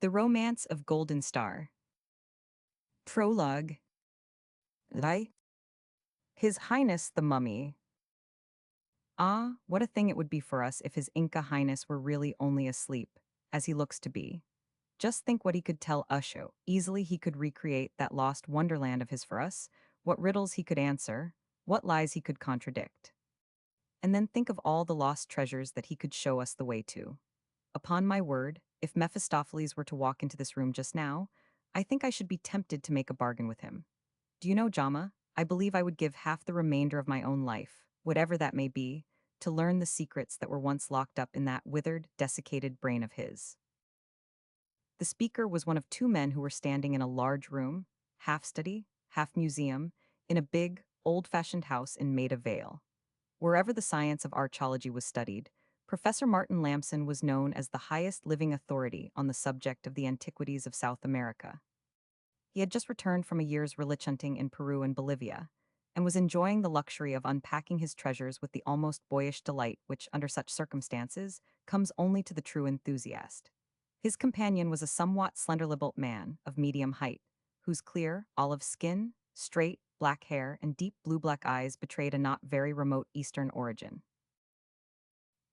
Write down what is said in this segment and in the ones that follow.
The Romance of Golden Star. Prologue. Lai. His Highness the Mummy. Ah, what a thing it would be for us if His Inca Highness were really only asleep, as he looks to be. Just think what he could tell Usho. Easily he could recreate that lost wonderland of his for us, what riddles he could answer, what lies he could contradict. And then think of all the lost treasures that he could show us the way to. Upon my word, if Mephistopheles were to walk into this room just now, I think I should be tempted to make a bargain with him. Do you know, Jama, I believe I would give half the remainder of my own life, whatever that may be, to learn the secrets that were once locked up in that withered, desiccated brain of his. The speaker was one of two men who were standing in a large room, half study, half museum, in a big, old-fashioned house in Maida Vale. Wherever the science of archaeology was studied, Professor Martin Lamson was known as the highest living authority on the subject of the antiquities of South America. He had just returned from a year's relic hunting in Peru and Bolivia, and was enjoying the luxury of unpacking his treasures with the almost boyish delight which, under such circumstances, comes only to the true enthusiast. His companion was a somewhat slender-lipped man of medium height, whose clear, olive skin, straight, black hair, and deep blue-black eyes betrayed a not very remote Eastern origin.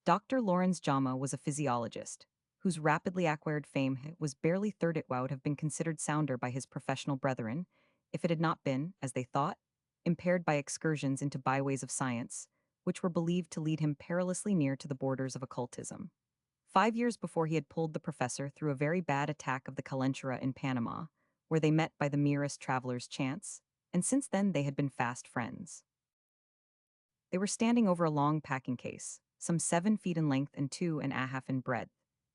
Dr. Lawrence Jama was a physiologist, whose rapidly acquired fame was barely third it would have been considered sounder by his professional brethren, if it had not been, as they thought, impaired by excursions into byways of science, which were believed to lead him perilously near to the borders of occultism. 5 years before he had pulled the professor through a very bad attack of the calentura in Panama, where they met by the merest traveler's chance, and since then they had been fast friends. They were standing over a long packing case, some 7 feet in length and 2.5 in breadth,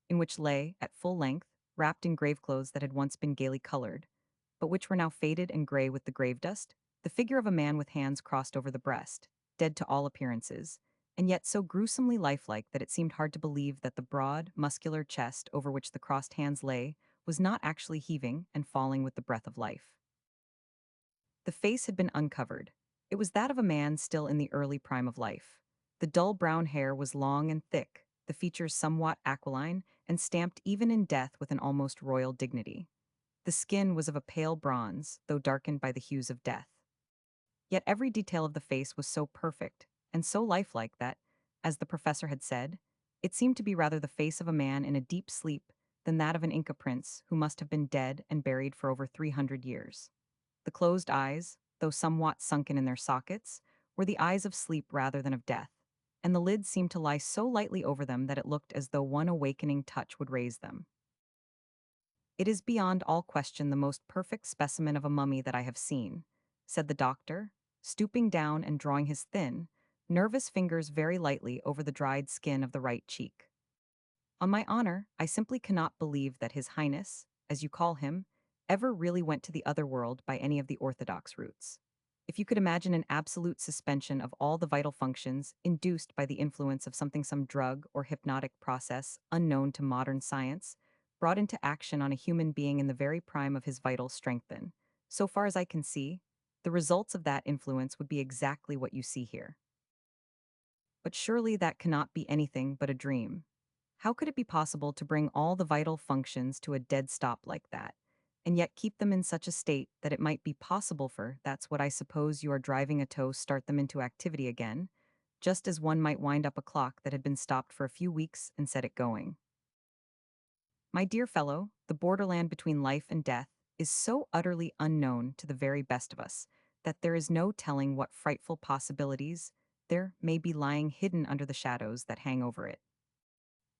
in which lay, at full length, wrapped in grave clothes that had once been gaily colored, but which were now faded and gray with the grave dust, the figure of a man with hands crossed over the breast, dead to all appearances, and yet so gruesomely lifelike that it seemed hard to believe that the broad, muscular chest over which the crossed hands lay was not actually heaving and falling with the breath of life. The face had been uncovered. It was that of a man still in the early prime of life. The dull brown hair was long and thick, the features somewhat aquiline, and stamped even in death with an almost royal dignity. The skin was of a pale bronze, though darkened by the hues of death. Yet every detail of the face was so perfect, and so lifelike that, as the professor had said, it seemed to be rather the face of a man in a deep sleep than that of an Inca prince who must have been dead and buried for over 300 years. The closed eyes, though somewhat sunken in their sockets, were the eyes of sleep rather than of death, and the lids seemed to lie so lightly over them that it looked as though one awakening touch would raise them. "It is beyond all question the most perfect specimen of a mummy that I have seen," said the doctor, stooping down and drawing his thin, nervous fingers very lightly over the dried skin of the right cheek. "On my honor, I simply cannot believe that His Highness, as you call him, ever really went to the other world by any of the orthodox routes. If you could imagine an absolute suspension of all the vital functions induced by the influence of some drug or hypnotic process unknown to modern science, brought into action on a human being in the very prime of his vital strength, then, so far as I can see, the results of that influence would be exactly what you see here. But surely that cannot be anything but a dream. How could it be possible to bring all the vital functions to a dead stop like that, and yet keep them in such a state that it might be possible for, that's what I suppose you are driving a toe, start them into activity again, just as one might wind up a clock that had been stopped for a few weeks and set it going? My dear fellow, the borderland between life and death is so utterly unknown to the very best of us that there is no telling what frightful possibilities there may be lying hidden under the shadows that hang over it.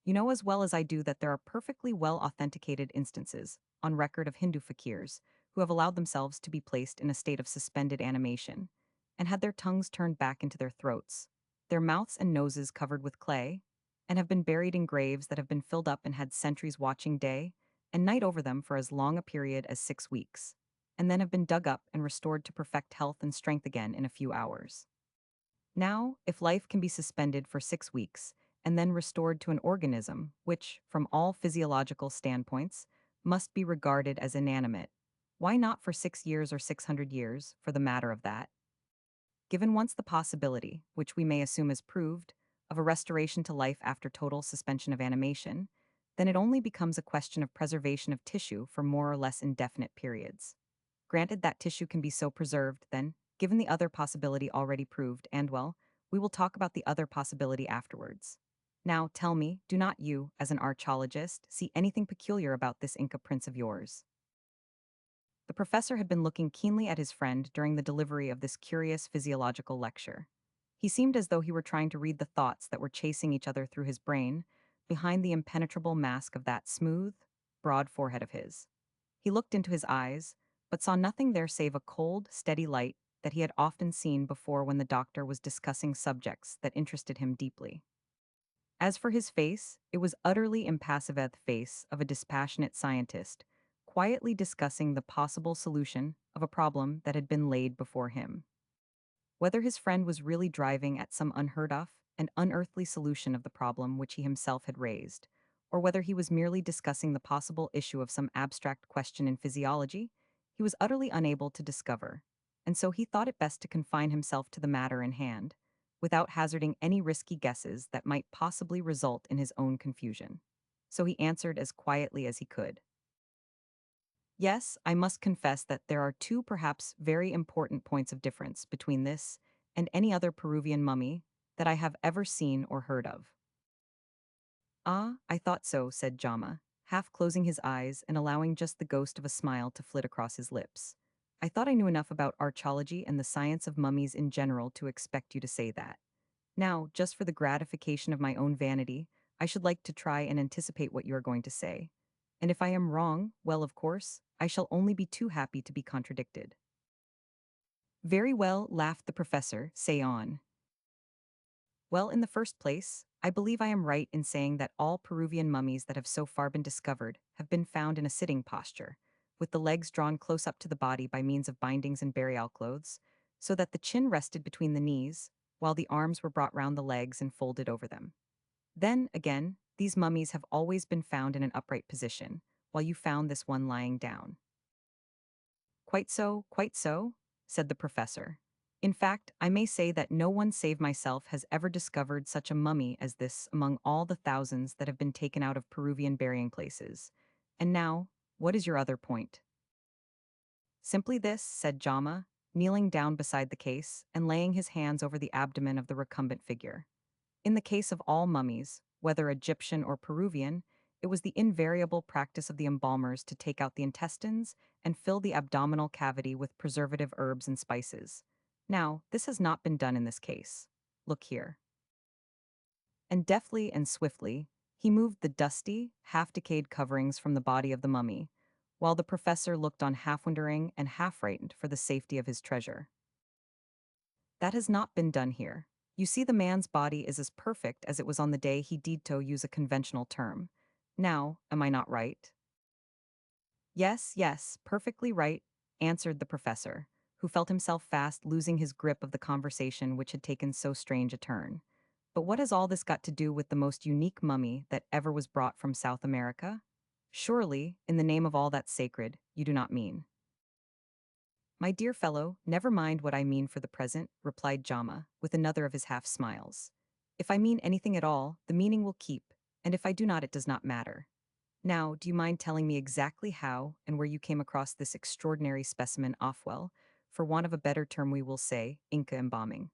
You know as well as I do that there are perfectly well authenticated instances, on record, of Hindu fakirs who have allowed themselves to be placed in a state of suspended animation, and had their tongues turned back into their throats, their mouths and noses covered with clay, and have been buried in graves that have been filled up and had sentries watching day and night over them for as long a period as 6 weeks, and then have been dug up and restored to perfect health and strength again in a few hours. Now, if life can be suspended for 6 weeks and then restored to an organism which, from all physiological standpoints, must be regarded as inanimate, why not for 6 years or 600 years, for the matter of that? Given once the possibility, which we may assume as proved, of a restoration to life after total suspension of animation, then it only becomes a question of preservation of tissue for more or less indefinite periods. Granted that tissue can be so preserved, then, given the other possibility already proved, and well, we will talk about the other possibility afterwards. Now, tell me, do not you, as an archaeologist, see anything peculiar about this Inca prince of yours? The professor had been looking keenly at his friend during the delivery of this curious physiological lecture. He seemed as though he were trying to read the thoughts that were chasing each other through his brain behind the impenetrable mask of that smooth, broad forehead of his. He looked into his eyes, but saw nothing there save a cold, steady light that he had often seen before when the doctor was discussing subjects that interested him deeply. As for his face, it was utterly impassive at the face of a dispassionate scientist, quietly discussing the possible solution of a problem that had been laid before him. Whether his friend was really driving at some unheard of and unearthly solution of the problem which he himself had raised, or whether he was merely discussing the possible issue of some abstract question in physiology, he was utterly unable to discover, and so he thought it best to confine himself to the matter in hand, without hazarding any risky guesses that might possibly result in his own confusion. So he answered as quietly as he could. Yes, I must confess that there are two perhaps very important points of difference between this and any other Peruvian mummy that I have ever seen or heard of. Ah, I thought so, said Jama, half closing his eyes and allowing just the ghost of a smile to flit across his lips. I thought I knew enough about archaeology and the science of mummies in general to expect you to say that. Now, just for the gratification of my own vanity, I should like to try and anticipate what you are going to say. And if I am wrong, well, of course, I shall only be too happy to be contradicted. Very well, laughed the professor, say on. Well, in the first place, I believe I am right in saying that all Peruvian mummies that have so far been discovered have been found in a sitting posture, with the legs drawn close up to the body by means of bindings and burial clothes, so that the chin rested between the knees, while the arms were brought round the legs and folded over them. Then, again, these mummies have always been found in an upright position, while you found this one lying down. Quite so, said the professor. In fact, I may say that no one save myself has ever discovered such a mummy as this among all the thousands that have been taken out of Peruvian burying places. And now, what is your other point? Simply this, said Jama, kneeling down beside the case and laying his hands over the abdomen of the recumbent figure. In the case of all mummies, whether Egyptian or Peruvian, it was the invariable practice of the embalmers to take out the intestines and fill the abdominal cavity with preservative herbs and spices. Now, this has not been done in this case. Look here. And deftly and swiftly, he moved the dusty, half-decayed coverings from the body of the mummy, while the professor looked on half-wondering and half-frightened for the safety of his treasure. That has not been done here. You see, the man's body is as perfect as it was on the day he did to use a conventional term. Now, am I not right? Yes, perfectly right, answered the professor, who felt himself fast losing his grip of the conversation which had taken so strange a turn. But what has all this got to do with the most unique mummy that ever was brought from South America? Surely, in the name of all that's sacred, you do not mean. My dear fellow, never mind what I mean for the present, replied Jama, with another of his half-smiles. If I mean anything at all, the meaning will keep, and if I do not, it does not matter. Now, do you mind telling me exactly how and where you came across this extraordinary specimen offwell, for want of a better term we will say, Inca embalming?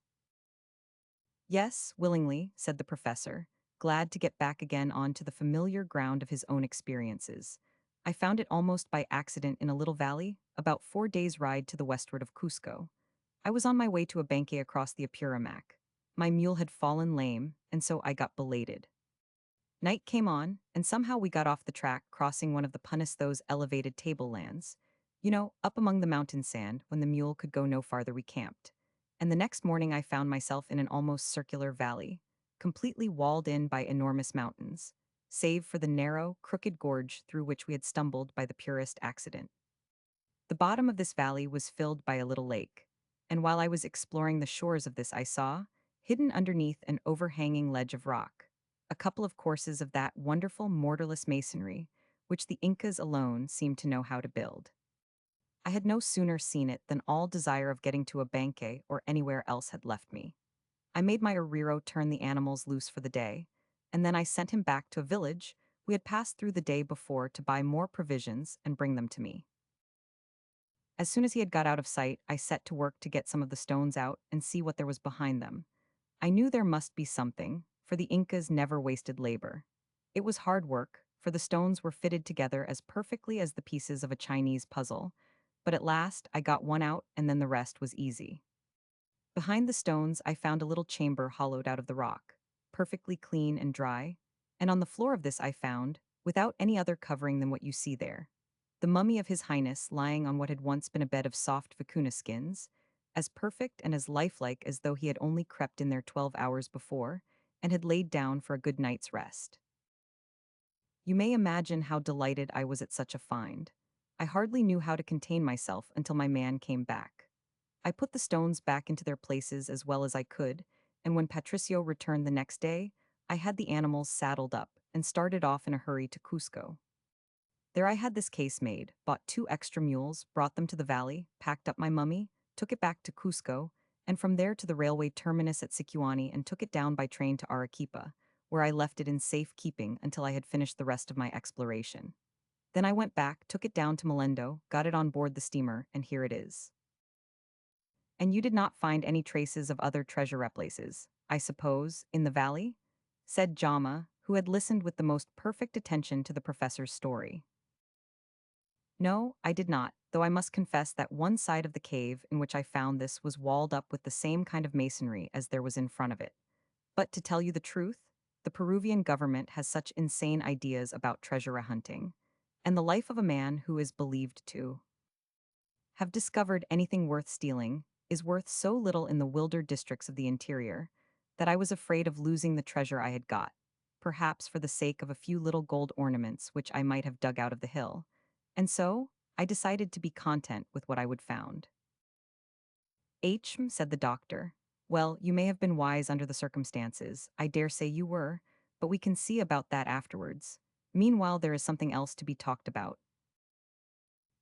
Yes, willingly, said the professor, glad to get back again onto the familiar ground of his own experiences. I found it almost by accident in a little valley, about 4 days' ride to the westward of Cusco. I was on my way to a banquet across the Apurimac. My mule had fallen lame, and so I got belated. Night came on, and somehow we got off the track, crossing one of the Punisthose elevated tablelands. You know, up among the mountain sand, when the mule could go no farther we camped. And the next morning I found myself in an almost circular valley, completely walled in by enormous mountains, save for the narrow, crooked gorge through which we had stumbled by the purest accident. The bottom of this valley was filled by a little lake, and while I was exploring the shores of this I saw, hidden underneath an overhanging ledge of rock, a couple of courses of that wonderful mortarless masonry which the Incas alone seemed to know how to build. I had no sooner seen it than all desire of getting to a banquet or anywhere else had left me. I made my arriero turn the animals loose for the day, and then I sent him back to a village We had passed through the day before to buy more provisions and bring them to me. As soon as he had got out of sight, I set to work to get some of the stones out and see what there was behind them. I knew there must be something, for the Incas never wasted labor. It was hard work, for the stones were fitted together as perfectly as the pieces of a Chinese puzzle, but at last I got one out and then the rest was easy. Behind the stones, I found a little chamber hollowed out of the rock, perfectly clean and dry, and on the floor of this I found, without any other covering than what you see there, the mummy of His Highness lying on what had once been a bed of soft vicuna skins, as perfect and as lifelike as though he had only crept in there 12 hours before, and had laid down for a good night's rest. You may imagine how delighted I was at such a find. I hardly knew how to contain myself until my man came back. I put the stones back into their places as well as I could, and when Patricio returned the next day, I had the animals saddled up and started off in a hurry to Cusco. There I had this case made, bought 2 extra mules, brought them to the valley, packed up my mummy, took it back to Cusco, and from there to the railway terminus at Sicuani and took it down by train to Arequipa, where I left it in safe keeping until I had finished the rest of my exploration. Then I went back, took it down to Melendo, got it on board the steamer, and here it is. And you did not find any traces of other treasure places, I suppose, in the valley? Said Jama, who had listened with the most perfect attention to the professor's story. No, I did not, though I must confess that one side of the cave in which I found this was walled up with the same kind of masonry as there was in front of it. But to tell you the truth, the Peruvian government has such insane ideas about treasure hunting, and the life of a man who is believed to have discovered anything worth stealing is worth so little in the wilder districts of the interior that I was afraid of losing the treasure I had got, perhaps for the sake of a few little gold ornaments which I might have dug out of the hill. And so, I decided to be content with what I would found. Said the doctor. Well, you may have been wise under the circumstances, I dare say you were, but we can see about that afterwards. Meanwhile, there is something else to be talked about.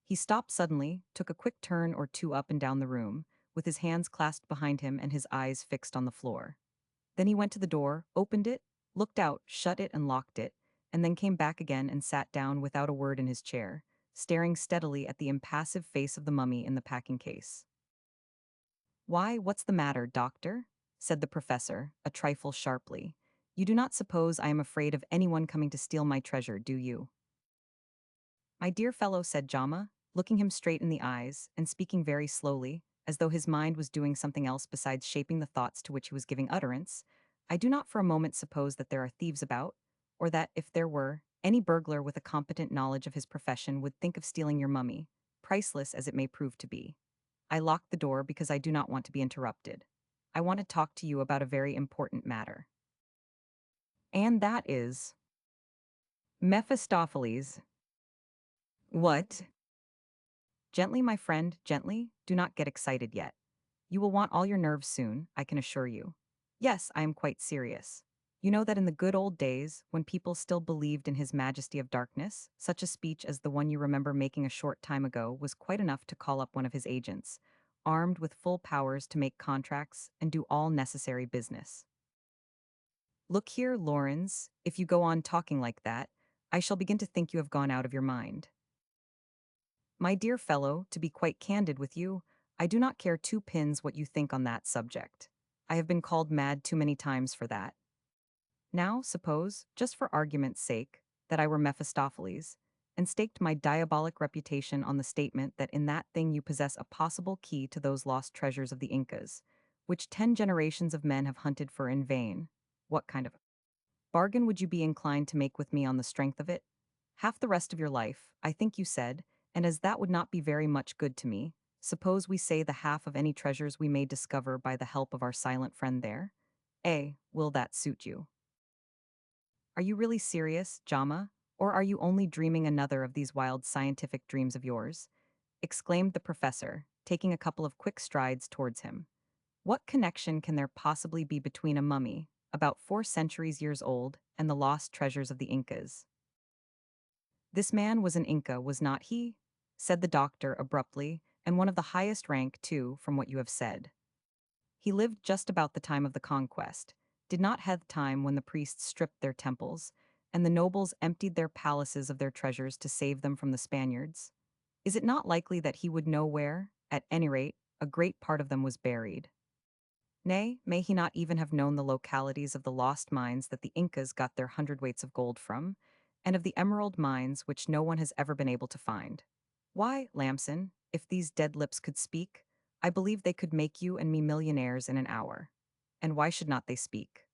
He stopped suddenly, took a quick turn or two up and down the room, with his hands clasped behind him and his eyes fixed on the floor. Then he went to the door, opened it, looked out, shut it and locked it, and then came back again and sat down without a word in his chair, staring steadily at the impassive face of the mummy in the packing case. Why, what's the matter, doctor? Said the professor, a trifle sharply. You do not suppose I am afraid of anyone coming to steal my treasure, do you? My dear fellow, said Jama, looking him straight in the eyes and speaking very slowly, as though his mind was doing something else besides shaping the thoughts to which he was giving utterance, I do not for a moment suppose that there are thieves about, or that, if there were, any burglar with a competent knowledge of his profession would think of stealing your mummy, priceless as it may prove to be. I locked the door because I do not want to be interrupted. I want to talk to you about a very important matter. And that is Mephistopheles. What? Gently, my friend, gently. Do not get excited yet. You will want all your nerves soon, I can assure you. Yes, I am quite serious. You know that in the good old days, when people still believed in His Majesty of Darkness, such a speech as the one you remember making a short time ago was quite enough to call up one of his agents, armed with full powers to make contracts and do all necessary business. Look here, Lawrence, if you go on talking like that, I shall begin to think you have gone out of your mind. My dear fellow, to be quite candid with you, I do not care 2 pins what you think on that subject. I have been called mad too many times for that. Now, suppose, just for argument's sake, that I were Mephistopheles, and staked my diabolic reputation on the statement that in that thing you possess a possible key to those lost treasures of the Incas, which 10 generations of men have hunted for in vain. What kind of bargain would you be inclined to make with me on the strength of it? Half the rest of your life, I think you said, and as that would not be very much good to me, suppose we say the half of any treasures we may discover by the help of our silent friend there? Will that suit you? Are you really serious, Jama, or are you only dreaming another of these wild scientific dreams of yours? Exclaimed the professor, taking a couple of quick strides towards him. What connection can there possibly be between a mummy, about 4 centuries old, and the lost treasures of the Incas? This man was an Inca, was not he? Said the doctor abruptly, and one of the highest rank, too, from what you have said. He lived just about the time of the conquest, did not have time when the priests stripped their temples, and the nobles emptied their palaces of their treasures to save them from the Spaniards? Is it not likely that he would know where, at any rate, a great part of them was buried? Nay, may he not even have known the localities of the lost mines that the Incas got their hundredweights of gold from, and of the emerald mines which no one has ever been able to find? Why, Lamson, if these dead lips could speak, I believe they could make you and me millionaires in an hour. And why should not they speak?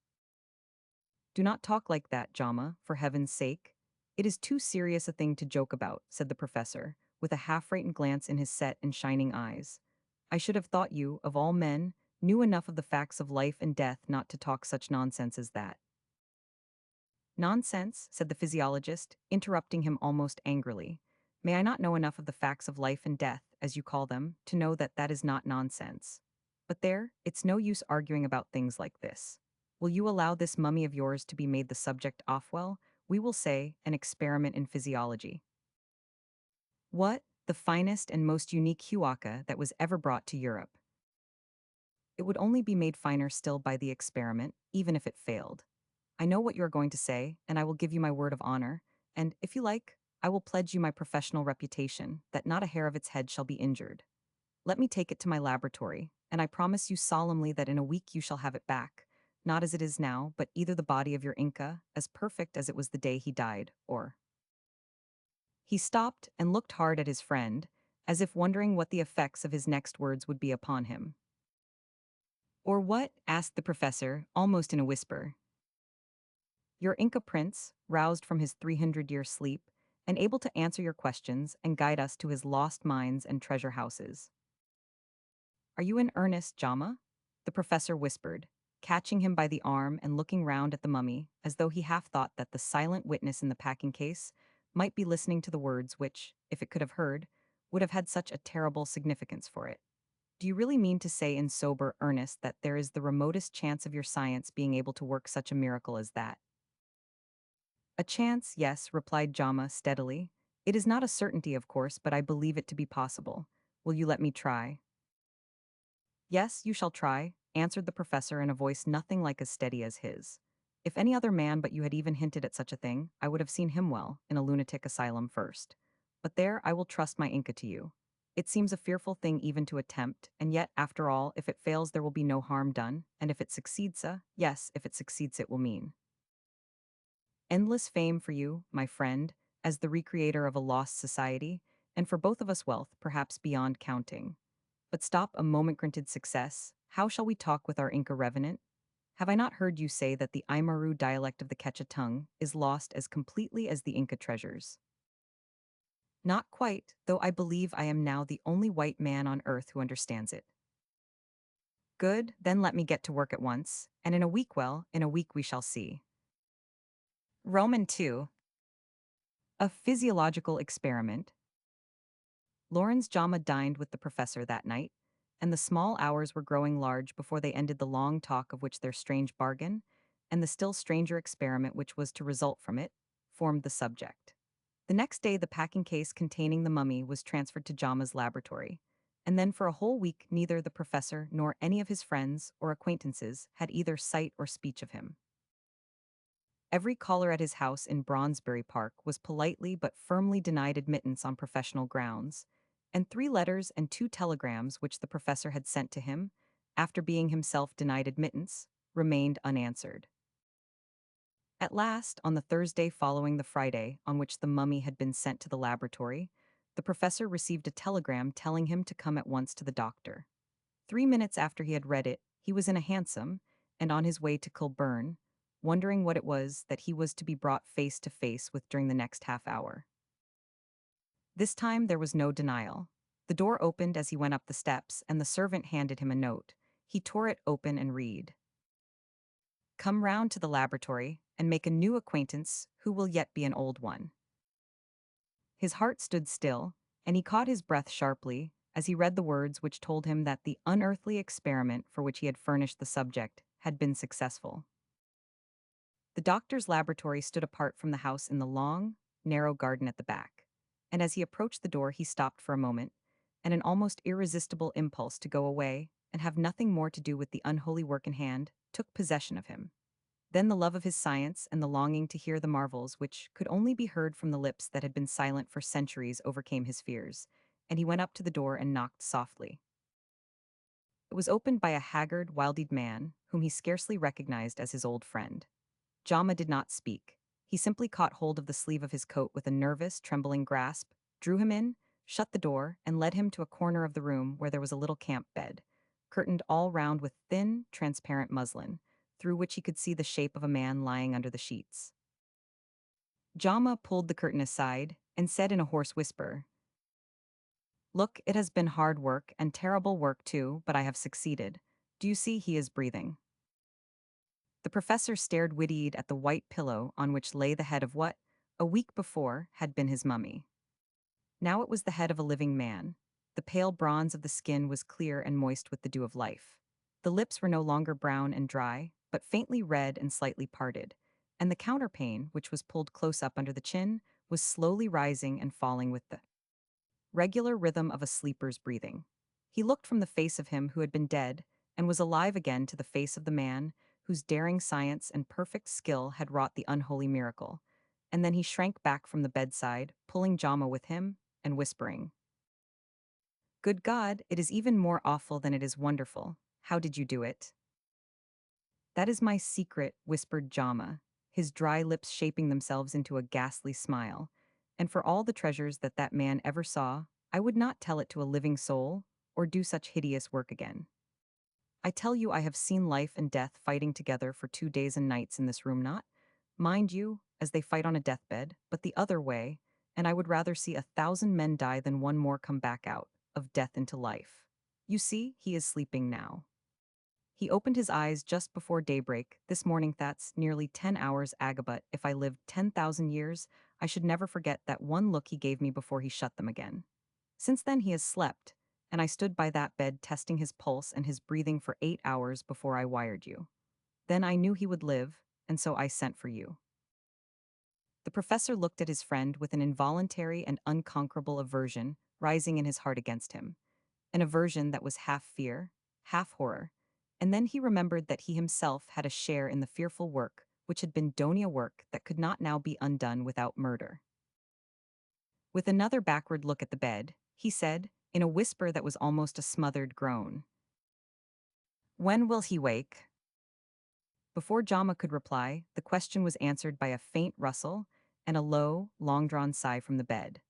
Do not talk like that, Jama, for heaven's sake. It is too serious a thing to joke about, said the professor, with a half-frightened glance in his set and shining eyes. I should have thought you, of all men, knew enough of the facts of life and death not to talk such nonsense as that. Nonsense, said the physiologist, interrupting him almost angrily. May I not know enough of the facts of life and death, as you call them, to know that that is not nonsense? But there, it's no use arguing about things like this. Will you allow this mummy of yours to be made the subject of, well, we will say, an experiment in physiology? What? The finest and most unique huaca that was ever brought to Europe. It would only be made finer still by the experiment, even if it failed. I know what you are going to say, and I will give you my word of honor, and, if you like, I will pledge you my professional reputation that not a hair of its head shall be injured. Let me take it to my laboratory, and I promise you solemnly that in a week you shall have it back, not as it is now, but either the body of your Inca, as perfect as it was the day he died, or... He stopped and looked hard at his friend, as if wondering what the effects of his next words would be upon him. Or what? Asked the professor, almost in a whisper. Your Inca prince, roused from his 300-year sleep, and able to answer your questions and guide us to his lost mines and treasure houses. Are you in earnest, Jama? The professor whispered, catching him by the arm and looking round at the mummy, as though he half thought that the silent witness in the packing case might be listening to the words which, if it could have heard, would have had such a terrible significance for it. Do you really mean to say in sober earnest that there is the remotest chance of your science being able to work such a miracle as that? A chance, yes, replied Jama steadily. It is not a certainty, of course, but I believe it to be possible. Will you let me try? Yes, you shall try, answered the professor in a voice nothing like as steady as his. If any other man but you had even hinted at such a thing, I would have seen him well, in a lunatic asylum first. But there, I will trust my Inca to you. It seems a fearful thing even to attempt, and yet, after all, if it fails there will be no harm done, and if it succeeds, yes, if it succeeds it will mean endless fame for you, my friend, as the recreator of a lost society, and for both of us wealth, perhaps beyond counting. But stop a moment granted success. How shall we talk with our Inca revenant? Have I not heard you say that the Aymaru dialect of the Quechua tongue is lost as completely as the Inca treasures? Not quite, though I believe I am now the only white man on earth who understands it. Good, then let me get to work at once, and in a week, well, in a week we shall see. Roman 2. A physiological experiment. Lawrence Jama dined with the professor that night, and the small hours were growing large before they ended the long talk of which their strange bargain, and the still stranger experiment which was to result from it, formed the subject. The next day the packing case containing the mummy was transferred to Jama's laboratory, and then for a whole week neither the professor nor any of his friends or acquaintances had either sight or speech of him. Every caller at his house in Bronsbury Park was politely but firmly denied admittance on professional grounds, and 3 letters and 2 telegrams which the professor had sent to him, after being himself denied admittance, remained unanswered. At last, on the Thursday following the Friday on which the mummy had been sent to the laboratory, the professor received a telegram telling him to come at once to the doctor. 3 minutes after he had read it, he was in a hansom, and on his way to Kilburn, wondering what it was that he was to be brought face to face with during the next half hour. This time there was no denial. The door opened as he went up the steps, and the servant handed him a note. He tore it open and read. Come round to the laboratory and make a new acquaintance who will yet be an old one. His heart stood still, and he caught his breath sharply as he read the words which told him that the unearthly experiment for which he had furnished the subject had been successful. The doctor's laboratory stood apart from the house in the long, narrow garden at the back, and as he approached the door he stopped for a moment, and an almost irresistible impulse to go away and have nothing more to do with the unholy work in hand took possession of him. Then the love of his science and the longing to hear the marvels which could only be heard from the lips that had been silent for centuries overcame his fears, and he went up to the door and knocked softly. It was opened by a haggard, wild-eyed man, whom he scarcely recognized as his old friend. Jama did not speak. He simply caught hold of the sleeve of his coat with a nervous, trembling grasp, drew him in, shut the door, and led him to a corner of the room where there was a little camp bed, curtained all round with thin, transparent muslin, through which he could see the shape of a man lying under the sheets. Jama pulled the curtain aside and said in a hoarse whisper, "Look, it has been hard work, and terrible work too, but I have succeeded. Do you see he is breathing?" The professor stared wide-eyed at the white pillow on which lay the head of what, a week before, had been his mummy. Now it was the head of a living man. The pale bronze of the skin was clear and moist with the dew of life. The lips were no longer brown and dry, but faintly red and slightly parted, and the counterpane, which was pulled close up under the chin, was slowly rising and falling with the regular rhythm of a sleeper's breathing. He looked from the face of him who had been dead, and was alive again to the face of the man whose daring science and perfect skill had wrought the unholy miracle. And then he shrank back from the bedside, pulling Jama with him, and whispering, "Good God, it is even more awful than it is wonderful. How did you do it?" "That is my secret," whispered Jama, his dry lips shaping themselves into a ghastly smile. "And for all the treasures that that man ever saw, I would not tell it to a living soul, or do such hideous work again. I tell you I have seen life and death fighting together for 2 days and nights in this room, not, mind you, as they fight on a deathbed, but the other way, and I would rather see 1,000 men die than one more come back out, of death into life. You see, he is sleeping now. He opened his eyes just before daybreak, this morning. That's nearly 10 hours, Agabut. If I lived 10,000 years, I should never forget that one look he gave me before he shut them again. Since then he has slept, and I stood by that bed testing his pulse and his breathing for 8 hours before I wired you. Then I knew he would live, and so I sent for you." The professor looked at his friend with an involuntary and unconquerable aversion rising in his heart against him, an aversion that was half fear, half horror, and then he remembered that he himself had a share in the fearful work which had been Donia work that could not now be undone without murder. With another backward look at the bed, he said, in a whisper that was almost a smothered groan, "When will he wake?" Before Jama could reply, the question was answered by a faint rustle and a low, long-drawn sigh from the bed.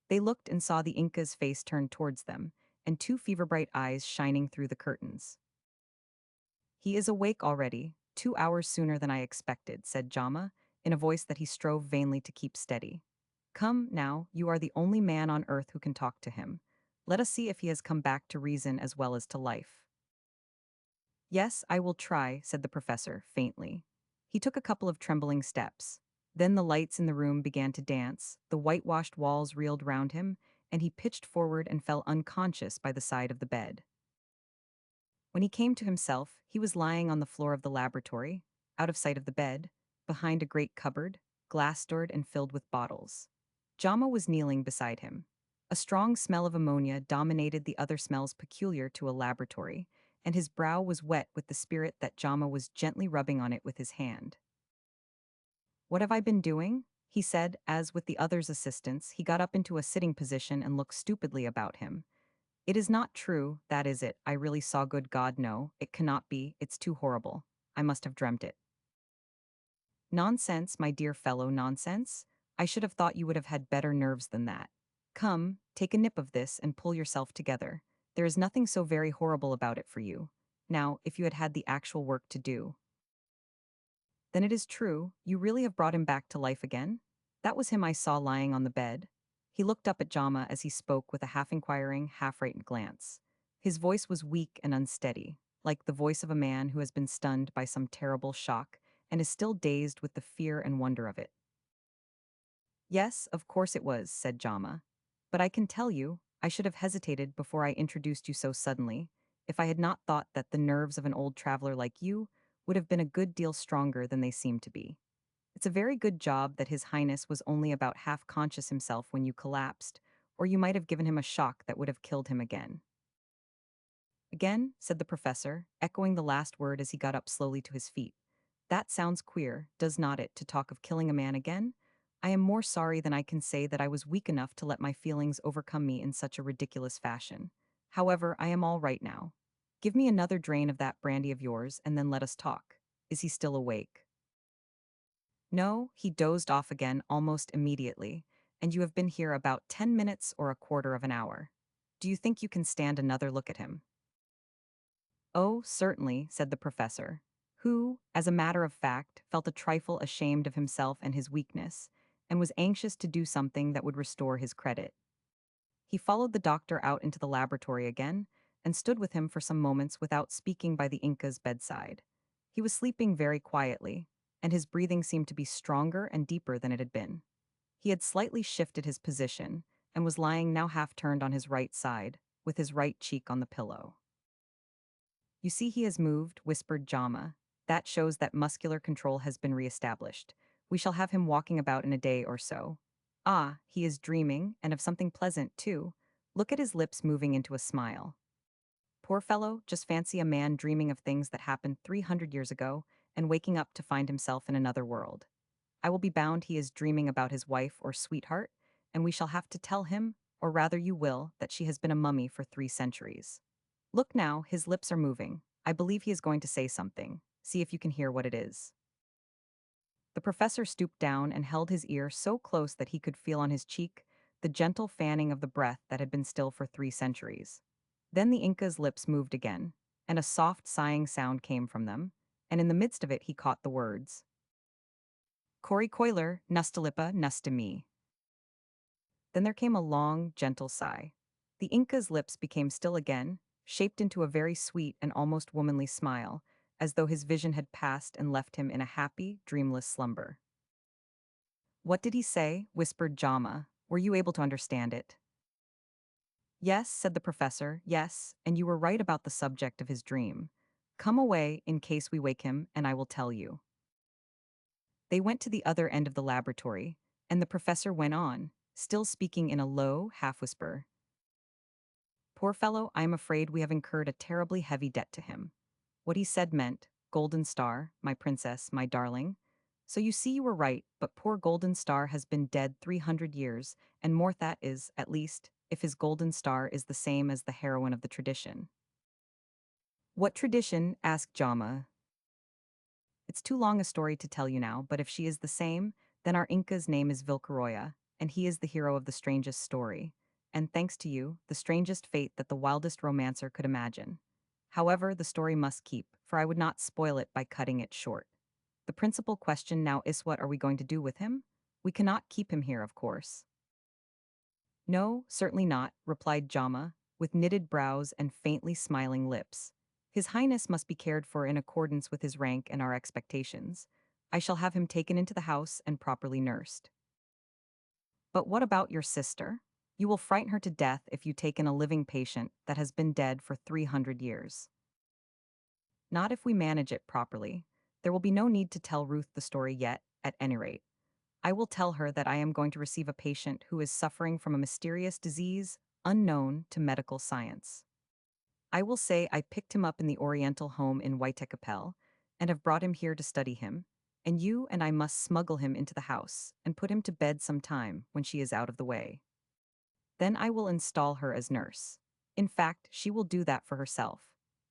They looked and saw the Inca's face turned towards them, and two fever-bright eyes shining through the curtains. "He is awake already, 2 hours sooner than I expected," said Jama, in a voice that he strove vainly to keep steady. "Come, now, you are the only man on earth who can talk to him. Let us see if he has come back to reason as well as to life." "Yes, I will try," said the professor, faintly. He took a couple of trembling steps. Then the lights in the room began to dance, the whitewashed walls reeled round him, and he pitched forward and fell unconscious by the side of the bed. When he came to himself, he was lying on the floor of the laboratory, out of sight of the bed, behind a great cupboard, glass-doored and filled with bottles. Jama was kneeling beside him. A strong smell of ammonia dominated the other smells peculiar to a laboratory, and his brow was wet with the spirit that Jama was gently rubbing on it with his hand. "What have I been doing?" he said, as, with the other's assistance, he got up into a sitting position and looked stupidly about him. "It is not true, that is it. I really saw, good God, no, it cannot be, it's too horrible. I must have dreamt it." "Nonsense, my dear fellow, nonsense. I should have thought you would have had better nerves than that. Come, take a nip of this and pull yourself together. There is nothing so very horrible about it for you. Now, if you had had the actual work to do." "Then it is true, you really have brought him back to life again? That was him I saw lying on the bed." He looked up at Jama as he spoke with a half-inquiring, half-frightened glance. His voice was weak and unsteady, like the voice of a man who has been stunned by some terrible shock and is still dazed with the fear and wonder of it. "Yes, of course it was," said Jama. "But I can tell you, I should have hesitated before I introduced you so suddenly, if I had not thought that the nerves of an old traveler like you would have been a good deal stronger than they seem to be. It's a very good job that His Highness was only about half conscious himself when you collapsed, or you might have given him a shock that would have killed him again." "Again?" said the professor, echoing the last word as he got up slowly to his feet. That sounds queer, does not it, to talk of killing a man again? I am more sorry than I can say that I was weak enough to let my feelings overcome me in such a ridiculous fashion. However, I am all right now. Give me another drain of that brandy of yours, and then let us talk. Is he still awake? No, he dozed off again almost immediately, and you have been here about 10 minutes or a quarter of an hour. Do you think you can stand another look at him? Oh, certainly, said the professor, who, as a matter of fact, felt a trifle ashamed of himself and his weakness, and was anxious to do something that would restore his credit. He followed the doctor out into the laboratory again, and stood with him for some moments without speaking by the Inca's bedside. He was sleeping very quietly, and his breathing seemed to be stronger and deeper than it had been. He had slightly shifted his position, and was lying now half turned on his right side, with his right cheek on the pillow. You see he has moved, whispered Jama. That shows that muscular control has been reestablished. We shall have him walking about in a day or so. Ah, he is dreaming, and of something pleasant, too. Look at his lips moving into a smile. Poor fellow, just fancy a man dreaming of things that happened 300 years ago, and waking up to find himself in another world. I will be bound he is dreaming about his wife or sweetheart, and we shall have to tell him, or rather you will, that she has been a mummy for 3 centuries. Look now, his lips are moving. I believe he is going to say something. See if you can hear what it is. The professor stooped down and held his ear so close that he could feel on his cheek the gentle fanning of the breath that had been still for 3 centuries. Then the Inca's lips moved again, and a soft sighing sound came from them, and in the midst of it he caught the words, Cory Coiler, Nustalipa, Nustami. Then there came a long, gentle sigh. The Inca's lips became still again, shaped into a very sweet and almost womanly smile, as though his vision had passed and left him in a happy, dreamless slumber. What did he say? Whispered Jama. Were you able to understand it? Yes, said the professor, yes, and you were right about the subject of his dream. Come away, in case we wake him, and I will tell you. They went to the other end of the laboratory, and the professor went on, still speaking in a low, half-whisper. Poor fellow, I am afraid we have incurred a terribly heavy debt to him. What he said meant, Golden Star, my princess, my darling. So you see you were right, but poor Golden Star has been dead 300 years, and more that is, at least, if his Golden Star is the same as the heroine of the tradition. What tradition? Asked Jama. It's too long a story to tell you now, but if she is the same, then our Inca's name is Vilcaroya, and he is the hero of the strangest story. And thanks to you, the strangest fate that the wildest romancer could imagine. However, the story must keep, for I would not spoil it by cutting it short. The principal question now is, what are we going to do with him? We cannot keep him here, of course. No, certainly not, replied Jama, with knitted brows and faintly smiling lips. His Highness must be cared for in accordance with his rank and our expectations. I shall have him taken into the house and properly nursed. But what about your sister? You will frighten her to death if you take in a living patient that has been dead for 300 years. Not if we manage it properly. There will be no need to tell Ruth the story yet, at any rate. I will tell her that I am going to receive a patient who is suffering from a mysterious disease unknown to medical science. I will say I picked him up in the Oriental home in Waitekapel and have brought him here to study him, and you and I must smuggle him into the house and put him to bed some time when she is out of the way. Then I will install her as nurse. In fact, she will do that for herself.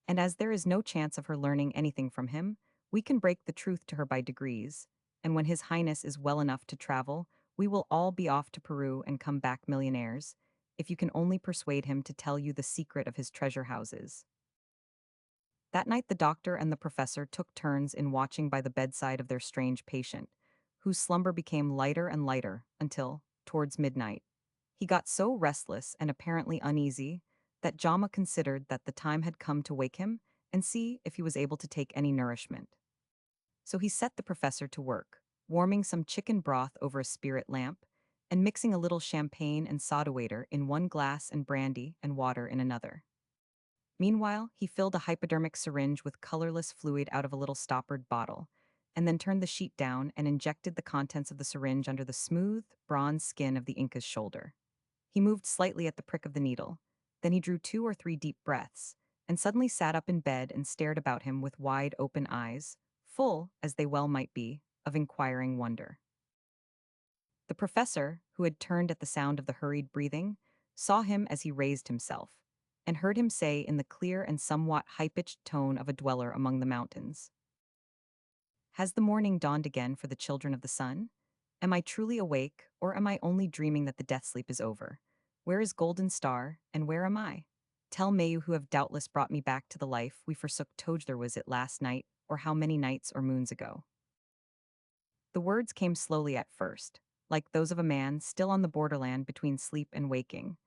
And as there is no chance of her learning anything from him, we can break the truth to her by degrees, and when His Highness is well enough to travel, we will all be off to Peru and come back millionaires, if you can only persuade him to tell you the secret of his treasure houses. That night the doctor and the professor took turns in watching by the bedside of their strange patient, whose slumber became lighter and lighter until, towards midnight, he got so restless and apparently uneasy that Jama considered that the time had come to wake him and see if he was able to take any nourishment. So he set the professor to work, warming some chicken broth over a spirit lamp, and mixing a little champagne and soda water in one glass and brandy and water in another. Meanwhile, he filled a hypodermic syringe with colorless fluid out of a little stoppered bottle, and then turned the sheet down and injected the contents of the syringe under the smooth, bronze skin of the Inca's shoulder. He moved slightly at the prick of the needle, then he drew 2 or 3 deep breaths, and suddenly sat up in bed and stared about him with wide open eyes, full, as they well might be, of inquiring wonder. The professor, who had turned at the sound of the hurried breathing, saw him as he raised himself, and heard him say in the clear and somewhat high-pitched tone of a dweller among the mountains, "Has the morning dawned again for the children of the sun? Am I truly awake, or am I only dreaming that the death sleep is over? Where is Golden Star, and where am I? Tell me, you who have doubtless brought me back to the life we forsook. Togler, was it last night, or how many nights or moons ago?" The words came slowly at first, like those of a man still on the borderland between sleep and waking,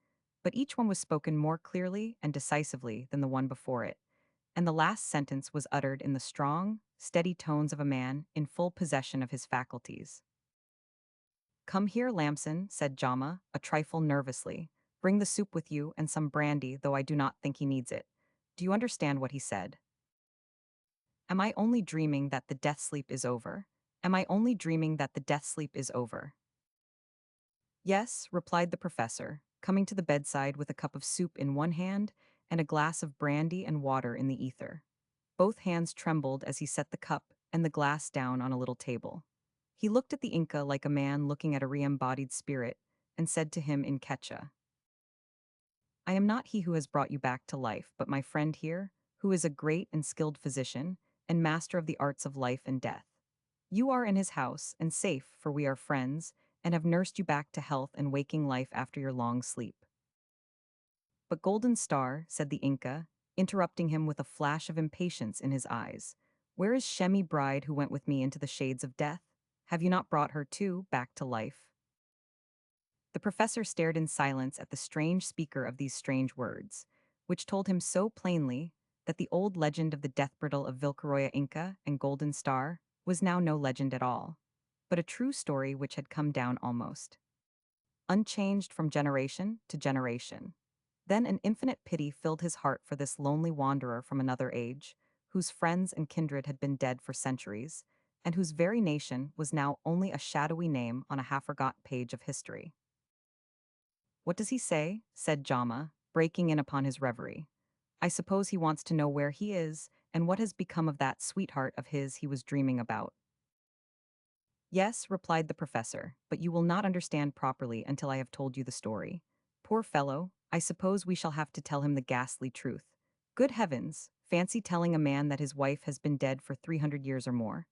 but each one was spoken more clearly and decisively than the one before it, and the last sentence was uttered in the strong, steady tones of a man in full possession of his faculties. "Come here, Lamson," said Jama, a trifle nervously. "Bring the soup with you and some brandy, though I do not think he needs it. Do you understand what he said? Am I only dreaming that the death sleep is over? Am I only dreaming that the death sleep is over?" "Yes," replied the professor, coming to the bedside with a cup of soup in one hand and a glass of brandy and water in the ether. Both hands trembled as he set the cup and the glass down on a little table. He looked at the Inca like a man looking at a re-embodied spirit, and said to him in Quechua, "I am not he who has brought you back to life, but my friend here, who is a great and skilled physician, and master of the arts of life and death. You are in his house, and safe, for we are friends, and have nursed you back to health and waking life after your long sleep." "But Golden Star," said the Inca, interrupting him with a flash of impatience in his eyes, "where is Shemi bride who went with me into the shades of death? Have you not brought her, too, back to life?" The professor stared in silence at the strange speaker of these strange words, which told him so plainly that the old legend of the death brittle of Vilcaroya Inca and Golden Star was now no legend at all, but a true story which had come down almost unchanged from generation to generation. Then an infinite pity filled his heart for this lonely wanderer from another age, whose friends and kindred had been dead for centuries, and whose very nation was now only a shadowy name on a half-forgotten page of history. "What does he say?" said Jama, breaking in upon his reverie. "I suppose he wants to know where he is, and what has become of that sweetheart of his he was dreaming about." "Yes," replied the professor, "but you will not understand properly until I have told you the story. Poor fellow, I suppose we shall have to tell him the ghastly truth. Good heavens, fancy telling a man that his wife has been dead for 300 years or more.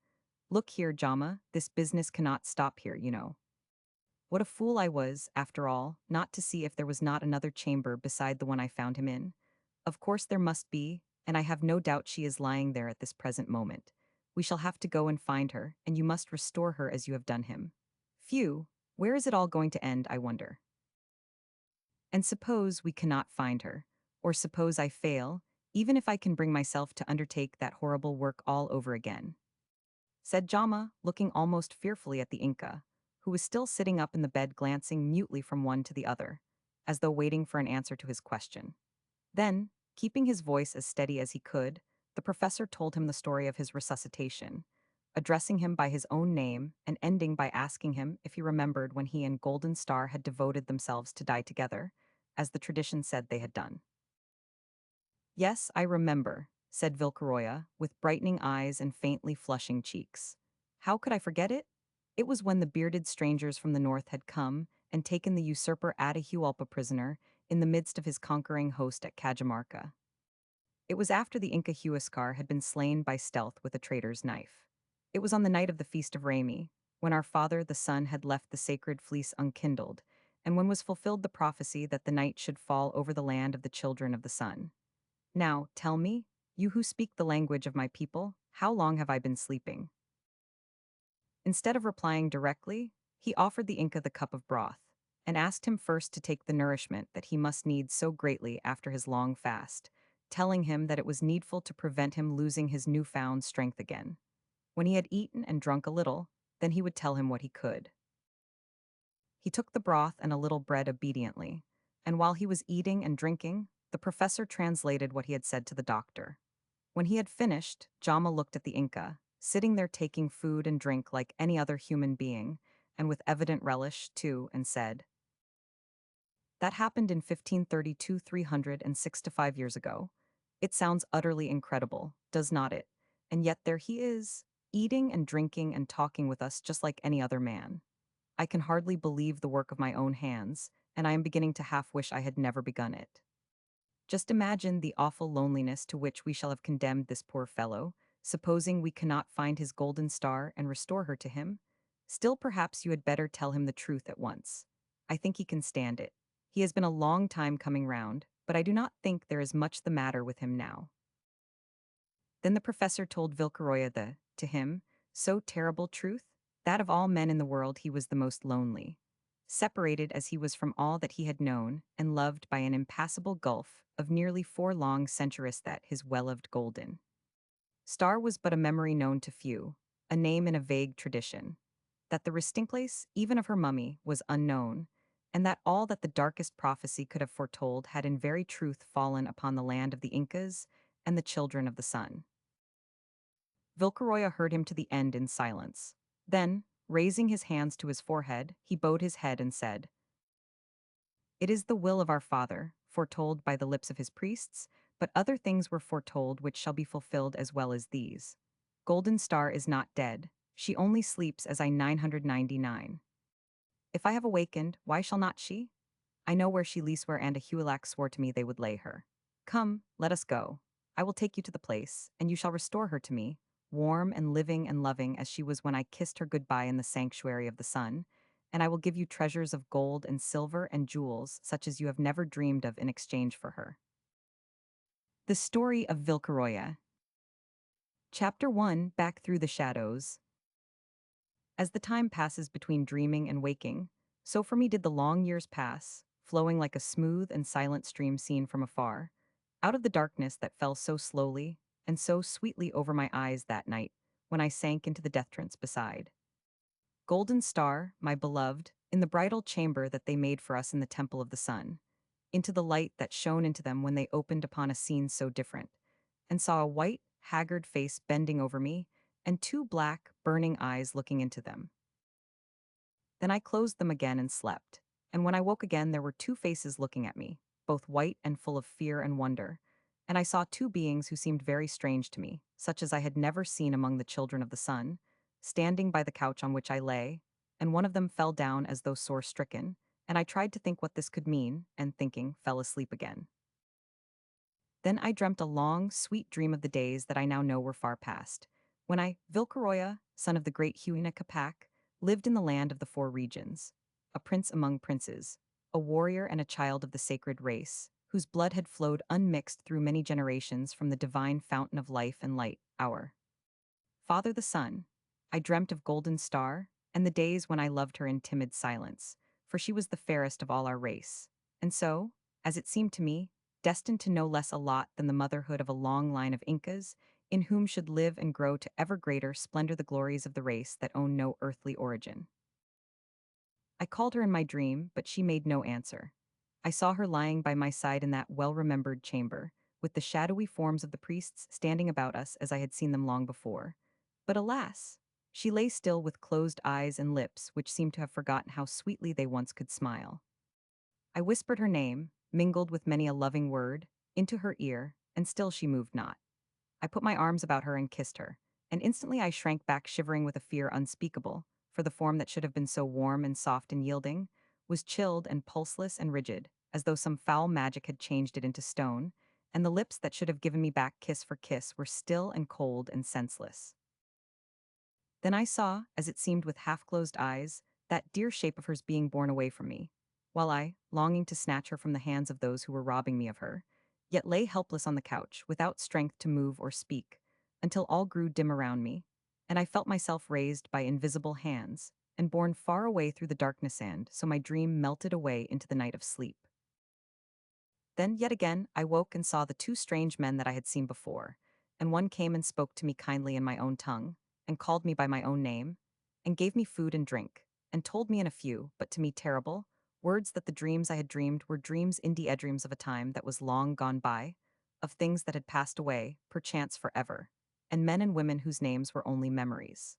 Look here, Jama, this business cannot stop here, you know. What a fool I was, after all, not to see if there was not another chamber beside the one I found him in. Of course there must be, and I have no doubt she is lying there at this present moment. We shall have to go and find her, and you must restore her as you have done him. Phew, where is it all going to end, I wonder? And suppose we cannot find her, or suppose I fail, even if I can bring myself to undertake that horrible work all over again," said Jama, looking almost fearfully at the Inca, who was still sitting up in the bed glancing mutely from one to the other, as though waiting for an answer to his question. Then, keeping his voice as steady as he could, the professor told him the story of his resuscitation, addressing him by his own name and ending by asking him if he remembered when he and Golden Star had devoted themselves to die together, as the tradition said they had done. "Yes, I remember," said Vilcaroya, with brightening eyes and faintly flushing cheeks. "How could I forget it? It was when the bearded strangers from the north had come and taken the usurper Atahualpa prisoner in the midst of his conquering host at Cajamarca. It was after the Inca Huascar had been slain by stealth with a traitor's knife. It was on the night of the Feast of Rami, when our father the sun had left the sacred fleece unkindled, and when was fulfilled the prophecy that the night should fall over the land of the children of the sun. Now, tell me, you who speak the language of my people, how long have I been sleeping?" Instead of replying directly, he offered the Inca the cup of broth, and asked him first to take the nourishment that he must need so greatly after his long fast, telling him that it was needful to prevent him losing his newfound strength again. When he had eaten and drunk a little, then he would tell him what he could. He took the broth and a little bread obediently, and while he was eating and drinking, the professor translated what he had said to the doctor. When he had finished, Jama looked at the Inca, sitting there taking food and drink like any other human being, and with evident relish, too, and said, "That happened in 1532, 365 years ago. It sounds utterly incredible, does not it? And yet there he is. eating and drinking and talking with us just like any other man. I can hardly believe the work of my own hands, and I am beginning to half wish I had never begun it. Just imagine the awful loneliness to which we shall have condemned this poor fellow, supposing we cannot find his golden star and restore her to him. Still, perhaps you had better tell him the truth at once. I think he can stand it. He has been a long time coming round, but I do not think there is much the matter with him now. Then the professor told Vilcaroya to him, so terrible truth, that of all men in the world he was the most lonely, separated as he was from all that he had known, and loved by an impassable gulf of nearly 4 long centuries that his well-loved golden star was but a memory known to few, a name in a vague tradition, that the resting place, even of her mummy, was unknown, and that all that the darkest prophecy could have foretold had in very truth fallen upon the land of the Incas and the children of the sun. Vilcaroya heard him to the end in silence. Then, raising his hands to his forehead, he bowed his head and said, "It is the will of our Father, foretold by the lips of his priests, but other things were foretold which shall be fulfilled as well as these. Golden Star is not dead, she only sleeps as I 999. If I have awakened, why shall not she? I know where she least where and a Huilac swore to me they would lay her. Come, let us go. I will take you to the place, and you shall restore her to me, warm and living and loving as she was when I kissed her goodbye in the sanctuary of the sun, and I will give you treasures of gold and silver and jewels such as you have never dreamed of in exchange for her." The Story of Vilcaroya. Chapter 1, Back Through the Shadows. As the time passes between dreaming and waking, so for me did the long years pass, flowing like a smooth and silent stream seen from afar, out of the darkness that fell so slowly and so sweetly over my eyes that night when I sank into the death trance beside Golden Star, my beloved, in the bridal chamber that they made for us in the Temple of the Sun, into the light that shone into them when they opened upon a scene so different, and saw a white, haggard face bending over me, and 2 black, burning eyes looking into them. Then I closed them again and slept, and when I woke again there were 2 faces looking at me, both white and full of fear and wonder, and I saw 2 beings who seemed very strange to me, such as I had never seen among the children of the sun, standing by the couch on which I lay, and one of them fell down as though sore-stricken, and I tried to think what this could mean, and thinking, fell asleep again. Then I dreamt a long, sweet dream of the days that I now know were far past, when I, Vilcaroya, son of the great Huina Capac, lived in the land of the 4 regions, a prince among princes, a warrior and a child of the sacred race, whose blood had flowed unmixed through many generations from the divine fountain of life and light, our Father the Sun. I dreamt of Golden Star, and the days when I loved her in timid silence, for she was the fairest of all our race, and so, as it seemed to me, destined to no less a lot than the motherhood of a long line of Incas, in whom should live and grow to ever greater splendor the glories of the race that own no earthly origin. I called her in my dream, but she made no answer. I saw her lying by my side in that well-remembered chamber, with the shadowy forms of the priests standing about us as I had seen them long before. But alas! She lay still with closed eyes and lips which seemed to have forgotten how sweetly they once could smile. I whispered her name, mingled with many a loving word, into her ear, and still she moved not. I put my arms about her and kissed her, and instantly I shrank back shivering with a fear unspeakable, for the form that should have been so warm and soft and yielding was chilled and pulseless and rigid, as though some foul magic had changed it into stone, and the lips that should have given me back kiss for kiss were still and cold and senseless. Then I saw, as it seemed with half-closed eyes, that dear shape of hers being borne away from me, while I, longing to snatch her from the hands of those who were robbing me of her, yet lay helpless on the couch, without strength to move or speak, until all grew dim around me, and I felt myself raised by invisible hands, and borne far away through the darkness, and so my dream melted away into the night of sleep. Then yet again I woke and saw the 2 strange men that I had seen before, and one came and spoke to me kindly in my own tongue, and called me by my own name, and gave me food and drink, and told me in a few, but to me terrible, words that the dreams I had dreamed were dreams indeed dreams of a time that was long gone by, of things that had passed away, perchance forever, and men and women whose names were only memories.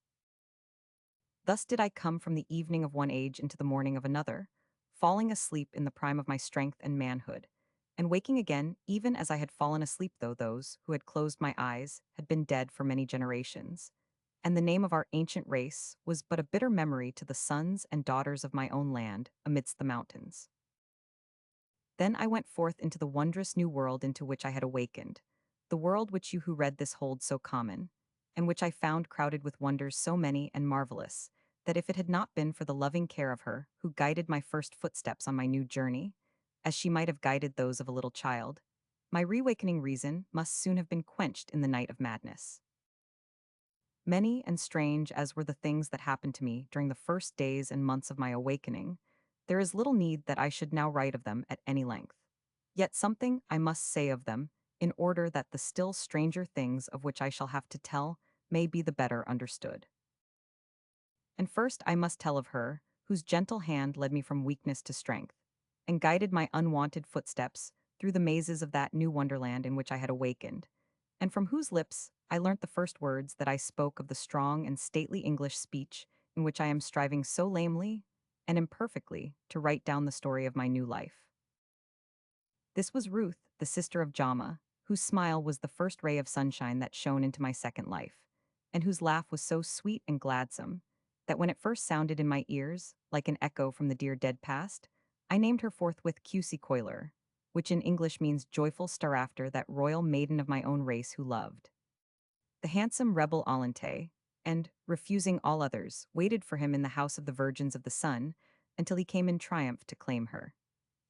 Thus did I come from the evening of one age into the morning of another, falling asleep in the prime of my strength and manhood, and waking again even as I had fallen asleep, though those who had closed my eyes had been dead for many generations, and the name of our ancient race was but a bitter memory to the sons and daughters of my own land amidst the mountains. Then I went forth into the wondrous new world into which I had awakened, the world which you who read this hold so common, and which I found crowded with wonders so many and marvelous, that if it had not been for the loving care of her who guided my first footsteps on my new journey, as she might have guided those of a little child, my reawakening reason must soon have been quenched in the night of madness. Many and strange as were the things that happened to me during the first days and months of my awakening, there is little need that I should now write of them at any length. Yet something I must say of them, in order that the still stranger things of which I shall have to tell may be the better understood. And first I must tell of her, whose gentle hand led me from weakness to strength, and guided my unwonted footsteps through the mazes of that new wonderland in which I had awakened, and from whose lips I learnt the first words that I spoke of the strong and stately English speech in which I am striving so lamely and imperfectly to write down the story of my new life. This was Ruth, the sister of Jama, whose smile was the first ray of sunshine that shone into my second life, and whose laugh was so sweet and gladsome that when it first sounded in my ears, like an echo from the dear dead past, I named her forthwith Cusie Coiler, which in English means joyful star after that royal maiden of my own race who loved. The handsome rebel Alante, and, refusing all others, waited for him in the house of the Virgins of the Sun until he came in triumph to claim her.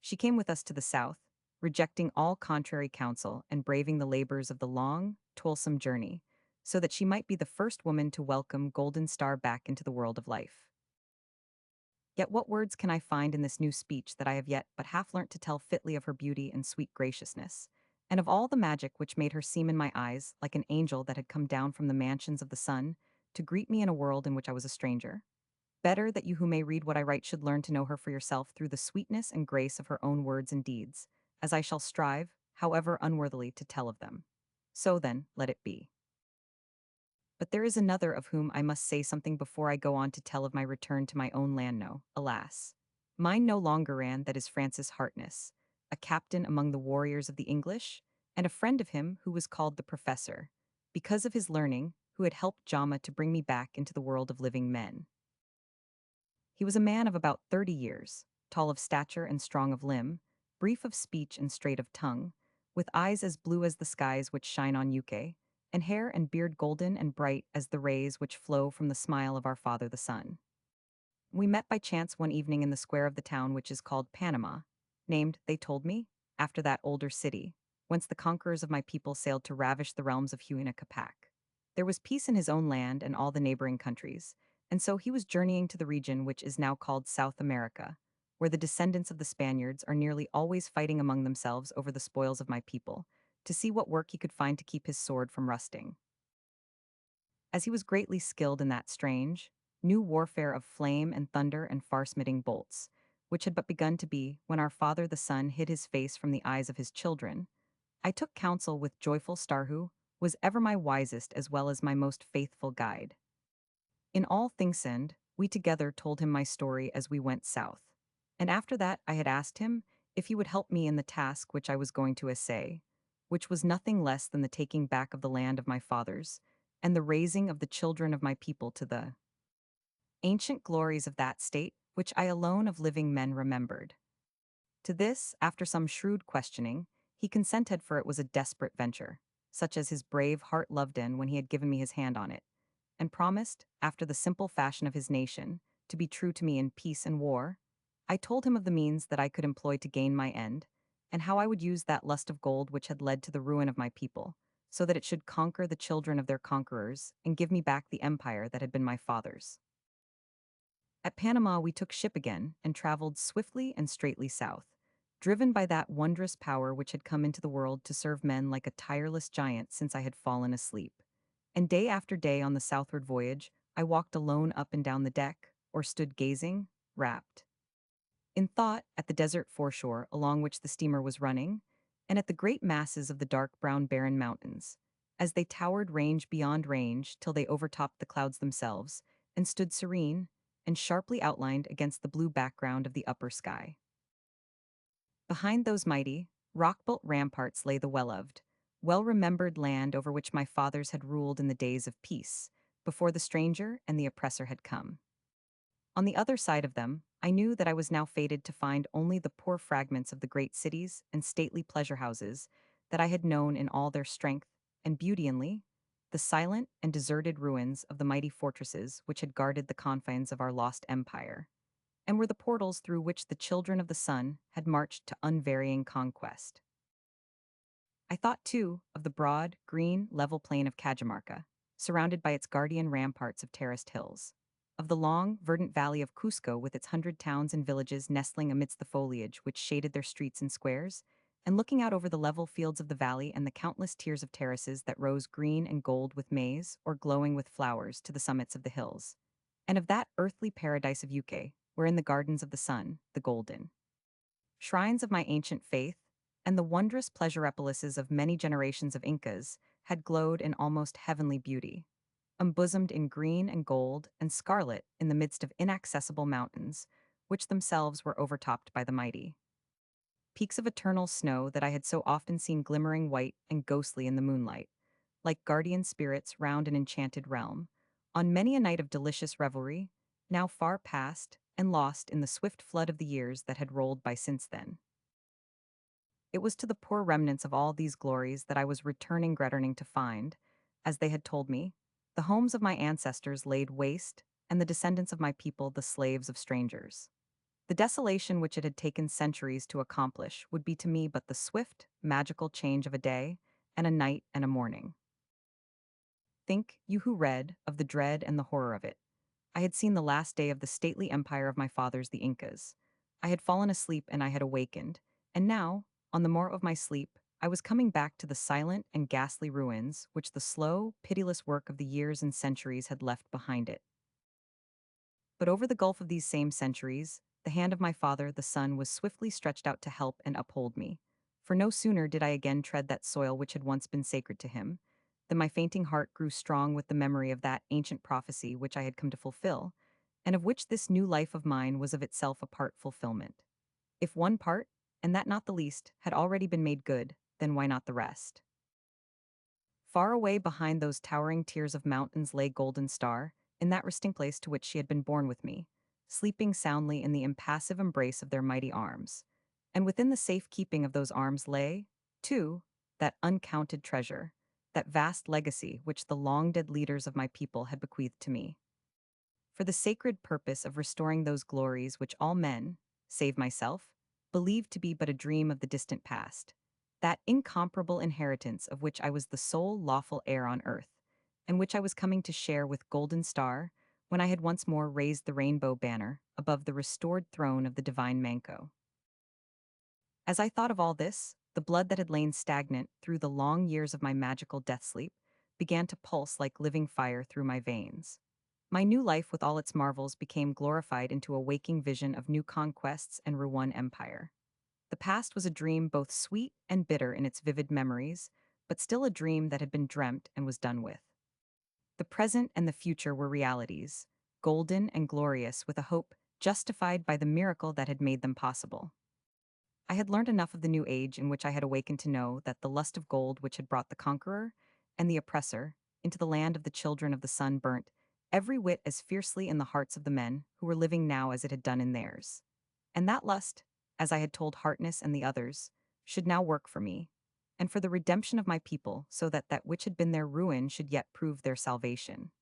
She came with us to the south, rejecting all contrary counsel and braving the labors of the long, toilsome journey, so that she might be the first woman to welcome Golden Star back into the world of life. Yet what words can I find in this new speech that I have yet but half learnt to tell fitly of her beauty and sweet graciousness, and of all the magic which made her seem in my eyes like an angel that had come down from the mansions of the sun to greet me in a world in which I was a stranger? Better that you who may read what I write should learn to know her for yourself through the sweetness and grace of her own words and deeds, as I shall strive, however unworthily, to tell of them. So then, let it be. But there is another of whom I must say something before I go on to tell of my return to my own land. No, alas. Mine no longer ran that is Francis Hartness, a captain among the warriors of the English, and a friend of him who was called the Professor, because of his learning, who had helped Jama to bring me back into the world of living men. He was a man of about 30 years, tall of stature and strong of limb, brief of speech and straight of tongue, with eyes as blue as the skies which shine on UK, and hair and beard golden and bright as the rays which flow from the smile of our Father the Sun. We met by chance one evening in the square of the town which is called Panama, named, they told me, after that older city, whence the conquerors of my people sailed to ravish the realms of Huayna Capac. There was peace in his own land and all the neighboring countries, and so he was journeying to the region which is now called South America, where the descendants of the Spaniards are nearly always fighting among themselves over the spoils of my people, to see what work he could find to keep his sword from rusting. As he was greatly skilled in that strange, new warfare of flame and thunder and far-smitting bolts, which had but begun to be when our Father the Sun hid his face from the eyes of his children, I took counsel with joyful Star who was ever my wisest as well as my most faithful guide. In all Thingsend, we together told him my story as we went south, and after that I had asked him if he would help me in the task which I was going to essay, which was nothing less than the taking back of the land of my fathers, and the raising of the children of my people to the ancient glories of that state which I alone of living men remembered. To this, after some shrewd questioning, he consented, for it was a desperate venture, such as his brave heart loved in when he had given me his hand on it, and promised, after the simple fashion of his nation, to be true to me in peace and war. I told him of the means that I could employ to gain my end, and how I would use that lust of gold which had led to the ruin of my people, so that it should conquer the children of their conquerors and give me back the empire that had been my father's. At Panama we took ship again and traveled swiftly and straightly south, driven by that wondrous power which had come into the world to serve men like a tireless giant since I had fallen asleep. And day after day on the southward voyage, I walked alone up and down the deck, or stood gazing, rapt in thought at the desert foreshore along which the steamer was running, and at the great masses of the dark brown barren mountains, as they towered range beyond range till they overtopped the clouds themselves, and stood serene and sharply outlined against the blue background of the upper sky. Behind those mighty, rock-built ramparts lay the well-loved, well-remembered land over which my fathers had ruled in the days of peace, before the stranger and the oppressor had come. On the other side of them, I knew that I was now fated to find only the poor fragments of the great cities and stately pleasure houses that I had known in all their strength and beauty inly, the silent and deserted ruins of the mighty fortresses which had guarded the confines of our lost empire, and were the portals through which the children of the sun had marched to unvarying conquest. I thought, too, of the broad, green, level plain of Cajamarca, surrounded by its guardian ramparts of terraced hills, of the long, verdant valley of Cusco with its 100 towns and villages nestling amidst the foliage which shaded their streets and squares, and looking out over the level fields of the valley and the countless tiers of terraces that rose green and gold with maize or glowing with flowers to the summits of the hills, and of that earthly paradise of Yucay, wherein the gardens of the sun, the golden shrines of my ancient faith, and the wondrous pleasuropolises of many generations of Incas had glowed in almost heavenly beauty, embosomed in green and gold and scarlet in the midst of inaccessible mountains, which themselves were overtopped by the mighty peaks of eternal snow that I had so often seen glimmering white and ghostly in the moonlight, like guardian spirits round an enchanted realm, on many a night of delicious revelry, now far past and lost in the swift flood of the years that had rolled by since then. It was to the poor remnants of all these glories that I was returning to find, as they had told me, the homes of my ancestors laid waste, and the descendants of my people the slaves of strangers. The desolation which it had taken centuries to accomplish would be to me but the swift, magical change of a day, and a night and a morning. Think, you who read, of the dread and the horror of it. I had seen the last day of the stately empire of my fathers, the Incas. I had fallen asleep and I had awakened, and now, on the morrow of my sleep, I was coming back to the silent and ghastly ruins which the slow, pitiless work of the years and centuries had left behind it. But over the gulf of these same centuries, the hand of my father, the sun, was swiftly stretched out to help and uphold me. For no sooner did I again tread that soil which had once been sacred to him, than my fainting heart grew strong with the memory of that ancient prophecy which I had come to fulfill, and of which this new life of mine was of itself a part fulfillment. If one part, and that not the least, had already been made good, then why not the rest? Far away behind those towering tiers of mountains lay Golden Star, in that resting place to which she had been born with me, sleeping soundly in the impassive embrace of their mighty arms. And within the safe keeping of those arms lay, too, that uncounted treasure, that vast legacy which the long-dead leaders of my people had bequeathed to me. For the sacred purpose of restoring those glories which all men, save myself, believed to be but a dream of the distant past, that incomparable inheritance of which I was the sole lawful heir on earth, and which I was coming to share with Golden Star when I had once more raised the rainbow banner above the restored throne of the divine Manco. As I thought of all this, the blood that had lain stagnant through the long years of my magical death sleep began to pulse like living fire through my veins. My new life with all its marvels became glorified into a waking vision of new conquests and Rouen empire. The past was a dream both sweet and bitter in its vivid memories, but still a dream that had been dreamt and was done with. The present and the future were realities, golden and glorious with a hope justified by the miracle that had made them possible. I had learned enough of the new age in which I had awakened to know that the lust of gold which had brought the conqueror and the oppressor into the land of the children of the sun burnt every whit as fiercely in the hearts of the men who were living now as it had done in theirs. And that lust, as I had told Harkness and the others, should now work for me, and for the redemption of my people, so that that which had been their ruin should yet prove their salvation.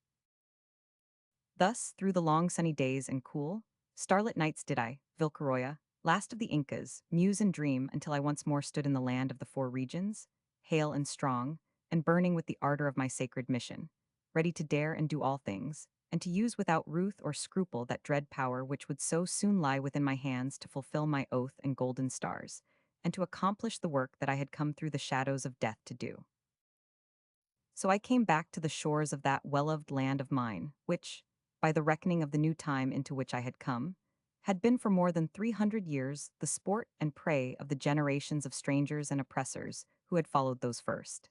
Thus, through the long sunny days and cool, starlit nights did I, Vilcaroya, last of the Incas, muse and dream until I once more stood in the land of the four regions, hale and strong, and burning with the ardor of my sacred mission, ready to dare and do all things, and to use without ruth or scruple that dread power which would so soon lie within my hands to fulfill my oath and golden stars, and to accomplish the work that I had come through the shadows of death to do. So I came back to the shores of that well-loved land of mine, which, by the reckoning of the new time into which I had come, had been for more than 300 years the sport and prey of the generations of strangers and oppressors who had followed those first.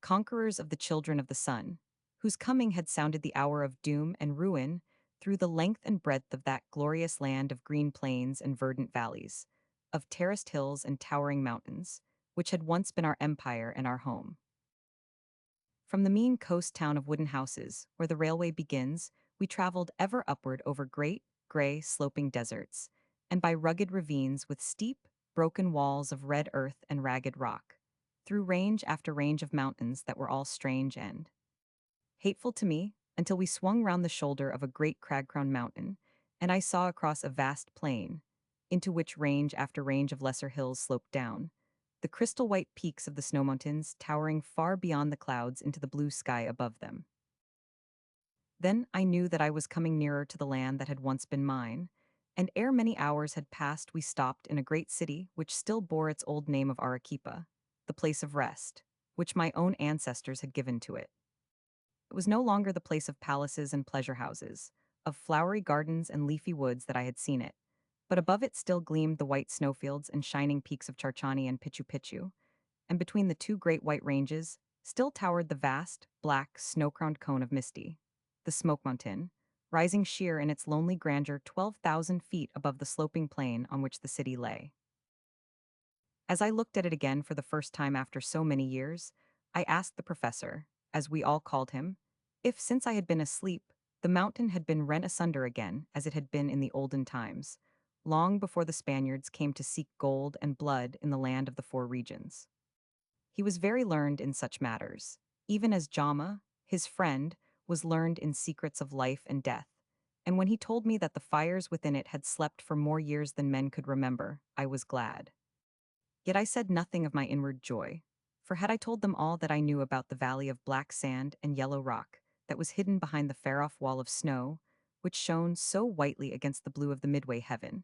Conquerors of the children of the sun, whose coming had sounded the hour of doom and ruin through the length and breadth of that glorious land of green plains and verdant valleys, of terraced hills and towering mountains, which had once been our empire and our home. From the mean coast town of wooden houses, where the railway begins, we traveled ever upward over great, gray, sloping deserts, and by rugged ravines with steep, broken walls of red earth and ragged rock, through range after range of mountains that were all strange and hateful to me, until we swung round the shoulder of a great crag-crowned mountain, and I saw across a vast plain, into which range after range of lesser hills sloped down, the crystal-white peaks of the snow mountains towering far beyond the clouds into the blue sky above them. Then I knew that I was coming nearer to the land that had once been mine, and ere many hours had passed we stopped in a great city which still bore its old name of Arequipa, the place of rest, which my own ancestors had given to it. It was no longer the place of palaces and pleasure houses, of flowery gardens and leafy woods that I had seen it, but above it still gleamed the white snowfields and shining peaks of Charchani and Pichu Picchu, and between the two great white ranges still towered the vast, black, snow-crowned cone of Misty, the Smoke Mountain, rising sheer in its lonely grandeur 12,000 feet above the sloping plain on which the city lay. As I looked at it again for the first time after so many years, I asked the professor, as we all called him, if since I had been asleep, the mountain had been rent asunder again as it had been in the olden times, long before the Spaniards came to seek gold and blood in the land of the four regions. He was very learned in such matters, even as Jama, his friend, was learned in secrets of life and death, and when he told me that the fires within it had slept for more years than men could remember, I was glad. Yet I said nothing of my inward joy, for had I told them all that I knew about the valley of black sand and yellow rock that was hidden behind the far-off wall of snow, which shone so whitely against the blue of the midway heaven,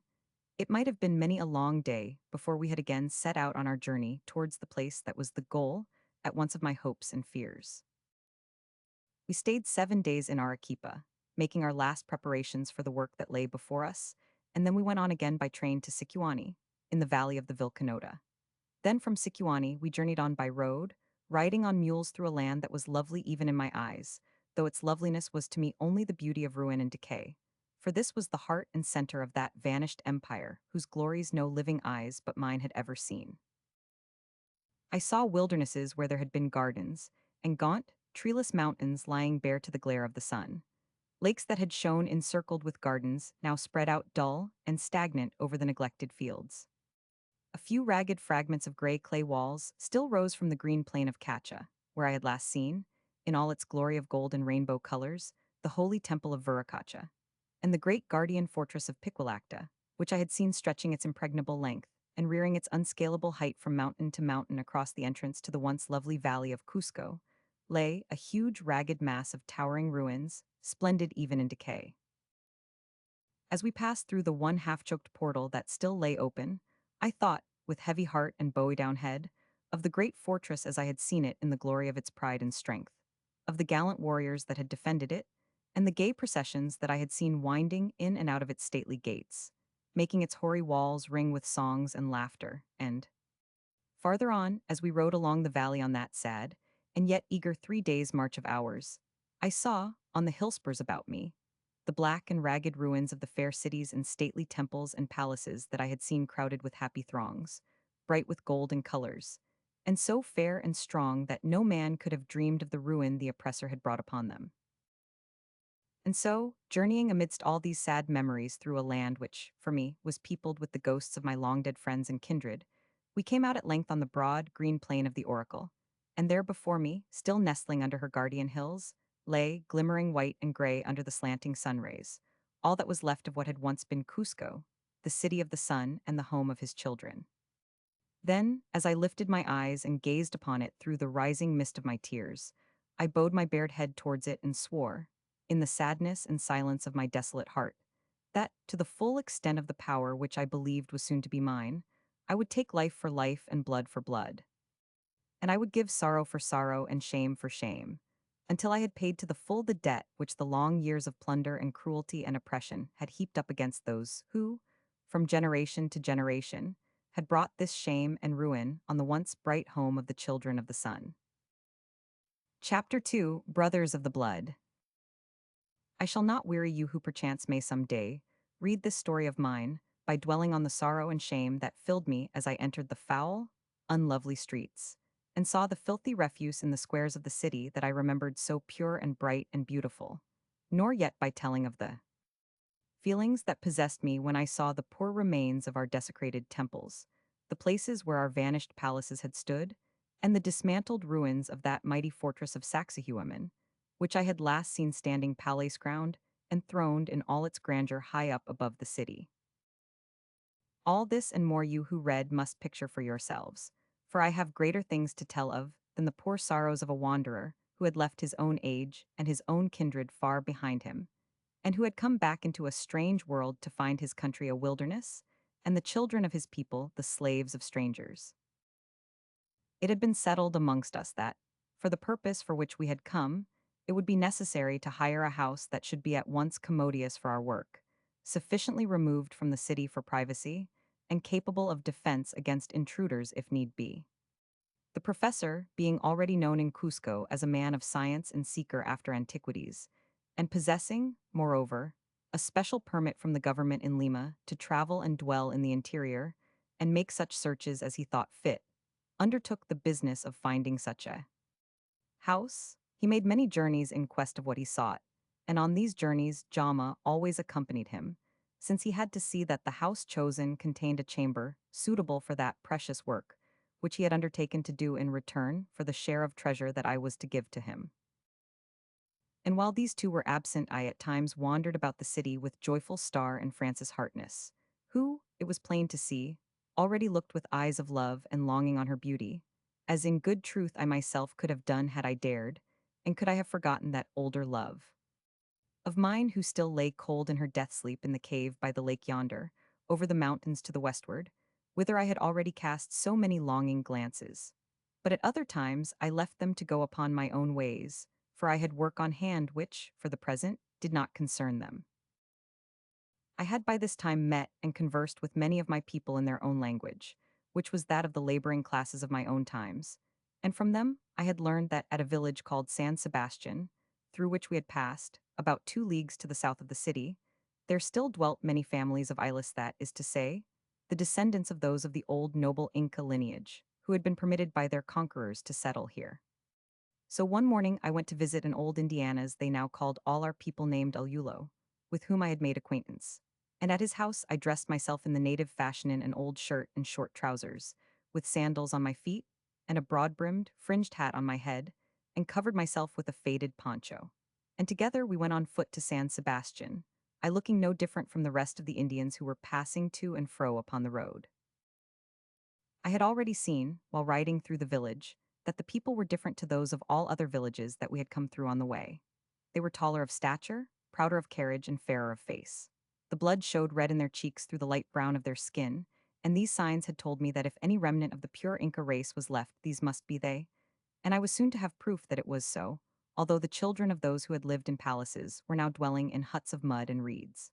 it might have been many a long day before we had again set out on our journey towards the place that was the goal at once of my hopes and fears. We stayed 7 days in Arequipa, making our last preparations for the work that lay before us, and then we went on again by train to Sicuani, in the valley of the Vilcanota. Then from Sicuani we journeyed on by road, riding on mules through a land that was lovely even in my eyes, though its loveliness was to me only the beauty of ruin and decay. For this was the heart and center of that vanished empire whose glories no living eyes but mine had ever seen. I saw wildernesses where there had been gardens, and gaunt, treeless mountains lying bare to the glare of the sun. Lakes that had shone encircled with gardens now spread out dull and stagnant over the neglected fields. A few ragged fragments of gray clay walls still rose from the green plain of Cacha, where I had last seen, in all its glory of gold and rainbow colors, the holy temple of Viracocha, and the great guardian fortress of Piquilacta, which I had seen stretching its impregnable length and rearing its unscalable height from mountain to mountain across the entrance to the once lovely valley of Cusco, lay a huge ragged mass of towering ruins, splendid even in decay. As we passed through the one half-choked portal that still lay open, I thought, with heavy heart and bowie-down head, of the great fortress as I had seen it in the glory of its pride and strength, of the gallant warriors that had defended it, and the gay processions that I had seen winding in and out of its stately gates, making its hoary walls ring with songs and laughter, and farther on, as we rode along the valley on that sad, and yet eager 3 days' march of ours, I saw, on the hill spurs about me, the black and ragged ruins of the fair cities and stately temples and palaces that I had seen crowded with happy throngs, bright with gold and colors, and so fair and strong that no man could have dreamed of the ruin the oppressor had brought upon them. And so, journeying amidst all these sad memories through a land which, for me, was peopled with the ghosts of my long-dead friends and kindred, we came out at length on the broad, green plain of the Oracle, and there before me, still nestling under her guardian hills, lay, glimmering white and gray under the slanting sun rays, all that was left of what had once been Cusco, the city of the sun and the home of his children. Then, as I lifted my eyes and gazed upon it through the rising mist of my tears, I bowed my bared head towards it and swore, in the sadness and silence of my desolate heart, that, to the full extent of the power which I believed was soon to be mine, I would take life for life and blood for blood. And I would give sorrow for sorrow and shame for shame, until I had paid to the full the debt which the long years of plunder and cruelty and oppression had heaped up against those who, from generation to generation, had brought this shame and ruin on the once bright home of the children of the sun. Chapter 2: Brothers of the Blood. I shall not weary you who perchance may some day read this story of mine by dwelling on the sorrow and shame that filled me as I entered the foul, unlovely streets, and saw the filthy refuse in the squares of the city that I remembered so pure and bright and beautiful, nor yet by telling of the feelings that possessed me when I saw the poor remains of our desecrated temples, the places where our vanished palaces had stood, and the dismantled ruins of that mighty fortress of Saxe-Heumen, which I had last seen standing palace-crowned and throned in all its grandeur high up above the city. All this and more you who read must picture for yourselves, for I have greater things to tell of than the poor sorrows of a wanderer who had left his own age and his own kindred far behind him, and who had come back into a strange world to find his country a wilderness, and the children of his people the slaves of strangers. It had been settled amongst us that, for the purpose for which we had come, it would be necessary to hire a house that should be at once commodious for our work, sufficiently removed from the city for privacy, and capable of defense against intruders if need be. The professor, being already known in Cusco as a man of science and seeker after antiquities, and possessing, moreover, a special permit from the government in Lima to travel and dwell in the interior, and make such searches as he thought fit, undertook the business of finding such a house. He made many journeys in quest of what he sought, and on these journeys Jama always accompanied him, since he had to see that the house chosen contained a chamber suitable for that precious work, which he had undertaken to do in return for the share of treasure that I was to give to him. And while these two were absent, I at times wandered about the city with joyful Star and Francis Hartness, who, it was plain to see, already looked with eyes of love and longing on her beauty, as in good truth I myself could have done had I dared, and could I have forgotten that older love of mine who still lay cold in her death sleep in the cave by the lake yonder, over the mountains to the westward, whither I had already cast so many longing glances. But at other times I left them to go upon my own ways, for I had work on hand which, for the present, did not concern them. I had by this time met and conversed with many of my people in their own language, which was that of the laboring classes of my own times, and from them I had learned that at a village called San Sebastian, through which we had passed, about 2 leagues to the south of the city, there still dwelt many families of Ilis, that is to say, the descendants of those of the old noble Inca lineage, who had been permitted by their conquerors to settle here. So one morning I went to visit an old Indianas they now called all our people named Alulo, with whom I had made acquaintance, and at his house I dressed myself in the native fashion in an old shirt and short trousers, with sandals on my feet, and a broad-brimmed, fringed hat on my head, and covered myself with a faded poncho. And together we went on foot to San Sebastian, I looking no different from the rest of the Indians who were passing to and fro upon the road. I had already seen, while riding through the village, that the people were different to those of all other villages that we had come through on the way. They were taller of stature, prouder of carriage, and fairer of face. The blood showed red in their cheeks through the light brown of their skin, and these signs had told me that if any remnant of the pure Inca race was left, these must be they, and I was soon to have proof that it was so, although the children of those who had lived in palaces were now dwelling in huts of mud and reeds.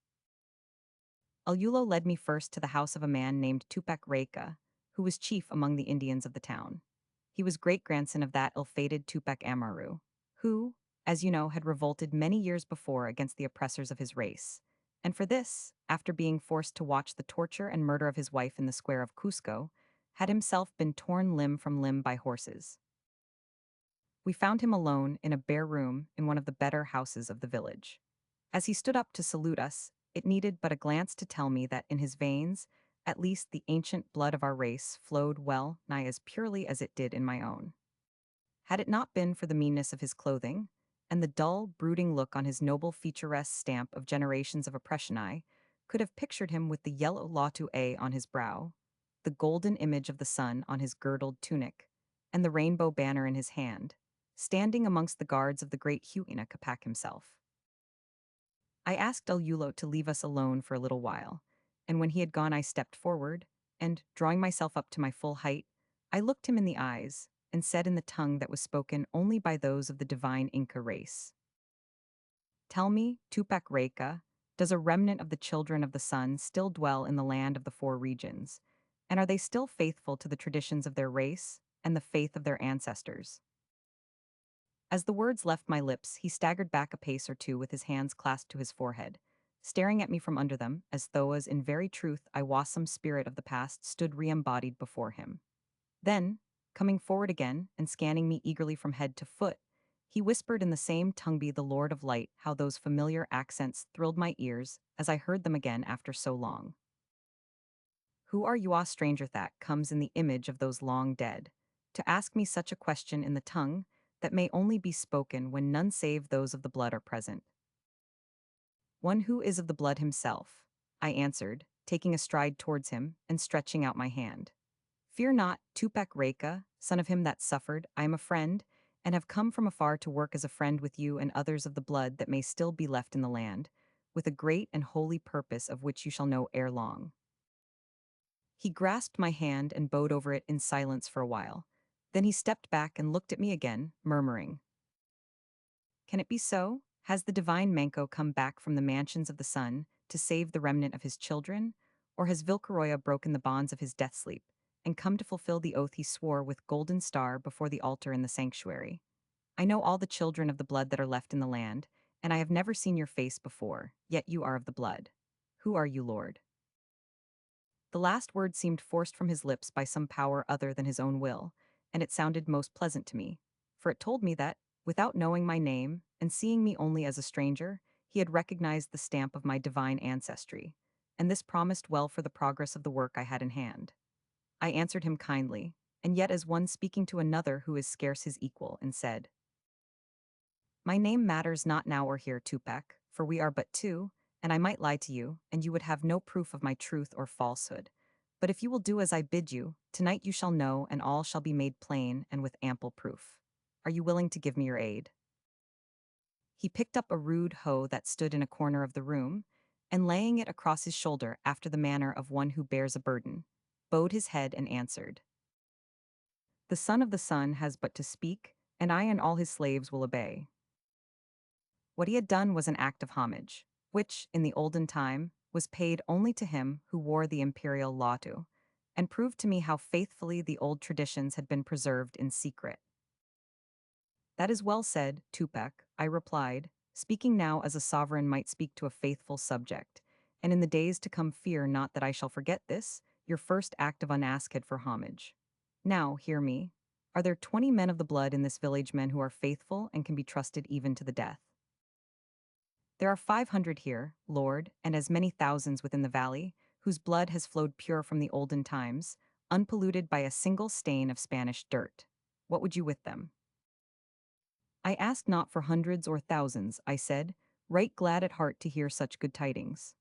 Alulo led me first to the house of a man named Tupac Reika, who was chief among the Indians of the town. He was great-grandson of that ill-fated Tupac Amaru, who, as you know, had revolted many years before against the oppressors of his race, and for this, after being forced to watch the torture and murder of his wife in the square of Cusco, had himself been torn limb from limb by horses. We found him alone in a bare room in one of the better houses of the village. As he stood up to salute us, it needed but a glance to tell me that in his veins, at least the ancient blood of our race flowed well nigh as purely as it did in my own. Had it not been for the meanness of his clothing, and the dull, brooding look on his noble featuresque stamp of generations of oppression, I could have pictured him with the yellow Latu A on his brow, the golden image of the sun on his girdled tunic, and the rainbow banner in his hand, standing amongst the guards of the great Huayna Capac himself. I asked Alulo to leave us alone for a little while, and when he had gone I stepped forward, and, drawing myself up to my full height, I looked him in the eyes, and said in the tongue that was spoken only by those of the divine Inca race, "Tell me, Tupac Reika, does a remnant of the children of the sun still dwell in the land of the four regions, and are they still faithful to the traditions of their race and the faith of their ancestors?" As the words left my lips, he staggered back a pace or two with his hands clasped to his forehead, staring at me from under them, as though in very truth I was some spirit of the past stood re-embodied before him. Then, Coming forward again and scanning me eagerly from head to foot, he whispered in the same tongue be the Lord of Light how those familiar accents thrilled my ears as I heard them again after so long. Who are you, ah stranger, that comes in the image of those long dead, to ask me such a question in the tongue that may only be spoken when none save those of the blood are present? One who is of the blood himself, I answered, taking a stride towards him and stretching out my hand. Fear not, Tupac Reka, son of him that suffered, I am a friend, and have come from afar to work as a friend with you and others of the blood that may still be left in the land, with a great and holy purpose of which you shall know ere long. He grasped my hand and bowed over it in silence for a while. Then he stepped back and looked at me again, murmuring, "Can it be so? Has the divine Manco come back from the mansions of the sun to save the remnant of his children? Or has Vilcaroya broken the bonds of his death sleep and come to fulfill the oath he swore with golden star before the altar in the sanctuary? I know all the children of the blood that are left in the land, and I have never seen your face before, yet you are of the blood. Who are you, Lord?" The last word seemed forced from his lips by some power other than his own will, and it sounded most pleasant to me, for it told me that, without knowing my name and seeing me only as a stranger, he had recognized the stamp of my divine ancestry, and this promised well for the progress of the work I had in hand. I answered him kindly, and yet as one speaking to another who is scarce his equal, and said, "My name matters not now or here, Tupac, for we are but two, and I might lie to you, and you would have no proof of my truth or falsehood. But if you will do as I bid you, tonight you shall know, and all shall be made plain and with ample proof. Are you willing to give me your aid?" He picked up a rude hoe that stood in a corner of the room, and laying it across his shoulder after the manner of one who bears a burden, bowed his head and answered, "The son of the sun has but to speak, and I and all his slaves will obey." What he had done was an act of homage, which, in the olden time, was paid only to him who wore the imperial latu, and proved to me how faithfully the old traditions had been preserved in secret. "That is well said, Tupac," I replied, speaking now as a sovereign might speak to a faithful subject, "and in the days to come fear not that I shall forget this, your first act of unasked for homage. Now, hear me. Are there 20 men of the blood in this village, men who are faithful and can be trusted even to the death?" "There are 500 here, Lord, and as many thousands within the valley, whose blood has flowed pure from the olden times, unpolluted by a single stain of Spanish dirt. What would you with them?" "I ask not for hundreds or thousands," I said, right glad at heart to hear such good tidings.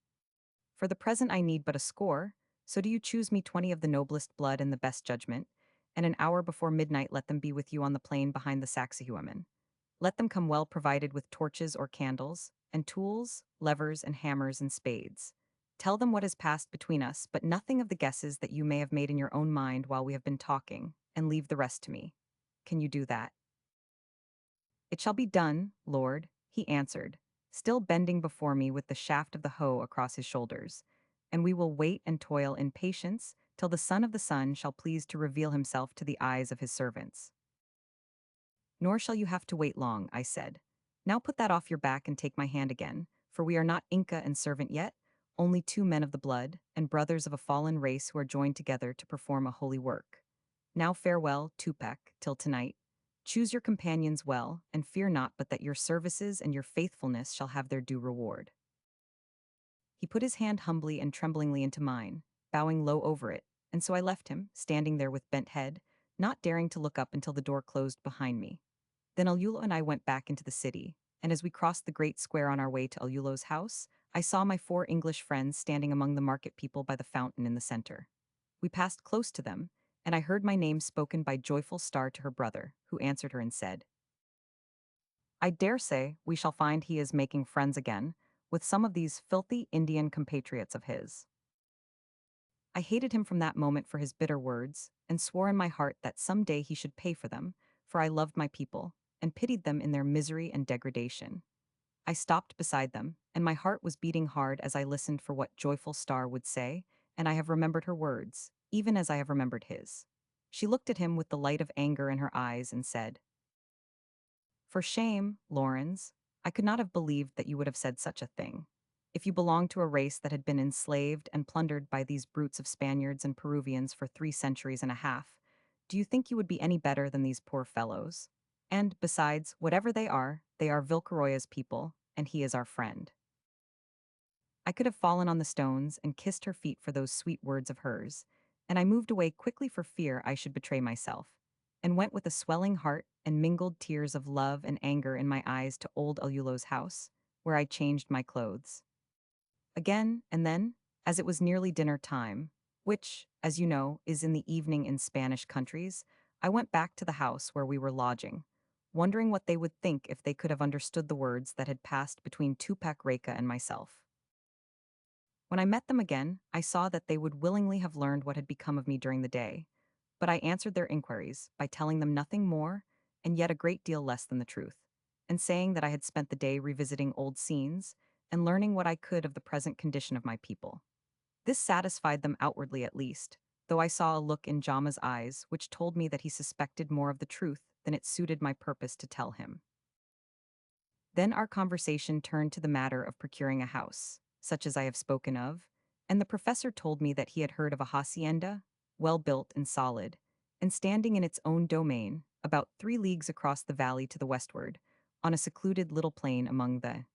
"For the present I need but a score, so do you choose me 20 of the noblest blood and the best judgment, and an hour before midnight let them be with you on the plain behind the Saxahuaman. Let them come well provided with torches or candles, and tools, levers, and hammers and spades. Tell them what has passed between us, but nothing of the guesses that you may have made in your own mind while we have been talking, and leave the rest to me. Can you do that?" "It shall be done, Lord," he answered, still bending before me with the shaft of the hoe across his shoulders, "and we will wait and toil in patience till the Son of the Sun shall please to reveal himself to the eyes of his servants." "Nor shall you have to wait long," I said. "Now put that off your back and take my hand again, for we are not Inca and servant yet, only two men of the blood, and brothers of a fallen race who are joined together to perform a holy work. Now farewell, Tupac, till tonight. Choose your companions well, and fear not but that your services and your faithfulness shall have their due reward." He put his hand humbly and tremblingly into mine, bowing low over it, and so I left him, standing there with bent head, not daring to look up until the door closed behind me. Then Alulo and I went back into the city, and as we crossed the great square on our way to Alulo's house, I saw my four English friends standing among the market people by the fountain in the center. We passed close to them, and I heard my name spoken by Joyful Star to her brother, who answered her and said, "I dare say we shall find he is making friends again with some of these filthy Indian compatriots of his." I hated him from that moment for his bitter words, and swore in my heart that some day he should pay for them, for I loved my people, and pitied them in their misery and degradation. I stopped beside them, and my heart was beating hard as I listened for what Joyful Star would say, and I have remembered her words, even as I have remembered his. She looked at him with the light of anger in her eyes and said, "For shame, Lawrence. I could not have believed that you would have said such a thing. If you belong to a race that had been enslaved and plundered by these brutes of Spaniards and Peruvians for 3 centuries and a half, Do you think you would be any better than these poor fellows? And, besides, whatever they are Vilcaroya's people, and he is our friend." I could have fallen on the stones and kissed her feet for those sweet words of hers, and I moved away quickly for fear I should betray myself, and went with a swelling heart and mingled tears of love and anger in my eyes to old Alulo's house, where I changed my clothes. Again, and then, as it was nearly dinner time, which, as you know, is in the evening in Spanish countries, I went back to the house where we were lodging, wondering what they would think if they could have understood the words that had passed between Tupac Reka and myself. When I met them again, I saw that they would willingly have learned what had become of me during the day, but I answered their inquiries by telling them nothing more and yet a great deal less than the truth, and saying that I had spent the day revisiting old scenes and learning what I could of the present condition of my people. This satisfied them outwardly at least, though I saw a look in Jama's eyes which told me that he suspected more of the truth than it suited my purpose to tell him. Then our conversation turned to the matter of procuring a house, such as I have spoken of, and the professor told me that he had heard of a hacienda, well built and solid, and standing in its own domain, about 3 leagues across the valley to the westward, on a secluded little plain among the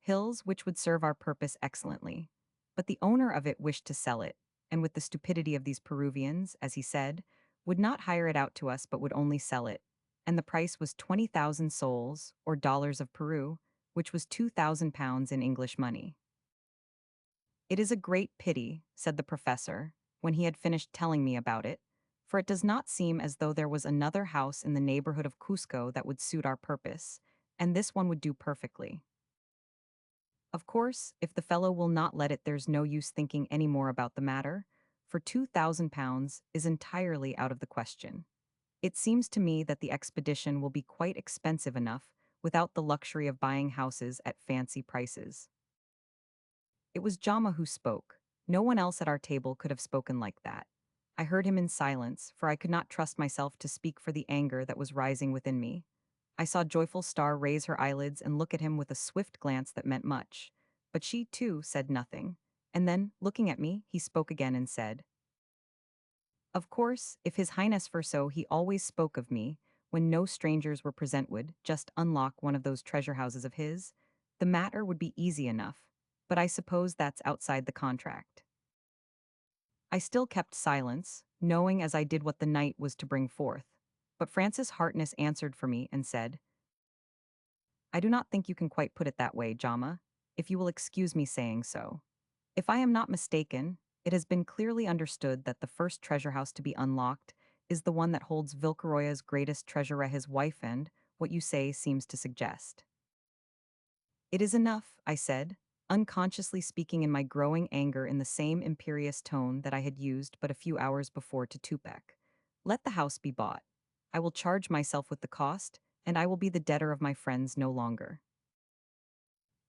hills, which would serve our purpose excellently. But the owner of it wished to sell it, and with the stupidity of these Peruvians, as he said, would not hire it out to us but would only sell it, and the price was 20,000 sols, or dollars of Peru, which was 2,000 pounds in English money. "It is a great pity," said the professor, when he had finished telling me about it, "for it does not seem as though there was another house in the neighborhood of Cusco that would suit our purpose, and this one would do perfectly. Of course, if the fellow will not let it, there's no use thinking any more about the matter, for 2,000 pounds is entirely out of the question. It seems to me that the expedition will be quite expensive enough without the luxury of buying houses at fancy prices." It was Jama who spoke. No one else at our table could have spoken like that. I heard him in silence, for I could not trust myself to speak for the anger that was rising within me. I saw Joyful Star raise her eyelids and look at him with a swift glance that meant much. But she, too, said nothing. And then, looking at me, he spoke again and said, "Of course, if His Highness for so he always spoke of me, when no strangers were present would just unlock one of those treasure houses of his, the matter would be easy enough, but I suppose that's outside the contract." I still kept silence, knowing as I did what the night was to bring forth. But Francis Hartness answered for me and said, "I do not think you can quite put it that way, Jama, if you will excuse me saying so. If I am not mistaken, it has been clearly understood that the first treasure house to be unlocked is the one that holds Vilcaroya's greatest treasure, his wife, and what you say seems to suggest." "It is enough," I said, unconsciously speaking in my growing anger in the same imperious tone that I had used but a few hours before to Tupac. "Let the house be bought. I will charge myself with the cost, and I will be the debtor of my friends no longer."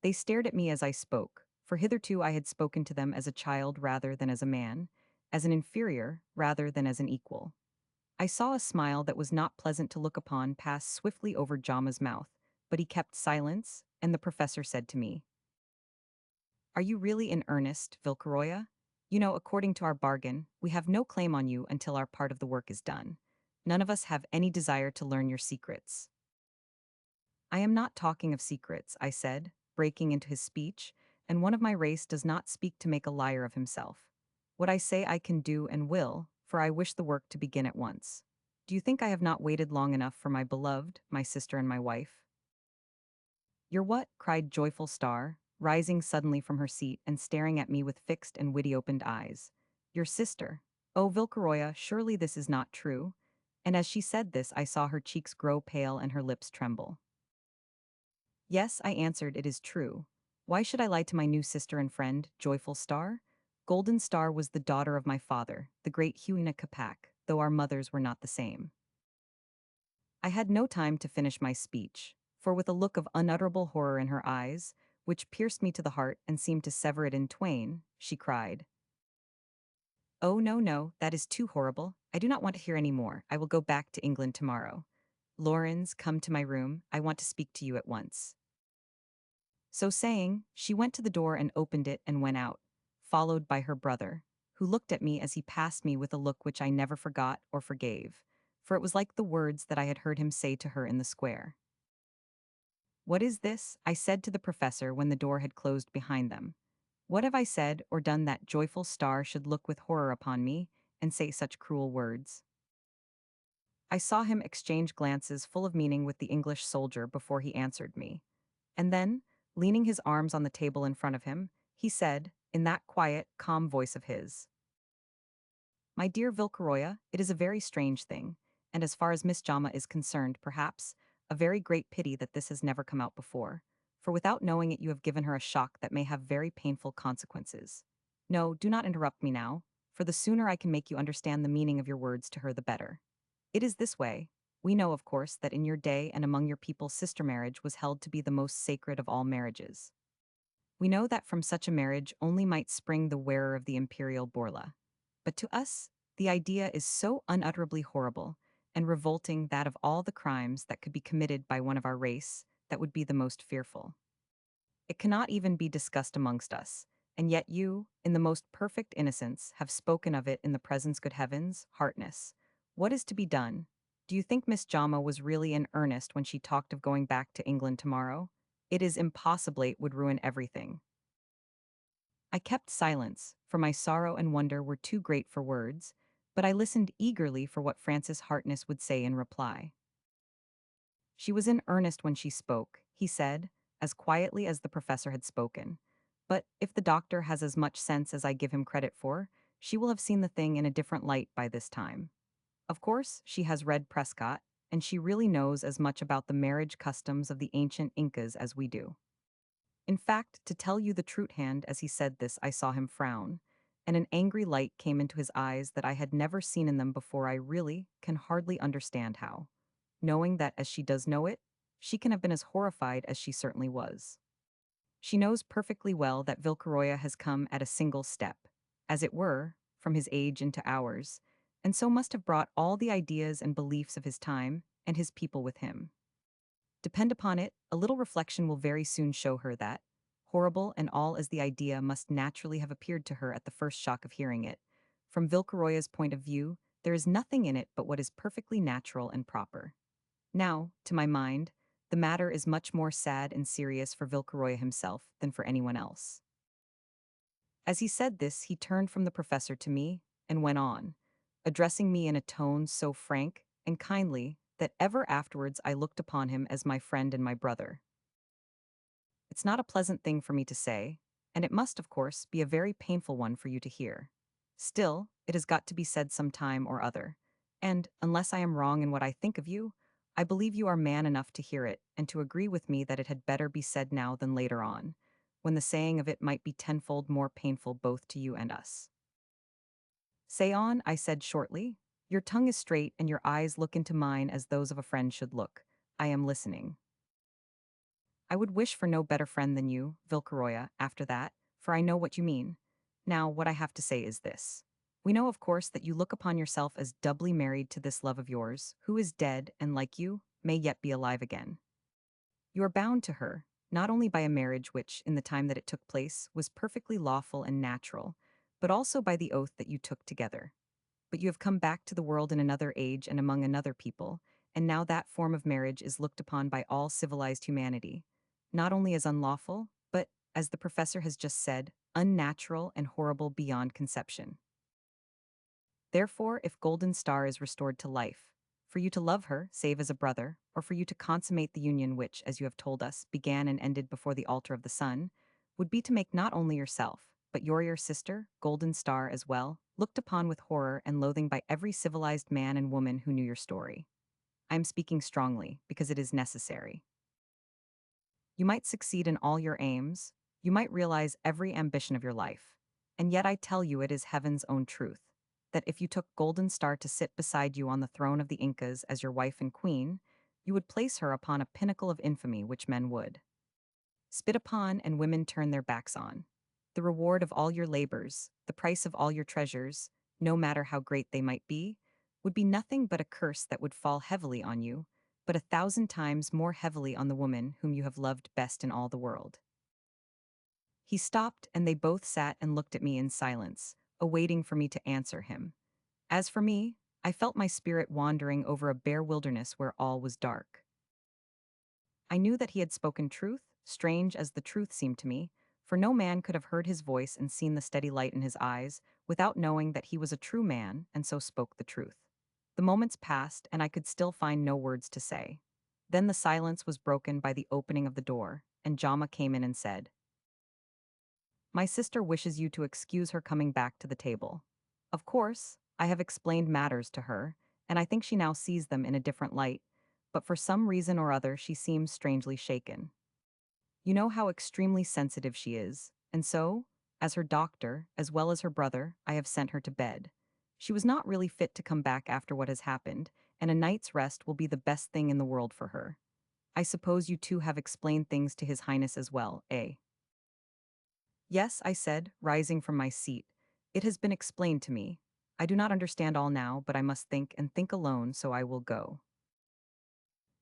They stared at me as I spoke, for hitherto I had spoken to them as a child rather than as a man, as an inferior rather than as an equal. I saw a smile that was not pleasant to look upon pass swiftly over Jama's mouth, but he kept silence, and the professor said to me, "Are you really in earnest, Vilcaroya? You know, according to our bargain, we have no claim on you until our part of the work is done. None of us have any desire to learn your secrets." "I am not talking of secrets," I said, breaking into his speech, "and one of my race does not speak to make a liar of himself. What I say I can do and will, for I wish the work to begin at once. Do you think I have not waited long enough for my beloved, my sister and my wife?" "Your what?" cried Joyful Star, rising suddenly from her seat and staring at me with fixed and witty opened eyes. "Your sister. Oh, Vilcaroya, surely this is not true." And as she said this, I saw her cheeks grow pale and her lips tremble. "Yes," I answered, "it is true. Why should I lie to my new sister and friend, Joyful Star? Golden Star was the daughter of my father, the great Huina Capac, though our mothers were not the same." I had no time to finish my speech, for with a look of unutterable horror in her eyes, which pierced me to the heart and seemed to sever it in twain, she cried, "Oh, no, no, that is too horrible. I do not want to hear any more. I will go back to England tomorrow. Lawrence, come to my room. I want to speak to you at once." So saying, she went to the door and opened it and went out, followed by her brother, who looked at me as he passed me with a look which I never forgot or forgave, for it was like the words that I had heard him say to her in the square. "What is this?" I said to the professor when the door had closed behind them. "What have I said or done that joyful star should look with horror upon me and say such cruel words?" I saw him exchange glances full of meaning with the English soldier before he answered me. And then, leaning his arms on the table in front of him, he said, in that quiet, calm voice of his, "My dear Vilcaroya, it is a very strange thing, and as far as Miss Jama is concerned, perhaps, a very great pity that this has never come out before, for without knowing it you have given her a shock that may have very painful consequences. No, do not interrupt me now, for the sooner I can make you understand the meaning of your words to her the better. It is this way. We know, of course, that in your day and among your people sister marriage was held to be the most sacred of all marriages. We know that from such a marriage only might spring the wearer of the imperial borla. But to us, the idea is so unutterably horrible and revolting that of all the crimes that could be committed by one of our race, that would be the most fearful. It cannot even be discussed amongst us, and yet you, in the most perfect innocence, have spoken of it in the presence, good heavens, heartness. What is to be done? Do you think Miss Jama was really in earnest when she talked of going back to England tomorrow? It is impossible, it would ruin everything. I kept silence, for my sorrow and wonder were too great for words, but I listened eagerly for what Francis Hartness would say in reply. She was in earnest when she spoke, he said, as quietly as the professor had spoken. But if the doctor has as much sense as I give him credit for, she will have seen the thing in a different light by this time. Of course, she has read Prescott, and she really knows as much about the marriage customs of the ancient Incas as we do. In fact, to tell you the truth, hand, as he said this, I saw him frown, and an angry light came into his eyes that I had never seen in them before. I really can hardly understand how, knowing that as she does know it, she can have been as horrified as she certainly was. She knows perfectly well that Vilcaroya has come at a single step, as it were, from his age into ours, and so must have brought all the ideas and beliefs of his time and his people with him. Depend upon it, a little reflection will very soon show her that, horrible and all as the idea must naturally have appeared to her at the first shock of hearing it, from Vilcaroya's point of view, there is nothing in it but what is perfectly natural and proper. Now, to my mind, the matter is much more sad and serious for Vilcaroya himself than for anyone else. As he said this, he turned from the professor to me and went on, addressing me in a tone so frank and kindly that ever afterwards I looked upon him as my friend and my brother. It's not a pleasant thing for me to say, and it must, of course, be a very painful one for you to hear. Still, it has got to be said some time or other, and, unless I am wrong in what I think of you, I believe you are man enough to hear it and to agree with me that it had better be said now than later on, when the saying of it might be tenfold more painful both to you and us. Say on, I said shortly. Your tongue is straight and your eyes look into mine as those of a friend should look. I am listening. I would wish for no better friend than you, Vilcaroya, after that, for I know what you mean. Now, what I have to say is this. We know, of course, that you look upon yourself as doubly married to this love of yours, who is dead and, like you, may yet be alive again. You are bound to her, not only by a marriage which, in the time that it took place, was perfectly lawful and natural, but also by the oath that you took together. But you have come back to the world in another age and among another people, and now that form of marriage is looked upon by all civilized humanity, not only as unlawful, but, as the professor has just said, unnatural and horrible beyond conception. Therefore, if Golden Star is restored to life, for you to love her, save as a brother, or for you to consummate the union which, as you have told us, began and ended before the altar of the sun, would be to make not only yourself, but your sister, Golden Star as well, looked upon with horror and loathing by every civilized man and woman who knew your story. I am speaking strongly, because it is necessary. You might succeed in all your aims, you might realize every ambition of your life, and yet I tell you it is heaven's own truth, that if you took Golden Star to sit beside you on the throne of the Incas as your wife and queen, you would place her upon a pinnacle of infamy which men would spit upon and women turn their backs on. The reward of all your labors, the price of all your treasures, no matter how great they might be, would be nothing but a curse that would fall heavily on you, but 1,000 times more heavily on the woman whom you have loved best in all the world. He stopped, and they both sat and looked at me in silence, awaiting for me to answer him. As for me, I felt my spirit wandering over a bare wilderness where all was dark. I knew that he had spoken truth, strange as the truth seemed to me, for no man could have heard his voice and seen the steady light in his eyes without knowing that he was a true man and so spoke the truth. The moments passed, and I could still find no words to say. Then the silence was broken by the opening of the door, and Jama came in and said, "My sister wishes you to excuse her coming back to the table. Of course, I have explained matters to her, and I think she now sees them in a different light, but for some reason or other she seems strangely shaken. You know how extremely sensitive she is, and so, as her doctor, as well as her brother, I have sent her to bed. She was not really fit to come back after what has happened, and a night's rest will be the best thing in the world for her. I suppose you two have explained things to His Highness as well, eh?" "Yes," I said, rising from my seat. "It has been explained to me. I do not understand all now, but I must think and think alone, so I will go."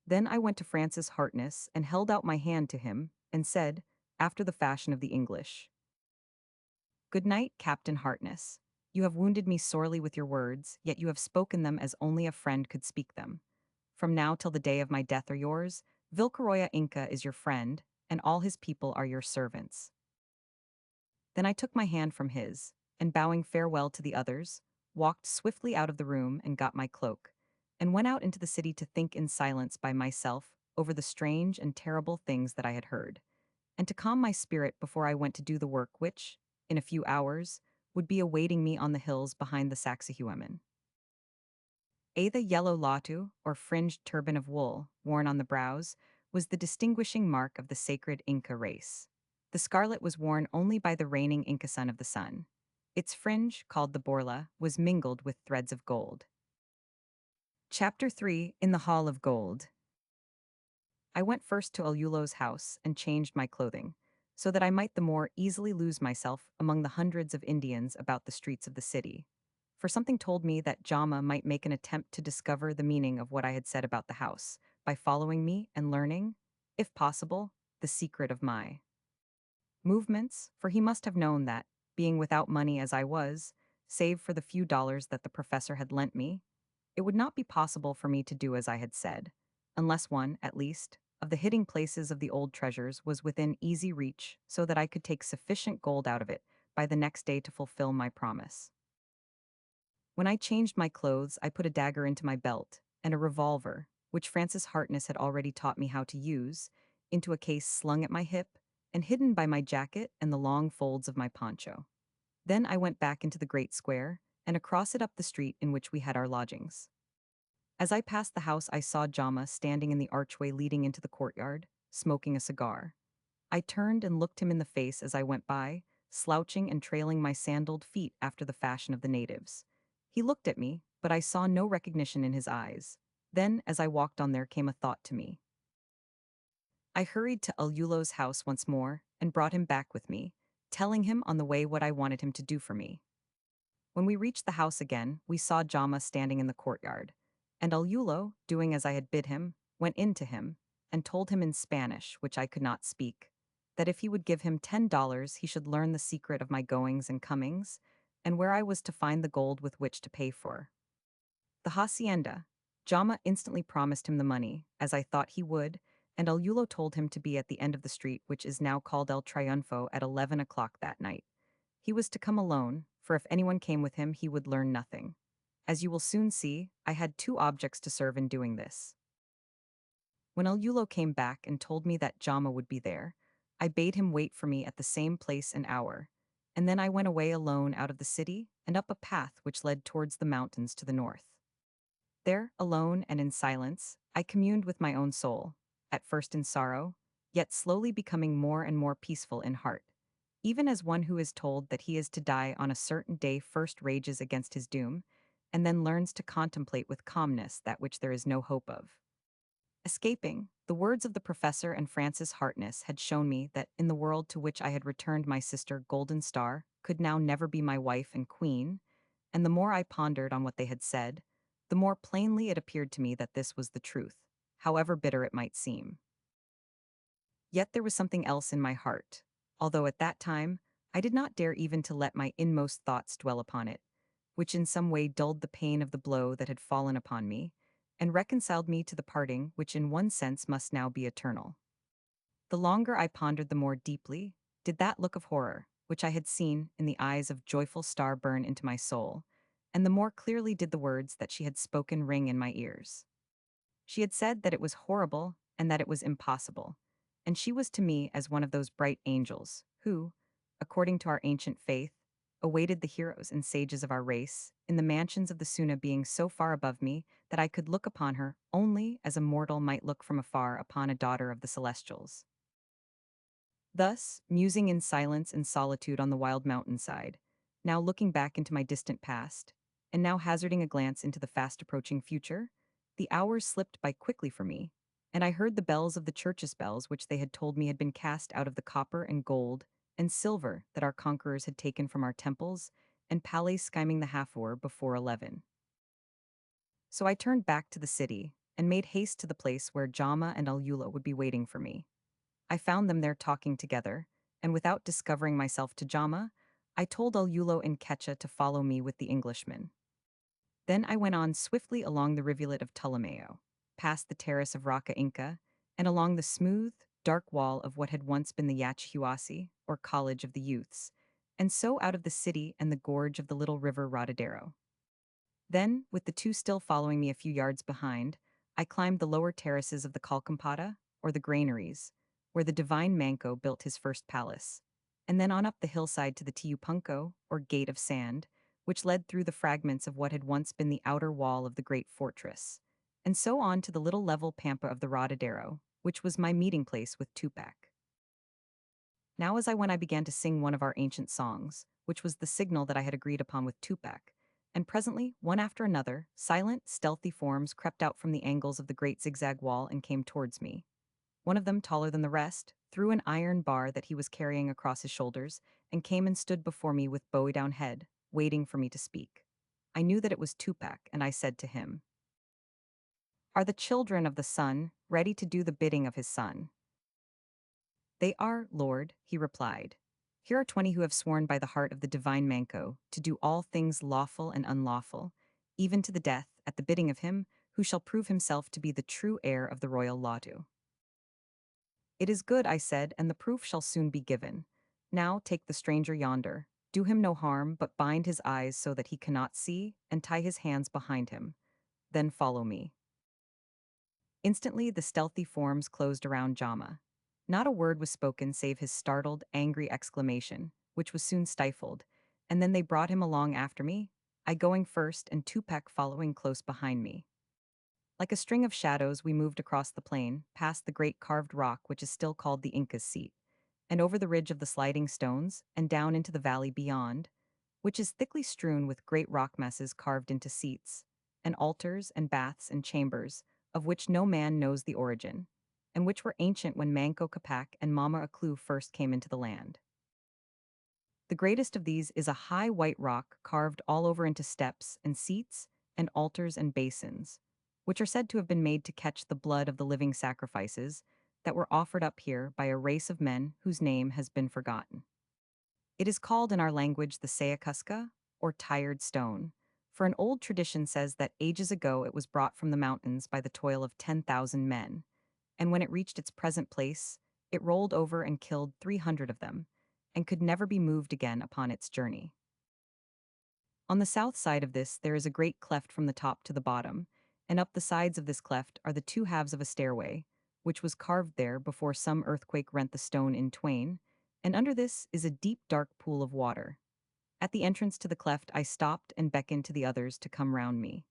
Then I went to Francis Hartness and held out my hand to him, and said, after the fashion of the English, "Good night, Captain Hartness. You have wounded me sorely with your words, yet you have spoken them as only a friend could speak them. From now till the day of my death are yours. Vilcaroya Inca is your friend, and all his people are your servants." Then I took my hand from his, and bowing farewell to the others, walked swiftly out of the room and got my cloak, and went out into the city to think in silence by myself over the strange and terrible things that I had heard, and to calm my spirit before I went to do the work which, in a few hours, would be awaiting me on the hills behind the Sacsayhuaman. The yellow latu, or fringed turban of wool, worn on the brows, was the distinguishing mark of the sacred Inca race. The scarlet was worn only by the reigning Inca son of the sun. Its fringe, called the borla, was mingled with threads of gold. Chapter 3, In the Hall of Gold. I went first to Iulo's house and changed my clothing, so that I might the more easily lose myself among the hundreds of Indians about the streets of the city. For something told me that Jama might make an attempt to discover the meaning of what I had said about the house, by following me and learning, if possible, the secret of my movements, for he must have known that, being without money as I was, save for the few dollars that the professor had lent me, it would not be possible for me to do as I had said, unless one, at least, of the hiding places of the old treasures was within easy reach so that I could take sufficient gold out of it by the next day to fulfill my promise. When I changed my clothes, I put a dagger into my belt, and a revolver, which Francis Hartness had already taught me how to use, into a case slung at my hip and hidden by my jacket and the long folds of my poncho. Then I went back into the great square, and across it up the street in which we had our lodgings. As I passed the house, I saw Jama standing in the archway leading into the courtyard, smoking a cigar. I turned and looked him in the face as I went by, slouching and trailing my sandaled feet after the fashion of the natives. He looked at me, but I saw no recognition in his eyes. Then, as I walked on, there came a thought to me. I hurried to Iulo's house once more and brought him back with me, telling him on the way what I wanted him to do for me. When we reached the house again, we saw Jama standing in the courtyard, and Iulo, doing as I had bid him, went in to him and told him in Spanish, which I could not speak, that if he would give him $10 he should learn the secret of my goings and comings, and where I was to find the gold with which to pay for the hacienda. Jama instantly promised him the money, as I thought he would, and Iulo told him to be at the end of the street which is now called El Triunfo at 11 o'clock that night. He was to come alone, for if anyone came with him he would learn nothing. As you will soon see, I had two objects to serve in doing this. When Iulo came back and told me that Jama would be there, I bade him wait for me at the same place and hour, and then I went away alone out of the city and up a path which led towards the mountains to the north. There, alone and in silence, I communed with my own soul, at first in sorrow, yet slowly becoming more and more peaceful in heart, even as one who is told that he is to die on a certain day first rages against his doom, and then learns to contemplate with calmness that which there is no hope of. Escaping, the words of the professor and Francis Hartness had shown me that in the world to which I had returned my sister Golden Star could now never be my wife and queen, and the more I pondered on what they had said, the more plainly it appeared to me that this was the truth, however bitter it might seem. Yet there was something else in my heart, although at that time I did not dare even to let my inmost thoughts dwell upon it, which in some way dulled the pain of the blow that had fallen upon me, and reconciled me to the parting which in one sense must now be eternal. The longer I pondered the more deeply did that look of horror, which I had seen in the eyes of joyful star burn into my soul, and the more clearly did the words that she had spoken ring in my ears. She had said that it was horrible and that it was impossible, and she was to me as one of those bright angels who, according to our ancient faith, awaited the heroes and sages of our race in the mansions of the Suna, being so far above me that I could look upon her only as a mortal might look from afar upon a daughter of the celestials. Thus, musing in silence and solitude on the wild mountainside, now looking back into my distant past, and now hazarding a glance into the fast approaching future, the hours slipped by quickly for me, and I heard the bells of the church's bells which they had told me had been cast out of the copper and gold and silver that our conquerors had taken from our temples and palace skiming the half-hour before 11. So I turned back to the city and made haste to the place where Jama and Alula would be waiting for me. I found them there talking together, and without discovering myself to Jama, I told Alulo and Ketcha to follow me with the Englishman. Then I went on swiftly along the rivulet of Ptolemaio, past the terrace of Rocca Inca, and along the smooth, dark wall of what had once been the Yachihuasi, or College of the Youths, and so out of the city and the gorge of the little river Rodadero. Then, with the two still following me a few yards behind, I climbed the lower terraces of the Calcampata, or the granaries, where the divine Manco built his first palace, and then on up the hillside to the Tiupunco, or Gate of Sand, which led through the fragments of what had once been the outer wall of the great fortress, and so on to the little level pampa of the Rodadero, which was my meeting place with Tupac. Now as I went I began to sing one of our ancient songs, which was the signal that I had agreed upon with Tupac, and presently, one after another, silent, stealthy forms crept out from the angles of the great zigzag wall and came towards me. One of them, taller than the rest, threw an iron bar that he was carrying across his shoulders and came and stood before me with bowie down head, waiting for me to speak. I knew that it was Tupac, and I said to him, "Are the children of the sun ready to do the bidding of his son?" "They are, Lord," he replied. "Here are 20 who have sworn by the heart of the divine Manco to do all things lawful and unlawful, even to the death, at the bidding of him who shall prove himself to be the true heir of the royal Latu." "It is good," I said, "and the proof shall soon be given. Now take the stranger yonder, do him no harm, but bind his eyes so that he cannot see, and tie his hands behind him. Then follow me." Instantly the stealthy forms closed around Jama. Not a word was spoken save his startled, angry exclamation, which was soon stifled, and then they brought him along after me, I going first and Tupac following close behind me. Like a string of shadows we moved across the plain, past the great carved rock which is still called the Inca's Seat, and over the ridge of the sliding stones, and down into the valley beyond, which is thickly strewn with great rock masses carved into seats, and altars and baths and chambers, of which no man knows the origin, and which were ancient when Manco Capac and Mama Aclu first came into the land. The greatest of these is a high white rock carved all over into steps and seats and altars and basins, which are said to have been made to catch the blood of the living sacrifices that were offered up here by a race of men whose name has been forgotten. It is called in our language the Sayakuska, or tired stone, for an old tradition says that ages ago it was brought from the mountains by the toil of 10,000 men, and when it reached its present place, it rolled over and killed 300 of them, and could never be moved again upon its journey. On the south side of this there is a great cleft from the top to the bottom, and up the sides of this cleft are the two halves of a stairway, which was carved there before some earthquake rent the stone in twain, and under this is a deep dark pool of water. At the entrance to the cleft I stopped and beckoned to the others to come round me.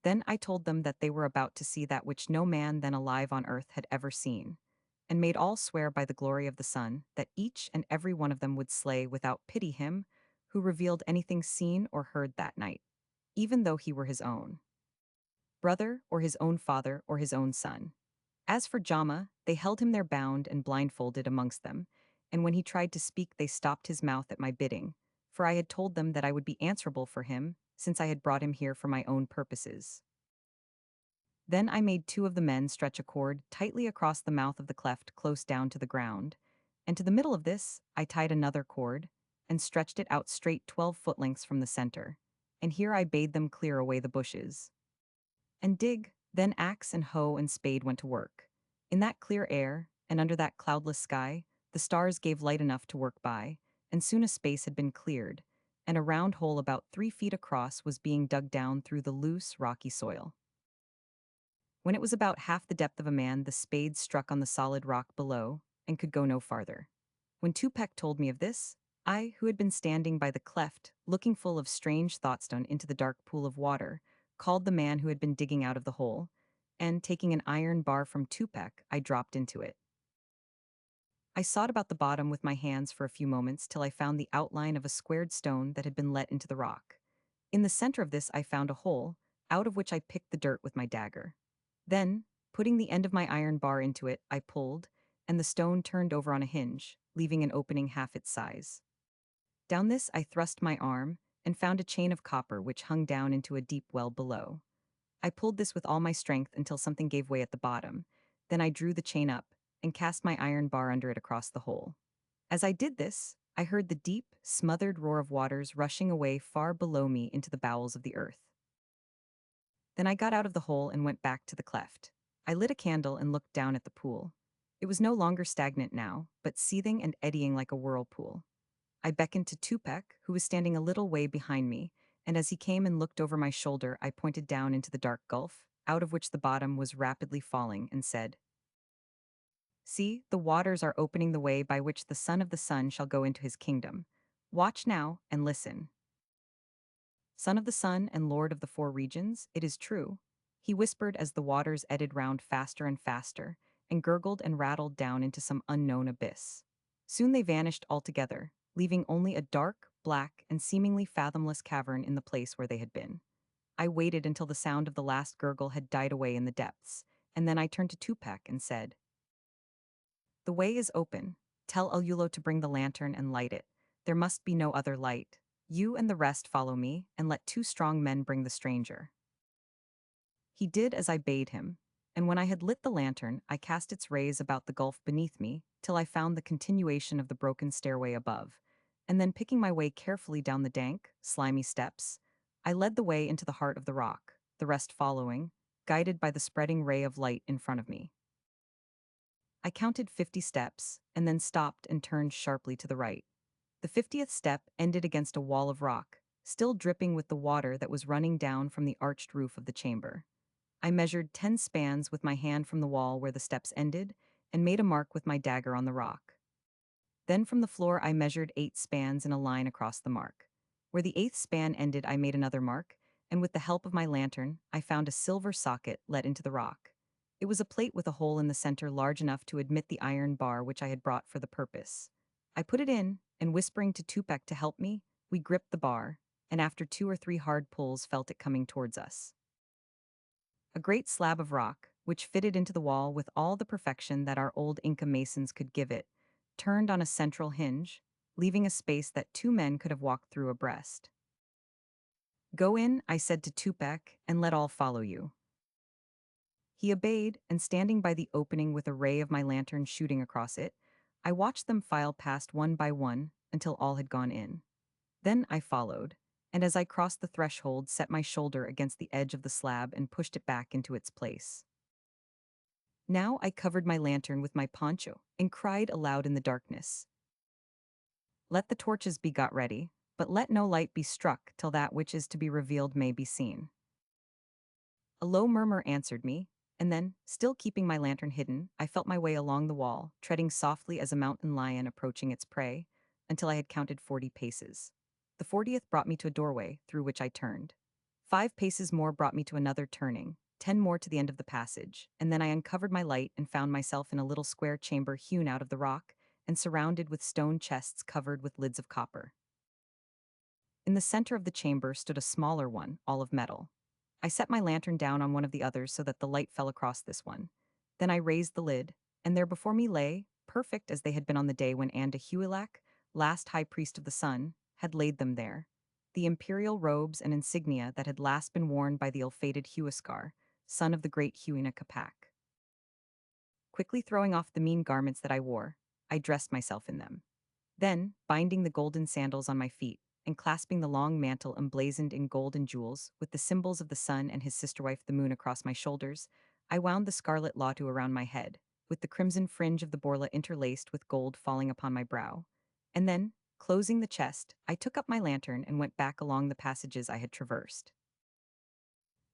Then I told them that they were about to see that which no man then alive on earth had ever seen, and made all swear by the glory of the sun that each and every one of them would slay without pity him who revealed anything seen or heard that night, even though he were his own brother or his own father or his own son. As for Jama, they held him there bound and blindfolded amongst them, and when he tried to speak they stopped his mouth at my bidding, for I had told them that I would be answerable for him, since I had brought him here for my own purposes. Then I made two of the men stretch a cord tightly across the mouth of the cleft close down to the ground, and to the middle of this, I tied another cord and stretched it out straight 12 foot lengths from the center. And here I bade them clear away the bushes and dig. Then axe and hoe and spade went to work. In that clear air, and under that cloudless sky, the stars gave light enough to work by, and soon a space had been cleared, and a round hole about 3 feet across was being dug down through the loose, rocky soil. When it was about half the depth of a man, the spade struck on the solid rock below, and could go no farther. When Tupac told me of this, I, who had been standing by the cleft, looking full of strange thoughtstone into the dark pool of water, called the man who had been digging out of the hole, and, taking an iron bar from Tupac, I dropped into it. I sought about the bottom with my hands for a few moments till I found the outline of a squared stone that had been let into the rock. In the center of this I found a hole, out of which I picked the dirt with my dagger. Then, putting the end of my iron bar into it, I pulled, and the stone turned over on a hinge, leaving an opening half its size. Down this I thrust my arm, and found a chain of copper which hung down into a deep well below. I pulled this with all my strength until something gave way at the bottom. Then I drew the chain up, and cast my iron bar under it across the hole. As I did this, I heard the deep, smothered roar of waters rushing away far below me into the bowels of the earth. Then I got out of the hole and went back to the cleft. I lit a candle and looked down at the pool. It was no longer stagnant now, but seething and eddying like a whirlpool. I beckoned to Tupac, who was standing a little way behind me, and as he came and looked over my shoulder, I pointed down into the dark gulf, out of which the bottom was rapidly falling, and said, "See, the waters are opening the way by which the son of the sun shall go into his kingdom. Watch now and listen." Son of the sun and lord of the four regions, it is true, he whispered as the waters eddied round faster and faster, and gurgled and rattled down into some unknown abyss. Soon they vanished altogether, leaving only a dark, black, and seemingly fathomless cavern in the place where they had been. I waited until the sound of the last gurgle had died away in the depths, and then I turned to Tupac and said, "The way is open. Tell Alulo to bring the lantern and light it. There must be no other light. You and the rest follow me, and let 2 strong men bring the stranger." He did as I bade him, and when I had lit the lantern, I cast its rays about the gulf beneath me, till I found the continuation of the broken stairway above, and then picking my way carefully down the dank, slimy steps, I led the way into the heart of the rock, the rest following, guided by the spreading ray of light in front of me. I counted 50 steps, and then stopped and turned sharply to the right. The 50th step ended against a wall of rock, still dripping with the water that was running down from the arched roof of the chamber. I measured 10 spans with my hand from the wall where the steps ended, and made a mark with my dagger on the rock. Then from the floor I measured 8 spans in a line across the mark. Where the 8th span ended I made another mark, and with the help of my lantern, I found a silver socket let into the rock. It was a plate with a hole in the center large enough to admit the iron bar which I had brought for the purpose. I put it in, and whispering to Tupac to help me, we gripped the bar, and after 2 or 3 hard pulls felt it coming towards us. A great slab of rock, which fitted into the wall with all the perfection that our old Inca masons could give it, turned on a central hinge, leaving a space that 2 men could have walked through abreast. "Go in," I said to Tupac, "and let all follow you." He obeyed, and standing by the opening with a ray of my lantern shooting across it, I watched them file past one by one until all had gone in. Then I followed, and as I crossed the threshold, set my shoulder against the edge of the slab and pushed it back into its place. Now I covered my lantern with my poncho and cried aloud in the darkness, "Let the torches be got ready, but let no light be struck till that which is to be revealed may be seen." A low murmur answered me, and then, still keeping my lantern hidden, I felt my way along the wall, treading softly as a mountain lion approaching its prey, until I had counted 40 paces. The 40th brought me to a doorway, through which I turned. 5 paces more brought me to another turning, 10 more to the end of the passage, and then I uncovered my light and found myself in a little square chamber hewn out of the rock, and surrounded with stone chests covered with lids of copper. In the center of the chamber stood a smaller one, all of metal. I set my lantern down on one of the others so that the light fell across this one. Then I raised the lid, and there before me lay, perfect as they had been on the day when Andahuilak, last high priest of the sun, had laid them there, the imperial robes and insignia that had last been worn by the ill-fated Huascar, son of the great Huayna Capac. Quickly throwing off the mean garments that I wore, I dressed myself in them. Then, binding the golden sandals on my feet, and clasping the long mantle emblazoned in gold and jewels, with the symbols of the sun and his sister wife the moon across my shoulders, I wound the scarlet latu around my head, with the crimson fringe of the borla interlaced with gold falling upon my brow. And then, closing the chest, I took up my lantern and went back along the passages I had traversed.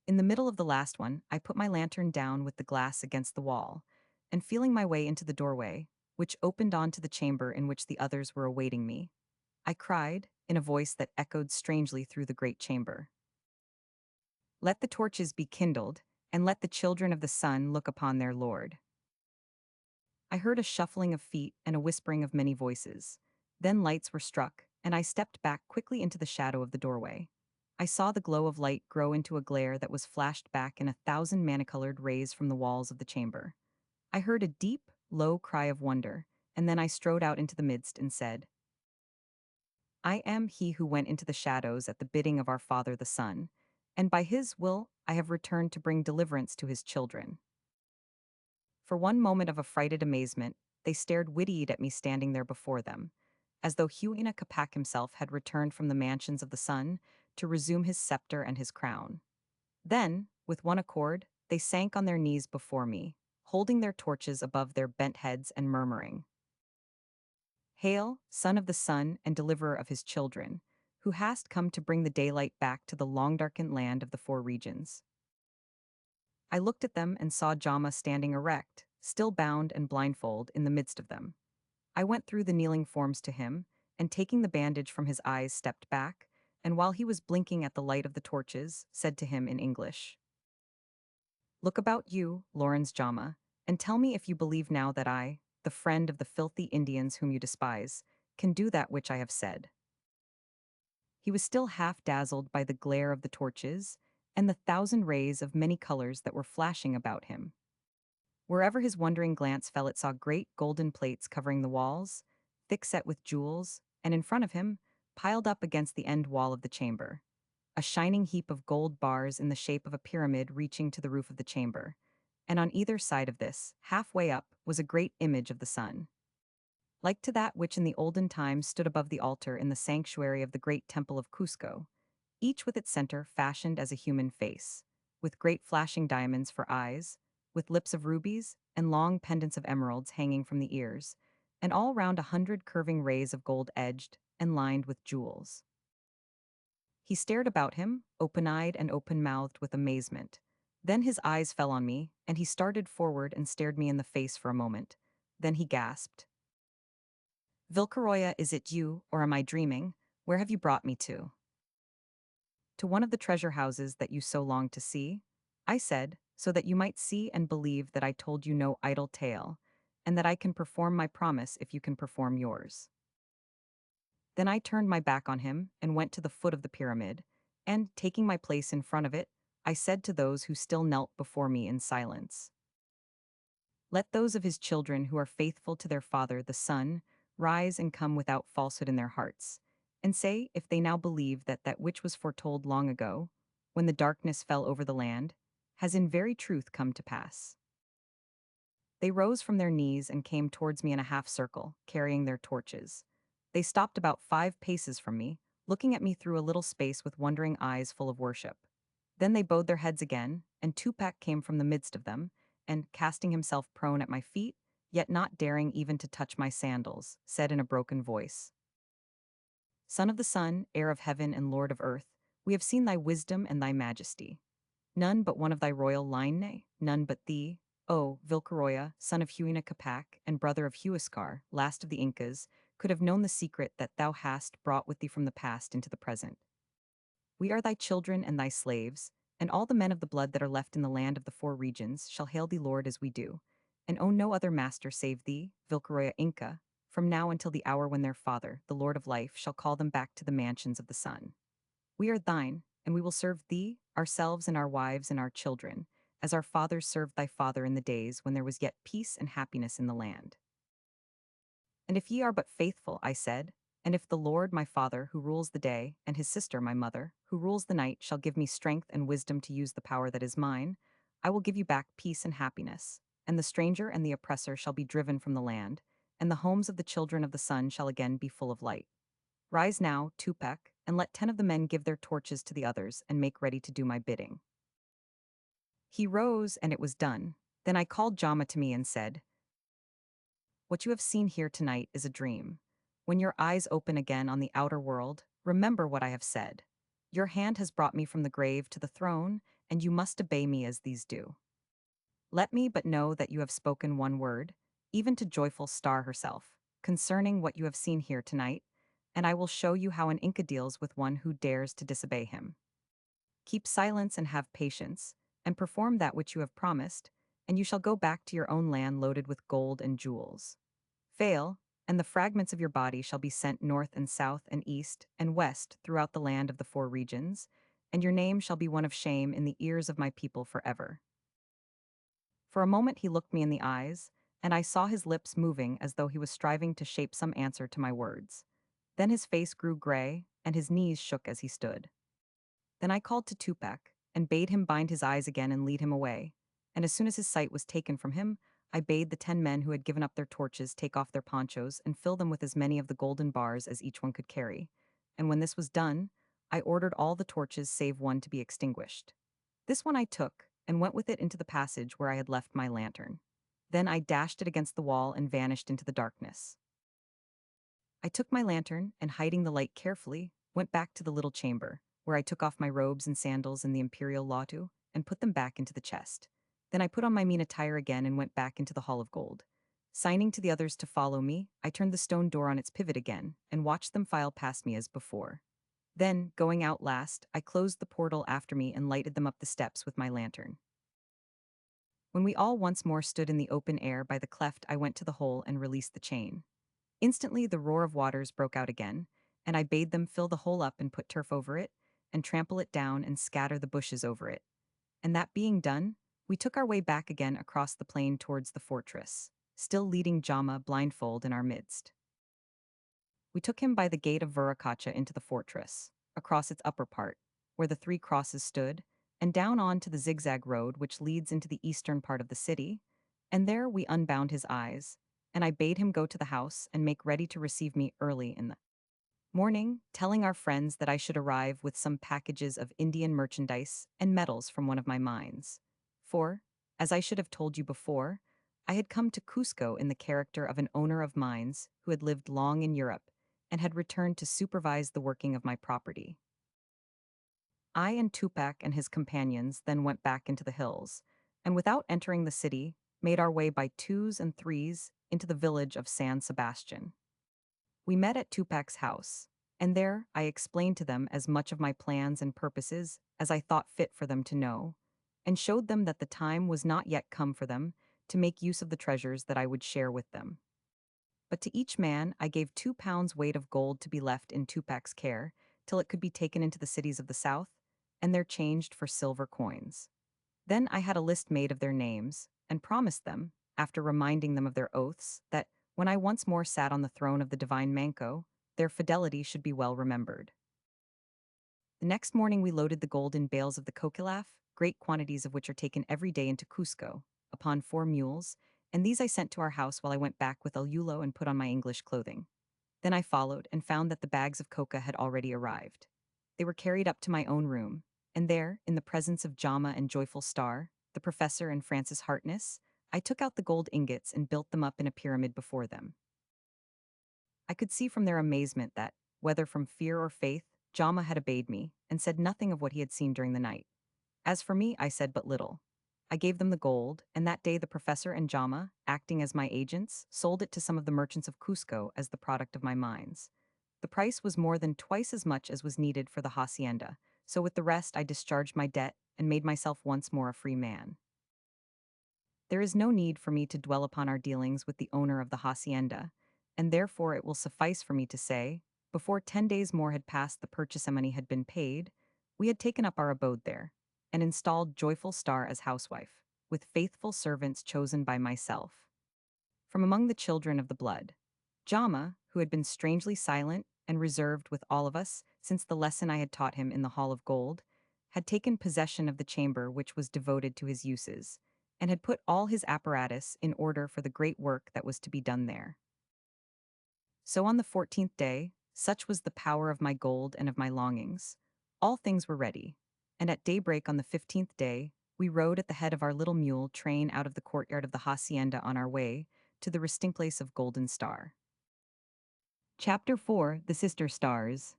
In the middle of the last one, I put my lantern down with the glass against the wall, and feeling my way into the doorway, which opened onto the chamber in which the others were awaiting me, I cried, in a voice that echoed strangely through the great chamber. Let the torches be kindled, and let the children of the sun look upon their Lord. I heard a shuffling of feet and a whispering of many voices. Then lights were struck, and I stepped back quickly into the shadow of the doorway. I saw the glow of light grow into a glare that was flashed back in 1,000 many-colored rays from the walls of the chamber. I heard a deep, low cry of wonder, and then I strode out into the midst and said, I am he who went into the shadows at the bidding of our Father the Sun, and by his will I have returned to bring deliverance to his children. For one moment of affrighted amazement, they stared wide-eyed at me standing there before them, as though Huina Capac himself had returned from the mansions of the sun to resume his scepter and his crown. Then, with one accord, they sank on their knees before me, holding their torches above their bent heads and murmuring, Hail, son of the sun and deliverer of his children, who hast come to bring the daylight back to the long-darkened land of the four regions. I looked at them and saw Jama standing erect, still bound and blindfold, in the midst of them. I went through the kneeling forms to him, and taking the bandage from his eyes stepped back, and while he was blinking at the light of the torches, said to him in English, Look about you, Lawrence Jama, and tell me if you believe now that I, the friend of the filthy Indians whom you despise, can do that which I have said. He was still half dazzled by the glare of the torches and the 1,000 rays of many colors that were flashing about him. Wherever his wondering glance fell, it saw great golden plates covering the walls, thick set with jewels, and in front of him, piled up against the end wall of the chamber, a shining heap of gold bars in the shape of a pyramid reaching to the roof of the chamber. And on either side of this, halfway up, was a great image of the sun, like to that which in the olden times stood above the altar in the sanctuary of the great temple of Cusco, each with its center fashioned as a human face, with great flashing diamonds for eyes, with lips of rubies, and long pendants of emeralds hanging from the ears, and all round 100 curving rays of gold edged and lined with jewels. He stared about him, open-eyed and open-mouthed with amazement. Then his eyes fell on me, and he started forward and stared me in the face for a moment. Then he gasped, Vilcaroya, is it you, or am I dreaming? Where have you brought me to? To one of the treasure houses that you so longed to see? I said, so that you might see and believe that I told you no idle tale, and that I can perform my promise if you can perform yours. Then I turned my back on him and went to the foot of the pyramid, and, taking my place in front of it, I said to those who still knelt before me in silence, Let those of his children who are faithful to their father, the sun, rise and come without falsehood in their hearts, and say if they now believe that that which was foretold long ago, when the darkness fell over the land, has in very truth come to pass. They rose from their knees and came towards me in a half circle, carrying their torches. They stopped about 5 paces from me, looking at me through a little space with wondering eyes full of worship. Then they bowed their heads again, and Tupac came from the midst of them, and, casting himself prone at my feet, yet not daring even to touch my sandals, said in a broken voice, Son of the sun, heir of heaven and lord of earth, we have seen thy wisdom and thy majesty. None but one of thy royal line, nay, none but thee, O Vilcaroya, son of Huina Capac and brother of Huascar, last of the Incas, could have known the secret that thou hast brought with thee from the past into the present. We are thy children and thy slaves, and all the men of the blood that are left in the land of the four regions shall hail thee Lord as we do, and own no other master save thee, Vilcaroya Inca, from now until the hour when their father, the Lord of Life, shall call them back to the mansions of the sun. We are thine, and we will serve thee, ourselves and our wives and our children, as our fathers served thy father in the days when there was yet peace and happiness in the land. And if ye are but faithful, I said, and if the Lord my father, who rules the day, and his sister my mother, who rules the night, shall give me strength and wisdom to use the power that is mine, I will give you back peace and happiness, and the stranger and the oppressor shall be driven from the land, and the homes of the children of the sun shall again be full of light. Rise now, Tupac, and let 10 of the men give their torches to the others and make ready to do my bidding." He rose, and it was done. Then I called Jama to me and said, "What you have seen here tonight is a dream. When your eyes open again on the outer world, remember what I have said. Your hand has brought me from the grave to the throne, and you must obey me as these do. Let me but know that you have spoken one word, even to joyful Star herself, concerning what you have seen here tonight, and I will show you how an Inca deals with one who dares to disobey him. Keep silence and have patience, and perform that which you have promised, and you shall go back to your own land loaded with gold and jewels. Fail, and the fragments of your body shall be sent north and south and east and west throughout the land of the four regions, and your name shall be one of shame in the ears of my people forever." For a moment he looked me in the eyes, and I saw his lips moving as though he was striving to shape some answer to my words. Then his face grew gray, and his knees shook as he stood. Then I called to Tupac, and bade him bind his eyes again and lead him away, and as soon as his sight was taken from him, I bade the 10 men who had given up their torches take off their ponchos and fill them with as many of the golden bars as each one could carry, and when this was done, I ordered all the torches save one to be extinguished. This one I took, and went with it into the passage where I had left my lantern. Then I dashed it against the wall and vanished into the darkness. I took my lantern, and hiding the light carefully, went back to the little chamber, where I took off my robes and sandals and the imperial latu, and put them back into the chest. Then I put on my mean attire again and went back into the hall of gold. Signing to the others to follow me, I turned the stone door on its pivot again, and watched them file past me as before. Then, going out last, I closed the portal after me and lighted them up the steps with my lantern. When we all once more stood in the open air by the cleft, I went to the hole and released the chain. Instantly the roar of waters broke out again, and I bade them fill the hole up and put turf over it, and trample it down and scatter the bushes over it. And that being done, we took our way back again across the plain towards the fortress, still leading Jama blindfold in our midst. We took him by the gate of Viracocha into the fortress, across its upper part, where the 3 crosses stood, and down on to the zigzag road which leads into the eastern part of the city, and there we unbound his eyes, and I bade him go to the house and make ready to receive me early in the morning, telling our friends that I should arrive with some packages of Indian merchandise and metals from one of my mines. For, as I should have told you before, I had come to Cusco in the character of an owner of mines who had lived long in Europe and had returned to supervise the working of my property. I and Tupac and his companions then went back into the hills, and without entering the city, made our way by 2s and 3s into the village of San Sebastian. We met at Tupac's house, and there I explained to them as much of my plans and purposes as I thought fit for them to know, and showed them that the time was not yet come for them to make use of the treasures that I would share with them. But to each man I gave 2 pounds weight of gold to be left in Tupac's care till it could be taken into the cities of the south, and there changed for silver coins. Then I had a list made of their names, and promised them, after reminding them of their oaths, that, when I once more sat on the throne of the divine Manco, their fidelity should be well remembered. The next morning we loaded the gold in bales of the coquilaf, great quantities of which are taken every day into Cusco, upon 4 mules, and these I sent to our house while I went back with El Yulo and put on my English clothing. Then I followed, and found that the bags of coca had already arrived. They were carried up to my own room, and there, in the presence of Jama and Joyful Star, the professor and Francis Hartness, I took out the gold ingots and built them up in a pyramid before them. I could see from their amazement that, whether from fear or faith, Jama had obeyed me, and said nothing of what he had seen during the night. As for me, I said but little. I gave them the gold, and that day the professor and Jama, acting as my agents, sold it to some of the merchants of Cusco as the product of my mines. The price was more than twice as much as was needed for the hacienda, so with the rest I discharged my debt and made myself once more a free man. There is no need for me to dwell upon our dealings with the owner of the hacienda, and therefore it will suffice for me to say, before 10 days more had passed the purchase money had been paid, we had taken up our abode there, and installed Joyful Star as housewife, with faithful servants chosen by myself. From among the children of the blood, Jama, who had been strangely silent and reserved with all of us since the lesson I had taught him in the Hall of Gold, had taken possession of the chamber which was devoted to his uses, and had put all his apparatus in order for the great work that was to be done there. So on the 14th day, such was the power of my gold and of my longings, all things were ready. And at daybreak on the 15th day, we rode at the head of our little mule train out of the courtyard of the hacienda on our way to the resting place of Golden Star. Chapter 4: The Sister Stars.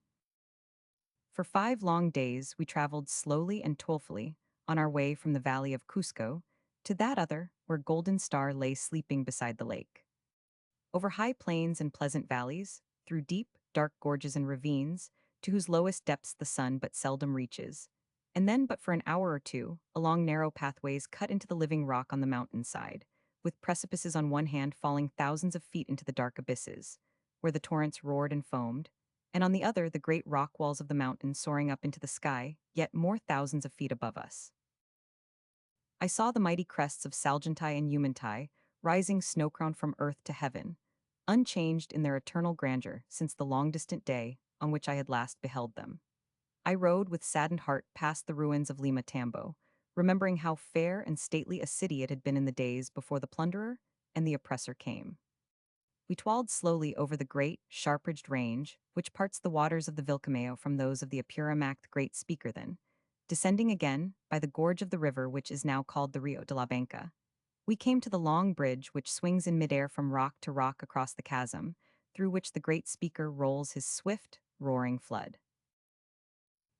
For 5 long days we traveled slowly and toilfully on our way from the valley of Cusco to that other where Golden Star lay sleeping beside the lake. Over high plains and pleasant valleys, through deep, dark gorges and ravines, to whose lowest depths the sun but seldom reaches, and then but for an hour or two, along narrow pathways cut into the living rock on the mountainside, with precipices on one hand falling thousands of feet into the dark abysses, where the torrents roared and foamed, and on the other the great rock walls of the mountain soaring up into the sky, yet more thousands of feet above us. I saw the mighty crests of Salgentai and Humantai, rising snow-crowned from earth to heaven, unchanged in their eternal grandeur since the long-distant day on which I had last beheld them. I rode with saddened heart past the ruins of Lima Tambo, remembering how fair and stately a city it had been in the days before the plunderer and the oppressor came. We toiled slowly over the great, sharp-ridged range, which parts the waters of the Vilcamayo from those of the Apurimac Great Speaker then, descending again by the gorge of the river which is now called the Rio de la Banca. We came to the long bridge which swings in midair from rock to rock across the chasm, through which the Great Speaker rolls his swift, roaring flood.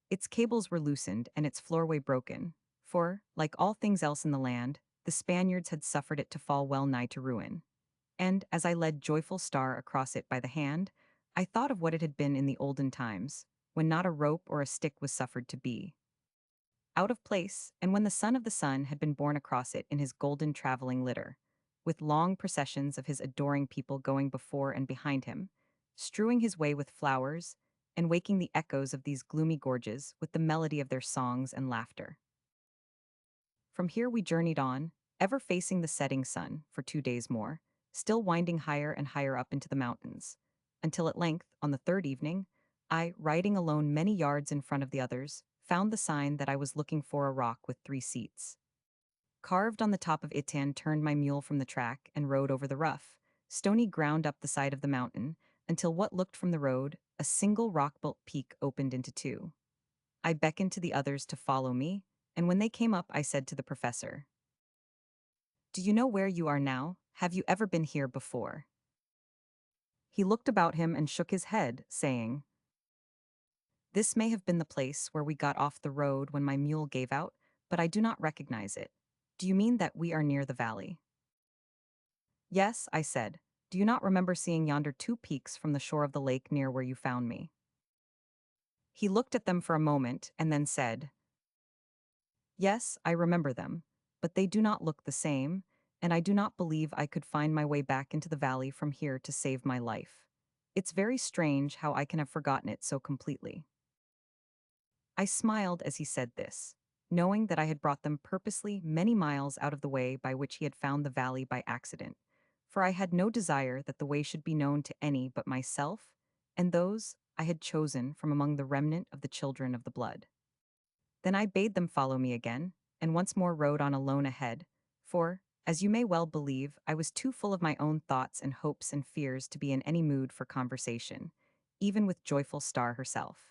Its cables were loosened and its floorway broken, for, like all things else in the land, the Spaniards had suffered it to fall well nigh to ruin. And, as I led Joyful Star across it by the hand, I thought of what it had been in the olden times, when not a rope or a stick was suffered to be out of place, and when the son of the sun had been borne across it in his golden traveling litter, with long processions of his adoring people going before and behind him, strewing his way with flowers, and waking the echoes of these gloomy gorges with the melody of their songs and laughter. From here we journeyed on, ever facing the setting sun, for 2 days more, still winding higher and higher up into the mountains, until at length, on the third evening, I, riding alone many yards in front of the others, found the sign that I was looking for a rock with 3 seats. Carved on the top of Itan turned my mule from the track and rode over the rough, stony ground up the side of the mountain, until what looked from the road, a single rock-built peak opened into two. I beckoned to the others to follow me, and when they came up I said to the professor, "Do you know where you are now? Have you ever been here before?" He looked about him and shook his head, saying, "This may have been the place where we got off the road when my mule gave out, but I do not recognize it. Do you mean that we are near the valley?" "Yes," I said. "Do you not remember seeing yonder 2 peaks from the shore of the lake near where you found me?" He looked at them for a moment and then said, "Yes, I remember them, but they do not look the same, and I do not believe I could find my way back into the valley from here to save my life. It's very strange how I can have forgotten it so completely." I smiled as he said this, knowing that I had brought them purposely many miles out of the way by which he had found the valley by accident, for I had no desire that the way should be known to any but myself and those I had chosen from among the remnant of the children of the blood. Then I bade them follow me again, and once more rode on alone ahead, for, as you may well believe, I was too full of my own thoughts and hopes and fears to be in any mood for conversation, even with Joyful Star herself.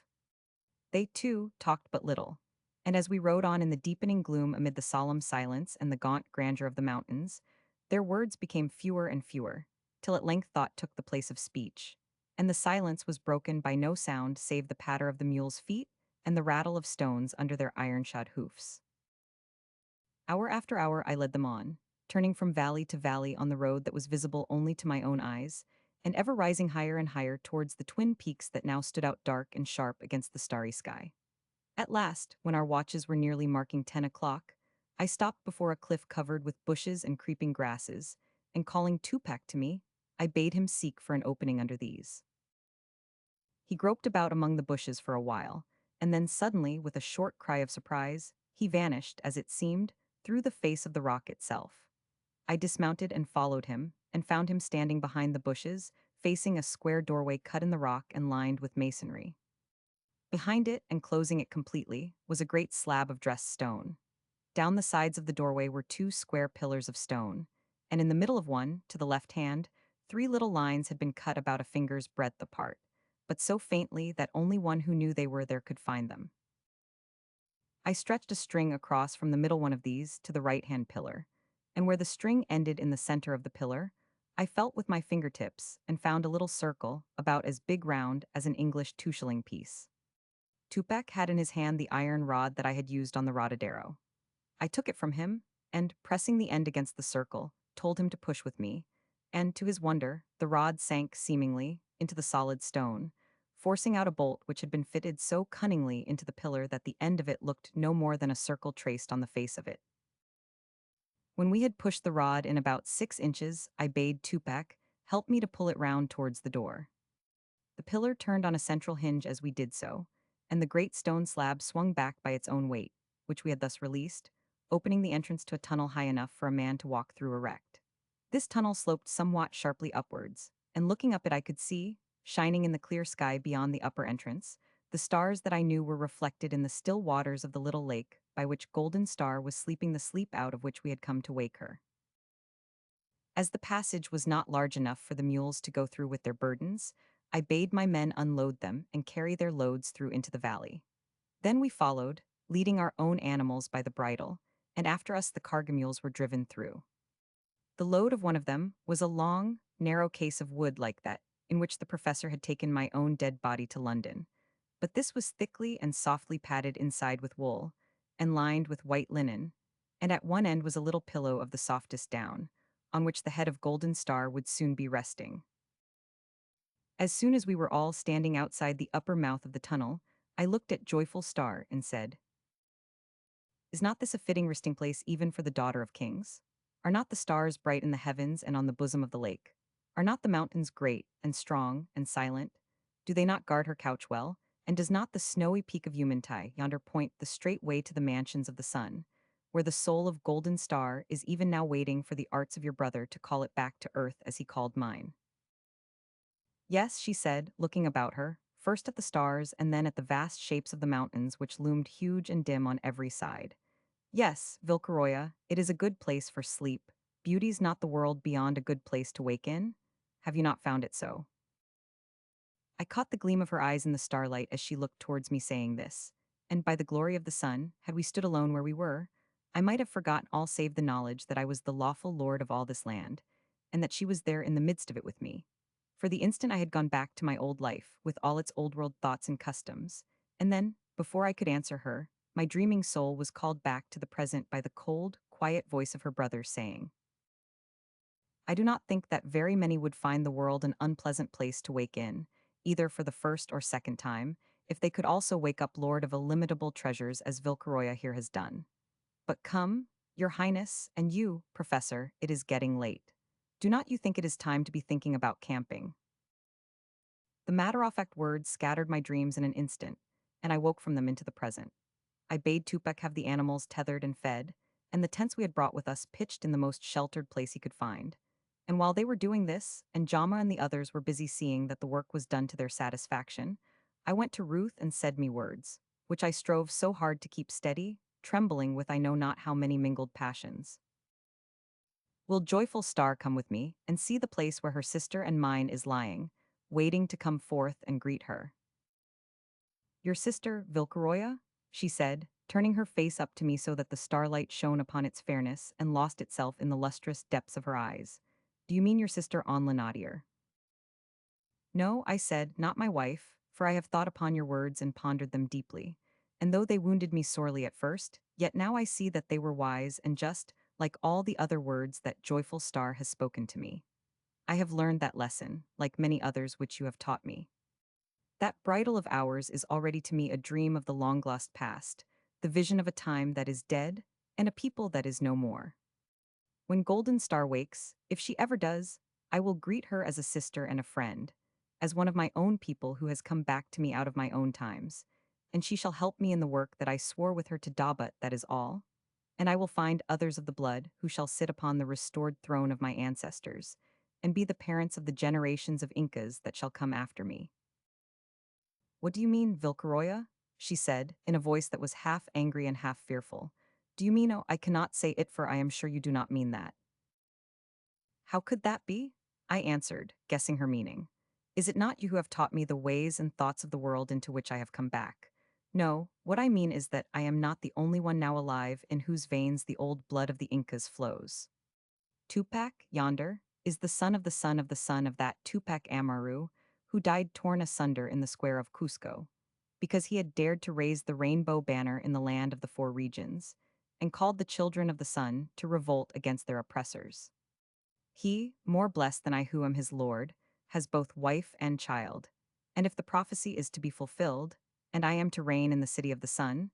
They, too, talked but little, and as we rode on in the deepening gloom amid the solemn silence and the gaunt grandeur of the mountains, their words became fewer and fewer, till at length thought took the place of speech, and the silence was broken by no sound save the patter of the mules' feet and the rattle of stones under their iron-shod hoofs. Hour after hour I led them on, turning from valley to valley on the road that was visible only to my own eyes, and ever rising higher and higher towards the twin peaks that now stood out dark and sharp against the starry sky. At last, when our watches were nearly marking 10 o'clock, I stopped before a cliff covered with bushes and creeping grasses, and calling Tupac to me, I bade him seek for an opening under these. He groped about among the bushes for a while, and then suddenly, with a short cry of surprise, he vanished, as it seemed, through the face of the rock itself. I dismounted and followed him, and found him standing behind the bushes, facing a square doorway cut in the rock and lined with masonry. Behind it, and closing it completely, was a great slab of dressed stone. Down the sides of the doorway were 2 square pillars of stone, and in the middle of one, to the left hand, 3 little lines had been cut about a finger's breadth apart, but so faintly that only one who knew they were there could find them. I stretched a string across from the middle one of these to the right-hand pillar, and where the string ended in the center of the pillar, I felt with my fingertips and found a little circle about as big round as an English 2-shilling piece. Tupac had in his hand the iron rod that I had used on the rodadero. I took it from him, and, pressing the end against the circle, told him to push with me, and, to his wonder, the rod sank, seemingly, into the solid stone, forcing out a bolt which had been fitted so cunningly into the pillar that the end of it looked no more than a circle traced on the face of it. When we had pushed the rod in about 6 inches, I bade Tupac help me to pull it round towards the door. The pillar turned on a central hinge as we did so, and the great stone slab swung back by its own weight, which we had thus released, opening the entrance to a tunnel high enough for a man to walk through erect. This tunnel sloped somewhat sharply upwards, and looking up it I could see, shining in the clear sky beyond the upper entrance, the stars that I knew were reflected in the still waters of the little lake by which Golden Star was sleeping the sleep out of which we had come to wake her. As the passage was not large enough for the mules to go through with their burdens, I bade my men unload them and carry their loads through into the valley. Then we followed, leading our own animals by the bridle, and after us the cargo mules were driven through. The load of one of them was a long, narrow case of wood like that, in which the professor had taken my own dead body to London, but this was thickly and softly padded inside with wool, and lined with white linen, and at one end was a little pillow of the softest down, on which the head of Golden Star would soon be resting. As soon as we were all standing outside the upper mouth of the tunnel, I looked at Joyful Star and said, "Is not this a fitting resting place even for the daughter of kings? Are not the stars bright in the heavens and on the bosom of the lake? Are not the mountains great and strong and silent? Do they not guard her couch well? And does not the snowy peak of Umantai yonder point the straight way to the mansions of the sun, where the soul of Golden Star is even now waiting for the arts of your brother to call it back to earth as he called mine?" "Yes," she said, looking about her, first at the stars and then at the vast shapes of the mountains which loomed huge and dim on every side. "Yes, Vilcaroya, it is a good place for sleep. Beauty's not the world beyond a good place to wake in? Have you not found it so?" I caught the gleam of her eyes in the starlight as she looked towards me saying this, and by the glory of the sun, had we stood alone where we were, I might have forgotten all save the knowledge that I was the lawful lord of all this land, and that she was there in the midst of it with me. For the instant I had gone back to my old life, with all its old-world thoughts and customs, and then, before I could answer her, my dreaming soul was called back to the present by the cold, quiet voice of her brother saying, "I do not think that very many would find the world an unpleasant place to wake in, either for the first or second time, if they could also wake up Lord of illimitable treasures as Vilcaroya here has done. But come, your highness, and you, professor, it is getting late. Do not you think it is time to be thinking about camping?" The matter-of-fact words scattered my dreams in an instant, and I woke from them into the present. I bade Tupac have the animals tethered and fed, and the tents we had brought with us pitched in the most sheltered place he could find. And while they were doing this, and Jama and the others were busy seeing that the work was done to their satisfaction, I went to Ruth and said me words, which I strove so hard to keep steady, trembling with I know not how many mingled passions. "Will Joyful Star come with me, and see the place where her sister and mine is lying, waiting to come forth and greet her?" "Your sister, Vilcaroya?" she said, turning her face up to me so that the starlight shone upon its fairness and lost itself in the lustrous depths of her eyes. "Do you mean your sister Onlanadier?" "No," I said, "not my wife, for I have thought upon your words and pondered them deeply. And though they wounded me sorely at first, yet now I see that they were wise and just, like all the other words that Joyful Star has spoken to me. I have learned that lesson, like many others which you have taught me. That bridal of ours is already to me a dream of the long-lost past, the vision of a time that is dead, and a people that is no more. When Golden Star wakes, if she ever does, I will greet her as a sister and a friend, as one of my own people who has come back to me out of my own times, and she shall help me in the work that I swore with her to Dabat, that is all. And I will find others of the blood who shall sit upon the restored throne of my ancestors, and be the parents of the generations of Incas that shall come after me." "What do you mean, Vilcaroya?" she said, in a voice that was half angry and half fearful. "Do you mean, oh, I cannot say it, for I am sure you do not mean that." "How could that be?" I answered, guessing her meaning. Is it not you who have taught me the ways and thoughts of the world into which I have come back? No, what I mean is that I am not the only one now alive in whose veins the old blood of the Incas flows. Tupac, yonder, is the son of the son of the son of that Tupac Amaru, who died torn asunder in the square of Cusco, because he had dared to raise the rainbow banner in the land of the four regions, and called the children of the sun to revolt against their oppressors. He, more blessed than I who am his lord, has both wife and child, and if the prophecy is to be fulfilled, and I am to reign in the city of the sun,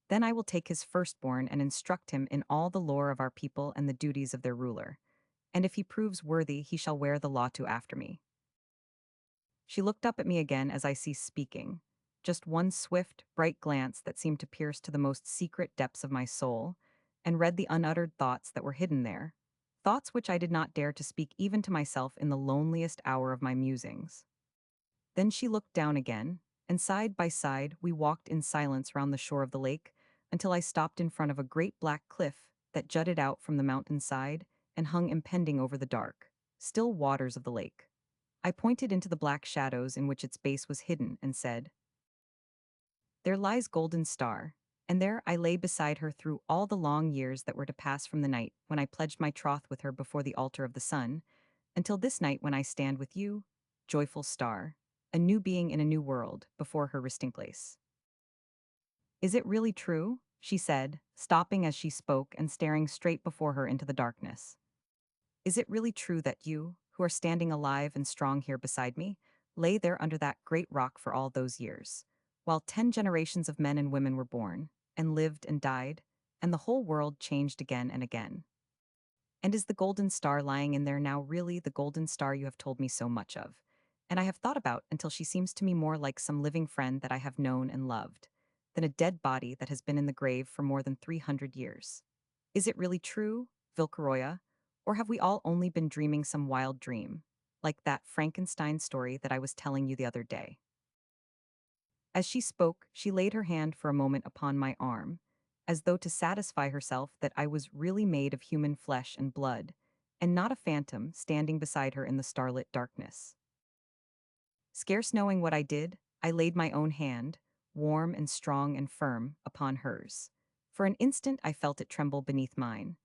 then I will take his firstborn and instruct him in all the lore of our people and the duties of their ruler, and if he proves worthy, he shall wear the law to after me. She looked up at me again as I ceased speaking, just one swift, bright glance that seemed to pierce to the most secret depths of my soul, and read the unuttered thoughts that were hidden there, thoughts which I did not dare to speak even to myself in the loneliest hour of my musings. Then she looked down again, and side by side we walked in silence round the shore of the lake until I stopped in front of a great black cliff that jutted out from the mountain side and hung impending over the dark, still waters of the lake. I pointed into the black shadows in which its base was hidden and said, "There lies Golden Star," and there I lay beside her through all the long years that were to pass from the night when I pledged my troth with her before the altar of the sun, until this night when I stand with you, joyful star, a new being in a new world, before her resting place. Is it really true? She said, stopping as she spoke and staring straight before her into the darkness. Is it really true that you, who are standing alive and strong here beside me, lay there under that great rock for all those years, while 10 generations of men and women were born, and lived and died, and the whole world changed again and again? And is the golden star lying in there now really the golden star you have told me so much of, and I have thought about until she seems to me more like some living friend that I have known and loved, than a dead body that has been in the grave for more than 300 years? Is it really true, Vilcaroya, or have we all only been dreaming some wild dream, like that Frankenstein story that I was telling you the other day? As she spoke, she laid her hand for a moment upon my arm, as though to satisfy herself that I was really made of human flesh and blood, and not a phantom standing beside her in the starlit darkness. Scarce knowing what I did, I laid my own hand, warm and strong and firm, upon hers. For an instant I felt it tremble beneath mine.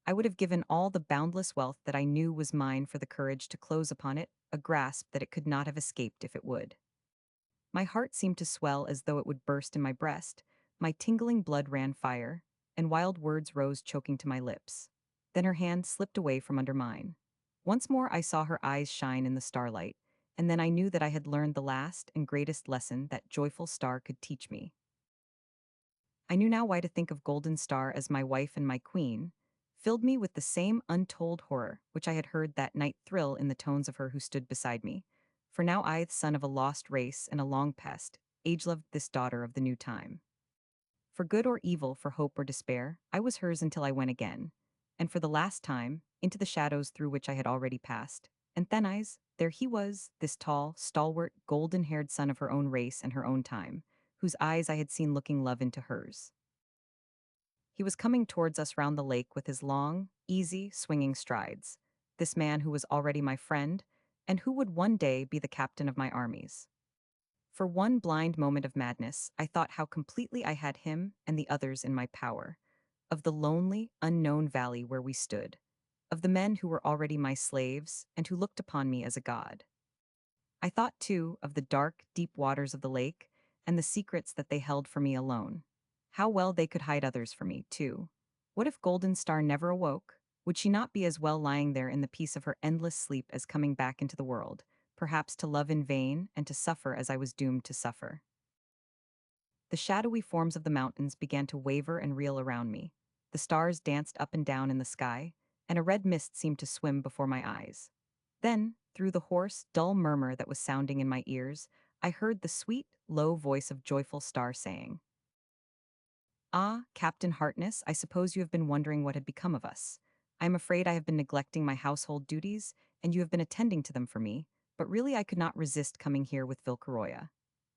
I would have given all the boundless wealth that I knew was mine for the courage to close upon it, a grasp that it could not have escaped if it would. My heart seemed to swell as though it would burst in my breast, my tingling blood ran fire, and wild words rose choking to my lips. Then her hand slipped away from under mine. Once more I saw her eyes shine in the starlight, and then I knew that I had learned the last and greatest lesson that joyful star could teach me. I knew now why to think of Golden Star as my wife and my queen, filled me with the same untold horror which I had heard that night thrill in the tones of her who stood beside me. For now I, the son of a lost race and a long pest, age-loved this daughter of the new time. For good or evil, for hope or despair, I was hers until I went again, and for the last time, into the shadows through which I had already passed. And then there he was, this tall, stalwart, golden-haired son of her own race and her own time, whose eyes I had seen looking love into hers. He was coming towards us round the lake with his long, easy, swinging strides, this man who was already my friend, and who would one day be the captain of my armies. For one blind moment of madness, I thought how completely I had him and the others in my power, of the lonely, unknown valley where we stood, of the men who were already my slaves and who looked upon me as a god. I thought, too, of the dark, deep waters of the lake and the secrets that they held for me alone. How well they could hide others from me, too. What if Golden Star never awoke? Would she not be as well lying there in the peace of her endless sleep as coming back into the world, perhaps to love in vain and to suffer as I was doomed to suffer? The shadowy forms of the mountains began to waver and reel around me. The stars danced up and down in the sky, and a red mist seemed to swim before my eyes. Then, through the hoarse, dull murmur that was sounding in my ears, I heard the sweet, low voice of joyful Star saying, "Ah, Captain Harkness, I suppose you have been wondering what had become of us. I am afraid I have been neglecting my household duties, and you have been attending to them for me, but really I could not resist coming here with Vilcaroya.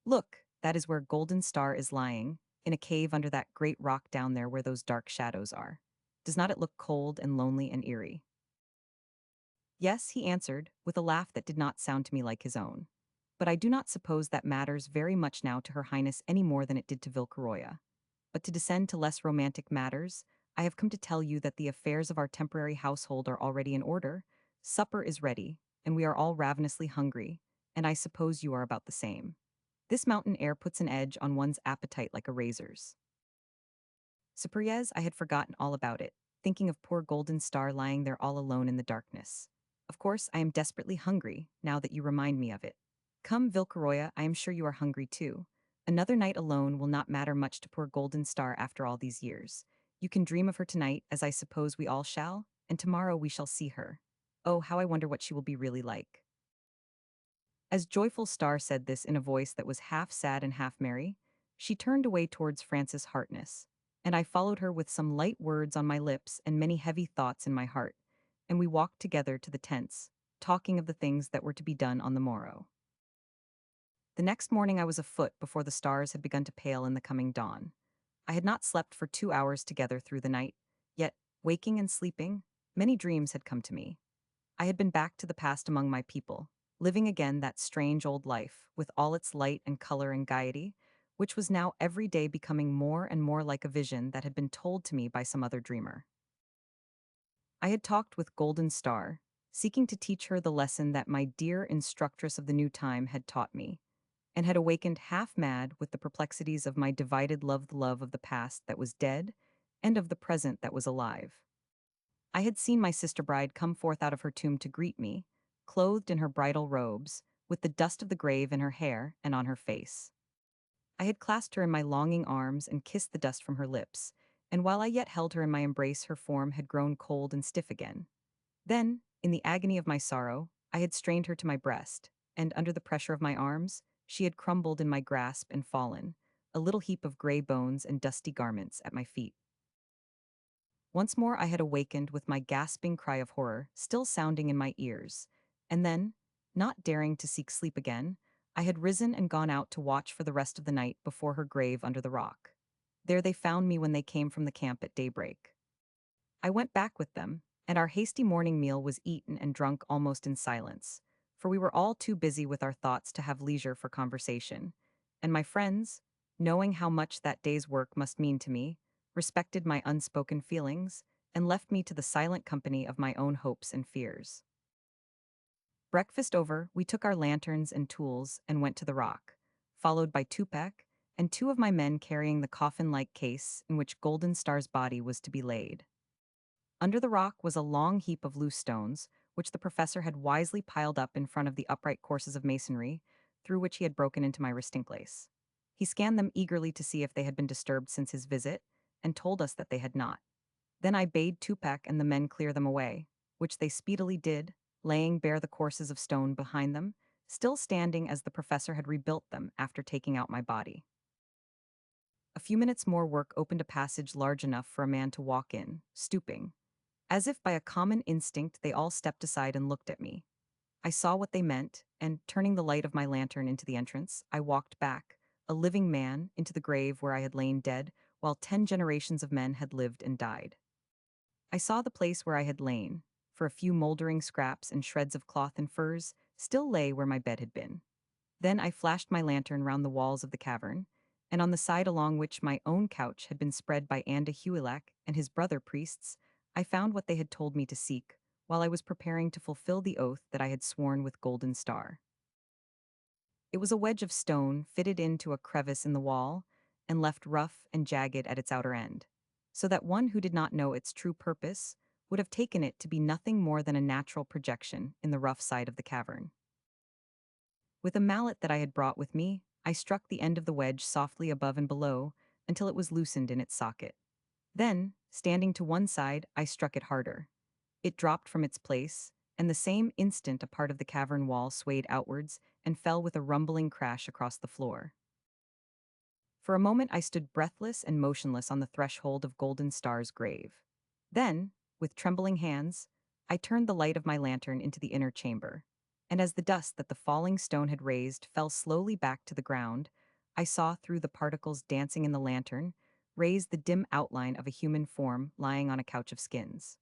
Look, that is where Golden Star is lying, in a cave under that great rock down there where those dark shadows are. Does not it look cold and lonely and eerie?" Yes, he answered, with a laugh that did not sound to me like his own. But I do not suppose that matters very much now to Her Highness any more than it did to Vilcaroya. But to descend to less romantic matters, I have come to tell you that the affairs of our temporary household are already in order, supper is ready, and we are all ravenously hungry, and I suppose you are about the same. This mountain air puts an edge on one's appetite like a razor's. Surprise, I had forgotten all about it, thinking of poor Golden Star lying there all alone in the darkness. Of course, I am desperately hungry, now that you remind me of it. Come, Vilcaroya, I am sure you are hungry too. Another night alone will not matter much to poor Golden Star after all these years. You can dream of her tonight, as I suppose we all shall, and tomorrow we shall see her. Oh, how I wonder what she will be really like. As Joyful Star said this in a voice that was half sad and half merry, she turned away towards Francis Hartness, and I followed her with some light words on my lips and many heavy thoughts in my heart, and we walked together to the tents, talking of the things that were to be done on the morrow. The next morning I was afoot before the stars had begun to pale in the coming dawn. I had not slept for 2 hours together through the night, yet, waking and sleeping, many dreams had come to me. I had been back to the past among my people, living again that strange old life, with all its light and color and gaiety, which was now every day becoming more and more like a vision that had been told to me by some other dreamer. I had talked with Golden Star, seeking to teach her the lesson that my dear instructress of the new time had taught me, and had awakened half mad with the perplexities of my divided love of the past that was dead and of the present that was alive. I had seen my sister bride come forth out of her tomb to greet me, clothed in her bridal robes, with the dust of the grave in her hair and on her face. I had clasped her in my longing arms and kissed the dust from her lips, and while I yet held her in my embrace, her form had grown cold and stiff again. Then, in the agony of my sorrow, I had strained her to my breast, and under the pressure of my arms, she had crumbled in my grasp and fallen, a little heap of gray bones and dusty garments at my feet. Once more I had awakened with my gasping cry of horror still sounding in my ears, and then, not daring to seek sleep again, I had risen and gone out to watch for the rest of the night before her grave under the rock. There they found me when they came from the camp at daybreak. I went back with them, and our hasty morning meal was eaten and drunk almost in silence, for we were all too busy with our thoughts to have leisure for conversation, and my friends, knowing how much that day's work must mean to me, respected my unspoken feelings, and left me to the silent company of my own hopes and fears. Breakfast over, we took our lanterns and tools and went to the rock, followed by Tupac and two of my men carrying the coffin-like case in which Golden Star's body was to be laid. Under the rock was a long heap of loose stones, which the professor had wisely piled up in front of the upright courses of masonry, through which he had broken into my resting place. He scanned them eagerly to see if they had been disturbed since his visit, and told us that they had not. Then I bade Tupac and the men clear them away, which they speedily did, laying bare the courses of stone behind them, still standing as the professor had rebuilt them after taking out my body. A few minutes more work opened a passage large enough for a man to walk in, stooping. As if by a common instinct, they all stepped aside and looked at me. I saw what they meant, and, turning the light of my lantern into the entrance, I walked back, a living man, into the grave where I had lain dead, while 10 generations of men had lived and died. I saw the place where I had lain, for a few moldering scraps and shreds of cloth and furs still lay where my bed had been. Then I flashed my lantern round the walls of the cavern, and on the side along which my own couch had been spread by Anda Huilak and his brother priests, I found what they had told me to seek, while I was preparing to fulfill the oath that I had sworn with Golden Star. It was a wedge of stone fitted into a crevice in the wall and left rough and jagged at its outer end, so that one who did not know its true purpose would have taken it to be nothing more than a natural projection in the rough side of the cavern. With a mallet that I had brought with me, I struck the end of the wedge softly above and below until it was loosened in its socket. Then, standing to one side, I struck it harder. It dropped from its place, and the same instant a part of the cavern wall swayed outwards and fell with a rumbling crash across the floor. For a moment I stood breathless and motionless on the threshold of Golden Star's grave. Then, with trembling hands, I turned the light of my lantern into the inner chamber, and as the dust that the falling stone had raised fell slowly back to the ground, I saw through the particles dancing in the lantern, raise the dim outline of a human form lying on a couch of skins.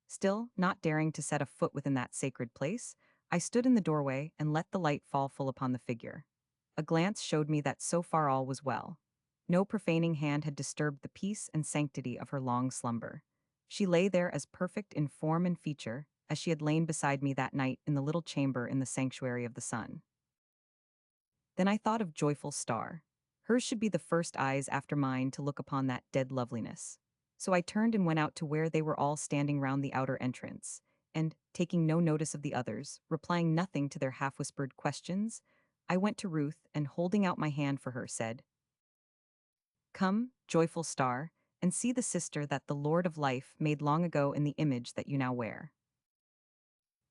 Still, not daring to set a foot within that sacred place, I stood in the doorway and let the light fall full upon the figure. A glance showed me that so far all was well. No profaning hand had disturbed the peace and sanctity of her long slumber. She lay there as perfect in form and feature as she had lain beside me that night in the little chamber in the sanctuary of the sun. Then I thought of joyful star. Hers should be the first eyes after mine to look upon that dead loveliness. So I turned and went out to where they were all standing round the outer entrance, and, taking no notice of the others, replying nothing to their half-whispered questions, I went to Ruth and, holding out my hand for her, said, "Come, joyful star, and see the sister that the Lord of Life made long ago in the image that you now wear."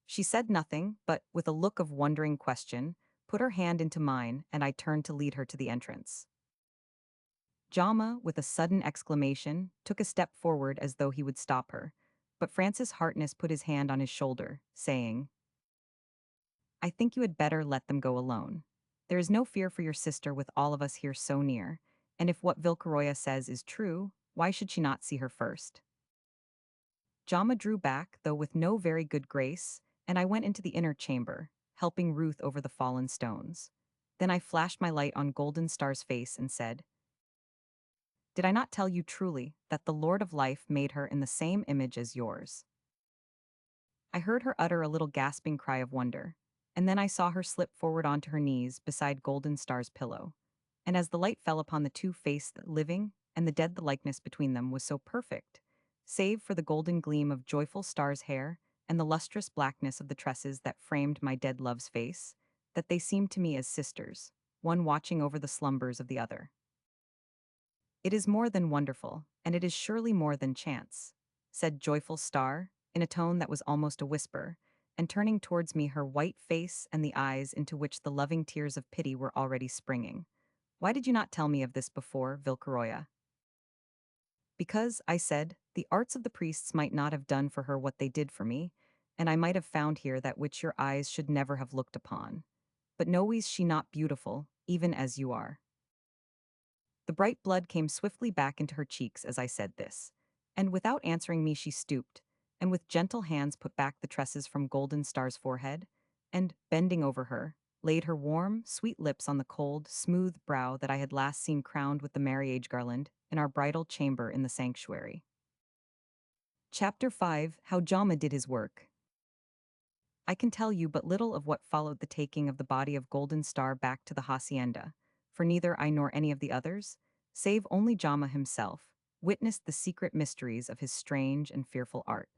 She said nothing, but, with a look of wondering question, put her hand into mine, and I turned to lead her to the entrance. Jama, with a sudden exclamation, took a step forward as though he would stop her, but Francis Hartness put his hand on his shoulder, saying, "I think you had better let them go alone. There is no fear for your sister with all of us here so near, and if what Vilcaroya says is true, why should she not see her first?" Jama drew back, though with no very good grace, and I went into the inner chamber, helping Ruth over the fallen stones. Then I flashed my light on Golden Star's face and said, "Did I not tell you truly that the Lord of Life made her in the same image as yours?" I heard her utter a little gasping cry of wonder, and then I saw her slip forward onto her knees beside Golden Star's pillow. And as the light fell upon the two faces, the living and the dead, the likeness between them was so perfect, save for the golden gleam of joyful Star's hair and the lustrous blackness of the tresses that framed my dead love's face, that they seemed to me as sisters, one watching over the slumbers of the other. "It is more than wonderful, and it is surely more than chance," said joyful Star, in a tone that was almost a whisper, and turning towards me her white face and the eyes into which the loving tears of pity were already springing. "Why did you not tell me of this before, Vilcaroya?" "Because," I said, "the arts of the priests might not have done for her what they did for me, and I might have found here that which your eyes should never have looked upon. But no is she not beautiful, even as you are." The bright blood came swiftly back into her cheeks as I said this, and without answering me she stooped, and with gentle hands put back the tresses from Golden Star's forehead, and, bending over her, laid her warm, sweet lips on the cold, smooth brow that I had last seen crowned with the marriage garland in our bridal chamber in the sanctuary. Chapter 5: How Jama Did His Work. I can tell you but little of what followed the taking of the body of Golden Star back to the hacienda, for neither I nor any of the others, save only Jama himself, witnessed the secret mysteries of his strange and fearful art.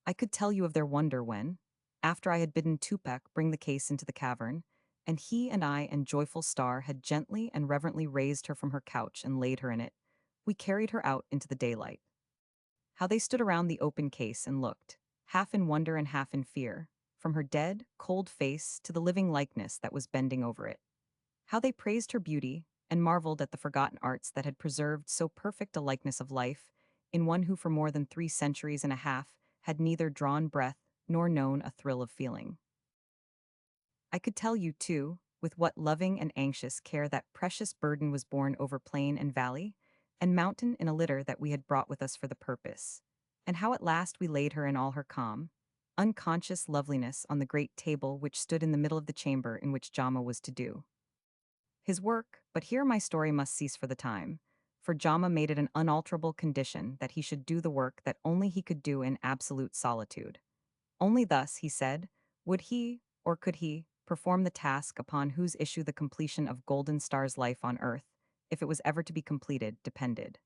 I could tell you of their wonder when, after I had bidden Tupac bring the case into the cavern, and he and I and joyful Star had gently and reverently raised her from her couch and laid her in it, we carried her out into the daylight. How they stood around the open case and looked, half in wonder and half in fear, from her dead, cold face to the living likeness that was bending over it. How they praised her beauty and marveled at the forgotten arts that had preserved so perfect a likeness of life in one who for more than 3 centuries and a half had neither drawn breath nor known a thrill of feeling. I could tell you, too, with what loving and anxious care that precious burden was borne over plain and valley, and mountain in a litter that we had brought with us for the purpose, and how at last we laid her in all her calm, unconscious loveliness on the great table which stood in the middle of the chamber in which Jama was to do his work. But here my story must cease for the time, for Jama made it an unalterable condition that he should do the work that only he could do in absolute solitude. Only thus, he said, would he, or could he, perform the task upon whose issue the completion of Golden Star's life on earth, if it was ever to be completed, depended.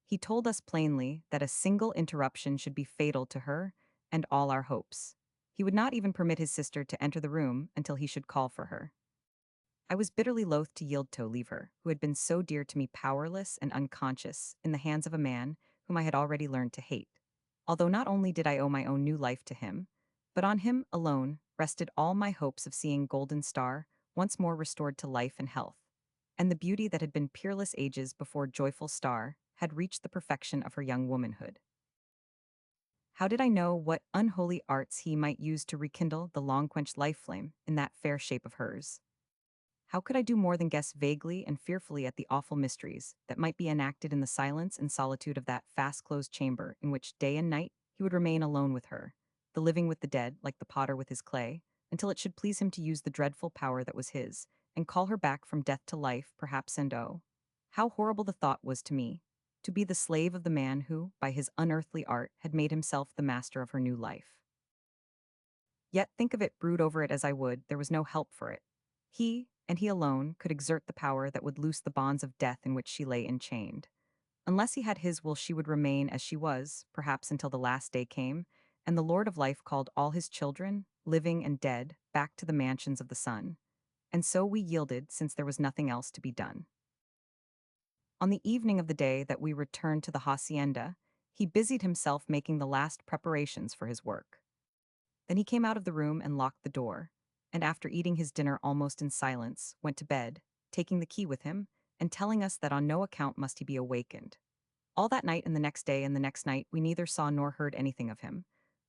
He told us plainly that a single interruption should be fatal to her and all our hopes. He would not even permit his sister to enter the room until he should call for her. I was bitterly loath to yield to leave her, who had been so dear to me, powerless and unconscious, in the hands of a man whom I had already learned to hate. Although not only did I owe my own new life to him, but on him alone rested all my hopes of seeing Golden Star once more restored to life and health, and the beauty that had been peerless ages before joyful Star had reached the perfection of her young womanhood. How did I know what unholy arts he might use to rekindle the long-quenched life flame in that fair shape of hers? How could I do more than guess vaguely and fearfully at the awful mysteries that might be enacted in the silence and solitude of that fast-closed chamber in which day and night he would remain alone with her, the living with the dead, like the potter with his clay, until it should please him to use the dreadful power that was his, and call her back from death to life, perhaps, and oh, how horrible the thought was to me, to be the slave of the man who, by his unearthly art, had made himself the master of her new life. Yet think of it, brood over it as I would, there was no help for it. He, and he alone, could exert the power that would loose the bonds of death in which she lay enchained. Unless he had his will, she would remain as she was, perhaps until the last day came, and the Lord of Life called all his children, living and dead, back to the mansions of the sun. And so we yielded, since there was nothing else to be done. On the evening of the day that we returned to the hacienda, he busied himself making the last preparations for his work. Then he came out of the room and locked the door, and after eating his dinner almost in silence, went to bed, taking the key with him, and telling us that on no account must he be awakened. All that night and the next day and the next night we neither saw nor heard anything of him.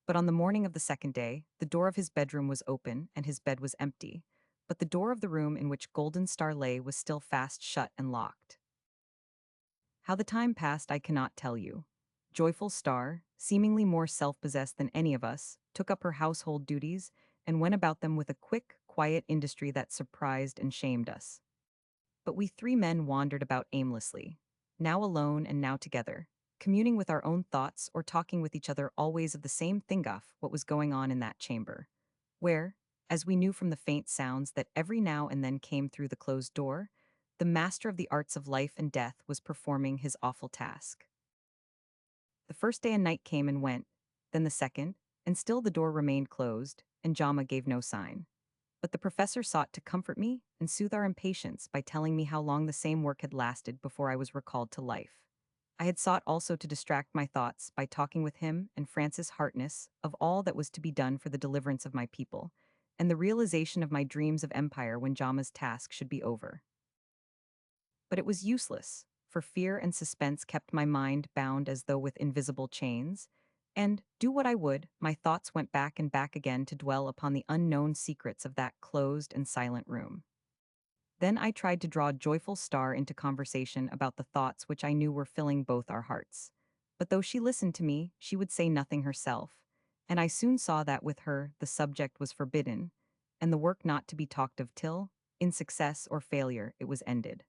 But on the morning of the second day, the door of his bedroom was open and his bed was empty, but the door of the room in which Golden Star lay was still fast shut and locked. How the time passed I cannot tell you. Joyful Star, seemingly more self-possessed than any of us, took up her household duties and went about them with a quick, quiet industry that surprised and shamed us. But we three men wandered about aimlessly, now alone and now together, communing with our own thoughts or talking with each other always of the same thingaf what was going on in that chamber, where, as we knew from the faint sounds that every now and then came through the closed door, the master of the arts of life and death was performing his awful task. The first day and night came and went, then the second, and still the door remained closed, and Jama gave no sign. But the professor sought to comfort me and soothe our impatience by telling me how long the same work had lasted before I was recalled to life. I had sought also to distract my thoughts by talking with him and Francis Hartness of all that was to be done for the deliverance of my people, and the realization of my dreams of empire when Jama's task should be over. But it was useless, for fear and suspense kept my mind bound as though with invisible chains, and, do what I would, my thoughts went back and back again to dwell upon the unknown secrets of that closed and silent room. Then I tried to draw Joyful Star into conversation about the thoughts which I knew were filling both our hearts. But though she listened to me, she would say nothing herself, and I soon saw that with her the subject was forbidden, and the work not to be talked of till, in success or failure, it was ended.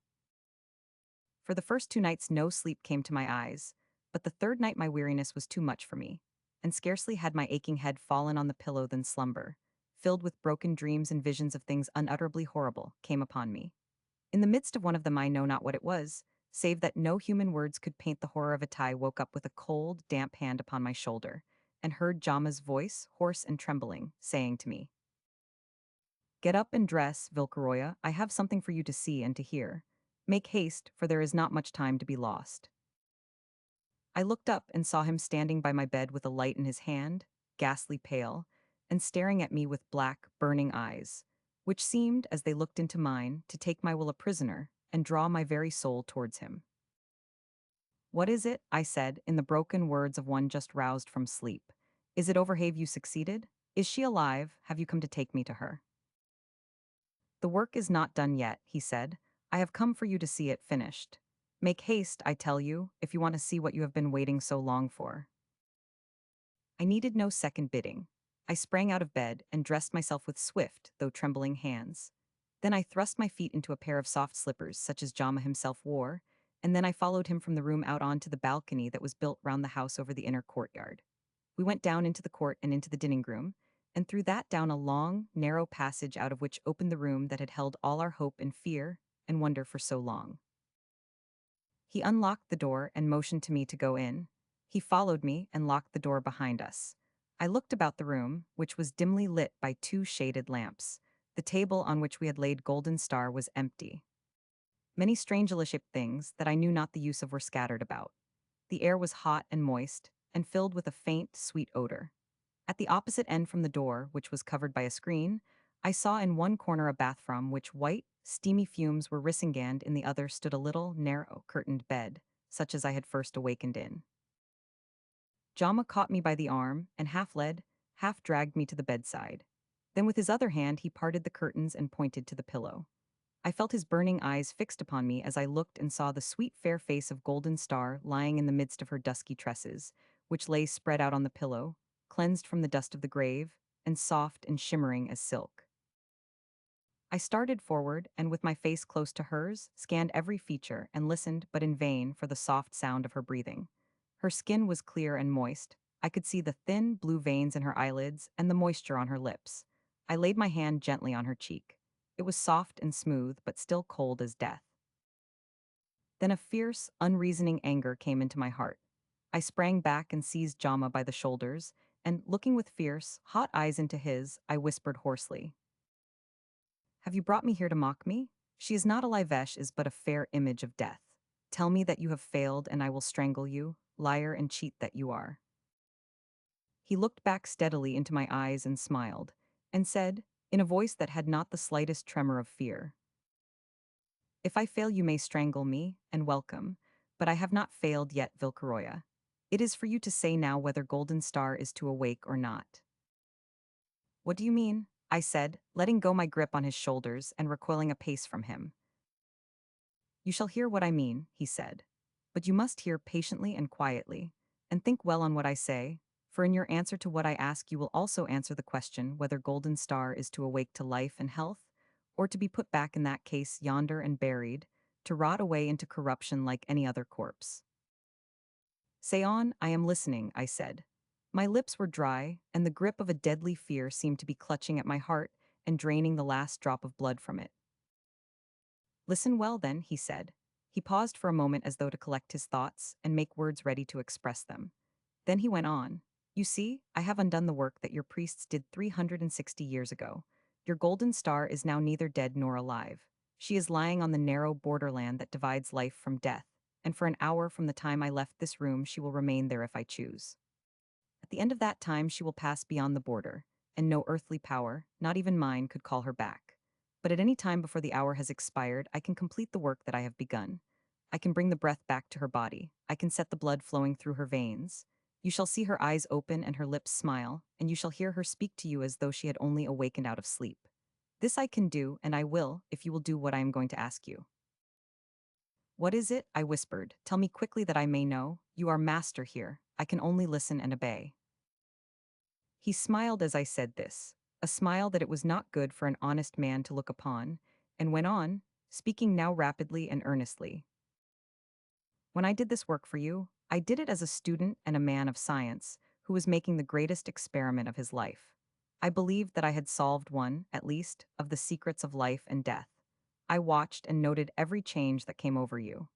For the first 2 nights no sleep came to my eyes, but the third night my weariness was too much for me, and scarcely had my aching head fallen on the pillow than slumber, filled with broken dreams and visions of things unutterably horrible, came upon me. In the midst of one of them I know not what it was, save that no human words could paint the horror of it. I woke up with a cold, damp hand upon my shoulder, and heard Jama's voice, hoarse and trembling, saying to me, "Get up and dress, Vilcaroya, I have something for you to see and to hear. Make haste, for there is not much time to be lost." I looked up and saw him standing by my bed with a light in his hand, ghastly pale, and staring at me with black, burning eyes, which seemed, as they looked into mine, to take my will a prisoner and draw my very soul towards him. "What is it?" I said, in the broken words of one just roused from sleep. "Is it over? Have you succeeded? Is she alive? Have you come to take me to her?" "The work is not done yet," he said. "I have come for you to see it finished. Make haste, I tell you, if you want to see what you have been waiting so long for." I needed no second bidding. I sprang out of bed and dressed myself with swift, though trembling hands. Then I thrust my feet into a pair of soft slippers, such as Jama himself wore, and then I followed him from the room out onto the balcony that was built round the house over the inner courtyard. We went down into the court and into the dining room, and through that down a long, narrow passage out of which opened the room that had held all our hope and fear and wonder for so long. He unlocked the door and motioned to me to go in. He followed me and locked the door behind us. I looked about the room, which was dimly lit by 2 shaded lamps. The table on which we had laid Golden Star was empty. Many strangely shaped things that I knew not the use of were scattered about. The air was hot and moist, and filled with a faint, sweet odor. At the opposite end from the door, which was covered by a screen, I saw in one corner a bath from which white, steamy fumes were rising, and in the other stood a little, narrow, curtained bed, such as I had first awakened in. Jama caught me by the arm, and half led, half dragged me to the bedside. Then with his other hand he parted the curtains and pointed to the pillow. I felt his burning eyes fixed upon me as I looked and saw the sweet fair face of Golden Star lying in the midst of her dusky tresses, which lay spread out on the pillow, cleansed from the dust of the grave, and soft and shimmering as silk. I started forward and, with my face close to hers, scanned every feature and listened, but in vain, for the soft sound of her breathing. Her skin was clear and moist. I could see the thin, blue veins in her eyelids and the moisture on her lips. I laid my hand gently on her cheek. It was soft and smooth, but still cold as death. Then a fierce, unreasoning anger came into my heart. I sprang back and seized Jama by the shoulders, and, looking with fierce, hot eyes into his, I whispered hoarsely, "Have you brought me here to mock me? She is not a Livesh, is but a fair image of death. Tell me that you have failed, and I will strangle you, liar and cheat that you are." He looked back steadily into my eyes and smiled, and said, in a voice that had not the slightest tremor of fear, "If I fail, you may strangle me, and welcome, but I have not failed yet, Vilcaroya. It is for you to say now whether Golden Star is to awake or not." "What do you mean?" I said, letting go my grip on his shoulders and recoiling a pace from him. "You shall hear what I mean," he said. "But you must hear patiently and quietly, and think well on what I say, for in your answer to what I ask you will also answer the question whether Golden Star is to awake to life and health, or to be put back in that case yonder and buried, to rot away into corruption like any other corpse." "Say on, I am listening," I said. My lips were dry, and the grip of a deadly fear seemed to be clutching at my heart and draining the last drop of blood from it. "Listen well, then," he said. He paused for a moment as though to collect his thoughts and make words ready to express them. Then he went on. "You see, I have undone the work that your priests did 360 years ago. Your golden star is now neither dead nor alive. She is lying on the narrow borderland that divides life from death, and for an hour from the time I left this room she will remain there if I choose. At the end of that time she will pass beyond the border, and no earthly power, not even mine, could call her back. But at any time before the hour has expired, I can complete the work that I have begun. I can bring the breath back to her body. I can set the blood flowing through her veins. You shall see her eyes open and her lips smile, and you shall hear her speak to you as though she had only awakened out of sleep. This I can do, and I will, if you will do what I am going to ask you." "What is it?" I whispered. "Tell me quickly that I may know. You are master here. I can only listen and obey." He smiled as I said this, a smile that it was not good for an honest man to look upon, and went on, speaking now rapidly and earnestly. "When I did this work for you, I did it as a student and a man of science who was making the greatest experiment of his life. I believed that I had solved one, at least, of the secrets of life and death. I watched and noted every change that came over you.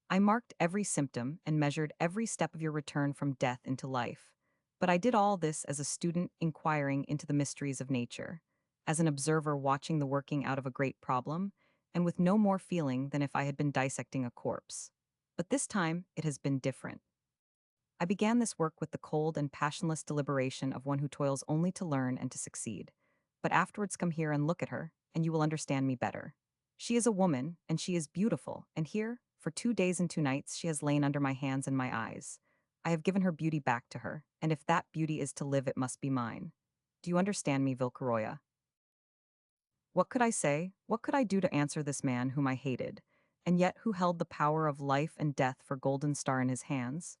I marked every symptom and measured every step of your return from death into life. But I did all this as a student inquiring into the mysteries of nature, as an observer watching the working out of a great problem, and with no more feeling than if I had been dissecting a corpse. But this time it has been different. I began this work with the cold and passionless deliberation of one who toils only to learn and to succeed. But afterwards come here and look at her, and you will understand me better. She is a woman, and she is beautiful, and here, for 2 days and 2 nights, she has lain under my hands and my eyes. I have given her beauty back to her, and if that beauty is to live, it must be mine. Do you understand me, Vilcaroya?" What could I say? What could I do to answer this man whom I hated, and yet who held the power of life and death for Golden Star in his hands?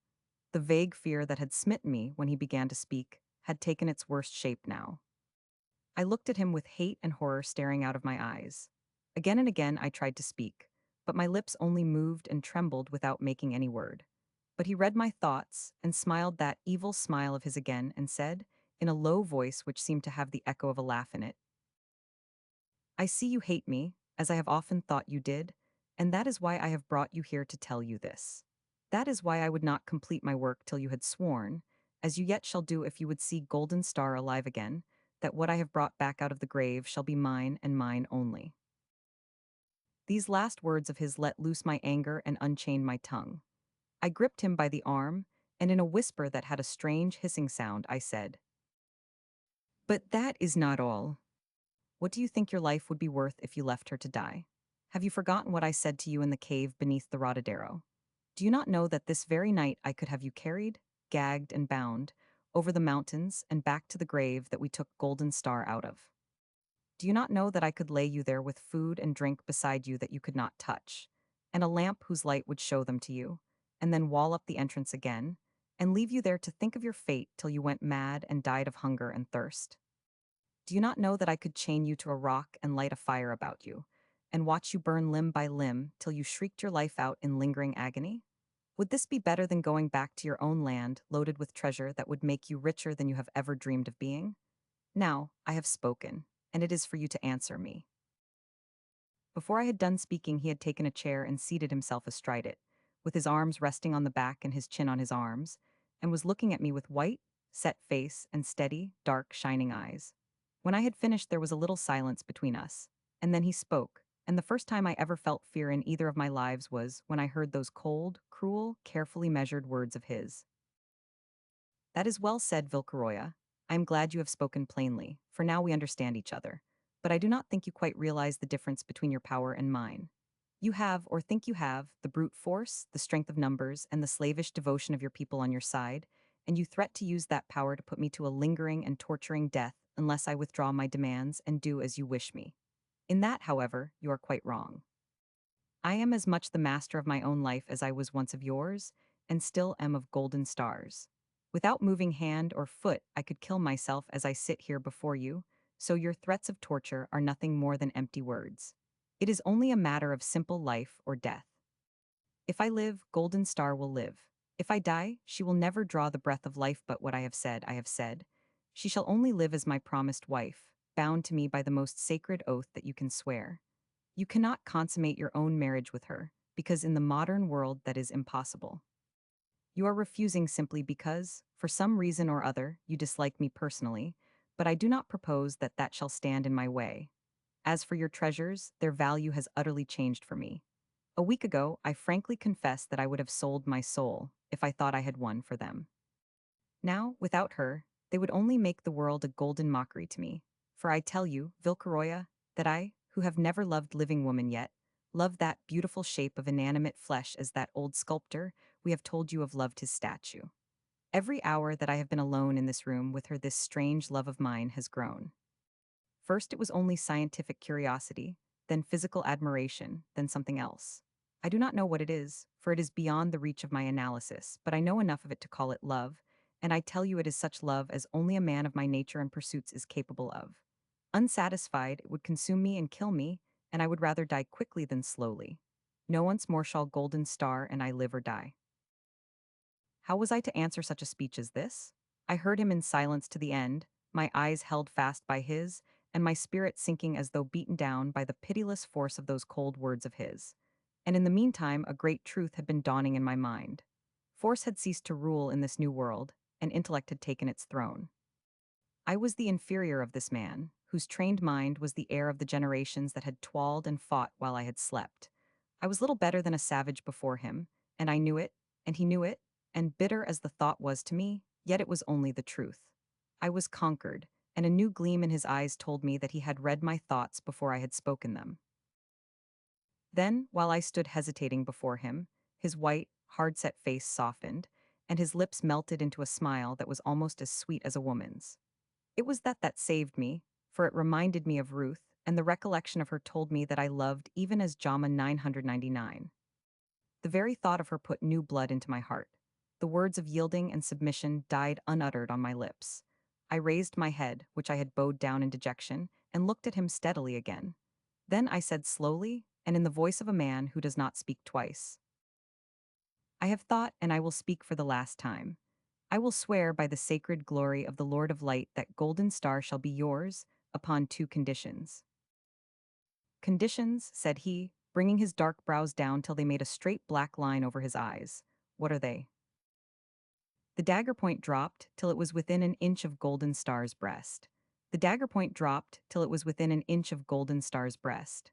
The vague fear that had smitten me when he began to speak had taken its worst shape now. I looked at him with hate and horror staring out of my eyes. Again and again I tried to speak, but my lips only moved and trembled without making any word. But he read my thoughts and smiled that evil smile of his again and said, in a low voice which seemed to have the echo of a laugh in it, "I see you hate me, as I have often thought you did, and that is why I have brought you here to tell you this. That is why I would not complete my work till you had sworn, as you yet shall do if you would see Golden Star alive again, that what I have brought back out of the grave shall be mine and mine only." These last words of his let loose my anger and unchained my tongue. I gripped him by the arm, and in a whisper that had a strange hissing sound, I said, "But that is not all. What do you think your life would be worth if you left her to die? Have you forgotten what I said to you in the cave beneath the Rotadero? Do you not know that this very night I could have you carried, gagged, and bound, over the mountains and back to the grave that we took Golden Star out of? Do you not know that I could lay you there with food and drink beside you that you could not touch, and a lamp whose light would show them to you, and then wall up the entrance again, and leave you there to think of your fate till you went mad and died of hunger and thirst? Do you not know that I could chain you to a rock and light a fire about you, and watch you burn limb by limb till you shrieked your life out in lingering agony? Would this be better than going back to your own land loaded with treasure that would make you richer than you have ever dreamed of being? Now, I have spoken, and it is for you to answer me." Before I had done speaking, he had taken a chair and seated himself astride it, with his arms resting on the back and his chin on his arms, and was looking at me with white, set face and steady, dark, shining eyes. When I had finished, there was a little silence between us, and then he spoke, and the first time I ever felt fear in either of my lives was when I heard those cold, cruel, carefully measured words of his. "That is well said, Vilcaroya. I am glad you have spoken plainly, for now we understand each other. But I do not think you quite realize the difference between your power and mine. You have, or think you have, the brute force, the strength of numbers, and the slavish devotion of your people on your side, and you threat to use that power to put me to a lingering and torturing death unless I withdraw my demands and do as you wish me. In that, however, you are quite wrong. I am as much the master of my own life as I was once of yours, and still am of golden stars. Without moving hand or foot, I could kill myself as I sit here before you, so your threats of torture are nothing more than empty words. It is only a matter of simple life or death. If I live, Golden Star will live. If I die, she will never draw the breath of life, but what I have said, I have said. She shall only live as my promised wife, bound to me by the most sacred oath that you can swear. You cannot consummate your own marriage with her, because in the modern world that is impossible. You are refusing simply because, for some reason or other, you dislike me personally, but I do not propose that that shall stand in my way. As for your treasures, their value has utterly changed for me. A week ago, I frankly confessed that I would have sold my soul if I thought I had won for them. Now, without her, they would only make the world a golden mockery to me. For I tell you, Vilcaroya, that I, who have never loved living woman yet, love that beautiful shape of inanimate flesh as that old sculptor we have told you of loved his statue. Every hour that I have been alone in this room with her, this strange love of mine has grown. First it was only scientific curiosity, then physical admiration, then something else. I do not know what it is, for it is beyond the reach of my analysis, but I know enough of it to call it love, and I tell you it is such love as only a man of my nature and pursuits is capable of. Unsatisfied, it would consume me and kill me, and I would rather die quickly than slowly. No once more shall Golden Star and I live or die." How was I to answer such a speech as this? I heard him in silence to the end, my eyes held fast by his, and my spirit sinking as though beaten down by the pitiless force of those cold words of his. And in the meantime, a great truth had been dawning in my mind. Force had ceased to rule in this new world, and intellect had taken its throne. I was the inferior of this man, whose trained mind was the heir of the generations that had toiled and fought while I had slept. I was little better than a savage before him, and I knew it, and he knew it, and bitter as the thought was to me, yet it was only the truth. I was conquered, and a new gleam in his eyes told me that he had read my thoughts before I had spoken them. Then, while I stood hesitating before him, his white, hard-set face softened, and his lips melted into a smile that was almost as sweet as a woman's. It was that saved me, for it reminded me of Ruth, and the recollection of her told me that I loved even as Jama 999. The very thought of her put new blood into my heart. The words of yielding and submission died unuttered on my lips. I raised my head, which I had bowed down in dejection, and looked at him steadily again. Then I said slowly, and in the voice of a man who does not speak twice, "I have thought, and I will speak for the last time. I will swear by the sacred glory of the Lord of Light that Golden Star shall be yours, upon two conditions." "Conditions," said he, bringing his dark brows down till they made a straight black line over his eyes. "What are they?" The dagger point dropped till it was within an inch of Golden Star's breast. The dagger point dropped till it was within an inch of Golden Star's breast.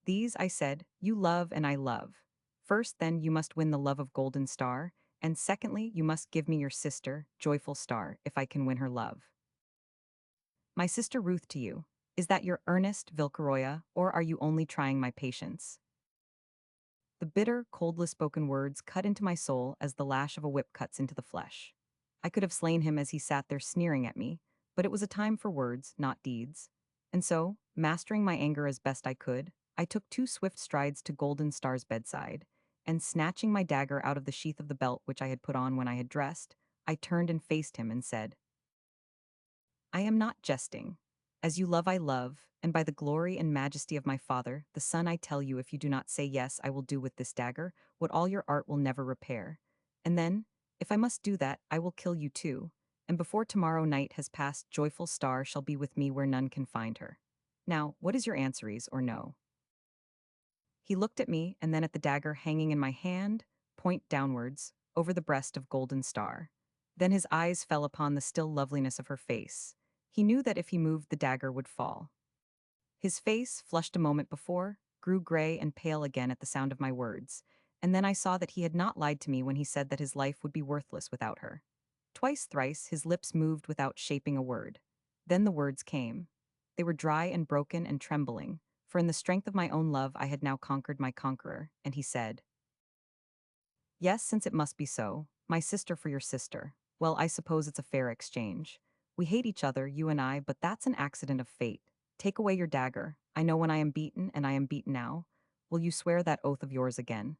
"These," I said, "you love and I love. First, then, you must win the love of Golden Star, and secondly, you must give me your sister, Joyful Star, if I can win her love. My sister Ruth to you. Is that your earnest, Vilcaroya, or are you only trying my patience?" The bitter, coldly spoken words cut into my soul as the lash of a whip cuts into the flesh. I could have slain him as he sat there sneering at me, but it was a time for words, not deeds. And so, mastering my anger as best I could, I took two swift strides to Golden Star's bedside, and snatching my dagger out of the sheath of the belt which I had put on when I had dressed, I turned and faced him and said, I am not jesting. As you love I love, and by the glory and majesty of my father, the son I tell you if you do not say yes I will do with this dagger, what all your art will never repair. And then, if I must do that, I will kill you too, and before tomorrow night has passed joyful star shall be with me where none can find her. Now, what is your answeries or no? He looked at me and then at the dagger hanging in my hand, point downwards, over the breast of golden star. Then his eyes fell upon the still loveliness of her face. He knew that if he moved the dagger would fall. His face, flushed a moment before, grew gray and pale again at the sound of my words, and then I saw that he had not lied to me when he said that his life would be worthless without her. Twice, thrice, his lips moved without shaping a word. Then the words came. They were dry and broken and trembling, for in the strength of my own love I had now conquered my conqueror, and he said, Yes, since it must be so, my sister for your sister. Well, I suppose it's a fair exchange. We hate each other, you and I, but that's an accident of fate. Take away your dagger. I know when I am beaten, and I am beaten now. Will you swear that oath of yours again?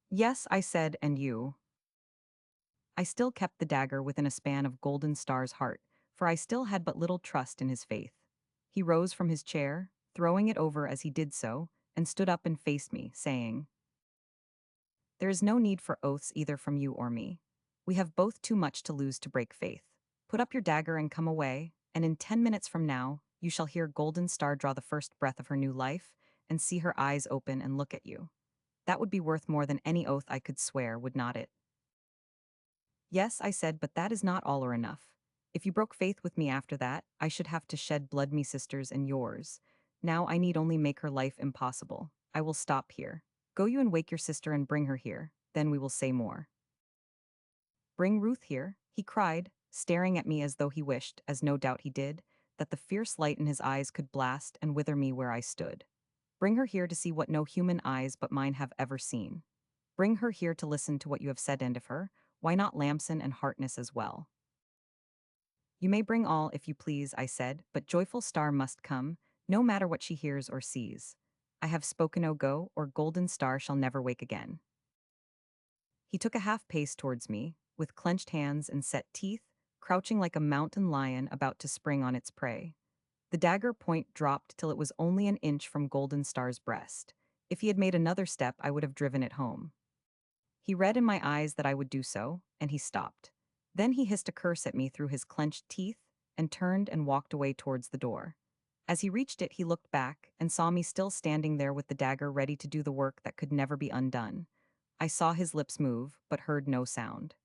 Yes, I said, and you. I still kept the dagger within a span of Golden Star's heart, for I still had but little trust in his faith. He rose from his chair, throwing it over as he did so, and stood up and faced me, saying, There is no need for oaths either from you or me. We have both too much to lose to break faith. Put up your dagger and come away, and in 10 minutes from now, you shall hear Golden Star draw the first breath of her new life, and see her eyes open and look at you. That would be worth more than any oath I could swear, would not it? Yes, I said, but that is not all or enough. If you broke faith with me after that, I should have to shed blood, me sisters, and yours. Now I need only make her life impossible. I will stop here. Go you and wake your sister and bring her here, then we will say more. Bring Ruth here, he cried, staring at me as though he wished, as no doubt he did, that the fierce light in his eyes could blast and wither me where I stood. Bring her here to see what no human eyes but mine have ever seen. Bring her here to listen to what you have said, and of her, why not Lamson and Harkness as well? You may bring all if you please, I said, but joyful star must come, no matter what she hears or sees. I have spoken, O go, or Golden Star shall never wake again. He took a half pace towards me, with clenched hands and set teeth, crouching like a mountain lion about to spring on its prey. The dagger point dropped till it was only an inch from Golden Star's breast. If he had made another step, I would have driven it home. He read in my eyes that I would do so, and he stopped. Then he hissed a curse at me through his clenched teeth, and turned and walked away towards the door. As he reached it, he looked back, and saw me still standing there with the dagger ready to do the work that could never be undone. I saw his lips move, but heard no sound.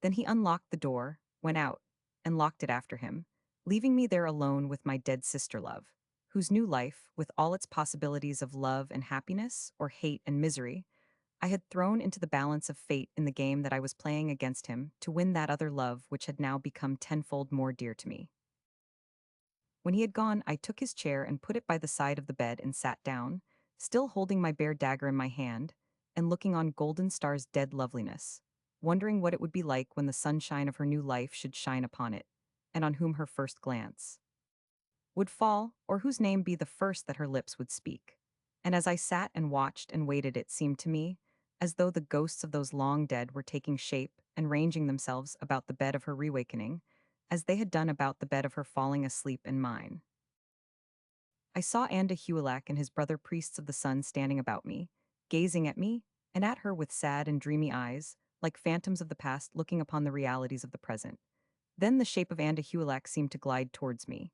Then he unlocked the door, went out, and locked it after him, leaving me there alone with my dead sister-love, whose new life, with all its possibilities of love and happiness, or hate and misery, I had thrown into the balance of fate in the game that I was playing against him to win that other love which had now become tenfold more dear to me. When he had gone, I took his chair and put it by the side of the bed and sat down, still holding my bare dagger in my hand, and looking on Golden Star's dead loveliness, wondering what it would be like when the sunshine of her new life should shine upon it, and on whom her first glance would fall, or whose name be the first that her lips would speak. And as I sat and watched and waited, it seemed to me as though the ghosts of those long dead were taking shape and ranging themselves about the bed of her reawakening, as they had done about the bed of her falling asleep in mine. I saw Andahuilak and his brother priests of the sun standing about me, gazing at me, and at her with sad and dreamy eyes, like phantoms of the past looking upon the realities of the present. Then the shape of Andahuilak seemed to glide towards me.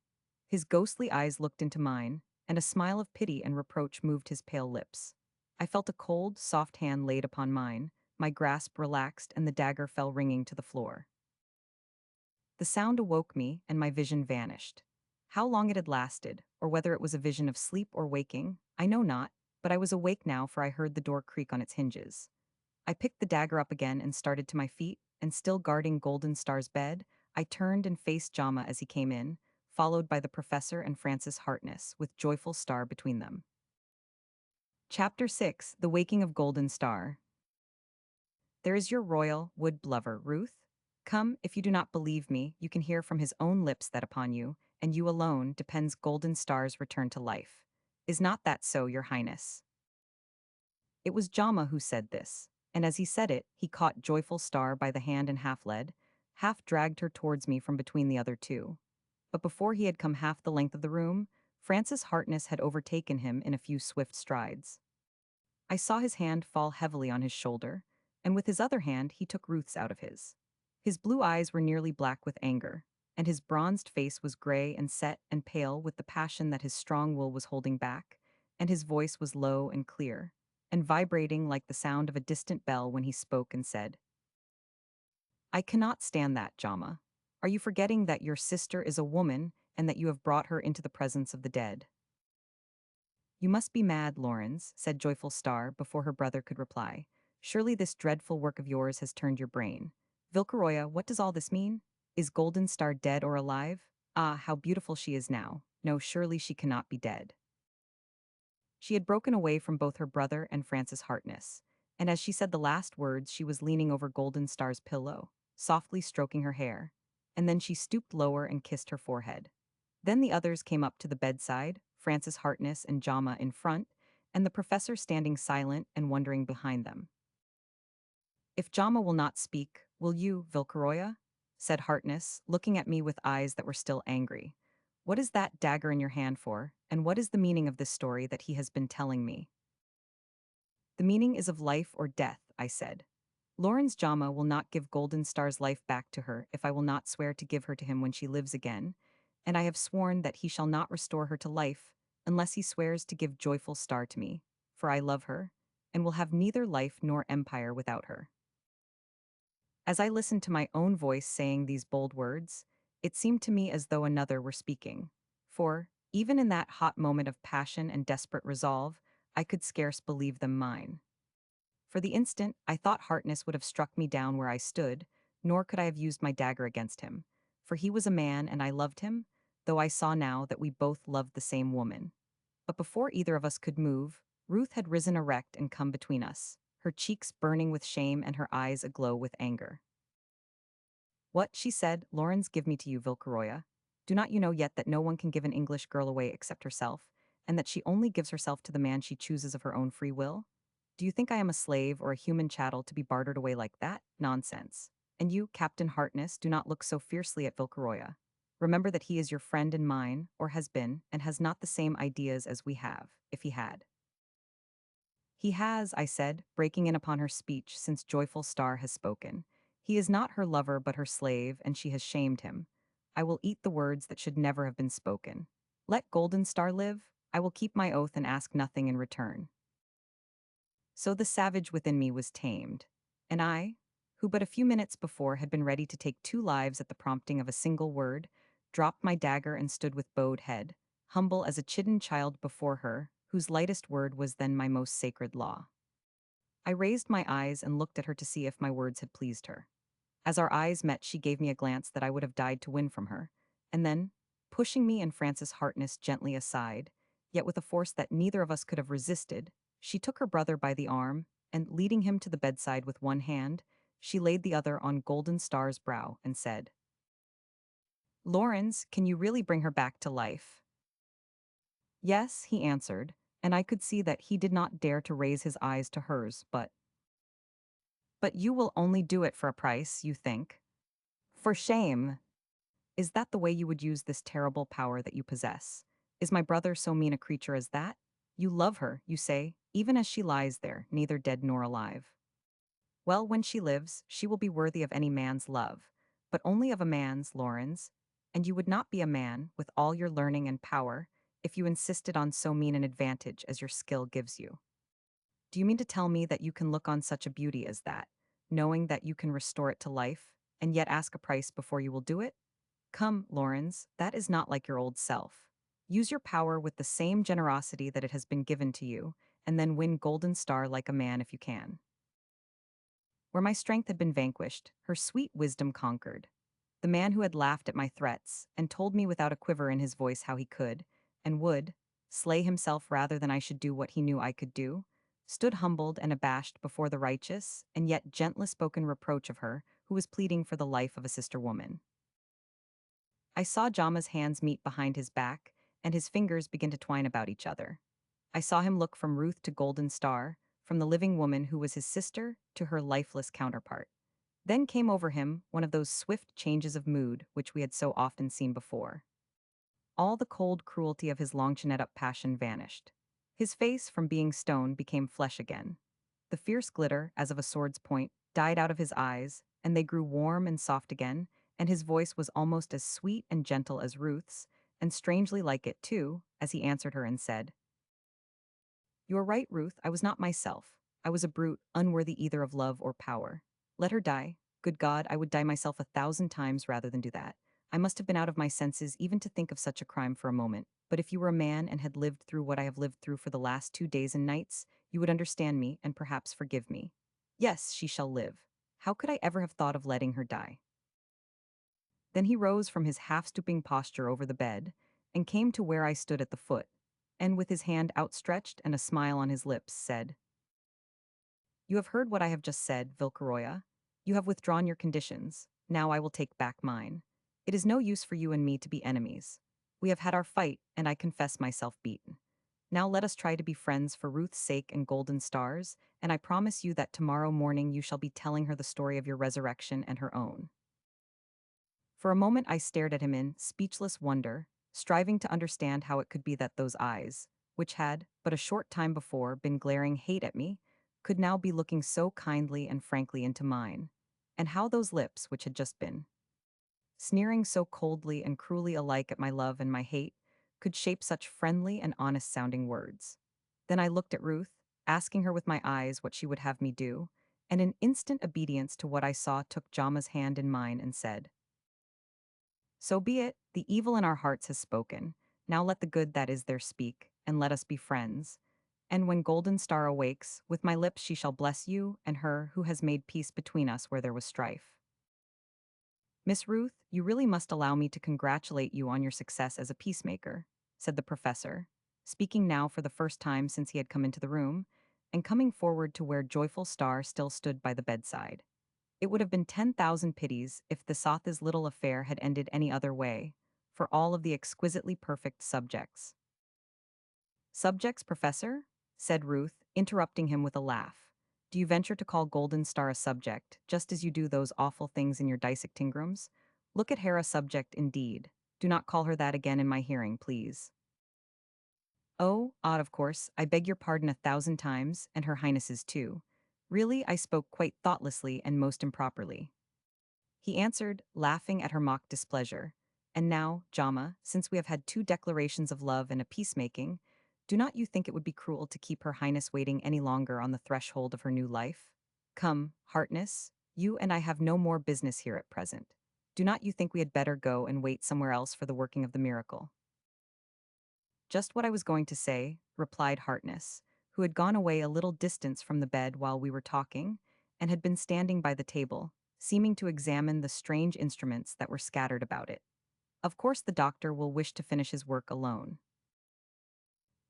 His ghostly eyes looked into mine, and a smile of pity and reproach moved his pale lips. I felt a cold, soft hand laid upon mine, my grasp relaxed, and the dagger fell ringing to the floor. The sound awoke me, and my vision vanished. How long it had lasted, or whether it was a vision of sleep or waking, I know not, but I was awake now, for I heard the door creak on its hinges. I picked the dagger up again and started to my feet, and still guarding Golden Star's bed, I turned and faced Jama as he came in, followed by the professor and Francis Harkness, with Joyful Star between them. Chapter 6: The Waking of Golden Star. There is your royal wood lover, Ruth. Come, if you do not believe me, you can hear from his own lips that upon you, and you alone, depends Golden Star's return to life. Is not that so, your highness? It was Jama who said this, and as he said it, he caught Joyful Star by the hand and half led, half dragged her towards me from between the other two. But before he had come half the length of the room, Francis Harkness had overtaken him in a few swift strides. I saw his hand fall heavily on his shoulder, and with his other hand he took Ruth's out of his. His blue eyes were nearly black with anger, and his bronzed face was gray and set and pale with the passion that his strong will was holding back, and his voice was low and clear, and vibrating like the sound of a distant bell when he spoke and said, "I cannot stand that, Jama. Are you forgetting that your sister is a woman and that you have brought her into the presence of the dead?" "You must be mad, Lawrence," said Joyful Star before her brother could reply. "Surely this dreadful work of yours has turned your brain. Vilcaroya, what does all this mean? Is Golden Star dead or alive? Ah, how beautiful she is now. No, surely she cannot be dead." She had broken away from both her brother and Francis Harkness, and as she said the last words she was leaning over Golden Star's pillow, softly stroking her hair, and then she stooped lower and kissed her forehead. Then the others came up to the bedside, Francis Harkness and Jama in front, and the professor standing silent and wondering behind them. "If Jama will not speak, will you, Vilcaroya?" said Harkness, looking at me with eyes that were still angry. "What is that dagger in your hand for, and what is the meaning of this story that he has been telling me?" "The meaning is of life or death," I said. "Lawrence Jama will not give Golden Star's life back to her if I will not swear to give her to him when she lives again, and I have sworn that he shall not restore her to life unless he swears to give Joyful Star to me, for I love her, and will have neither life nor empire without her." As I listened to my own voice saying these bold words, it seemed to me as though another were speaking. For, even in that hot moment of passion and desperate resolve, I could scarce believe them mine. For the instant, I thought Harkness would have struck me down where I stood, nor could I have used my dagger against him. For he was a man and I loved him, though I saw now that we both loved the same woman. But before either of us could move, Ruth had risen erect and come between us, her cheeks burning with shame and her eyes aglow with anger. "What," she said, "Lawrence give me to you, Vilcaroya? Do not you know yet that no one can give an English girl away except herself, and that she only gives herself to the man she chooses of her own free will? Do you think I am a slave or a human chattel to be bartered away like that? Nonsense. And you, Captain Harkness, do not look so fiercely at Vilcaroya. Remember that he is your friend and mine, or has been, and has not the same ideas as we have, if he had." "He has," I said, breaking in upon her speech since Joyful Star has spoken. "He is not her lover but her slave, and she has shamed him. I will eat the words that should never have been spoken. Let Golden Star live. I will keep my oath and ask nothing in return." So the savage within me was tamed, and I, who but a few minutes before had been ready to take two lives at the prompting of a single word, dropped my dagger and stood with bowed head, humble as a chidden child before her, whose lightest word was then my most sacred law. I raised my eyes and looked at her to see if my words had pleased her. As our eyes met, she gave me a glance that I would have died to win from her, and then, pushing me and Francis Harkness gently aside, yet with a force that neither of us could have resisted, she took her brother by the arm, and leading him to the bedside with one hand, she laid the other on Golden Star's brow and said, "Lawrence, can you really bring her back to life?" "Yes," he answered, and I could see that he did not dare to raise his eyes to hers, but you will only do it for a price, you think? For shame! Is that the way you would use this terrible power that you possess? Is my brother so mean a creature as that? You love her, you say, even as she lies there, neither dead nor alive. Well, when she lives, she will be worthy of any man's love, but only of a man's, Lawrence, and you would not be a man, with all your learning and power, if you insisted on so mean an advantage as your skill gives you. Do you mean to tell me that you can look on such a beauty as that, knowing that you can restore it to life, and yet ask a price before you will do it? Come, Lawrence, that is not like your old self. Use your power with the same generosity that it has been given to you, and then win Golden Star like a man if you can." Where my strength had been vanquished, her sweet wisdom conquered. The man who had laughed at my threats, and told me without a quiver in his voice how he could, and would, slay himself rather than I should do what he knew I could do, stood humbled and abashed before the righteous and yet gently spoken reproach of her who was pleading for the life of a sister woman. I saw Jama's hands meet behind his back, and his fingers begin to twine about each other. I saw him look from Ruth to Golden Star, from the living woman who was his sister to her lifeless counterpart. Then came over him one of those swift changes of mood which we had so often seen before. All the cold cruelty of his long chined-up passion vanished. His face, from being stone, became flesh again. The fierce glitter, as of a sword's point, died out of his eyes, and they grew warm and soft again, and his voice was almost as sweet and gentle as Ruth's, and strangely like it, too, as he answered her and said, "You are right, Ruth, I was not myself. I was a brute, unworthy either of love or power. Let her die. Good God, I would die myself 1,000 times rather than do that. I must have been out of my senses even to think of such a crime for a moment. But if you were a man and had lived through what I have lived through for the last 2 days and nights, you would understand me and perhaps forgive me. Yes, she shall live. How could I ever have thought of letting her die?" Then he rose from his half-stooping posture over the bed and came to where I stood at the foot, and with his hand outstretched and a smile on his lips, said, "You have heard what I have just said, Vilcaroya. You have withdrawn your conditions. Now I will take back mine. It is no use for you and me to be enemies. We have had our fight, and I confess myself beaten. Now let us try to be friends for Ruth's sake and Golden Star's, and I promise you that tomorrow morning you shall be telling her the story of your resurrection and her own." For a moment I stared at him in speechless wonder, striving to understand how it could be that those eyes, which had, but a short time before, been glaring hate at me, could now be looking so kindly and frankly into mine, and how those lips, which had just been sneering so coldly and cruelly alike at my love and my hate, could shape such friendly and honest-sounding words. Then I looked at Ruth, asking her with my eyes what she would have me do, and in instant obedience to what I saw took Jama's hand in mine and said, "So be it, the evil in our hearts has spoken. Now let the good that is there speak, and let us be friends. And when Golden Star awakes, with my lips she shall bless you and her who has made peace between us where there was strife." "Miss Ruth, you really must allow me to congratulate you on your success as a peacemaker," said the professor, speaking now for the first time since he had come into the room, and coming forward to where Joyful Star still stood by the bedside. It would have been 10,000 pities if the Sotha's little affair had ended any other way, for all of the exquisitely perfect subjects. "Subjects, Professor?" said Ruth, interrupting him with a laugh. "Do you venture to call Golden Star a subject, just as you do those awful things in your dissectingrooms? Look at her a subject indeed. Do not call her that again in my hearing, please." "Oh, odd, of course, I beg your pardon 1,000 times, and her highness's too. Really, I spoke quite thoughtlessly and most improperly," he answered, laughing at her mock displeasure. "And now, Jama, since we have had 2 declarations of love and a peacemaking, do not you think it would be cruel to keep her highness waiting any longer on the threshold of her new life? Come, Heartness, you and I have no more business here at present. Do not you think we had better go and wait somewhere else for the working of the miracle?" "Just what I was going to say," replied Hartness, who had gone away a little distance from the bed while we were talking, and had been standing by the table, seeming to examine the strange instruments that were scattered about it. "Of course the doctor will wish to finish his work alone."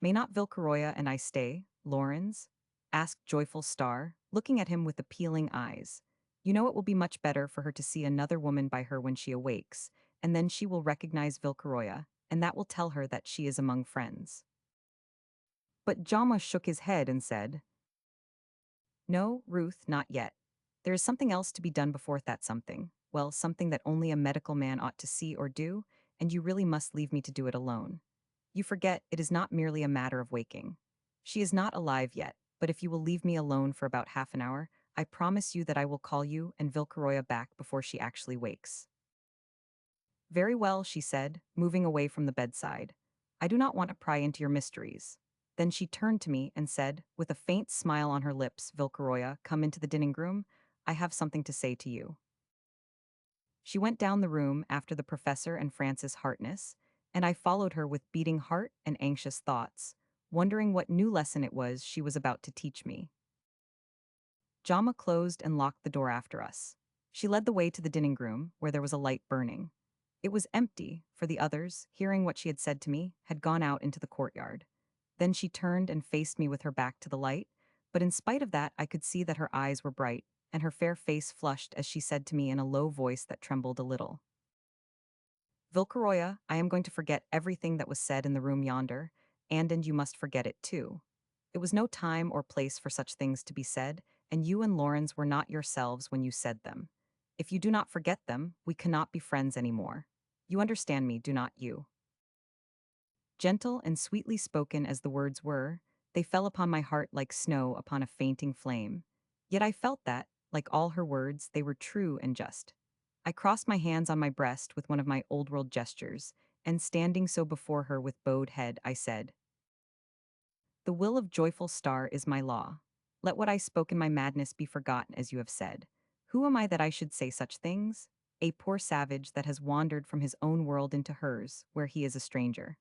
"May not Vilcaroya and I stay, Laurens?" asked Joyful Star, looking at him with appealing eyes. "You know it will be much better for her to see another woman by her when she awakes, and then she will recognize Vilcaroya, and that will tell her that she is among friends." But Jama shook his head and said, "No, Ruth, not yet. There is something else to be done before that something. Well, something that only a medical man ought to see or do, and you really must leave me to do it alone. You forget it is not merely a matter of waking. She is not alive yet, but if you will leave me alone for about half an hour, I promise you that I will call you and Vilcaroya back before she actually wakes." "Very well," she said, moving away from the bedside. "I do not want to pry into your mysteries." Then she turned to me and said, with a faint smile on her lips, "Vilcaroya, come into the dining room. I have something to say to you." She went down the room after the professor and Francis Hartness, and I followed her with beating heart and anxious thoughts, wondering what new lesson it was she was about to teach me. Jama closed and locked the door after us. She led the way to the dining room, where there was a light burning. It was empty, for the others, hearing what she had said to me, had gone out into the courtyard. Then she turned and faced me with her back to the light, but in spite of that I could see that her eyes were bright, and her fair face flushed as she said to me in a low voice that trembled a little, "Vilcaroya, I am going to forget everything that was said in the room yonder, and you must forget it too. It was no time or place for such things to be said, and you and Lawrence were not yourselves when you said them. If you do not forget them, we cannot be friends anymore. You understand me, do not you? Gentle and sweetly spoken as the words were, they fell upon my heart like snow upon a fainting flame. Yet I felt that, like all her words, they were true and just. I crossed my hands on my breast with one of my old world gestures, and standing so before her with bowed head, I said, "The will of joyful star is my law. Let what I spoke in my madness be forgotten, as you have said. Who am I that I should say such things? A poor savage that has wandered from his own world into hers, where he is a stranger."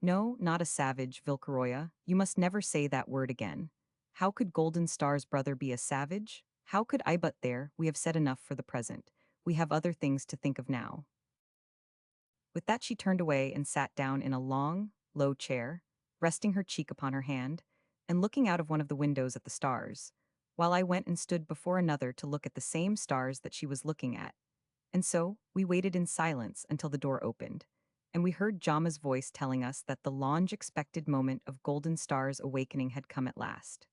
"No, not a savage, Vilcaroya. You must never say that word again. How could Golden Star's brother be a savage? How could I? But there, we have said enough for the present. We have other things to think of now." With that, she turned away and sat down in a long, low chair, resting her cheek upon her hand, and looking out of one of the windows at the stars, while I went and stood before another to look at the same stars that she was looking at. And so, we waited in silence until the door opened, and we heard Jama's voice telling us that the long-expected moment of Golden Star's awakening had come at last.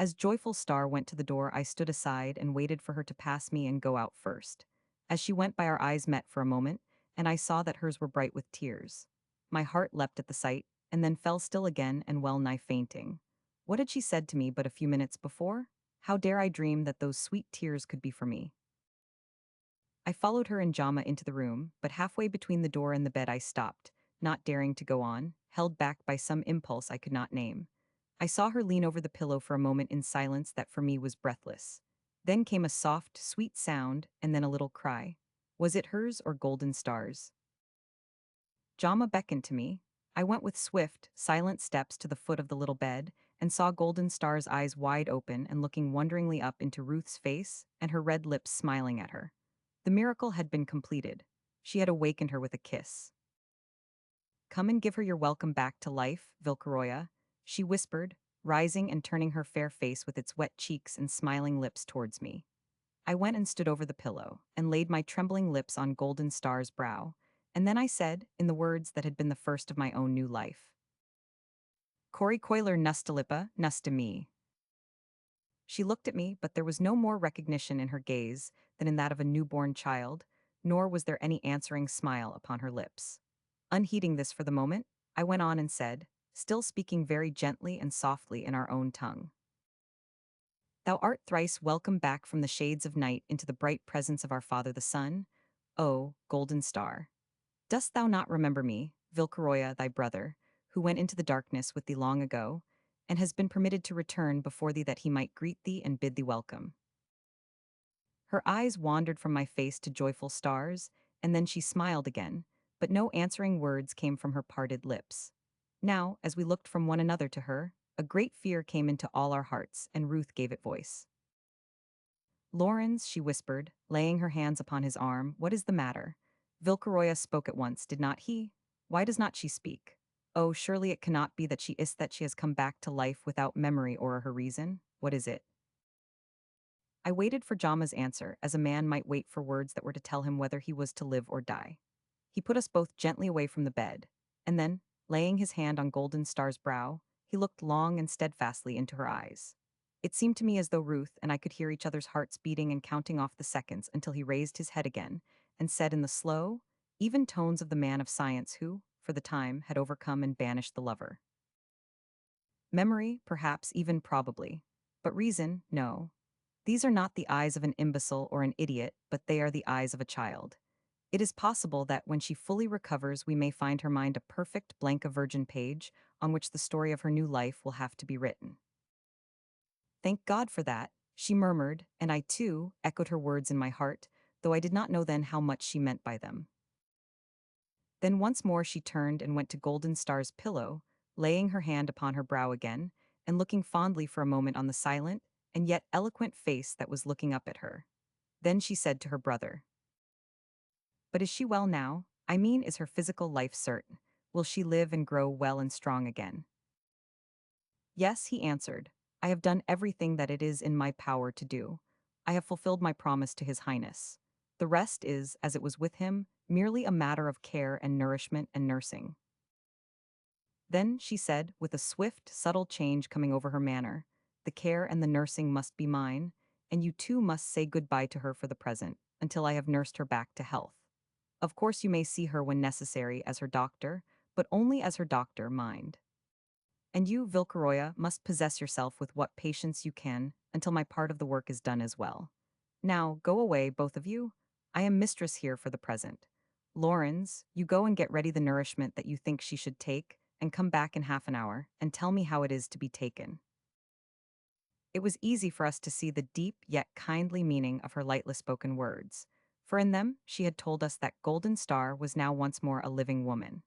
As Joyful Star went to the door, I stood aside and waited for her to pass me and go out first. As she went by, our eyes met for a moment, and I saw that hers were bright with tears. My heart leapt at the sight, and then fell still again and well nigh fainting. What had she said to me but a few minutes before? How dare I dream that those sweet tears could be for me? I followed her and Jama into the room, but halfway between the door and the bed I stopped, not daring to go on, held back by some impulse I could not name. I saw her lean over the pillow for a moment in silence that for me was breathless. Then came a soft, sweet sound, and then a little cry. Was it hers or Golden Star's? Jama beckoned to me. I went with swift, silent steps to the foot of the little bed, and saw Golden Star's eyes wide open and looking wonderingly up into Ruth's face, and her red lips smiling at her. The miracle had been completed. She had awakened her with a kiss. "Come and give her your welcome back to life, Vilcaroya," she whispered, rising and turning her fair face with its wet cheeks and smiling lips towards me. I went and stood over the pillow, and laid my trembling lips on Golden Star's brow, and then I said, in the words that had been the first of my own new life, "Cori Coiler Nustalipa, Nusta me." She looked at me, but there was no more recognition in her gaze than in that of a newborn child, nor was there any answering smile upon her lips. Unheeding this for the moment, I went on and said, still speaking very gently and softly in our own tongue, "Thou art thrice welcome back from the shades of night into the bright presence of our Father the Sun, O Golden Star. Dost thou not remember me, Vilcaroya, thy brother, who went into the darkness with thee long ago, and has been permitted to return before thee that he might greet thee and bid thee welcome?" Her eyes wandered from my face to Joyful Star's, and then she smiled again, but no answering words came from her parted lips. Now, as we looked from one another to her, a great fear came into all our hearts, and Ruth gave it voice. "Lawrence," she whispered, laying her hands upon his arm, "what is the matter?" Vilcaroya spoke at once, did not he? Why does not she speak? Oh, surely it cannot be that she has come back to life without memory or her reason. What is it? I waited for Jama's answer, as a man might wait for words that were to tell him whether he was to live or die. He put us both gently away from the bed, and then, laying his hand on Golden Star's brow, he looked long and steadfastly into her eyes. It seemed to me as though Ruth and I could hear each other's hearts beating and counting off the seconds until he raised his head again and said in the slow, even tones of the man of science who, for the time, had overcome and banished the lover, "Memory, perhaps, even probably. But reason, no. These are not the eyes of an imbecile or an idiot, but they are the eyes of a child. It is possible that when she fully recovers, we may find her mind a perfect blank, a virgin page, on which the story of her new life will have to be written." "Thank God for that," she murmured, and I too echoed her words in my heart, though I did not know then how much she meant by them. Then once more she turned and went to Golden Star's pillow, laying her hand upon her brow again, and looking fondly for a moment on the silent and yet eloquent face that was looking up at her. Then she said to her brother, "But is she well now? I mean, is her physical life certain? Will she live and grow well and strong again?" "Yes," he answered. "I have done everything that it is in my power to do. I have fulfilled my promise to His Highness. The rest is, as it was with him, merely a matter of care and nourishment and nursing." Then she said, with a swift, subtle change coming over her manner, "The care and the nursing must be mine, and you too must say goodbye to her for the present, until I have nursed her back to health. Of course you may see her when necessary as her doctor, but only as her doctor, mind. And you, Vilcaroya, must possess yourself with what patience you can until my part of the work is done as well. Now, go away, both of you. I am mistress here for the present. Laurens, you go and get ready the nourishment that you think she should take, and come back in half an hour, and tell me how it is to be taken." It was easy for us to see the deep yet kindly meaning of her lightly spoken words, for in them she had told us that Golden Star was now once more a living woman.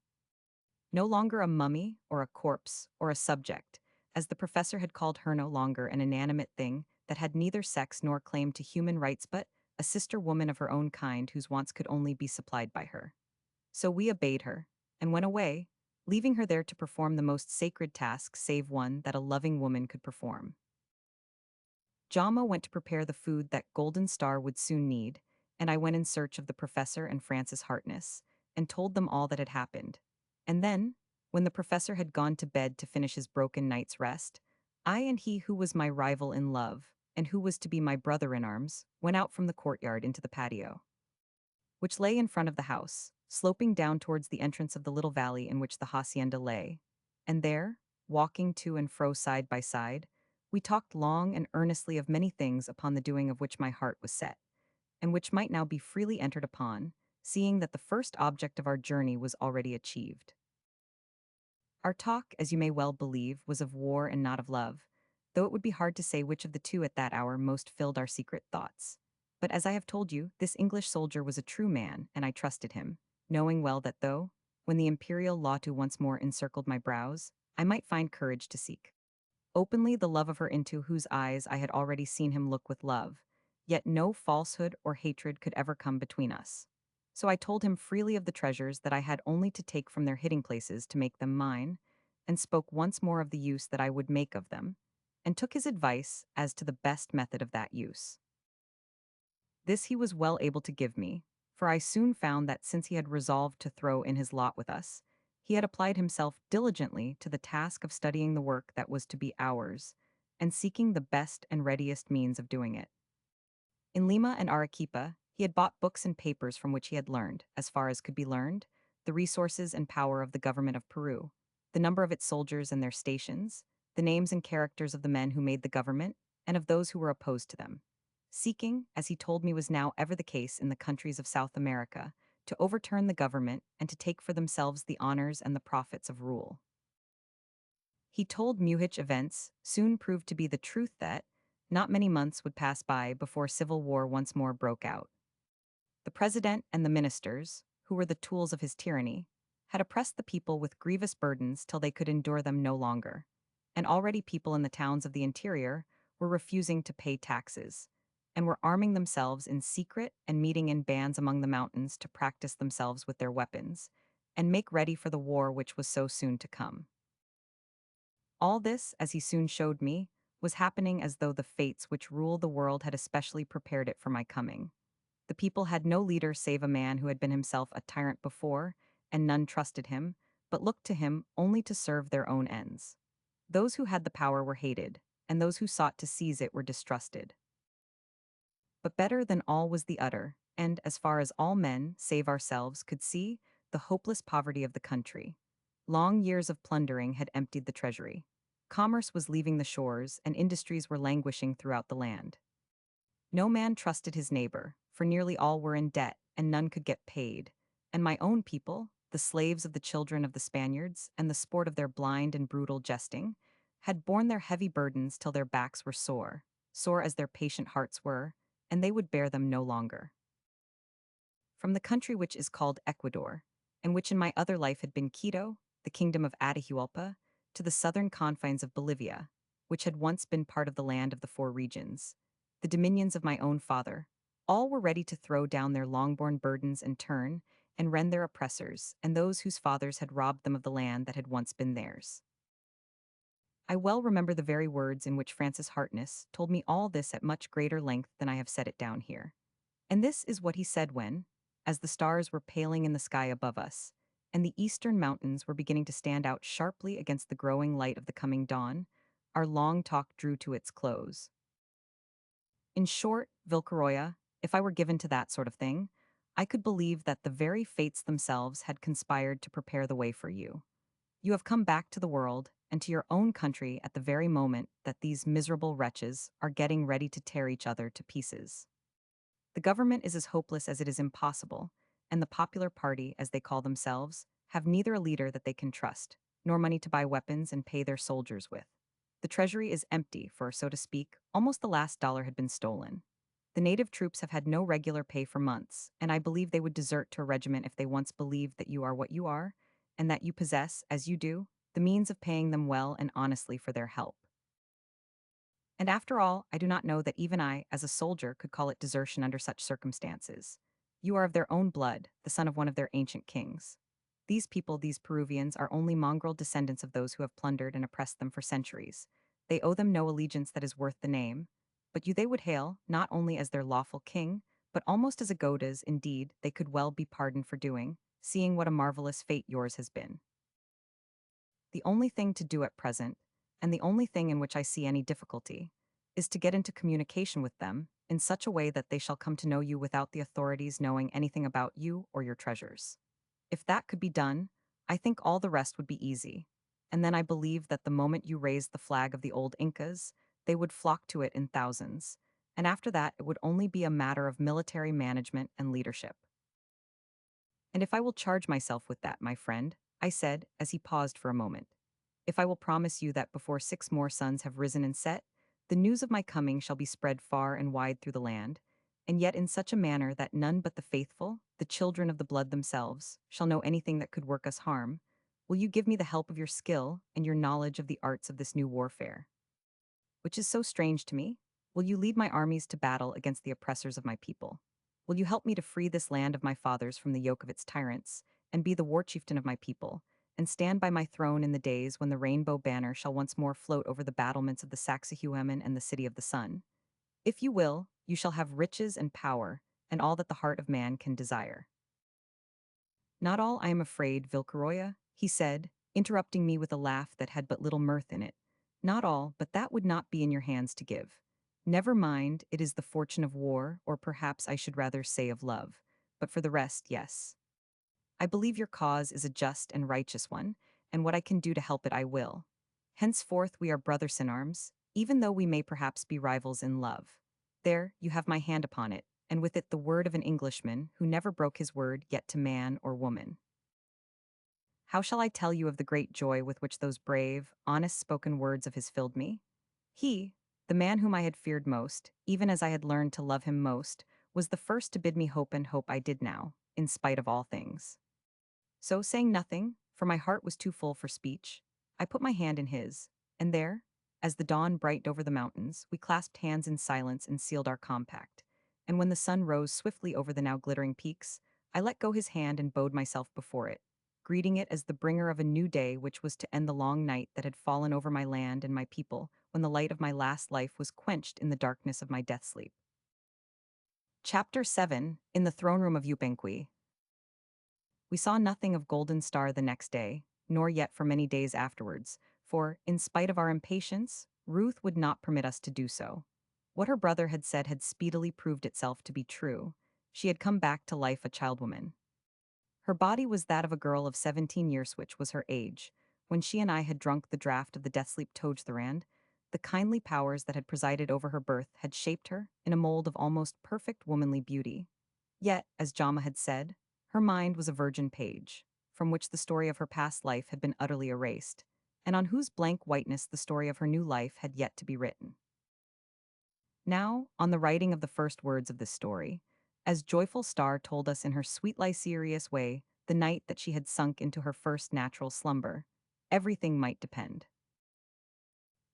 No longer a mummy, or a corpse, or a subject, as the professor had called her, no longer an inanimate thing that had neither sex nor claim to human rights, but a sister woman of her own kind whose wants could only be supplied by her. So we obeyed her, and went away, leaving her there to perform the most sacred task save one that a loving woman could perform. Jama went to prepare the food that Golden Star would soon need, and I went in search of the professor and Francis Hartness, and told them all that had happened. And then, when the professor had gone to bed to finish his broken night's rest, I and he who was my rival in love, and who was to be my brother in arms, went out from the courtyard into the patio, which lay in front of the house, sloping down towards the entrance of the little valley in which the hacienda lay. And there, walking to and fro side by side, we talked long and earnestly of many things upon the doing of which my heart was set, and which might now be freely entered upon, seeing that the first object of our journey was already achieved. Our talk, as you may well believe, was of war and not of love, though it would be hard to say which of the two at that hour most filled our secret thoughts. But as I have told you, this English soldier was a true man, and I trusted him, knowing well that though, when the imperial lawto once more encircled my brows, I might find courage to seek openly the love of her into whose eyes I had already seen him look with love, yet no falsehood or hatred could ever come between us. So I told him freely of the treasures that I had only to take from their hiding places to make them mine, and spoke once more of the use that I would make of them, and took his advice as to the best method of that use. This he was well able to give me, for I soon found that since he had resolved to throw in his lot with us, he had applied himself diligently to the task of studying the work that was to be ours, and seeking the best and readiest means of doing it. In Lima and Arequipa, he had bought books and papers from which he had learned, as far as could be learned, the resources and power of the government of Peru, the number of its soldiers and their stations, the names and characters of the men who made the government, and of those who were opposed to them, seeking, as he told me was now ever the case in the countries of South America, to overturn the government and to take for themselves the honors and the profits of rule. He told me which events soon proved to be the truth that not many months would pass by before civil war once more broke out. The president and the ministers, who were the tools of his tyranny, had oppressed the people with grievous burdens till they could endure them no longer, and already people in the towns of the interior were refusing to pay taxes, and were arming themselves in secret and meeting in bands among the mountains to practice themselves with their weapons, and make ready for the war which was so soon to come. All this, as he soon showed me, was happening as though the fates which rule the world had especially prepared it for my coming. The people had no leader save a man who had been himself a tyrant before, and none trusted him, but looked to him only to serve their own ends. Those who had the power were hated, and those who sought to seize it were distrusted. But better than all was the utter, and, as far as all men, save ourselves, could see, the hopeless poverty of the country. Long years of plundering had emptied the treasury. Commerce was leaving the shores, and industries were languishing throughout the land. No man trusted his neighbor, for nearly all were in debt, and none could get paid. And my own people, the slaves of the children of the Spaniards, and the sport of their blind and brutal jesting, had borne their heavy burdens till their backs were sore, sore as their patient hearts were, and they would bear them no longer. From the country which is called Ecuador, and which in my other life had been Quito, the kingdom of Atahualpa, to the southern confines of Bolivia, which had once been part of the land of the four regions, the dominions of my own father, all were ready to throw down their long-borne burdens and turn, and rend their oppressors, and those whose fathers had robbed them of the land that had once been theirs. I well remember the very words in which Francis Hartness told me all this at much greater length than I have set it down here. And this is what he said when, as the stars were paling in the sky above us, and the eastern mountains were beginning to stand out sharply against the growing light of the coming dawn, our long talk drew to its close. In short, Vilcaroya, if I were given to that sort of thing, I could believe that the very fates themselves had conspired to prepare the way for you. You have come back to the world and to your own country at the very moment that these miserable wretches are getting ready to tear each other to pieces. The government is as hopeless as it is impossible, and the popular party, as they call themselves, have neither a leader that they can trust, nor money to buy weapons and pay their soldiers with. The treasury is empty, for, so to speak, almost the last dollar had been stolen. The native troops have had no regular pay for months, and I believe they would desert to a regiment if they once believed that you are what you are, and that you possess, as you do, the means of paying them well and honestly for their help. And after all, I do not know that even I, as a soldier, could call it desertion under such circumstances. You are of their own blood, the son of one of their ancient kings. These people, these Peruvians, are only mongrel descendants of those who have plundered and oppressed them for centuries. They owe them no allegiance that is worth the name. But you they would hail, not only as their lawful king, but almost as a god as, indeed, they could well be pardoned for doing, seeing what a marvelous fate yours has been. The only thing to do at present, and the only thing in which I see any difficulty, is to get into communication with them in such a way that they shall come to know you without the authorities knowing anything about you or your treasures. If that could be done, I think all the rest would be easy, and then I believe that the moment you raised the flag of the old Incas, they would flock to it in thousands, and after that it would only be a matter of military management and leadership. And if I will charge myself with that, my friend, I said, as he paused for a moment, if I will promise you that before 6 more suns have risen and set, the news of my coming shall be spread far and wide through the land, and yet in such a manner that none but the faithful, the children of the blood themselves, shall know anything that could work us harm, will you give me the help of your skill and your knowledge of the arts of this new warfare, which is so strange to me? Will you lead my armies to battle against the oppressors of my people? Will you help me to free this land of my fathers from the yoke of its tyrants, and be the war chieftain of my people, and stand by my throne in the days when the rainbow banner shall once more float over the battlements of the Sacsayhuaman and the city of the sun? If you will, you shall have riches and power, and all that the heart of man can desire. Not all, I am afraid, Vilcaroya, he said, interrupting me with a laugh that had but little mirth in it. Not all, but that would not be in your hands to give. Never mind, it is the fortune of war, or perhaps I should rather say of love. But for the rest, yes. I believe your cause is a just and righteous one, and what I can do to help it I will. Henceforth we are brothers in arms, even though we may perhaps be rivals in love. There, you have my hand upon it, and with it the word of an Englishman who never broke his word yet to man or woman. How shall I tell you of the great joy with which those brave, honest-spoken words of his filled me? He, the man whom I had feared most, even as I had learned to love him most, was the first to bid me hope, and hope I did now, in spite of all things. So, saying nothing, for my heart was too full for speech, I put my hand in his, and there, as the dawn brightened over the mountains, we clasped hands in silence and sealed our compact. And when the sun rose swiftly over the now glittering peaks, I let go his hand and bowed myself before it, greeting it as the bringer of a new day which was to end the long night that had fallen over my land and my people when the light of my last life was quenched in the darkness of my death sleep. Chapter 7, in the throne room of Yupanqui. We saw nothing of Golden Star the next day, nor yet for many days afterwards, for, in spite of our impatience, Ruth would not permit us to do so. What her brother had said had speedily proved itself to be true. She had come back to life a childwoman. Her body was that of a girl of 17 years, which was her age. When she and I had drunk the draught of the death-sleep Tojtharand, the kindly powers that had presided over her birth had shaped her in a mold of almost perfect womanly beauty. Yet, as Jama had said, her mind was a virgin page, from which the story of her past life had been utterly erased, and on whose blank whiteness the story of her new life had yet to be written. Now, on the writing of the first words of this story, as Joyful Star told us in her sweet lycerious way the night that she had sunk into her first natural slumber, everything might depend.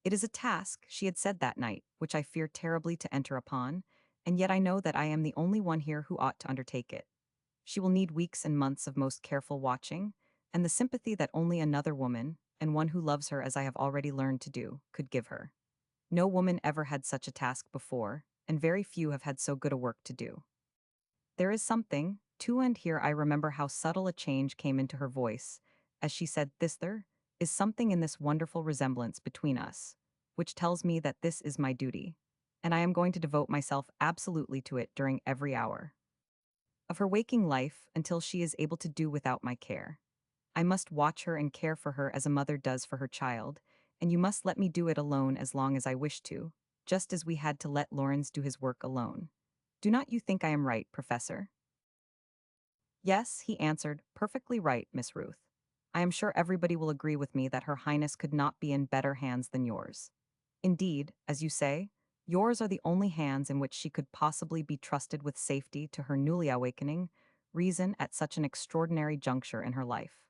It is a task, she had said that night, which I fear terribly to enter upon, and yet I know that I am the only one here who ought to undertake it. She will need weeks and months of most careful watching, and the sympathy that only another woman, and one who loves her as I have already learned to do, could give her. No woman ever had such a task before, and very few have had so good a work to do. There is something, To and here I remember how subtle a change came into her voice, as she said, "This there is something in this wonderful resemblance between us, which tells me that this is my duty, and I am going to devote myself absolutely to it during every hour of her waking life until she is able to do without my care. I must watch her and care for her as a mother does for her child, and you must let me do it alone as long as I wish to, just as we had to let Lawrence do his work alone. Do not you think I am right, Professor?" "Yes," he answered, "perfectly right, Miss Ruth. I am sure everybody will agree with me that Her Highness could not be in better hands than yours. Indeed, as you say, yours are the only hands in which she could possibly be trusted with safety to her newly awakening reason at such an extraordinary juncture in her life."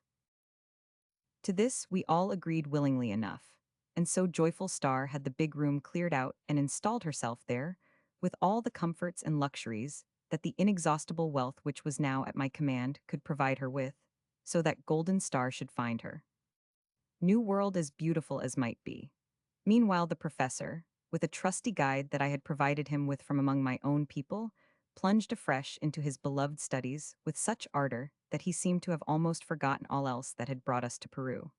To this we all agreed willingly enough, and so Joyful Star had the big room cleared out and installed herself there, with all the comforts and luxuries that the inexhaustible wealth which was now at my command could provide her with, so that Golden Star should find her. New world as beautiful as might be. Meanwhile the professor, with a trusty guide that I had provided him with from among my own people, plunged afresh into his beloved studies with such ardor that he seemed to have almost forgotten all else that had brought us to Peru.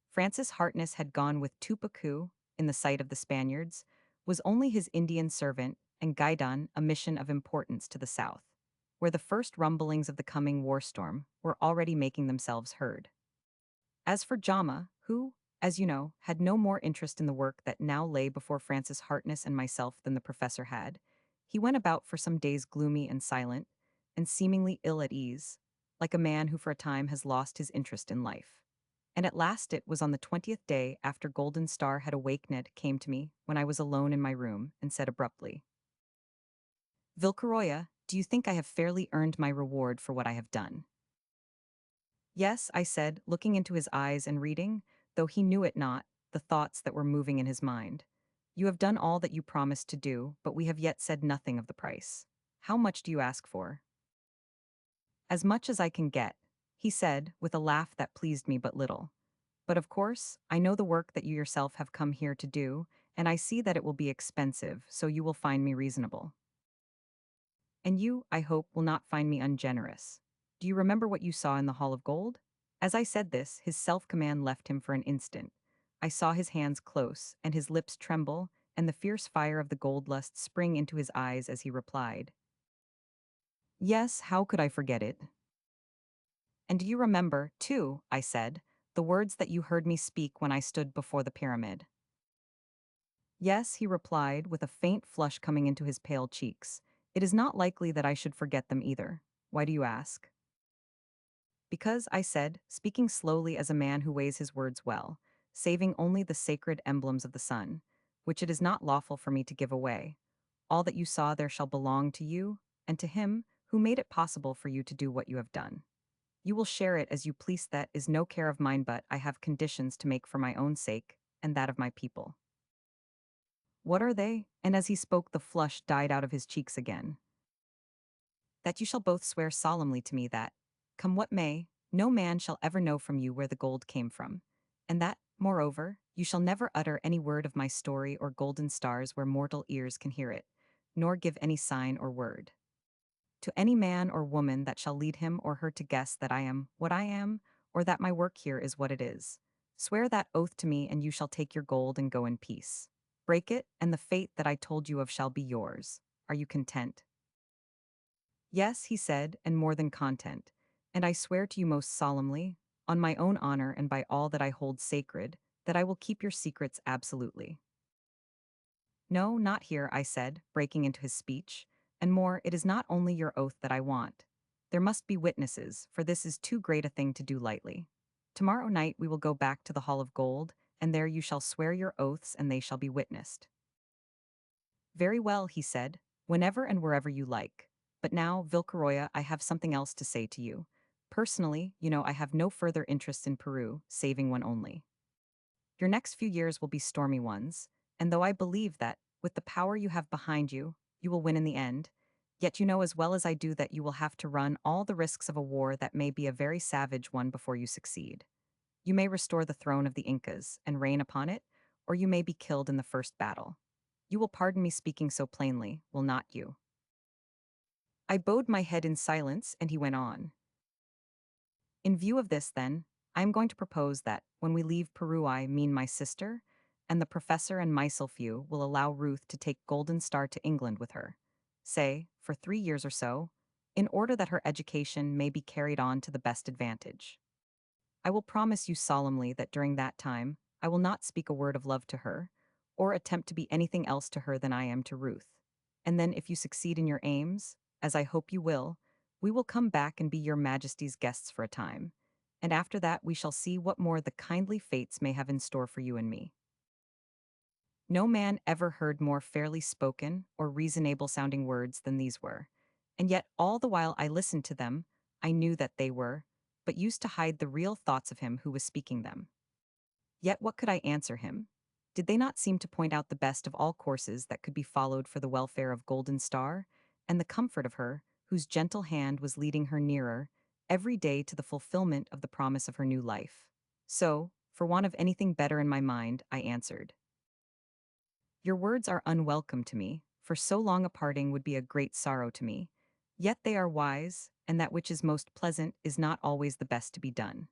Francis Hartness had gone with Tupacu, in the sight of the Spaniards, was only his Indian servant, and Gaidan a mission of importance to the south, where the first rumblings of the coming war storm were already making themselves heard. As for Jama, who, as you know, had no more interest in the work that now lay before Francis Hartness and myself than the professor had, he went about for some days gloomy and silent, and seemingly ill at ease, like a man who for a time has lost his interest in life. And at last it was on the 20th day after Golden Star had awakened came to me, when I was alone in my room, and said abruptly, "Vilcaroya, do you think I have fairly earned my reward for what I have done?" "Yes," I said, looking into his eyes and reading, though he knew it not, the thoughts that were moving in his mind. "You have done all that you promised to do, but we have yet said nothing of the price. How much do you ask for?" "As much as I can get," he said, with a laugh that pleased me but little. "But of course, I know the work that you yourself have come here to do, and I see that it will be expensive, so you will find me reasonable. And you, I hope, will not find me ungenerous. Do you remember what you saw in the Hall of Gold?" As I said this, his self-command left him for an instant. I saw his hands close, and his lips tremble, and the fierce fire of the gold lust spring into his eyes as he replied, "Yes, how could I forget it?" "And do you remember, too," I said, "the words that you heard me speak when I stood before the pyramid?" "Yes," he replied, with a faint flush coming into his pale cheeks. "It is not likely that I should forget them either. Why do you ask?" "Because," I said, speaking slowly as a man who weighs his words well, saving only the sacred emblems of the sun, which it is not lawful for me to give away. All that you saw there shall belong to you, and to him who made it possible for you to do what you have done. You will share it as you please, that is no care of mine, but I have conditions to make for my own sake, and that of my people." "What are they?" And as he spoke the flush died out of his cheeks again. "That you shall both swear solemnly to me that, come what may, no man shall ever know from you where the gold came from, and that, moreover, you shall never utter any word of my story or golden stars where mortal ears can hear it, nor give any sign or word to any man or woman that shall lead him or her to guess that I am what I am, or that my work here is what it is. Swear that oath to me, and you shall take your gold and go in peace. Break it, and the fate that I told you of shall be yours. Are you content?" "Yes," he said, "and more than content. And I swear to you most solemnly, on my own honor and by all that I hold sacred, that I will keep your secrets absolutely." "No, not here," I said, breaking into his speech. "And more, it is not only your oath that I want. There must be witnesses, for this is too great a thing to do lightly. Tomorrow night we will go back to the Hall of Gold, and there you shall swear your oaths and they shall be witnessed." "Very well," he said, "whenever and wherever you like. But now, Vilcaroya, I have something else to say to you. Personally, you know, I have no further interest in Peru, saving one only. Your next few years will be stormy ones, and though I believe that, with the power you have behind you, you will win in the end, yet you know as well as I do that you will have to run all the risks of a war that may be a very savage one before you succeed. You may restore the throne of the Incas and reign upon it, or you may be killed in the first battle. You will pardon me speaking so plainly, will not you?" I bowed my head in silence, and he went on. In view of this, then, I am going to propose that, when we leave Peru, I mean my sister, and the professor and myself you will allow Ruth to take Golden Star to England with her, say, for 3 years or so, in order that her education may be carried on to the best advantage. I will promise you solemnly that during that time, I will not speak a word of love to her, or attempt to be anything else to her than I am to Ruth. And then, if you succeed in your aims, as I hope you will, we will come back and be your Majesty's guests for a time, and after that we shall see what more the kindly fates may have in store for you and me. No man ever heard more fairly spoken or reasonable sounding words than these were, and yet all the while I listened to them, I knew that they were, but used to hide the real thoughts of him who was speaking them. Yet what could I answer him? Did they not seem to point out the best of all courses that could be followed for the welfare of Golden Star, and the comfort of her, whose gentle hand was leading her nearer, every day to the fulfillment of the promise of her new life? So, for want of anything better in my mind, I answered. Your words are unwelcome to me, for so long a parting would be a great sorrow to me. Yet they are wise, and that which is most pleasant is not always the best to be done.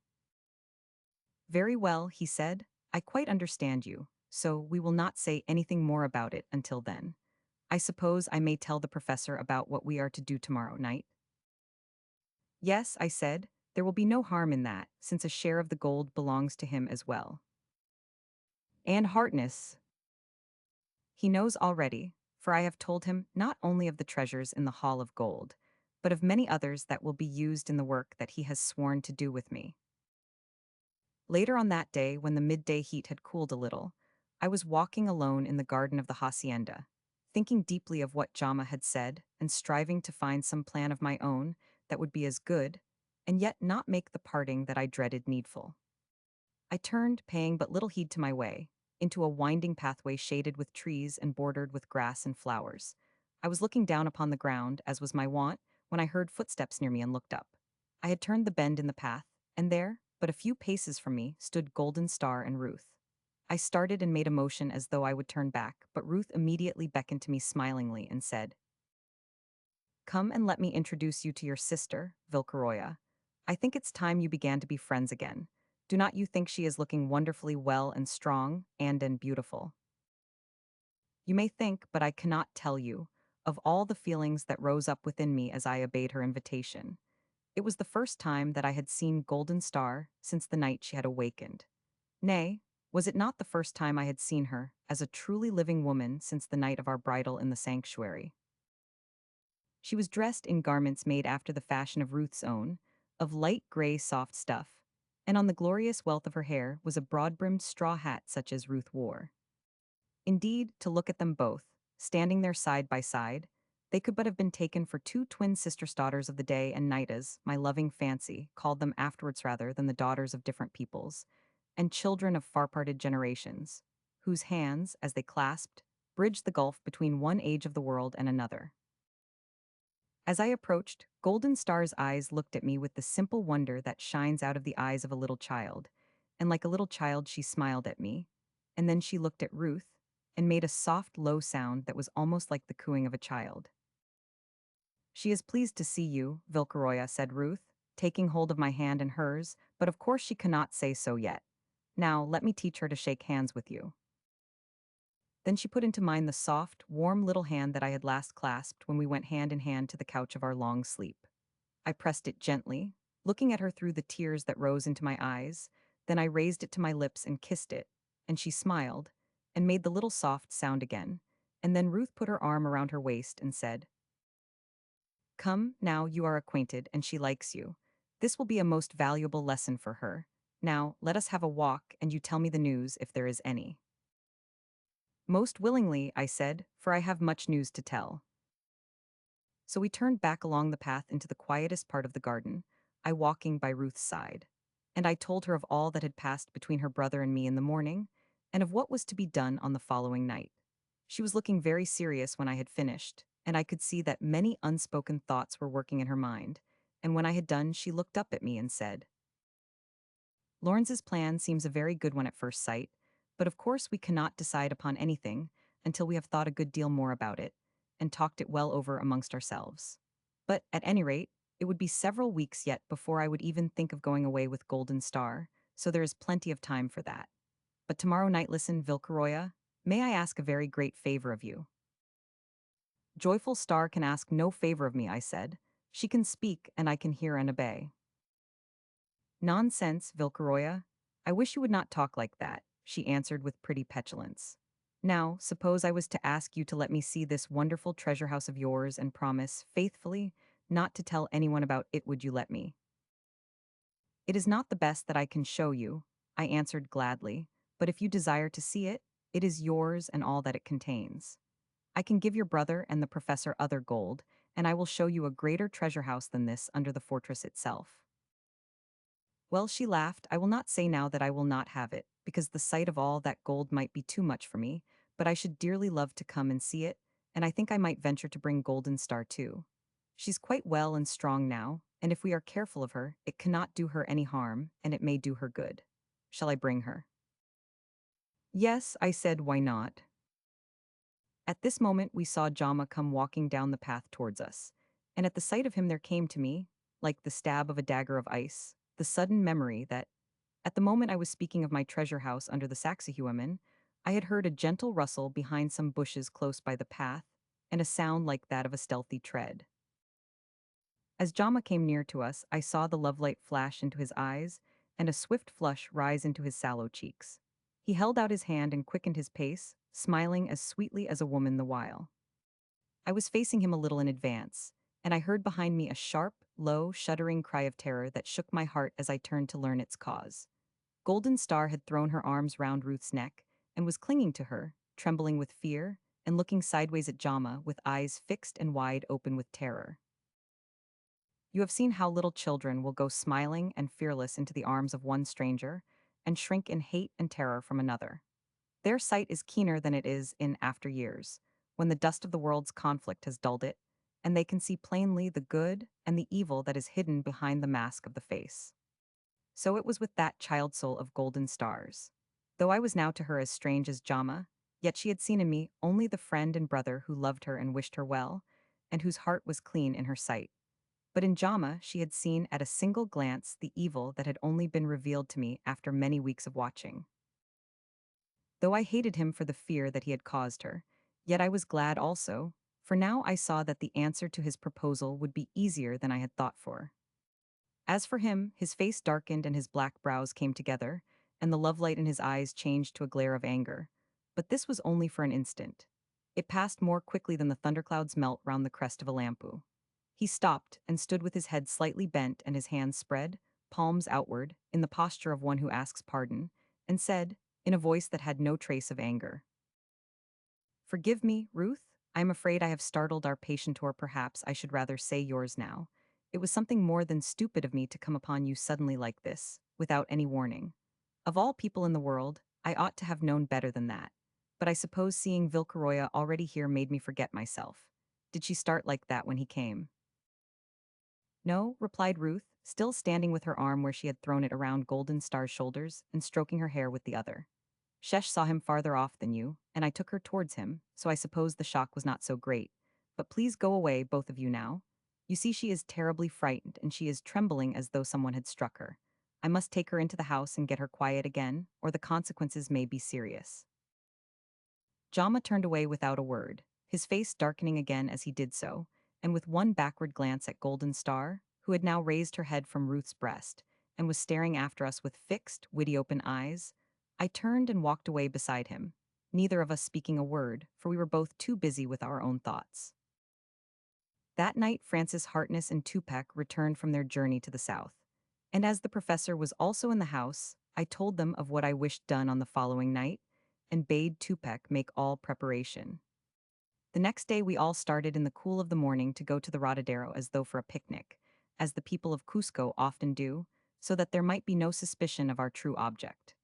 Very well, he said, I quite understand you, so we will not say anything more about it until then. I suppose I may tell the professor about what we are to do tomorrow night? Yes, I said, there will be no harm in that, since a share of the gold belongs to him as well. And Hartness, he knows already, for I have told him not only of the treasures in the Hall of Gold, but of many others that will be used in the work that he has sworn to do with me. Later on that day, when the midday heat had cooled a little, I was walking alone in the garden of the hacienda, thinking deeply of what Jama had said and striving to find some plan of my own that would be as good, and yet not make the parting that I dreaded needful. I turned, paying but little heed to my way, into a winding pathway shaded with trees and bordered with grass and flowers. I was looking down upon the ground, as was my wont, when I heard footsteps near me and looked up. I had turned the bend in the path, and there, but a few paces from me, stood Golden Star and Ruth. I started and made a motion as though I would turn back, but Ruth immediately beckoned to me smilingly and said, Come and let me introduce you to your sister, Vilcaroya. I think it's time you began to be friends again. Do not you think she is looking wonderfully well and strong, and beautiful? You may think, but I cannot tell you, of all the feelings that rose up within me as I obeyed her invitation. It was the first time that I had seen Golden Star since the night she had awakened. Nay, was it not the first time I had seen her, as a truly living woman since the night of our bridal in the sanctuary? She was dressed in garments made after the fashion of Ruth's own, of light gray soft stuff, and on the glorious wealth of her hair was a broad-brimmed straw hat such as Ruth wore. Indeed, to look at them both, standing there side by side, they could but have been taken for two twin sister-daughters of the day and night, as my loving fancy called them afterwards, rather than the daughters of different peoples, and children of far-parted generations, whose hands, as they clasped, bridged the gulf between one age of the world and another. As I approached, Golden Star's eyes looked at me with the simple wonder that shines out of the eyes of a little child, and like a little child she smiled at me, and then she looked at Ruth, and made a soft, low sound that was almost like the cooing of a child. She is pleased to see you, Vilcaroya, said Ruth, taking hold of my hand in hers, but of course she cannot say so yet. Now, let me teach her to shake hands with you. Then she put into mine the soft, warm little hand that I had last clasped when we went hand in hand to the couch of our long sleep. I pressed it gently, looking at her through the tears that rose into my eyes, then I raised it to my lips and kissed it, and she smiled, and made the little soft sound again, and then Ruth put her arm around her waist and said, Come, now you are acquainted, and she likes you. This will be a most valuable lesson for her. Now, let us have a walk, and you tell me the news, if there is any. Most willingly, I said, for I have much news to tell. So we turned back along the path into the quietest part of the garden, I walking by Ruth's side. And I told her of all that had passed between her brother and me in the morning, and of what was to be done on the following night. She was looking very serious when I had finished, and I could see that many unspoken thoughts were working in her mind, and when I had done she looked up at me and said, Lawrence's plan seems a very good one at first sight, but of course we cannot decide upon anything until we have thought a good deal more about it, and talked it well over amongst ourselves. But at any rate, it would be several weeks yet before I would even think of going away with Golden Star, so there is plenty of time for that. But tomorrow night, listen, Vilcaroya, may I ask a very great favor of you? Joyful Star can ask no favor of me, I said. She can speak, and I can hear and obey. Nonsense, Vilcaroya. I wish you would not talk like that, she answered with pretty petulance. Now, suppose I was to ask you to let me see this wonderful treasure house of yours and promise, faithfully, not to tell anyone about it, would you let me? It is not the best that I can show you, I answered gladly, but if you desire to see it, it is yours and all that it contains. I can give your brother and the professor other gold, and I will show you a greater treasure house than this under the fortress itself. Well, she laughed. I will not say now that I will not have it, because the sight of all that gold might be too much for me, but I should dearly love to come and see it, and I think I might venture to bring Golden Star too. She's quite well and strong now, and if we are careful of her, it cannot do her any harm, and it may do her good. Shall I bring her? Yes, I said, why not? At this moment we saw Jama come walking down the path towards us, and at the sight of him there came to me, like the stab of a dagger of ice, the sudden memory that, at the moment I was speaking of my treasure house under the Saxahuaman, I had heard a gentle rustle behind some bushes close by the path, and a sound like that of a stealthy tread. As Jama came near to us, I saw the lovelight flash into his eyes, and a swift flush rise into his sallow cheeks. He held out his hand and quickened his pace, smiling as sweetly as a woman the while. I was facing him a little in advance, and I heard behind me a sharp, low, shuddering cry of terror that shook my heart as I turned to learn its cause. Golden Star had thrown her arms round Ruth's neck and was clinging to her, trembling with fear, and looking sideways at Jama with eyes fixed and wide open with terror. You have seen how little children will go smiling and fearless into the arms of one stranger and shrink in hate and terror from another. Their sight is keener than it is in after years, when the dust of the world's conflict has dulled it, and they can see plainly the good and the evil that is hidden behind the mask of the face. So it was with that child soul of Golden Stars. Though I was now to her as strange as Jama, yet she had seen in me only the friend and brother who loved her and wished her well, and whose heart was clean in her sight. But in Jama she had seen at a single glance the evil that had only been revealed to me after many weeks of watching. Though I hated him for the fear that he had caused her, yet I was glad also, for now I saw that the answer to his proposal would be easier than I had thought for. As for him, his face darkened and his black brows came together, and the lovelight in his eyes changed to a glare of anger. But this was only for an instant. It passed more quickly than the thunderclouds melt round the crest of a lampu. He stopped and stood with his head slightly bent and his hands spread, palms outward, in the posture of one who asks pardon, and said, in a voice that had no trace of anger, "Forgive me, Ruth. I am afraid I have startled our patient, or perhaps I should rather say yours now. It was something more than stupid of me to come upon you suddenly like this, without any warning. Of all people in the world, I ought to have known better than that. But I suppose seeing Vilcaroya already here made me forget myself. Did she start like that when he came?" "No," replied Ruth, still standing with her arm where she had thrown it around Golden Star's shoulders and stroking her hair with the other. "Shesh saw him farther off than you, and I took her towards him, so I suppose the shock was not so great. But please go away, both of you now. You see she is terribly frightened, and she is trembling as though someone had struck her. I must take her into the house and get her quiet again, or the consequences may be serious." Jama turned away without a word, his face darkening again as he did so, and with one backward glance at Golden Star, who had now raised her head from Ruth's breast, and was staring after us with fixed, witty open eyes, I turned and walked away beside him, neither of us speaking a word, for we were both too busy with our own thoughts. That night Francis Hartness and Tupac returned from their journey to the south, and as the professor was also in the house, I told them of what I wished done on the following night, and bade Tupac make all preparation. The next day we all started in the cool of the morning to go to the Rodadero as though for a picnic, as the people of Cusco often do, so that there might be no suspicion of our true object.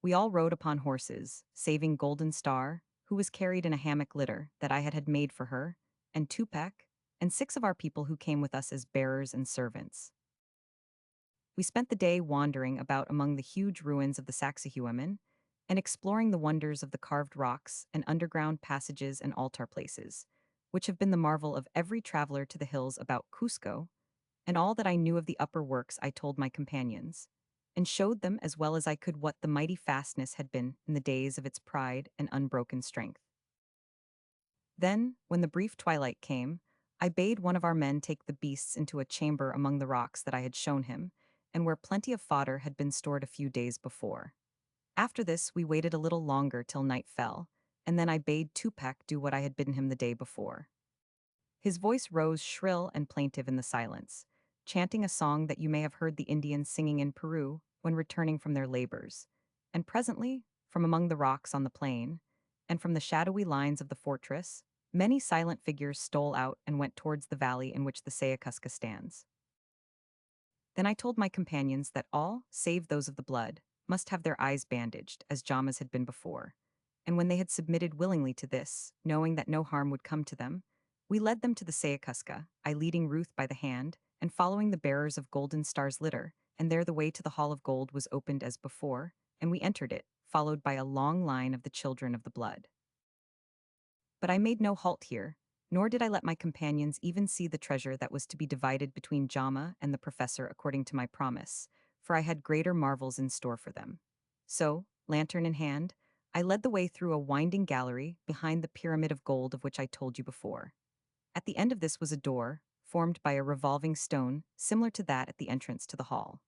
We all rode upon horses, saving Golden Star, who was carried in a hammock litter that I had made for her, and Tupac, and 6 of our people who came with us as bearers and servants. We spent the day wandering about among the huge ruins of the Saxahuaman, and exploring the wonders of the carved rocks and underground passages and altar places, which have been the marvel of every traveler to the hills about Cusco, and all that I knew of the upper works I told my companions, and showed them as well as I could what the mighty fastness had been in the days of its pride and unbroken strength. Then, when the brief twilight came, I bade one of our men take the beasts into a chamber among the rocks that I had shown him, and where plenty of fodder had been stored a few days before. After this, we waited a little longer till night fell, and then I bade Tupac do what I had bidden him the day before. His voice rose shrill and plaintive in the silence, chanting a song that you may have heard the Indians singing in Peru when returning from their labors. And presently, from among the rocks on the plain, and from the shadowy lines of the fortress, many silent figures stole out and went towards the valley in which the Sayacusca stands. Then I told my companions that all, save those of the blood, must have their eyes bandaged, as Jama's had been before. And when they had submitted willingly to this, knowing that no harm would come to them, we led them to the Sayacusca, I leading Ruth by the hand, and following the bearers of Golden Star's litter, and there the way to the Hall of Gold was opened as before, and we entered it, followed by a long line of the children of the blood. But I made no halt here, nor did I let my companions even see the treasure that was to be divided between Jama and the professor according to my promise, for I had greater marvels in store for them. So, lantern in hand, I led the way through a winding gallery behind the pyramid of gold of which I told you before. At the end of this was a door, formed by a revolving stone similar to that at the entrance to the hall.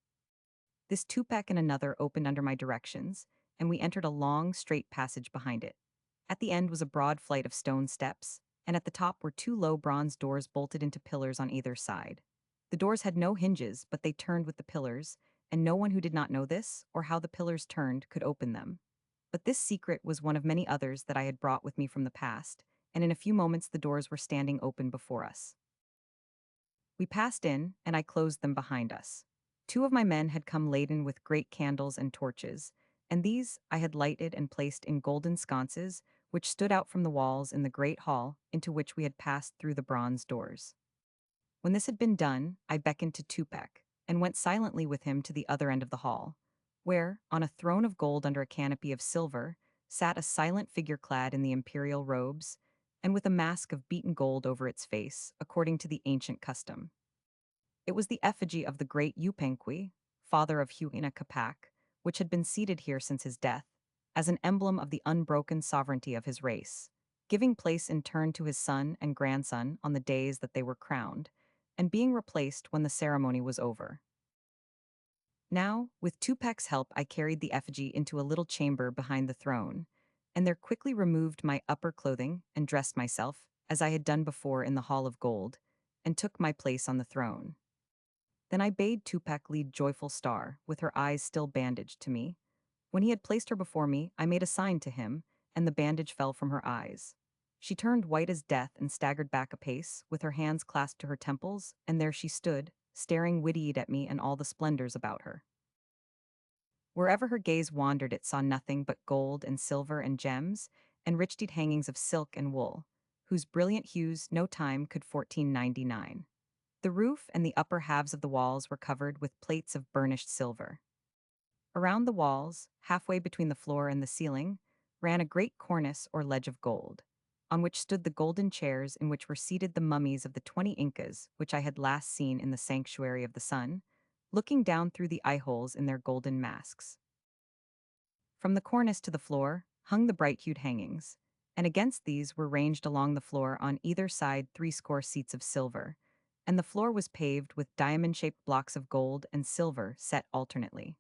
This Tupac and another opened under my directions, and we entered a long, straight passage behind it. At the end was a broad flight of stone steps, and at the top were two low bronze doors bolted into pillars on either side. The doors had no hinges, but they turned with the pillars, and no one who did not know this, or how the pillars turned, could open them. But this secret was one of many others that I had brought with me from the past, and in a few moments the doors were standing open before us. We passed in, and I closed them behind us. Two of my men had come laden with great candles and torches, and these I had lighted and placed in golden sconces, which stood out from the walls in the great hall into which we had passed through the bronze doors. When this had been done, I beckoned to Tupac, and went silently with him to the other end of the hall, where, on a throne of gold under a canopy of silver, sat a silent figure clad in the imperial robes, and with a mask of beaten gold over its face, according to the ancient custom. It was the effigy of the great Yupanqui, father of Huayna Capac, which had been seated here since his death, as an emblem of the unbroken sovereignty of his race, giving place in turn to his son and grandson on the days that they were crowned, and being replaced when the ceremony was over. Now, with Tupac's help, I carried the effigy into a little chamber behind the throne, and there quickly removed my upper clothing and dressed myself, as I had done before in the Hall of Gold, and took my place on the throne. Then I bade Tupac lead Joyful Star, with her eyes still bandaged, to me. When he had placed her before me, I made a sign to him, and the bandage fell from her eyes. She turned white as death and staggered back a pace, with her hands clasped to her temples, and there she stood, staring wide-eyed at me and all the splendors about her. Wherever her gaze wandered, it saw nothing but gold and silver and gems, and riched hangings of silk and wool, whose brilliant hues no time could 1499. The roof and the upper halves of the walls were covered with plates of burnished silver. Around the walls, halfway between the floor and the ceiling, ran a great cornice or ledge of gold, on which stood the golden chairs in which were seated the mummies of the 20 Incas which I had last seen in the sanctuary of the sun, looking down through the eye-holes in their golden masks. From the cornice to the floor hung the bright-hued hangings, and against these were ranged along the floor on either side 60 seats of silver, and the floor was paved with diamond-shaped blocks of gold and silver set alternately.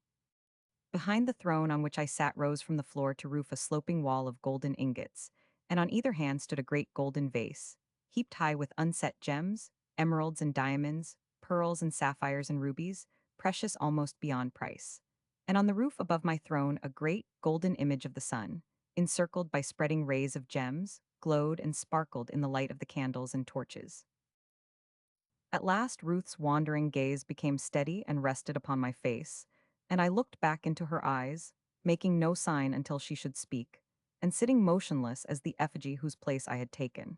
Behind the throne on which I sat rose from the floor to roof a sloping wall of golden ingots, and on either hand stood a great golden vase, heaped high with unset gems, emeralds and diamonds, pearls and sapphires and rubies, precious almost beyond price. And on the roof above my throne a great golden image of the sun, encircled by spreading rays of gems, glowed and sparkled in the light of the candles and torches. At last Ruth's wandering gaze became steady and rested upon my face, and I looked back into her eyes, making no sign until she should speak, and sitting motionless as the effigy whose place I had taken.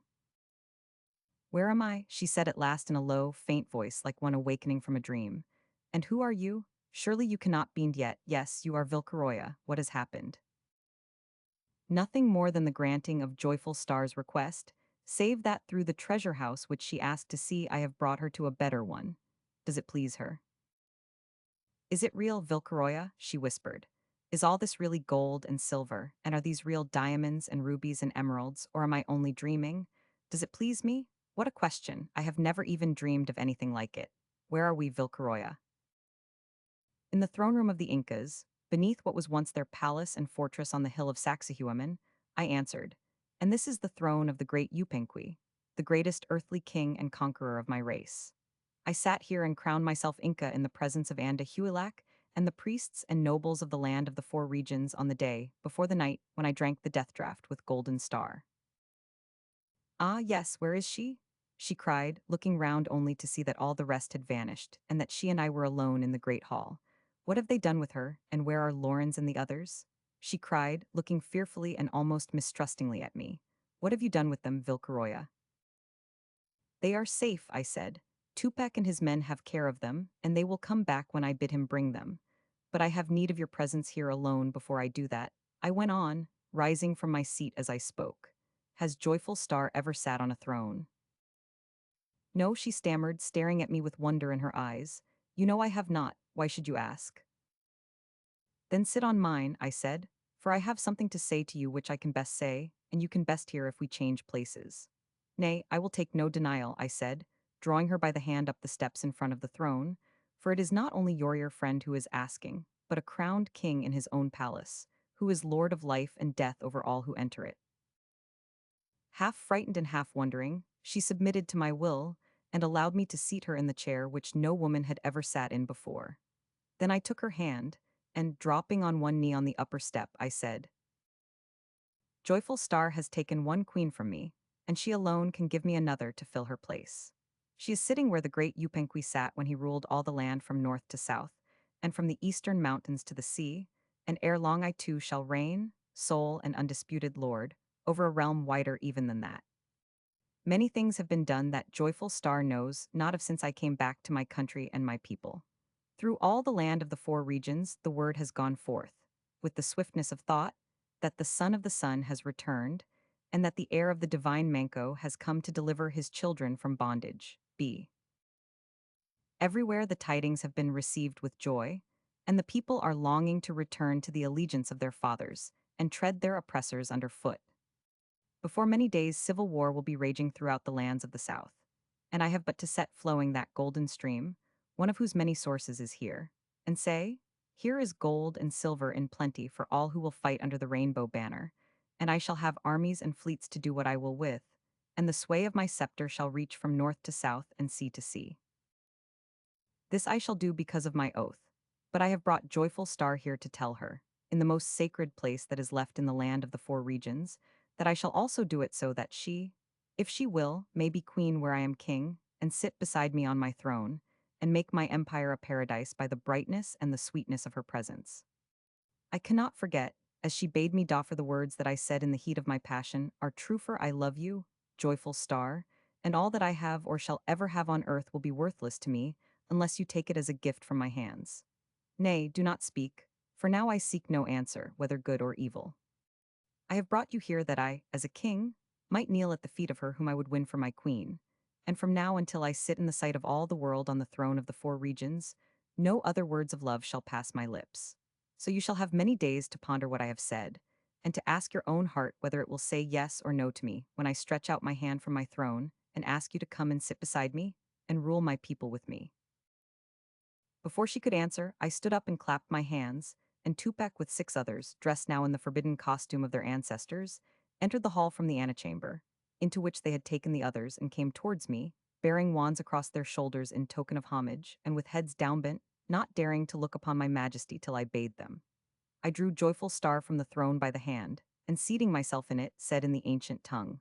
"Where am I?" she said at last in a low, faint voice like one awakening from a dream. "And who are you? Surely you cannot be yet. Yes, you are Vilcaroya. What has happened?" "Nothing more than the granting of Joyful Star's request," Save that through the treasure house which she asked to see I have brought her to a better one. Does it please her? Is it real, Vilcaroya? She whispered. Is all this really gold and silver, and are these real diamonds and rubies and emeralds, or am I only dreaming? Does it please me? What a question. I have never even dreamed of anything like it. Where are we, Vilcaroya? In the throne room of the Incas, beneath what was once their palace and fortress on the hill of Sacsayhuaman, I answered, and this is the throne of the great Yupanqui, the greatest earthly king and conqueror of my race. I sat here and crowned myself Inca in the presence of Anda Huilak and the priests and nobles of the land of the four regions on the day before the night when I drank the death draught with Golden Star. Ah, yes, where is she? She cried, looking round only to see that all the rest had vanished, and that she and I were alone in the great hall. What have they done with her, and where are Lawrence and the others? She cried, looking fearfully and almost mistrustingly at me. What have you done with them, Vilcaroya? They are safe, I said. Tupac and his men have care of them, and they will come back when I bid him bring them. But I have need of your presence here alone before I do that. I went on, rising from my seat as I spoke. Has Joyful Star ever sat on a throne? No, she stammered, staring at me with wonder in her eyes. You know I have not. Why should you ask? Then sit on mine, I said, for I have something to say to you which I can best say, and you can best hear if we change places. Nay, I will take no denial, I said, drawing her by the hand up the steps in front of the throne, for it is not only your friend who is asking, but a crowned king in his own palace, who is lord of life and death over all who enter it. Half frightened and half wondering, she submitted to my will, and allowed me to seat her in the chair which no woman had ever sat in before. Then I took her hand, and dropping on one knee on the upper step, I said, Joyful Star has taken one queen from me, and she alone can give me another to fill her place. She is sitting where the great Yupanqui sat when he ruled all the land from north to south, and from the eastern mountains to the sea, and ere long I too shall reign, sole and undisputed lord, over a realm wider even than that. Many things have been done that Joyful Star knows not of since I came back to my country and my people. Through all the land of the four regions, the word has gone forth, with the swiftness of thought, that the Son of the Sun has returned, and that the heir of the divine Manco has come to deliver his children from bondage. B. Everywhere the tidings have been received with joy, and the people are longing to return to the allegiance of their fathers, and tread their oppressors under foot. Before many days, civil war will be raging throughout the lands of the south, and I have but to set flowing that golden stream, one of whose many sources is here, and say, here is gold and silver in plenty for all who will fight under the rainbow banner, and I shall have armies and fleets to do what I will with, and the sway of my scepter shall reach from north to south and sea to sea. This I shall do because of my oath, but I have brought Joyful Star here to tell her, in the most sacred place that is left in the land of the four regions, that I shall also do it so that she, if she will, may be queen where I am king, and sit beside me on my throne, and make my empire a paradise by the brightness and the sweetness of her presence. I cannot forget, as she bade me doff the words that I said in the heat of my passion, are true for I love you, Joyful Star, and all that I have or shall ever have on earth will be worthless to me, unless you take it as a gift from my hands. Nay, do not speak, for now I seek no answer, whether good or evil. I have brought you here that I, as a king, might kneel at the feet of her whom I would win for my queen, and from now until I sit in the sight of all the world on the throne of the four regions, no other words of love shall pass my lips. So you shall have many days to ponder what I have said, and to ask your own heart whether it will say yes or no to me when I stretch out my hand from my throne and ask you to come and sit beside me and rule my people with me. Before she could answer, I stood up and clapped my hands, and Tupac with 6 others, dressed now in the forbidden costume of their ancestors, entered the hall from the antechamber, into which they had taken the others and came towards me, bearing wands across their shoulders in token of homage, and with heads downbent, not daring to look upon my majesty till I bade them. I drew Joyful Star from the throne by the hand, and seating myself in it, said in the ancient tongue,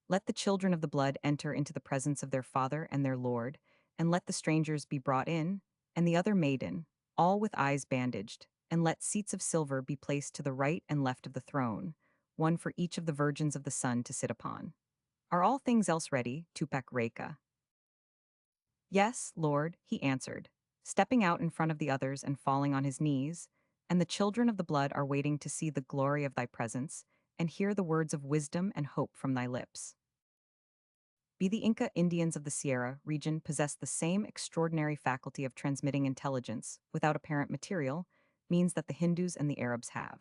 let the children of the blood enter into the presence of their father and their lord, and let the strangers be brought in, and the other maiden, all with eyes bandaged, and let seats of silver be placed to the right and left of the throne, one for each of the virgins of the sun to sit upon. Are all things else ready, Tupac Reka? Yes, Lord, he answered, stepping out in front of the others and falling on his knees, and the children of the blood are waiting to see the glory of thy presence, and hear the words of wisdom and hope from thy lips. Be the Inca Indians of the Sierra region possess the same extraordinary faculty of transmitting intelligence without apparent material, means that the Hindus and the Arabs have.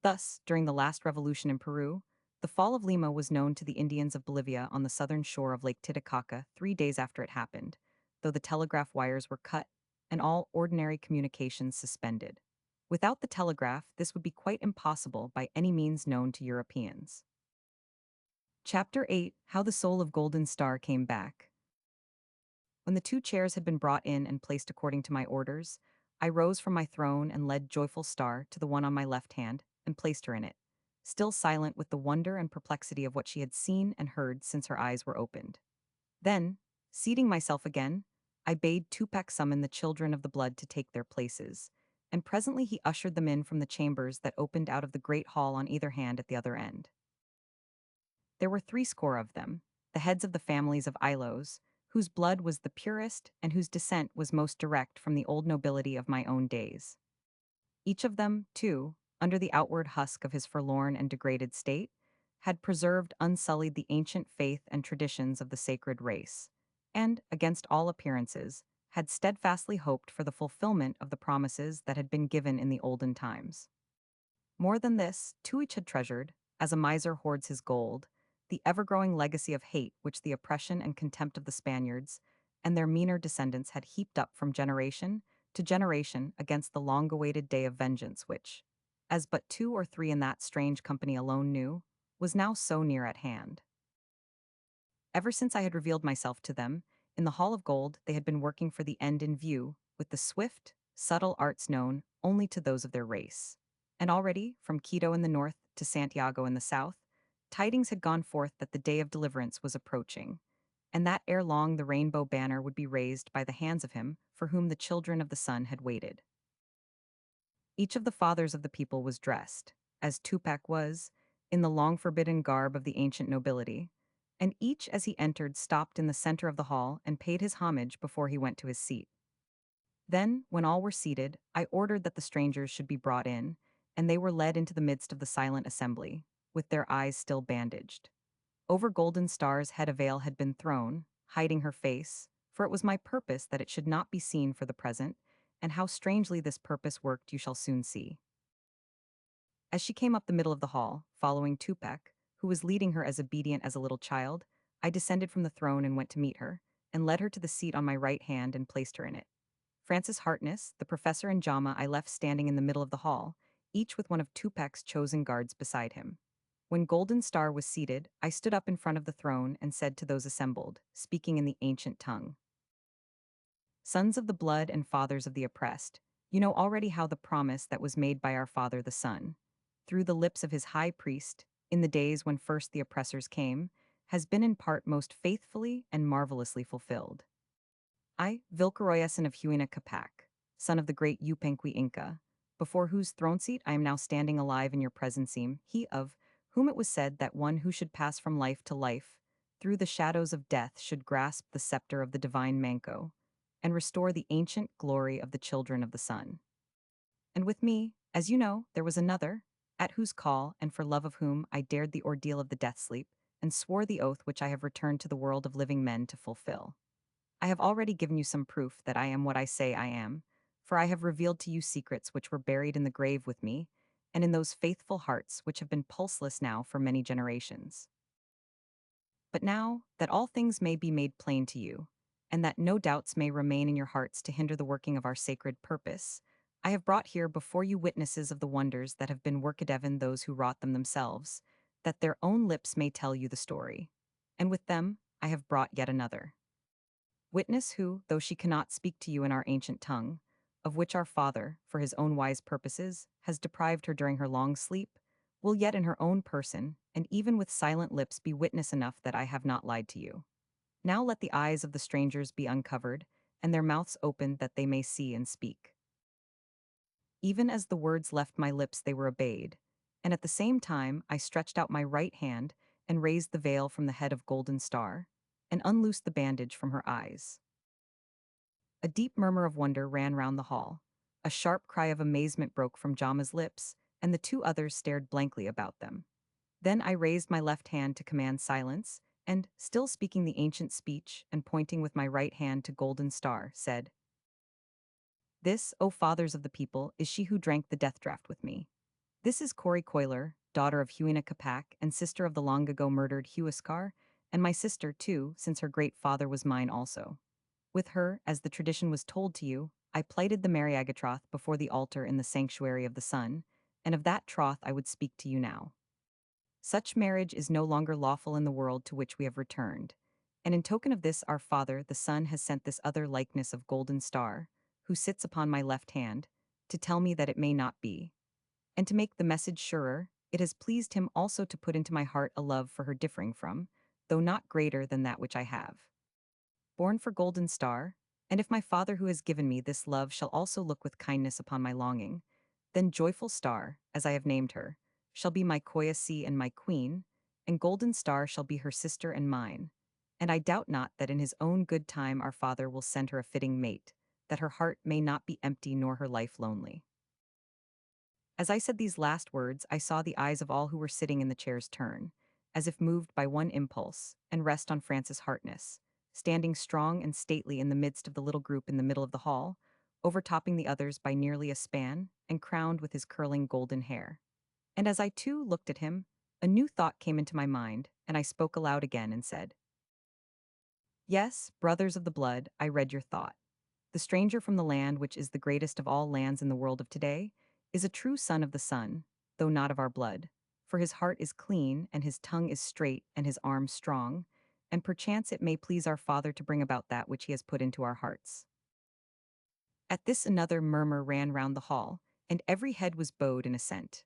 Thus, during the last revolution in Peru, the fall of Lima was known to the Indians of Bolivia on the southern shore of Lake Titicaca 3 days after it happened, though the telegraph wires were cut and all ordinary communications suspended. Without the telegraph, this would be quite impossible by any means known to Europeans. Chapter 8: How the Soul of Golden Star Came Back. When the 2 chairs had been brought in and placed according to my orders, I rose from my throne and led Joyful Star to the one on my left hand and placed her in it, still silent with the wonder and perplexity of what she had seen and heard since her eyes were opened. Then, seating myself again, I bade Tupac summon the children of the blood to take their places, and presently he ushered them in from the chambers that opened out of the great hall on either hand at the other end. There were 30 of them, the heads of the families of Ilos, whose blood was the purest and whose descent was most direct from the old nobility of my own days. Each of them, too, under the outward husk of his forlorn and degraded state, had preserved unsullied the ancient faith and traditions of the sacred race, and, against all appearances, had steadfastly hoped for the fulfillment of the promises that had been given in the olden times. More than this, too, each had treasured, as a miser hoards his gold, the ever-growing legacy of hate which the oppression and contempt of the Spaniards and their meaner descendants had heaped up from generation to generation against the long-awaited day of vengeance which, as but 2 or 3 in that strange company alone knew, was now so near at hand. Ever since I had revealed myself to them, in the Hall of Gold they had been working for the end in view, with the swift, subtle arts known only to those of their race. And already, from Quito in the north to Santiago in the south, tidings had gone forth that the day of deliverance was approaching, and that ere long the rainbow banner would be raised by the hands of him for whom the children of the sun had waited. Each of the fathers of the people was dressed, as Tupac was, in the long-forbidden garb of the ancient nobility, and each as he entered stopped in the center of the hall and paid his homage before he went to his seat. Then, when all were seated, I ordered that the strangers should be brought in, and they were led into the midst of the silent assembly, with their eyes still bandaged. Over Golden Star's head a veil had been thrown, hiding her face, for it was my purpose that it should not be seen for the present, and how strangely this purpose worked you shall soon see. As she came up the middle of the hall, following Tupac, who was leading her as obedient as a little child, I descended from the throne and went to meet her, and led her to the seat on my right hand and placed her in it. Francis Hartness, the professor and Jama I left standing in the middle of the hall, each with one of Tupac's chosen guards beside him. When Golden Star was seated, I stood up in front of the throne and said to those assembled, speaking in the ancient tongue, "Sons of the blood and fathers of the oppressed, you know already how the promise that was made by our father the sun, through the lips of his high priest, in the days when first the oppressors came, has been in part most faithfully and marvelously fulfilled. I, Vilcoroyasin of Huayna Capac, son of the great Yupanqui Inca, before whose throne seat I am now standing alive in your presence, he of whom it was said that one who should pass from life to life, through the shadows of death should grasp the scepter of the divine Manco, and restore the ancient glory of the children of the sun. And with me, as you know, there was another, at whose call and for love of whom I dared the ordeal of the death sleep, and swore the oath which I have returned to the world of living men to fulfill. I have already given you some proof that I am what I say I am, for I have revealed to you secrets which were buried in the grave with me, and in those faithful hearts which have been pulseless now for many generations. But now that all things may be made plain to you, and that no doubts may remain in your hearts to hinder the working of our sacred purpose, I have brought here before you witnesses of the wonders that have been worked even those who wrought them themselves, that their own lips may tell you the story. And with them I have brought yet another. Witness who, though she cannot speak to you in our ancient tongue, of which our Father, for his own wise purposes, has deprived her during her long sleep, will yet in her own person, and even with silent lips be witness enough that I have not lied to you. Now let the eyes of the strangers be uncovered, and their mouths opened that they may see and speak. Even as the words left my lips they were obeyed, and at the same time I stretched out my right hand and raised the veil from the head of Golden Star, and unloosed the bandage from her eyes. A deep murmur of wonder ran round the hall. A sharp cry of amazement broke from Jama's lips, and the 2 others stared blankly about them. Then I raised my left hand to command silence, and, still speaking the ancient speech and pointing with my right hand to Golden Star, said, "This, O fathers of the people, is she who drank the death draught with me. This is Cori Coiler, daughter of Huina Capac and sister of the long ago murdered Huascar, and my sister, too, since her great father was mine also. With her, as the tradition was told to you, I plighted the Mariaga troth before the altar in the sanctuary of the sun, and of that troth I would speak to you now. Such marriage is no longer lawful in the world to which we have returned, and in token of this our Father, the Son, has sent this other likeness of Golden Star, who sits upon my left hand, to tell me that it may not be. And to make the message surer, it has pleased him also to put into my heart a love for her differing from, though not greater than that which I have. Born for Golden Star, and if my Father who has given me this love shall also look with kindness upon my longing, then Joyful Star, as I have named her, shall be my Koyasi and my queen, and Golden Star shall be her sister and mine. And I doubt not that in his own good time our Father will send her a fitting mate, that her heart may not be empty nor her life lonely." As I said these last words, I saw the eyes of all who were sitting in the chairs turn, as if moved by one impulse, and rest on Francis Hartness, standing strong and stately in the midst of the little group in the middle of the hall, overtopping the others by nearly a span, and crowned with his curling golden hair. And as I too looked at him, a new thought came into my mind, and I spoke aloud again and said, "Yes, brothers of the blood, I read your thought. The stranger from the land which is the greatest of all lands in the world of today is a true son of the sun, though not of our blood, for his heart is clean, and his tongue is straight, and his arm strong, and perchance it may please our Father to bring about that which he has put into our hearts." At this another murmur ran round the hall, and every head was bowed in assent.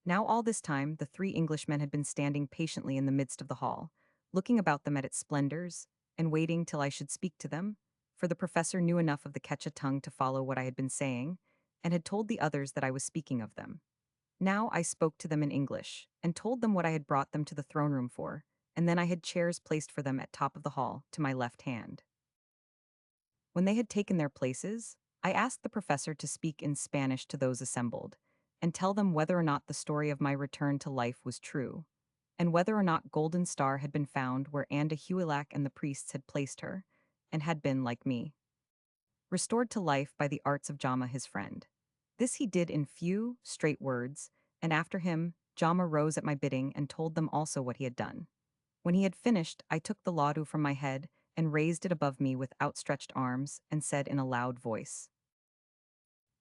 Now all this time the three Englishmen had been standing patiently in the midst of the hall, looking about them at its splendors, and waiting till I should speak to them, for the professor knew enough of the Quechua tongue to follow what I had been saying, and had told the others that I was speaking of them. Now I spoke to them in English, and told them what I had brought them to the throne room for, and then I had chairs placed for them at top of the hall, to my left hand. When they had taken their places, I asked the professor to speak in Spanish to those assembled, and tell them whether or not the story of my return to life was true, and whether or not Golden Star had been found where Anda Huilak and the priests had placed her, and had been, like me, restored to life by the arts of Jama his friend. This he did in few, straight words, and after him, Jama rose at my bidding and told them also what he had done. When he had finished, I took the ladu from my head and raised it above me with outstretched arms, and said in a loud voice,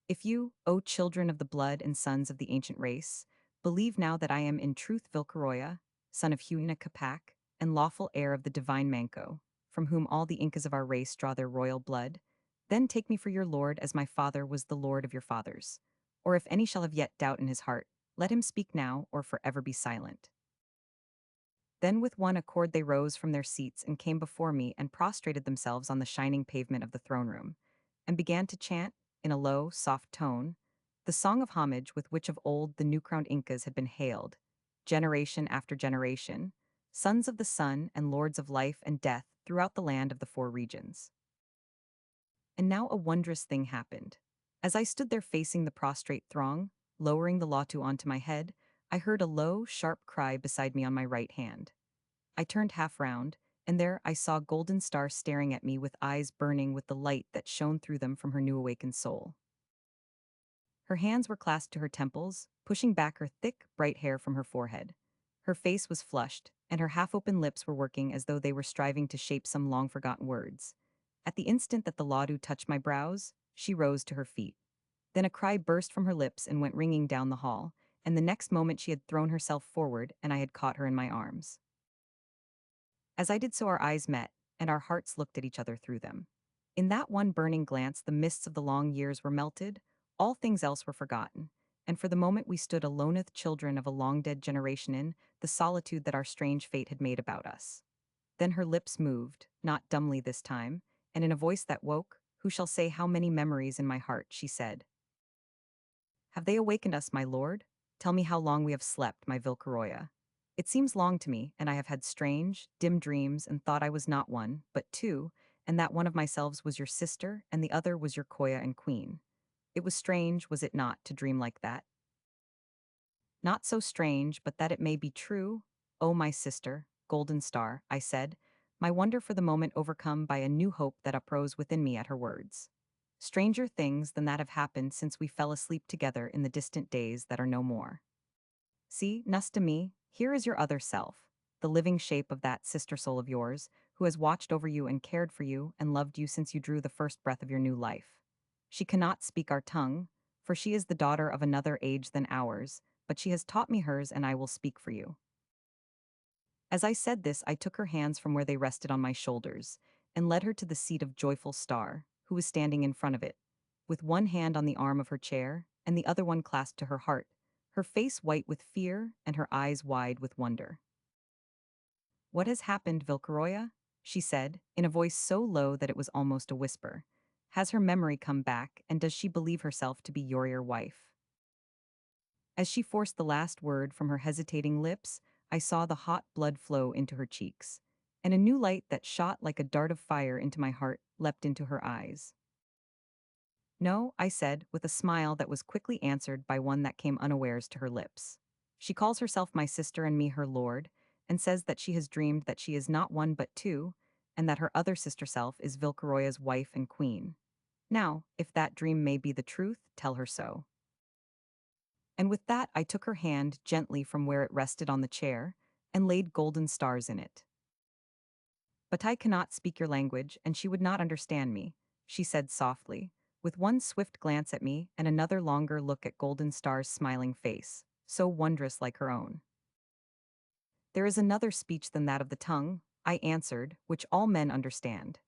"If you, O children of the blood and sons of the ancient race, believe now that I am in truth Vilcaroya, son of Huina Capac, and lawful heir of the divine Manco, from whom all the Incas of our race draw their royal blood, then take me for your lord as my father was the lord of your fathers. Or if any shall have yet doubt in his heart, let him speak now or forever be silent." Then with one accord they rose from their seats and came before me and prostrated themselves on the shining pavement of the throne room, and began to chant, in a low, soft tone, the song of homage with which of old the new-crowned Incas had been hailed, generation after generation, sons of the sun and lords of life and death throughout the land of the four regions. And now a wondrous thing happened. As I stood there facing the prostrate throng, lowering the latu onto my head, I heard a low, sharp cry beside me on my right hand. I turned half round, and there I saw Golden Star staring at me with eyes burning with the light that shone through them from her new awakened soul. Her hands were clasped to her temples, pushing back her thick, bright hair from her forehead. Her face was flushed, and her half-open lips were working as though they were striving to shape some long-forgotten words. At the instant that the ladu touched my brows, she rose to her feet. Then a cry burst from her lips and went ringing down the hall, and the next moment she had thrown herself forward and I had caught her in my arms. As I did so our eyes met, and our hearts looked at each other through them. In that one burning glance the mists of the long years were melted, all things else were forgotten, and for the moment we stood aloneth children of a long-dead generation in the solitude that our strange fate had made about us. Then her lips moved, not dumbly this time, and in a voice that woke, who shall say how many memories in my heart, she said, "Have they awakened us, my lord? Tell me how long we have slept, my Vilcaroya. It seems long to me, and I have had strange, dim dreams and thought I was not one, but two, and that one of myselves was your sister, and the other was your Koya and queen. It was strange, was it not, to dream like that?" Not so strange, but that it may be true. Oh, my sister, golden star, I said, my wonder for the moment overcome by a new hope that uprose within me at her words. Stranger things than that have happened since we fell asleep together in the distant days that are no more. See, Nusta me, here is your other self, the living shape of that sister soul of yours, who has watched over you and cared for you and loved you since you drew the first breath of your new life. She cannot speak our tongue, for she is the daughter of another age than ours, but she has taught me hers and I will speak for you. As I said this, I took her hands from where they rested on my shoulders and led her to the seat of Joyful Star, who was standing in front of it, with one hand on the arm of her chair and the other one clasped to her heart, her face white with fear and her eyes wide with wonder. "What has happened, Vilcaroya?" she said, in a voice so low that it was almost a whisper. "Has her memory come back, and does she believe herself to be your wife?" As she forced the last word from her hesitating lips, I saw the hot blood flow into her cheeks, and a new light that shot like a dart of fire into my heart leapt into her eyes. "No," I said, with a smile that was quickly answered by one that came unawares to her lips. "She calls herself my sister and me her lord, and says that she has dreamed that she is not one but two, and that her other sister self is Vilcaroya's wife and queen. Now, if that dream may be the truth, tell her so." And with that, I took her hand gently from where it rested on the chair and laid golden stars in it. "But I cannot speak your language, and she would not understand me," she said softly, with one swift glance at me and another longer look at Golden Star's smiling face, so wondrous like her own. "There is another speech than that of the tongue," I answered, "which all men understand."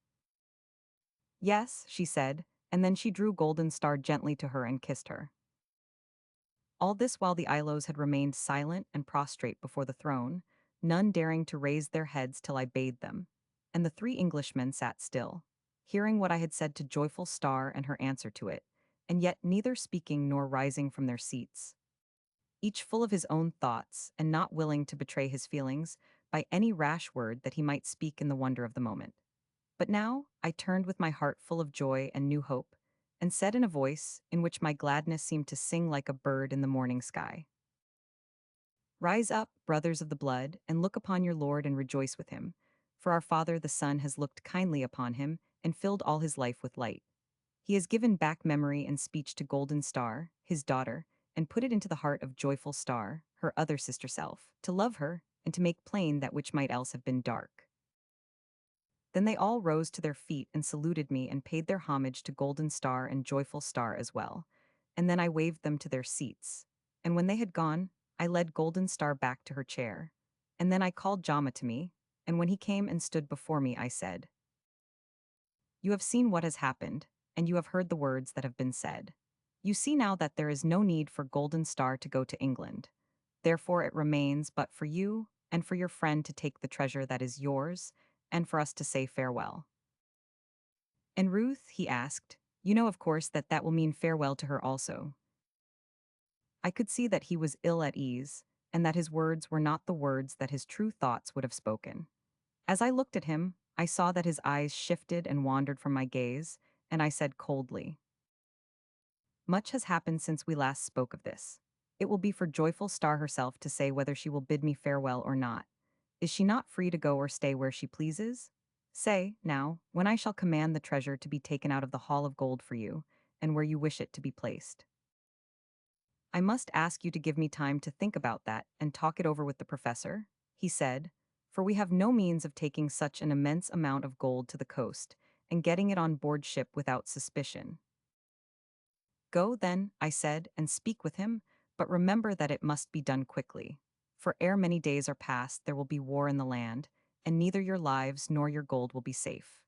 "Yes," she said, and then she drew Golden Star gently to her and kissed her. All this while the Ilos had remained silent and prostrate before the throne, none daring to raise their heads till I bade them, and the three Englishmen sat still, hearing what I had said to Joyful Star and her answer to it, and yet neither speaking nor rising from their seats, each full of his own thoughts and not willing to betray his feelings by any rash word that he might speak in the wonder of the moment. But now I turned with my heart full of joy and new hope, and said in a voice in which my gladness seemed to sing like a bird in the morning sky, "Rise up, brothers of the blood, and look upon your Lord and rejoice with him, for our Father the Son has looked kindly upon him and filled all his life with light. He has given back memory and speech to Golden Star, his daughter, and put it into the heart of Joyful Star, her other sister self, to love her and to make plain that which might else have been dark." Then they all rose to their feet and saluted me and paid their homage to Golden Star and Joyful Star as well, and then I waved them to their seats. And when they had gone, I led Golden Star back to her chair. And then I called Jama to me, and when he came and stood before me, I said, "You have seen what has happened, and you have heard the words that have been said. You see now that there is no need for Golden Star to go to England. Therefore it remains but for you and for your friend to take the treasure that is yours, and for us to say farewell." "And Ruth," he asked, "you know of course that that will mean farewell to her also." I could see that he was ill at ease, and that his words were not the words that his true thoughts would have spoken. As I looked at him, I saw that his eyes shifted and wandered from my gaze, and I said coldly, "Much has happened since we last spoke of this. It will be for Joyful Star herself to say whether she will bid me farewell or not. Is she not free to go or stay where she pleases? Say, now, when I shall command the treasure to be taken out of the hall of gold for you, and where you wish it to be placed." "I must ask you to give me time to think about that and talk it over with the professor," he said, "for we have no means of taking such an immense amount of gold to the coast and getting it on board ship without suspicion." "Go, then," I said, "and speak with him, but remember that it must be done quickly. For ere many days are past, there will be war in the land, and neither your lives nor your gold will be safe."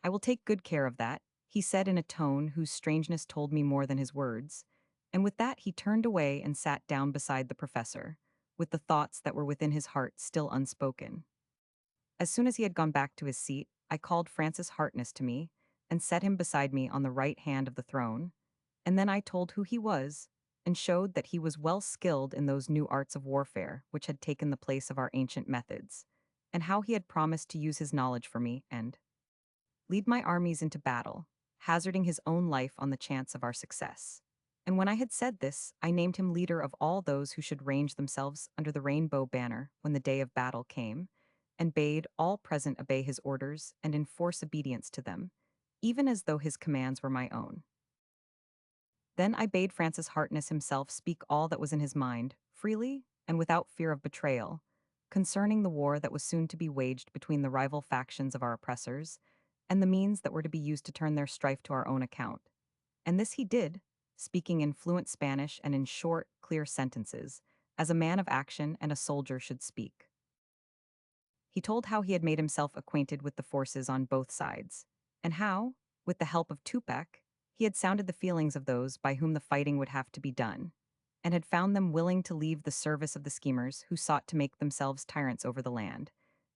"I will take good care of that," he said in a tone whose strangeness told me more than his words, and with that he turned away and sat down beside the professor, with the thoughts that were within his heart still unspoken. As soon as he had gone back to his seat, I called Francis Harkness to me and set him beside me on the right hand of the throne, and then I told who he was, and showed that he was well skilled in those new arts of warfare which had taken the place of our ancient methods, and how he had promised to use his knowledge for me and lead my armies into battle, hazarding his own life on the chance of our success. And when I had said this, I named him leader of all those who should range themselves under the rainbow banner when the day of battle came, and bade all present obey his orders and enforce obedience to them, even as though his commands were my own. Then I bade Francis Harkness himself speak all that was in his mind, freely and without fear of betrayal, concerning the war that was soon to be waged between the rival factions of our oppressors, and the means that were to be used to turn their strife to our own account. And this he did, speaking in fluent Spanish and in short, clear sentences, as a man of action and a soldier should speak. He told how he had made himself acquainted with the forces on both sides, and how, with the help of Tupac, he had sounded the feelings of those by whom the fighting would have to be done, and had found them willing to leave the service of the schemers who sought to make themselves tyrants over the land,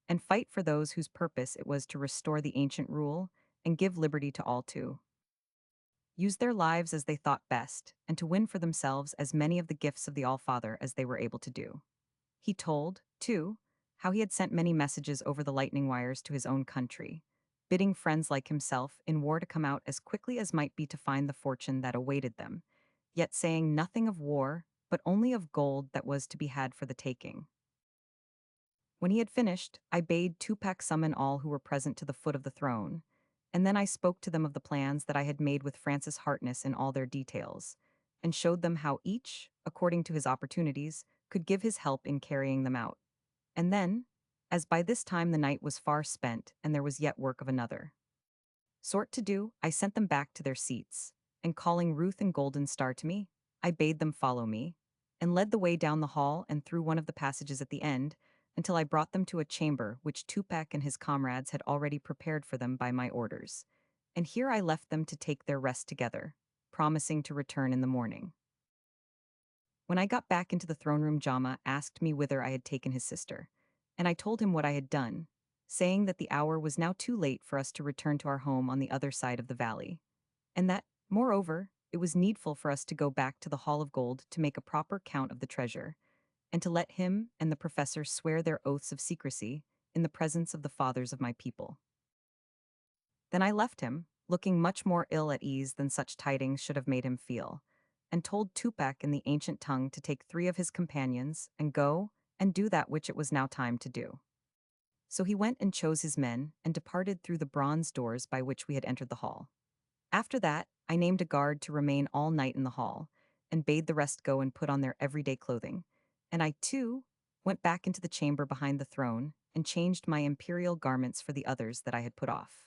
and fight for those whose purpose it was to restore the ancient rule and give liberty to all to use their lives as they thought best, and to win for themselves as many of the gifts of the All-Father as they were able to do. He told, too, how he had sent many messages over the lightning wires to his own country, bidding friends like himself in war to come out as quickly as might be to find the fortune that awaited them, yet saying nothing of war, but only of gold that was to be had for the taking. When he had finished, I bade Tupac summon all who were present to the foot of the throne, and then I spoke to them of the plans that I had made with Francis Harkness in all their details, and showed them how each, according to his opportunities, could give his help in carrying them out. And then, as by this time the night was far spent and there was yet work of another sort to do, I sent them back to their seats, and calling Ruth and Golden Star to me, I bade them follow me, and led the way down the hall and through one of the passages at the end, until I brought them to a chamber which Tupac and his comrades had already prepared for them by my orders. And here I left them to take their rest together, promising to return in the morning. When I got back into the throne room, Jama asked me whither I had taken his sister, and I told him what I had done, saying that the hour was now too late for us to return to our home on the other side of the valley, and that, moreover, it was needful for us to go back to the Hall of Gold to make a proper count of the treasure, and to let him and the professor swear their oaths of secrecy in the presence of the fathers of my people. Then I left him, looking much more ill at ease than such tidings should have made him feel, and told Tupac in the ancient tongue to take 3 of his companions and go and do that which it was now time to do. So he went and chose his men and departed through the bronze doors by which we had entered the hall. After that, I named a guard to remain all night in the hall, and bade the rest go and put on their everyday clothing, and I, too, went back into the chamber behind the throne and changed my imperial garments for the others that I had put off.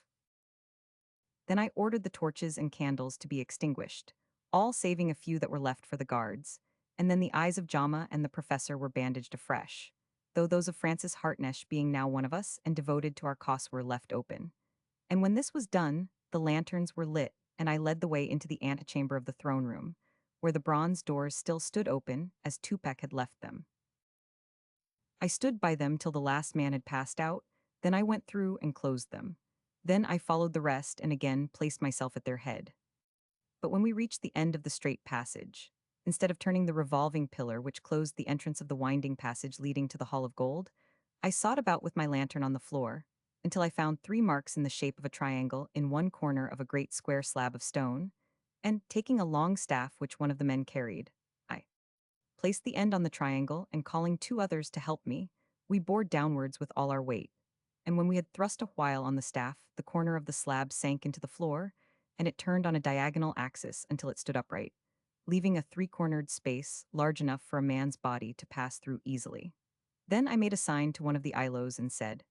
Then I ordered the torches and candles to be extinguished, all saving a few that were left for the guards, and then the eyes of Jama and the professor were bandaged afresh, though those of Francis Hartnett, being now one of us and devoted to our cause, were left open. And when this was done, the lanterns were lit, and I led the way into the antechamber of the throne room, where the bronze doors still stood open as Tupac had left them. I stood by them till the last man had passed out, then I went through and closed them. Then I followed the rest and again placed myself at their head. But when we reached the end of the straight passage, instead of turning the revolving pillar which closed the entrance of the winding passage leading to the Hall of Gold, I sought about with my lantern on the floor, until I found 3 marks in the shape of a triangle in one corner of a great square slab of stone, and, taking a long staff which one of the men carried, I placed the end on the triangle, and calling 2 others to help me, we bore downwards with all our weight. And when we had thrust a while on the staff, the corner of the slab sank into the floor, and it turned on a diagonal axis until it stood upright, leaving a 3-cornered space large enough for a man's body to pass through easily. Then I made a sign to one of the Ilos and said,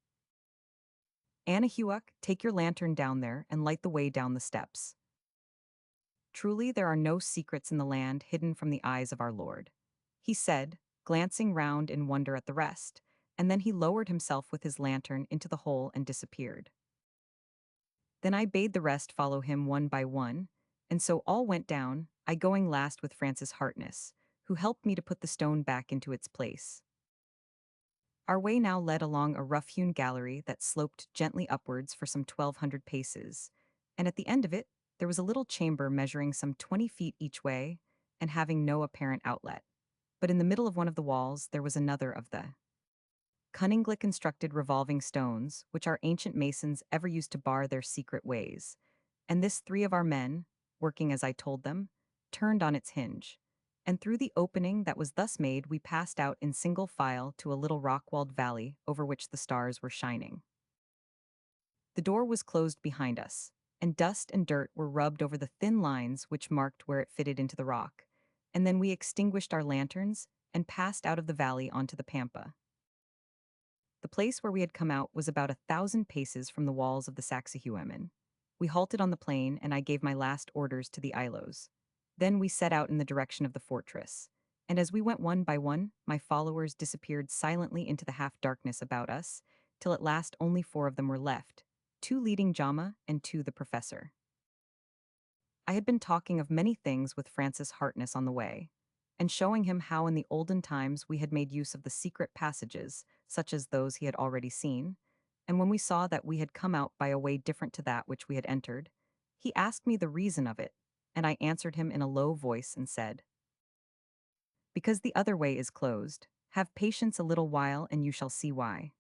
Anahuac, take your lantern down there and light the way down the steps. Truly there are no secrets in the land hidden from the eyes of our Lord, he said, glancing round in wonder at the rest, and then he lowered himself with his lantern into the hole and disappeared. Then I bade the rest follow him one by one, and so all went down, I going last with Francis Hartness, who helped me to put the stone back into its place. Our way now led along a rough-hewn gallery that sloped gently upwards for some 1,200 paces, and at the end of it there was a little chamber measuring some 20 feet each way and having no apparent outlet. But in the middle of one of the walls there was another of the cunningly constructed revolving stones, which our ancient masons ever used to bar their secret ways, and this 3 of our men, working as I told them, turned on its hinge. And through the opening that was thus made, we passed out in single file to a little rock-walled valley over which the stars were shining. The door was closed behind us, and dust and dirt were rubbed over the thin lines which marked where it fitted into the rock, and then we extinguished our lanterns and passed out of the valley onto the pampa. The place where we had come out was about 1,000 paces from the walls of the Saxahueman. We halted on the plain, and I gave my last orders to the Ilos. Then we set out in the direction of the fortress, and as we went one by one, my followers disappeared silently into the half-darkness about us, till at last only 4 of them were left, 2 leading Jama and 2 the professor. I had been talking of many things with Francis Hartness on the way, and showing him how in the olden times we had made use of the secret passages, such as those he had already seen, and when we saw that we had come out by a way different to that which we had entered, he asked me the reason of it, and I answered him in a low voice and said, "Because the other way is closed. Have patience a little while, and you shall see why."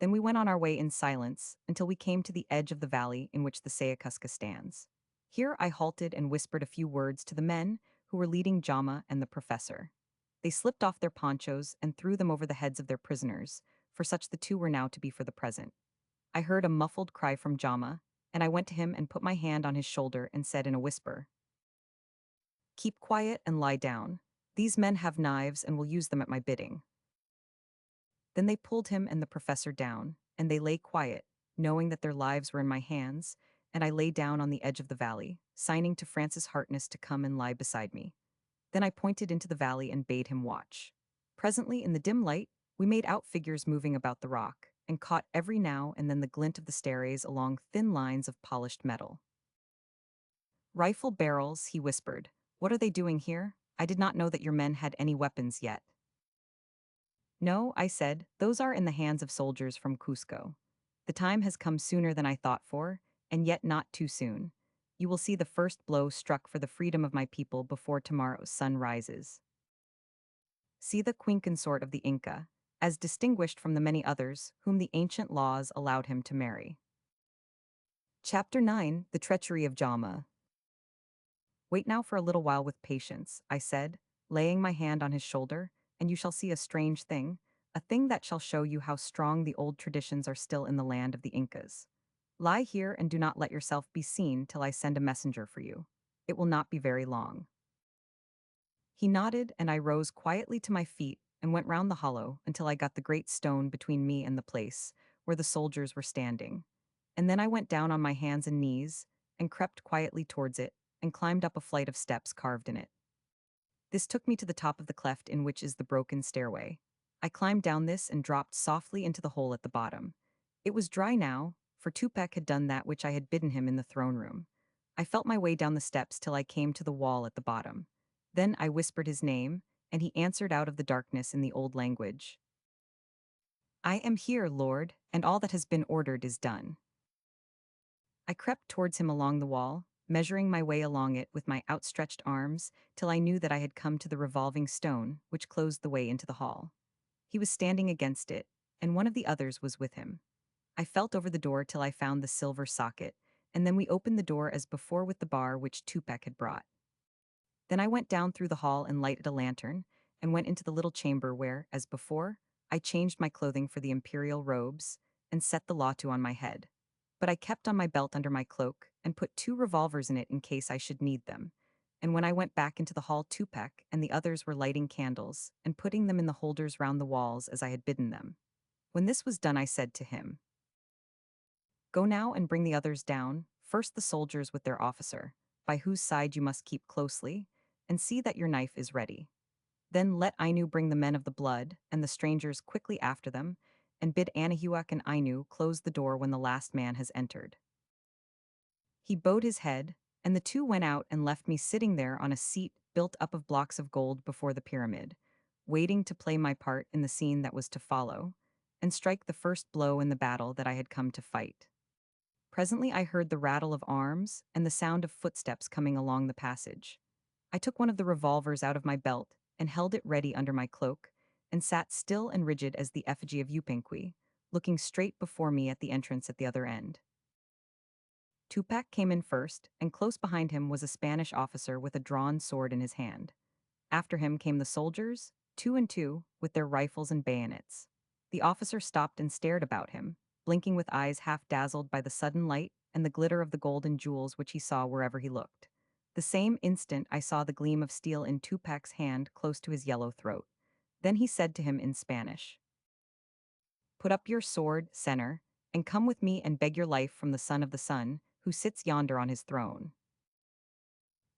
Then we went on our way in silence until we came to the edge of the valley in which the Sayakaska stands. Here I halted and whispered a few words to the men who were leading Jama and the professor. They slipped off their ponchos and threw them over the heads of their prisoners, for such the 2 were now to be for the present. I heard a muffled cry from Jama, and I went to him and put my hand on his shoulder and said in a whisper, "Keep quiet and lie down. These men have knives and will use them at my bidding." Then they pulled him and the professor down, and they lay quiet, knowing that their lives were in my hands, and I lay down on the edge of the valley, signing to Francis Hartness to come and lie beside me. Then I pointed into the valley and bade him watch. Presently, in the dim light, we made out figures moving about the rock, and caught every now and then the glint of the stairways along thin lines of polished metal. "Rifle barrels," he whispered. "What are they doing here? I did not know that your men had any weapons yet." "No," I said, "those are in the hands of soldiers from Cusco. The time has come sooner than I thought for, and yet not too soon. You will see the first blow struck for the freedom of my people before tomorrow's sun rises." See the quinconsort of the Inca, as distinguished from the many others whom the ancient laws allowed him to marry. Chapter 9: The Treachery of Jama. "Wait now for a little while with patience," I said, laying my hand on his shoulder, "and you shall see a strange thing, a thing that shall show you how strong the old traditions are still in the land of the Incas. Lie here and do not let yourself be seen till I send a messenger for you. It will not be very long." He nodded, and I rose quietly to my feet and went round the hollow until I got the great stone between me and the place where the soldiers were standing. And then I went down on my hands and knees and crept quietly towards it and climbed up a flight of steps carved in it. This took me to the top of the cleft in which is the broken stairway. I climbed down this and dropped softly into the hole at the bottom. It was dry now, for Tupac had done that which I had bidden him in the throne room. I felt my way down the steps till I came to the wall at the bottom. Then I whispered his name, and he answered out of the darkness in the old language, "I am here, Lord, and all that has been ordered is done." I crept towards him along the wall, measuring my way along it with my outstretched arms till I knew that I had come to the revolving stone which closed the way into the hall. He was standing against it, and one of the others was with him. I felt over the door till I found the silver socket, and then we opened the door as before with the bar which Tupac had brought. Then I went down through the hall and lighted a lantern, and went into the little chamber where, as before, I changed my clothing for the imperial robes, and set the latu on my head. But I kept on my belt under my cloak, and put 2 revolvers in it in case I should need them. And when I went back into the hall, Tupac and the others were lighting candles, and putting them in the holders round the walls as I had bidden them. When this was done, I said to him, "Go now and bring the others down, first the soldiers with their officer, by whose side you must keep closely, and see that your knife is ready. Then let Ainu bring the men of the blood, and the strangers quickly after them, and bid Anahuac and Ainu close the door when the last man has entered." He bowed his head, and the 2 went out and left me sitting there on a seat built up of blocks of gold before the pyramid, waiting to play my part in the scene that was to follow, and strike the first blow in the battle that I had come to fight. Presently I heard the rattle of arms and the sound of footsteps coming along the passage. I took one of the revolvers out of my belt and held it ready under my cloak, and sat still and rigid as the effigy of Yupanqui, looking straight before me at the entrance at the other end. Tupac came in first, and close behind him was a Spanish officer with a drawn sword in his hand. After him came the soldiers, two and two, with their rifles and bayonets. The officer stopped and stared about him, blinking with eyes half dazzled by the sudden light and the glitter of the gold and jewels which he saw wherever he looked. The same instant I saw the gleam of steel in Tupac's hand close to his yellow throat. Then he said to him in Spanish, "Put up your sword, senor, and come with me and beg your life from the son of the sun, who sits yonder on his throne."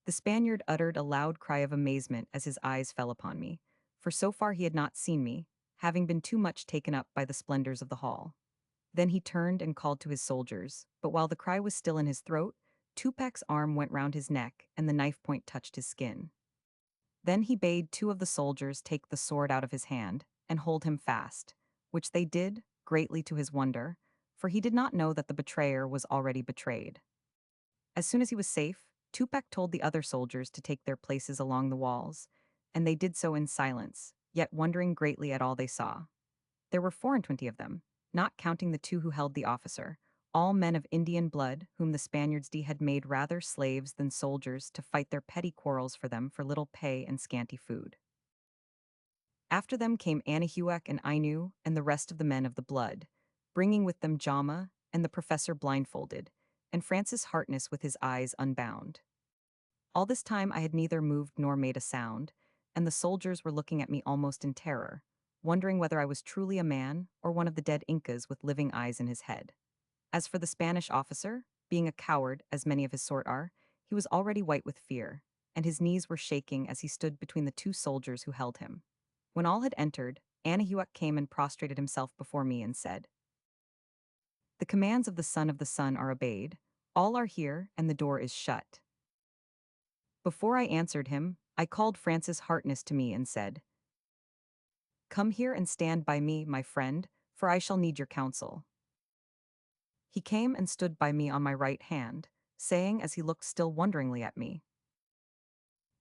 The Spaniard uttered a loud cry of amazement as his eyes fell upon me, for so far he had not seen me, having been too much taken up by the splendors of the hall. Then he turned and called to his soldiers, but while the cry was still in his throat, Tupac's arm went round his neck and the knife point touched his skin. Then he bade two of the soldiers take the sword out of his hand and hold him fast, which they did, greatly to his wonder, for he did not know that the betrayer was already betrayed. As soon as he was safe, Tupac told the other soldiers to take their places along the walls, and they did so in silence, yet wondering greatly at all they saw. There were 24 of them, not counting the two who held the officer, all men of Indian blood whom the Spaniards had made rather slaves than soldiers to fight their petty quarrels for them for little pay and scanty food. After them came Anahuac and Ainu and the rest of the men of the blood, bringing with them Jama and the professor blindfolded, and Francis Harkness with his eyes unbound. All this time I had neither moved nor made a sound, and the soldiers were looking at me almost in terror, wondering whether I was truly a man or one of the dead Incas with living eyes in his head. As for the Spanish officer, being a coward, as many of his sort are, he was already white with fear, and his knees were shaking as he stood between the two soldiers who held him. When all had entered, Anahuac came and prostrated himself before me and said, "The commands of the Son of the Sun are obeyed, all are here, and the door is shut." Before I answered him, I called Francis Harkness to me and said, "Come here and stand by me, my friend, for I shall need your counsel." He came and stood by me on my right hand, saying as he looked still wonderingly at me,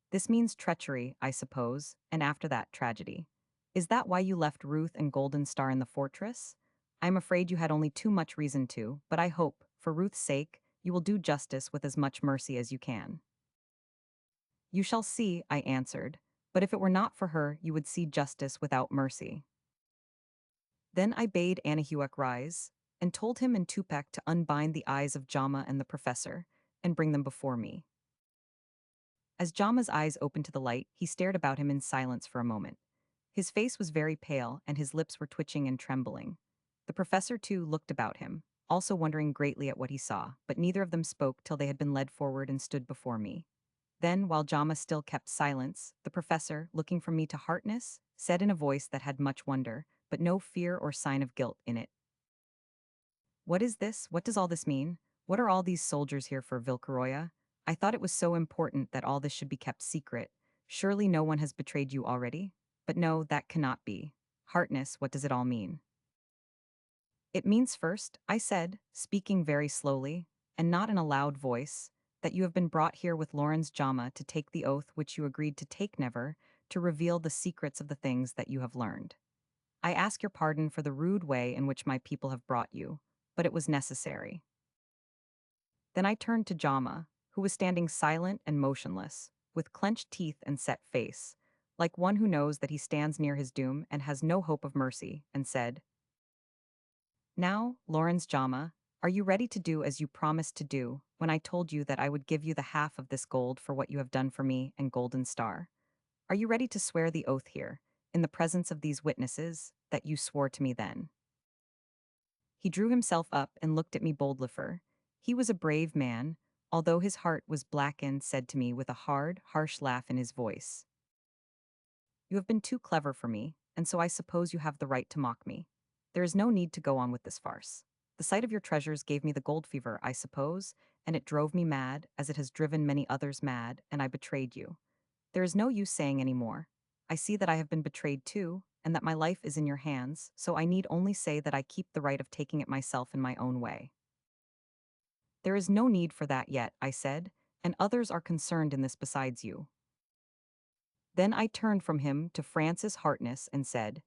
"This means treachery, I suppose, and after that, tragedy. Is that why you left Ruth and Golden Star in the fortress? I am afraid you had only too much reason to, but I hope, for Ruth's sake, you will do justice with as much mercy as you can." "You shall see," I answered, "but if it were not for her, you would see justice without mercy." Then I bade Anahuac rise, and told him and Tupac to unbind the eyes of Jama and the professor, and bring them before me. As Jama's eyes opened to the light, he stared about him in silence for a moment. His face was very pale, and his lips were twitching and trembling. The professor, too, looked about him, also wondering greatly at what he saw, but neither of them spoke till they had been led forward and stood before me. Then, while Jama still kept silence, the professor, looking from me to Harkness, said in a voice that had much wonder, but no fear or sign of guilt in it, "What is this? What does all this mean? What are all these soldiers here for, Vilcaroya? I thought it was so important that all this should be kept secret. Surely no one has betrayed you already? But no, that cannot be. Harkness, what does it all mean?" "It means first," I said, speaking very slowly, and not in a loud voice, "that you have been brought here with Lawrence Jama to take the oath which you agreed to take never, to reveal the secrets of the things that you have learned. I ask your pardon for the rude way in which my people have brought you, but it was necessary." Then I turned to Jama, who was standing silent and motionless, with clenched teeth and set face, like one who knows that he stands near his doom and has no hope of mercy, and said, "Now, Lawrence Jama, are you ready to do as you promised to do when I told you that I would give you the half of this gold for what you have done for me and Golden Star? Are you ready to swear the oath here, in the presence of these witnesses, that you swore to me then?" He drew himself up and looked at me boldly. He was a brave man, although his heart was blackened, said to me with a hard, harsh laugh in his voice, "You have been too clever for me, and so I suppose you have the right to mock me. There is no need to go on with this farce. The sight of your treasures gave me the gold fever, I suppose, and it drove me mad, as it has driven many others mad, and I betrayed you. There is no use saying any more. I see that I have been betrayed too, and that my life is in your hands, so I need only say that I keep the right of taking it myself in my own way." "There is no need for that yet," I said, "and others are concerned in this besides you." Then I turned from him to Francis Harkness and said,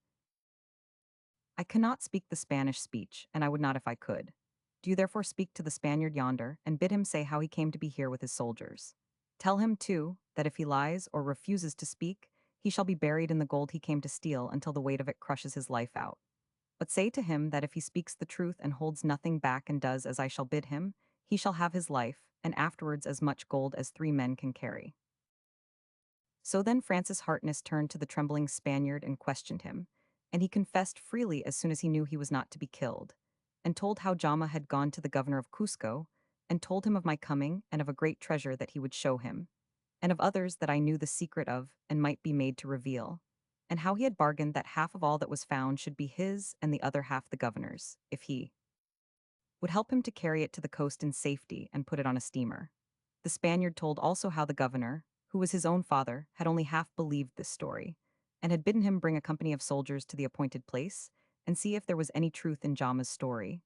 "I cannot speak the Spanish speech, and I would not if I could. Do you therefore speak to the Spaniard yonder, and bid him say how he came to be here with his soldiers. Tell him, too, that if he lies or refuses to speak, he shall be buried in the gold he came to steal until the weight of it crushes his life out. But say to him that if he speaks the truth and holds nothing back and does as I shall bid him, he shall have his life, and afterwards as much gold as 3 men can carry." So then Francis Harkness turned to the trembling Spaniard and questioned him, and he confessed freely as soon as he knew he was not to be killed, and told how Jama had gone to the governor of Cusco, and told him of my coming and of a great treasure that he would show him, and of others that I knew the secret of and might be made to reveal, and how he had bargained that half of all that was found should be his and the other half the governor's, if he would help him to carry it to the coast in safety and put it on a steamer. The Spaniard told also how the governor, who was his own father, had only half believed this story, and had bidden him bring a company of soldiers to the appointed place and see if there was any truth in Jama's story,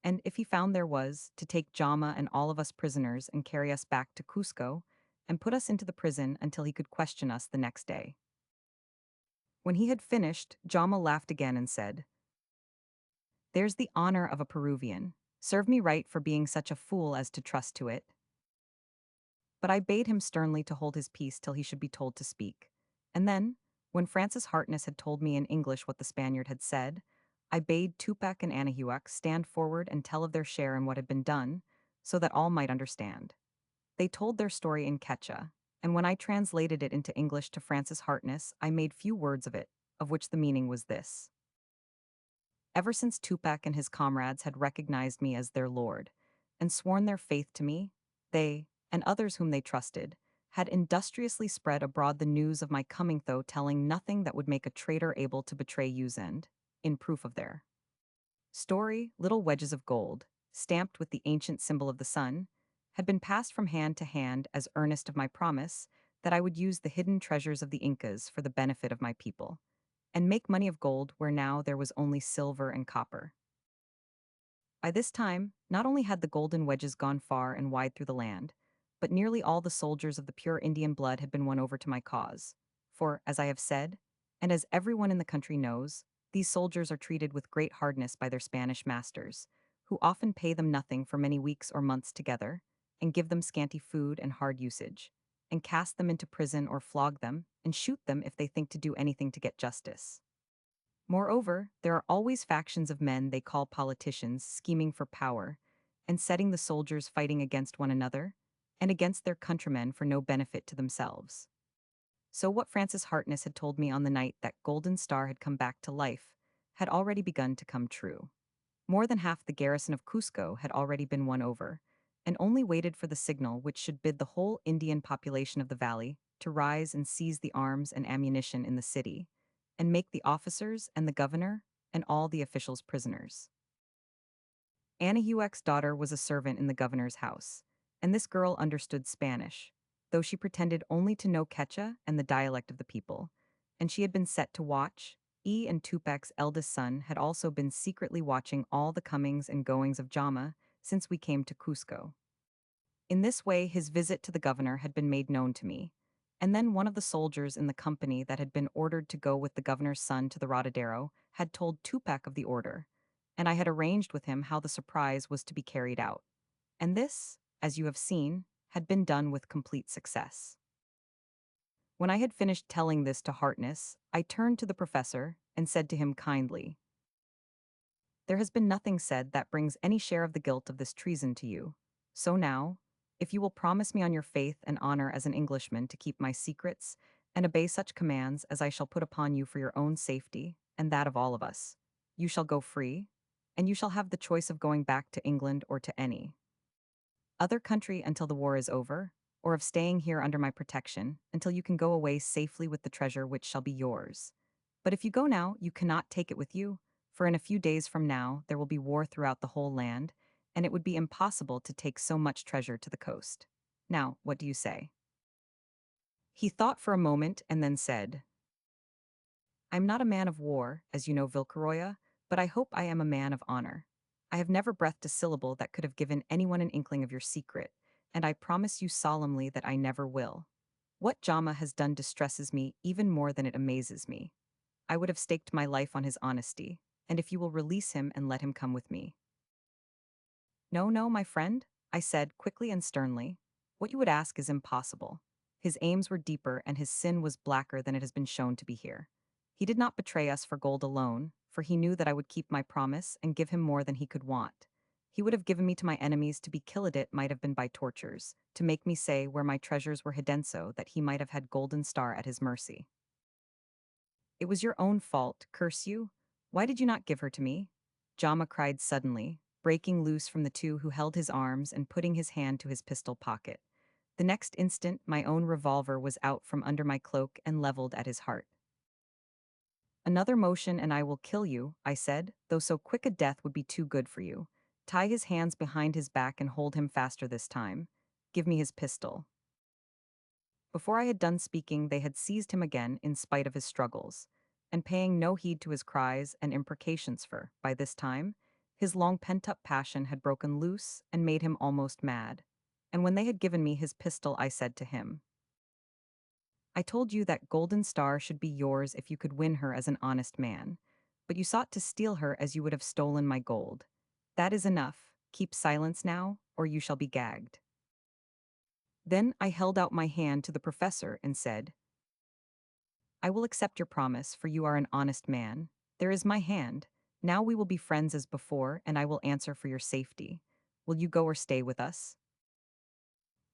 and if he found there was, to take Jama and all of us prisoners and carry us back to Cusco and put us into the prison until he could question us the next day. When he had finished, Jama laughed again and said, "There's the honor of a Peruvian. Serve me right for being such a fool as to trust to it." But I bade him sternly to hold his peace till he should be told to speak. And then, when Francis Harkness had told me in English what the Spaniard had said, I bade Tupac and Anahuac stand forward and tell of their share in what had been done, so that all might understand. They told their story in Quechua, and when I translated it into English to Francis Harkness, I made few words of it, of which the meaning was this. Ever since Tupac and his comrades had recognized me as their lord, and sworn their faith to me, they, and others whom they trusted, had industriously spread abroad the news of my coming, though telling nothing that would make a traitor able to betray Uzend, in proof of their story. Little wedges of gold, stamped with the ancient symbol of the sun, had been passed from hand to hand as earnest of my promise that I would use the hidden treasures of the Incas for the benefit of my people, and make money of gold where now there was only silver and copper. By this time, not only had the golden wedges gone far and wide through the land, but nearly all the soldiers of the pure Indian blood had been won over to my cause. For, as I have said, and as everyone in the country knows, these soldiers are treated with great hardness by their Spanish masters, who often pay them nothing for many weeks or months together, and give them scanty food and hard usage, and cast them into prison or flog them, and shoot them if they think to do anything to get justice. Moreover, there are always factions of men they call politicians scheming for power, and setting the soldiers fighting against one another, and against their countrymen for no benefit to themselves. So what Francis Harkness had told me on the night that Golden Star had come back to life had already begun to come true. More than half the garrison of Cusco had already been won over, and only waited for the signal which should bid the whole Indian population of the valley to rise and seize the arms and ammunition in the city, and make the officers and the governor and all the officials prisoners. Anahuac's daughter was a servant in the governor's house, and this girl understood Spanish, though she pretended only to know Quechua and the dialect of the people, and she had been set to watch. And Tupac's eldest son had also been secretly watching all the comings and goings of Jama since we came to Cusco. In this way his visit to the governor had been made known to me, and then one of the soldiers in the company that had been ordered to go with the governor's son to the Rotadero had told Tupac of the order, and I had arranged with him how the surprise was to be carried out. And this, as you have seen, had been done with complete success. When I had finished telling this to Harkness, I turned to the professor and said to him kindly, "There has been nothing said that brings any share of the guilt of this treason to you. So now, if you will promise me on your faith and honor as an Englishman to keep my secrets and obey such commands as I shall put upon you for your own safety and that of all of us, you shall go free, and you shall have the choice of going back to England or to any other country until the war is over, or of staying here under my protection until you can go away safely with the treasure which shall be yours. But if you go now, you cannot take it with you, for in a few days from now there will be war throughout the whole land, and it would be impossible to take so much treasure to the coast. Now, what do you say?" He thought for a moment and then said, "I'm not a man of war, as you know, Vilcaroya, but I hope I am a man of honor. I have never breathed a syllable that could have given anyone an inkling of your secret, and I promise you solemnly that I never will. What Jama has done distresses me even more than it amazes me. I would have staked my life on his honesty, and if you will release him and let him come with me." No, no, my friend, I said quickly and sternly. What you would ask is impossible. His aims were deeper and his sin was blacker than it has been shown to be here. He did not betray us for gold alone, for he knew that I would keep my promise and give him more than he could want. He would have given me to my enemies to be killed it might have been by tortures, to make me say where my treasures were hidden so that he might have had golden star at his mercy. It was your own fault, curse you. Why did you not give her to me? Jama cried suddenly, breaking loose from the two who held his arms and putting his hand to his pistol pocket. The next instant, my own revolver was out from under my cloak and leveled at his heart. Another motion and I will kill you, I said, though so quick a death would be too good for you. Tie his hands behind his back and hold him faster this time. Give me his pistol. Before I had done speaking, they had seized him again in spite of his struggles, and paying no heed to his cries and imprecations for, by this time, his long pent-up passion had broken loose and made him almost mad. And when they had given me his pistol, I said to him, I told you that golden star should be yours if you could win her as an honest man, but you sought to steal her as you would have stolen my gold. That is enough. Keep silence now, or you shall be gagged. Then I held out my hand to the professor and said, I will accept your promise, for you are an honest man. There is my hand. Now we will be friends as before, and I will answer for your safety. Will you go or stay with us?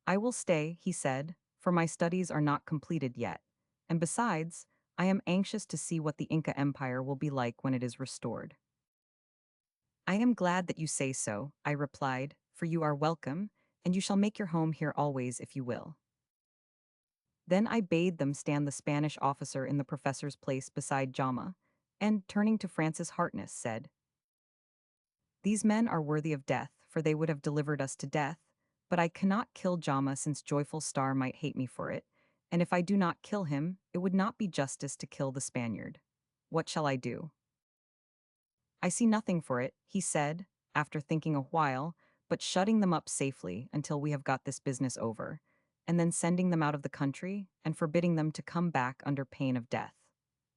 I will stay, he said, for my studies are not completed yet. And besides, I am anxious to see what the Inca Empire will be like when it is restored. I am glad that you say so, I replied, for you are welcome, and you shall make your home here always if you will. Then I bade them stand the Spanish officer in the professor's place beside Jama, and, turning to Francis Harkness, said, These men are worthy of death, for they would have delivered us to death, but I cannot kill Jama since Joyful Star might hate me for it, and if I do not kill him, it would not be justice to kill the Spaniard. What shall I do? I see nothing for it, he said, after thinking a while, but shutting them up safely until we have got this business over, and then sending them out of the country and forbidding them to come back under pain of death.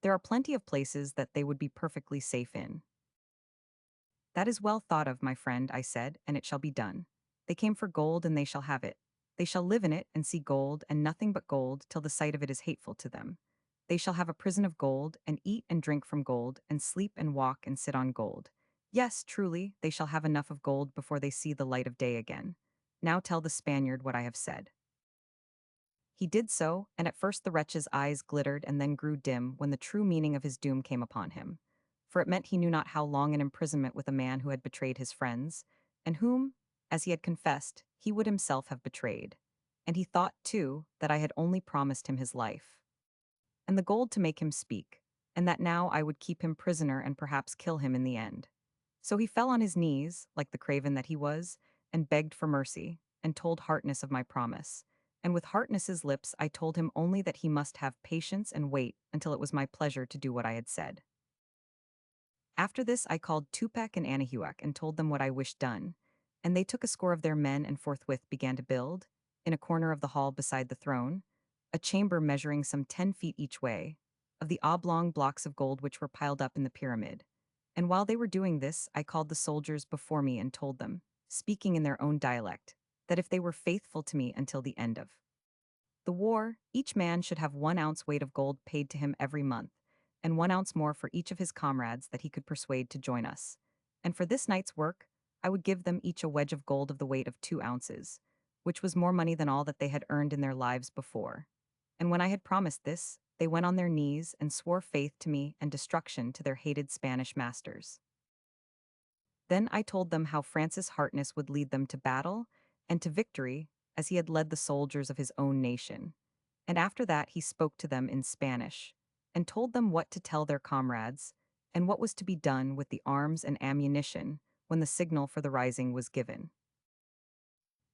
There are plenty of places that they would be perfectly safe in. That is well thought of, my friend, I said, and it shall be done. They came for gold and they shall have it. They shall live in it and see gold and nothing but gold till the sight of it is hateful to them. They shall have a prison of gold and eat and drink from gold and sleep and walk and sit on gold. Yes, truly, they shall have enough of gold before they see the light of day again. Now tell the Spaniard what I have said. He did so, and at first the wretch's eyes glittered and then grew dim when the true meaning of his doom came upon him. For it meant he knew not how long an imprisonment with a man who had betrayed his friends, and whom, as he had confessed, he would himself have betrayed. And he thought, too, that I had only promised him his life, and the gold to make him speak, and that now I would keep him prisoner and perhaps kill him in the end. So he fell on his knees, like the craven that he was, and begged for mercy, and told Harkness of my promise. And with Harkness's lips I told him only that he must have patience and wait until it was my pleasure to do what I had said. After this I called Tupac and Anahuac and told them what I wished done, and they took a score of their men and forthwith began to build, in a corner of the hall beside the throne, a chamber measuring some 10 feet each way, of the oblong blocks of gold which were piled up in the pyramid. And while they were doing this, I called the soldiers before me and told them, speaking in their own dialect, that if they were faithful to me until the end of the war, each man should have 1 ounce weight of gold paid to him every month, and 1 ounce more for each of his comrades that he could persuade to join us. And for this night's work, I would give them each a wedge of gold of the weight of 2 ounces, which was more money than all that they had earned in their lives before. And when I had promised this, they went on their knees and swore faith to me and destruction to their hated Spanish masters. Then I told them how Francis Harkness would lead them to battle and to victory as he had led the soldiers of his own nation. And after that he spoke to them in Spanish, and told them what to tell their comrades, and what was to be done with the arms and ammunition when the signal for the rising was given.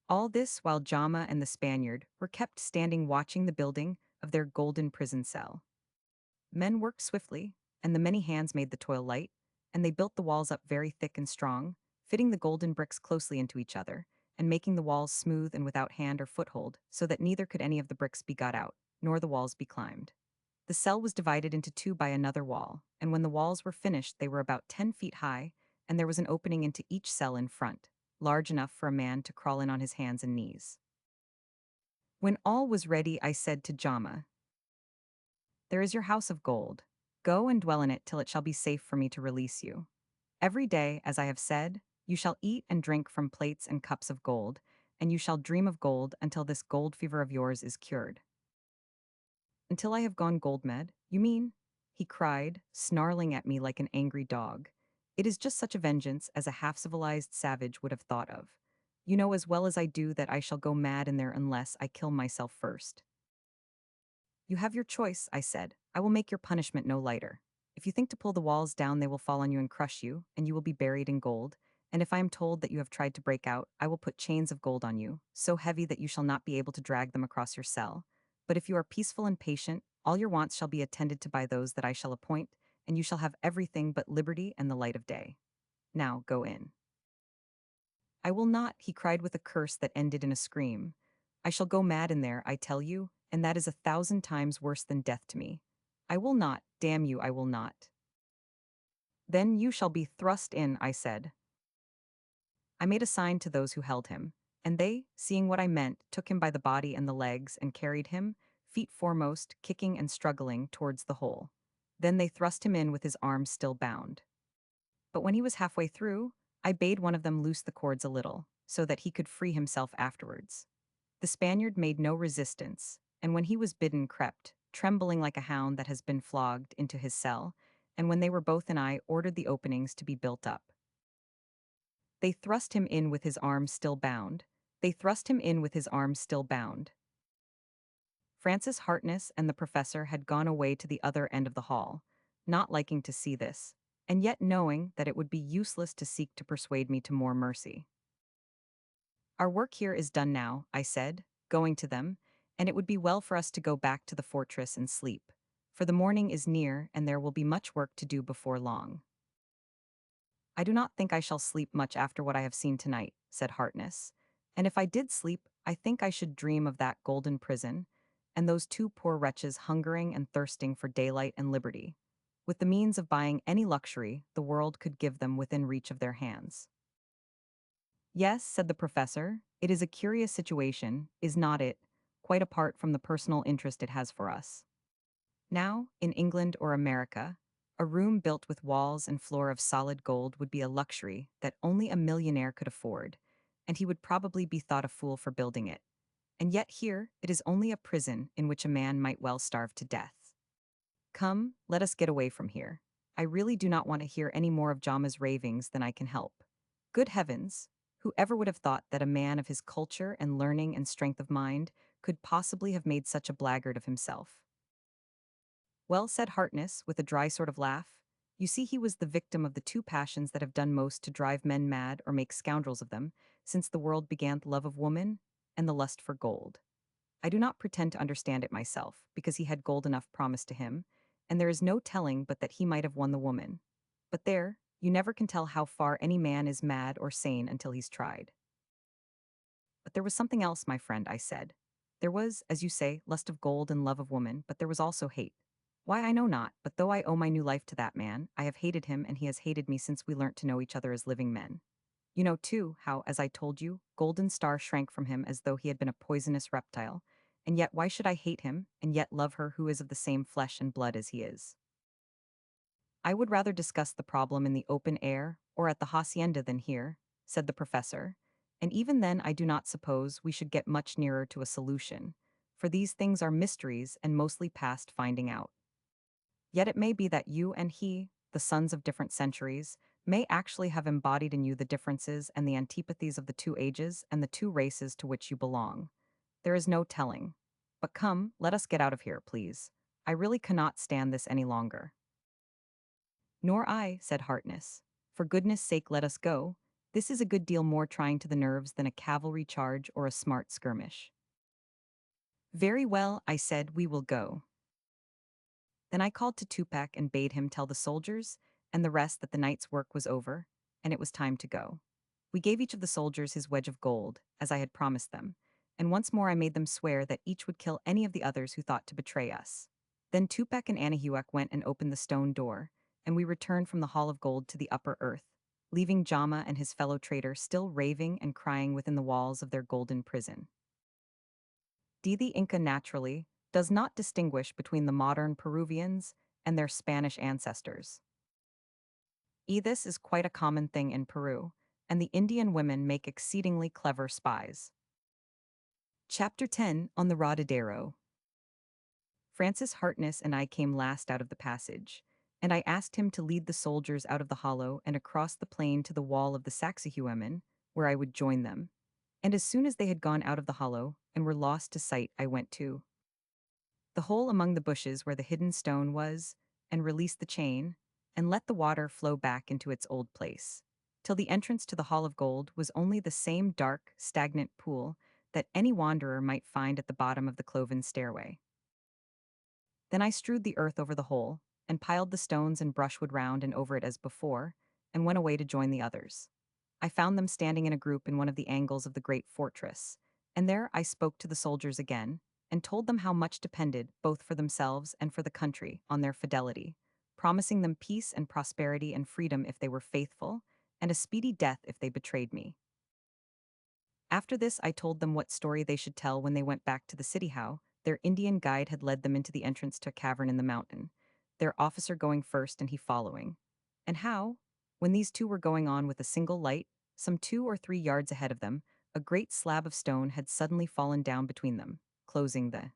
All this while Jama and the Spaniard were kept standing watching the building of their golden prison cell. Men worked swiftly, and the many hands made the toil light, and they built the walls up very thick and strong, fitting the golden bricks closely into each other, and making the walls smooth and without hand or foothold, so that neither could any of the bricks be got out, nor the walls be climbed. The cell was divided into two by another wall, and when the walls were finished they were about 10 feet high, and there was an opening into each cell in front. large enough for a man to crawl in on his hands and knees. When all was ready, I said to Jama, "There is your house of gold. Go and dwell in it till it shall be safe for me to release you. Every day, as I have said, you shall eat and drink from plates and cups of gold, and you shall dream of gold until this gold fever of yours is cured." "Until I have gone gold mad, you mean?" he cried, snarling at me like an angry dog. "It is just such a vengeance as a half-civilized savage would have thought of. You know as well as I do that I shall go mad in there unless I kill myself first." "You have your choice," I said. "I will make your punishment no lighter. If you think to pull the walls down, they will fall on you and crush you, and you will be buried in gold. And if I am told that you have tried to break out, I will put chains of gold on you, so heavy that you shall not be able to drag them across your cell. But if you are peaceful and patient, all your wants shall be attended to by those that I shall appoint, and you shall have everything but liberty and the light of day. Now go in." "I will not," he cried with a curse that ended in a scream. "I shall go mad in there, I tell you, and that is 1,000 times worse than death to me. I will not, damn you, I will not." "Then you shall be thrust in," I said. I made a sign to those who held him, and they, seeing what I meant, took him by the body and the legs and carried him, feet foremost, kicking and struggling, towards the hole. Then they thrust him in with his arms still bound. But when he was halfway through, I bade one of them loose the cords a little, so that he could free himself afterwards. The Spaniard made no resistance, and when he was bidden crept, trembling like a hound that has been flogged, into his cell, and when they were both in, I ordered the openings to be built up. They thrust him in with his arms still bound. They thrust him in with his arms still bound. Francis Harkness and the professor had gone away to the other end of the hall, not liking to see this, and yet knowing that it would be useless to seek to persuade me to more mercy. "Our work here is done now," I said, going to them, "and it would be well for us to go back to the fortress and sleep, for the morning is near and there will be much work to do before long." "I do not think I shall sleep much after what I have seen tonight," said Harkness, "and if I did sleep, I think I should dream of that golden prison, and those two poor wretches hungering and thirsting for daylight and liberty, with the means of buying any luxury the world could give them within reach of their hands." "Yes," said the professor, "it is a curious situation, is not it, quite apart from the personal interest it has for us. Now, in England or America, a room built with walls and floor of solid gold would be a luxury that only a millionaire could afford, and he would probably be thought a fool for building it. And yet here, it is only a prison in which a man might well starve to death. Come, let us get away from here. I really do not want to hear any more of Jama's ravings than I can help. Good heavens! Whoever would have thought that a man of his culture and learning and strength of mind could possibly have made such a blackguard of himself?" "Well," said Harkness, with a dry sort of laugh, "you see he was the victim of the two passions that have done most to drive men mad or make scoundrels of them, since the world began, the love of woman and the lust for gold. I do not pretend to understand it myself, because he had gold enough promised to him, and there is no telling but that he might have won the woman. But there, you never can tell how far any man is mad or sane until he's tried." "But there was something else, my friend," I said. "There was, as you say, lust of gold and love of woman, but there was also hate. Why, I know not, but though I owe my new life to that man, I have hated him and he has hated me since we learnt to know each other as living men. You know, too, how, as I told you, Golden Star shrank from him as though he had been a poisonous reptile, and yet why should I hate him, and yet love her who is of the same flesh and blood as he is? "I would rather discuss the problem in the open air or at the hacienda than here," said the professor, "and even then I do not suppose we should get much nearer to a solution, for these things are mysteries and mostly past finding out. Yet it may be that you and he, the sons of different centuries, may actually have embodied in you the differences and the antipathies of the two ages and the two races to which you belong. There is no telling. But come, let us get out of here, please. I really cannot stand this any longer." "Nor I," said Harkness. "For goodness sake, let us go. This is a good deal more trying to the nerves than a cavalry charge or a smart skirmish." "Very well," I said, "we will go." Then I called to Tupac and bade him tell the soldiers and the rest that the night's work was over, and it was time to go. We gave each of the soldiers his wedge of gold, as I had promised them, and once more I made them swear that each would kill any of the others who thought to betray us. Then Tupac and Anahuac went and opened the stone door, and we returned from the Hall of Gold to the upper earth, leaving Jama and his fellow traitor still raving and crying within the walls of their golden prison. The Inca naturally does not distinguish between the modern Peruvians and their Spanish ancestors. This is quite a common thing in Peru, and the Indian women make exceedingly clever spies. Chapter 10 on the Rodadero. Francis Hartness and I came last out of the passage, and I asked him to lead the soldiers out of the hollow and across the plain to the wall of the Saxahuaman, where I would join them. And as soon as they had gone out of the hollow and were lost to sight, I went to the hole among the bushes where the hidden stone was, and released the chain, and let the water flow back into its old place, till the entrance to the Hall of Gold was only the same dark, stagnant pool that any wanderer might find at the bottom of the cloven stairway. Then I strewed the earth over the hole, and piled the stones and brushwood round and over it as before, and went away to join the others. I found them standing in a group in one of the angles of the great fortress, and there I spoke to the soldiers again, and told them how much depended, both for themselves and for the country, on their fidelity, promising them peace and prosperity and freedom if they were faithful, and a speedy death if they betrayed me. After this I told them what story they should tell when they went back to the city, how their Indian guide had led them into the entrance to a cavern in the mountain, their officer going first and he following, and how, when these two were going on with a single light, some 2 or 3 yards ahead of them, a great slab of stone had suddenly fallen down between them, closing the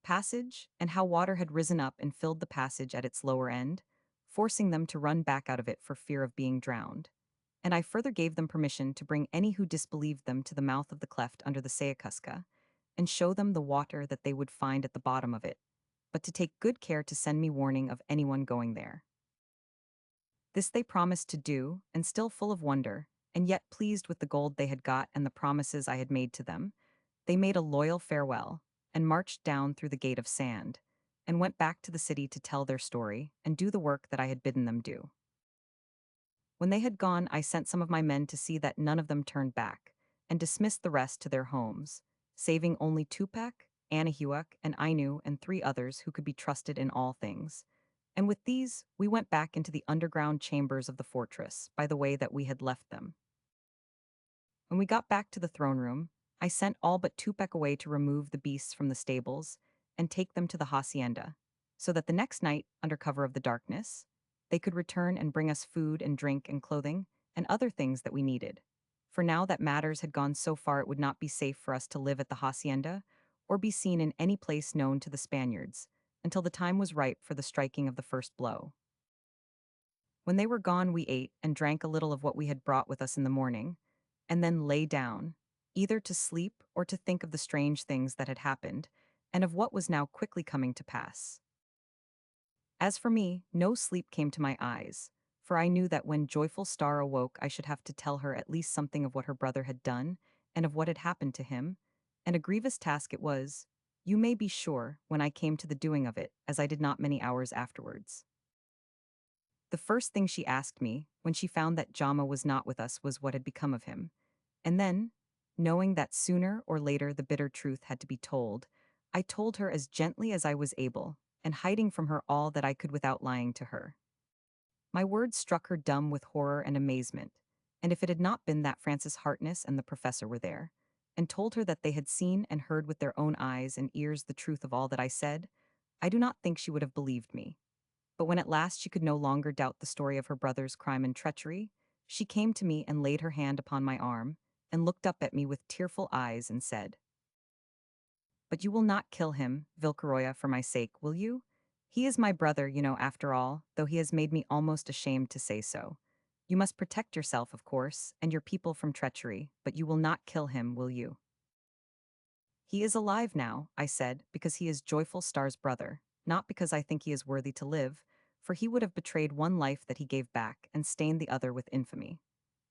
passage, and how water had risen up and filled the passage at its lower end, forcing them to run back out of it for fear of being drowned. And I further gave them permission to bring any who disbelieved them to the mouth of the cleft under the Sayacuska, and show them the water that they would find at the bottom of it, but to take good care to send me warning of anyone going there. This they promised to do, and still full of wonder, and yet pleased with the gold they had got and the promises I had made to them, they made a loyal farewell, and marched down through the gate of sand, and went back to the city to tell their story and do the work that I had bidden them do. When they had gone, I sent some of my men to see that none of them turned back, and dismissed the rest to their homes, saving only Tupac, Anahuac, and Ainu and 3 others who could be trusted in all things. And with these, we went back into the underground chambers of the fortress by the way that we had left them. When we got back to the throne room, I sent all but Tupac away to remove the beasts from the stables and take them to the hacienda, so that the next night, under cover of the darkness, they could return and bring us food and drink and clothing and other things that we needed. For now that matters had gone so far, it would not be safe for us to live at the hacienda or be seen in any place known to the Spaniards until the time was ripe for the striking of the first blow. When they were gone, we ate and drank a little of what we had brought with us in the morning, and then lay down, either to sleep or to think of the strange things that had happened, and of what was now quickly coming to pass. As for me, no sleep came to my eyes, for I knew that when Joyful Star awoke I should have to tell her at least something of what her brother had done, and of what had happened to him, and a grievous task it was, you may be sure, when I came to the doing of it, as I did not many hours afterwards. The first thing she asked me, when she found that Jama was not with us, was what had become of him. And then, knowing that sooner or later the bitter truth had to be told, I told her as gently as I was able, and hiding from her all that I could without lying to her. My words struck her dumb with horror and amazement, and if it had not been that Francis Hartness and the professor were there, and told her that they had seen and heard with their own eyes and ears the truth of all that I said, I do not think she would have believed me. But when at last she could no longer doubt the story of her brother's crime and treachery, she came to me and laid her hand upon my arm, and looked up at me with tearful eyes and said, "But you will not kill him, Vilcaroya, for my sake, will you? He is my brother, you know, after all, though he has made me almost ashamed to say so. You must protect yourself, of course, and your people from treachery, but you will not kill him, will you?" "He is alive now," I said, "because he is Joyful Star's brother, not because I think he is worthy to live, for he would have betrayed one life that he gave back and stained the other with infamy.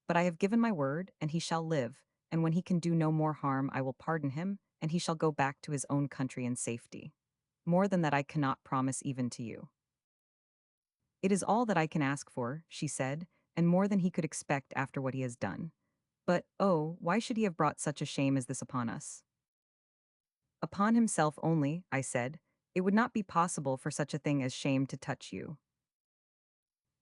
But I have given my word, and he shall live, and when he can do no more harm I will pardon him, and he shall go back to his own country in safety. More than that I cannot promise even to you." "It is all that I can ask for," she said, "and more than he could expect after what he has done. But, oh, why should he have brought such a shame as this upon us?" "Upon himself only," I said. "It would not be possible for such a thing as shame to touch you."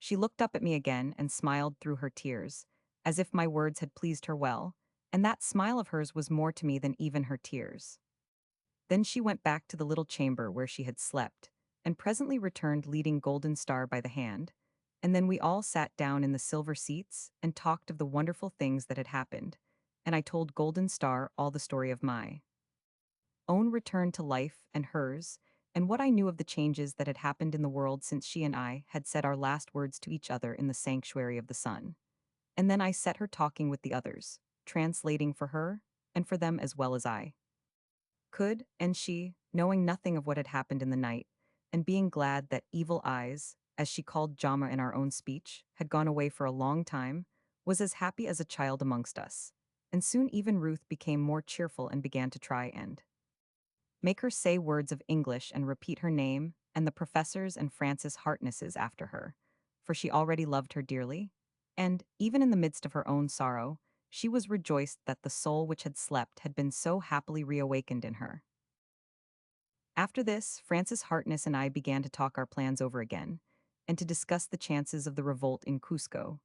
She looked up at me again and smiled through her tears, as if my words had pleased her well, and that smile of hers was more to me than even her tears. Then she went back to the little chamber where she had slept, and presently returned leading Golden Star by the hand, and then we all sat down in the silver seats and talked of the wonderful things that had happened, and I told Golden Star all the story of my own return to life and hers, and what I knew of the changes that had happened in the world since she and I had said our last words to each other in the sanctuary of the sun. And then I set her talking with the others, translating for her, and for them as well as I could, and she, knowing nothing of what had happened in the night, and being glad that evil eyes, as she called Jama in our own speech, had gone away for a long time, was as happy as a child amongst us. And soon even Ruth became more cheerful and began to try and make her say words of English and repeat her name and the professor's and Francis Hartness's after her, for she already loved her dearly. And, even in the midst of her own sorrow, she was rejoiced that the soul which had slept had been so happily reawakened in her. After this, Francis Hartness and I began to talk our plans over again, and to discuss the chances of the revolt in Cusco,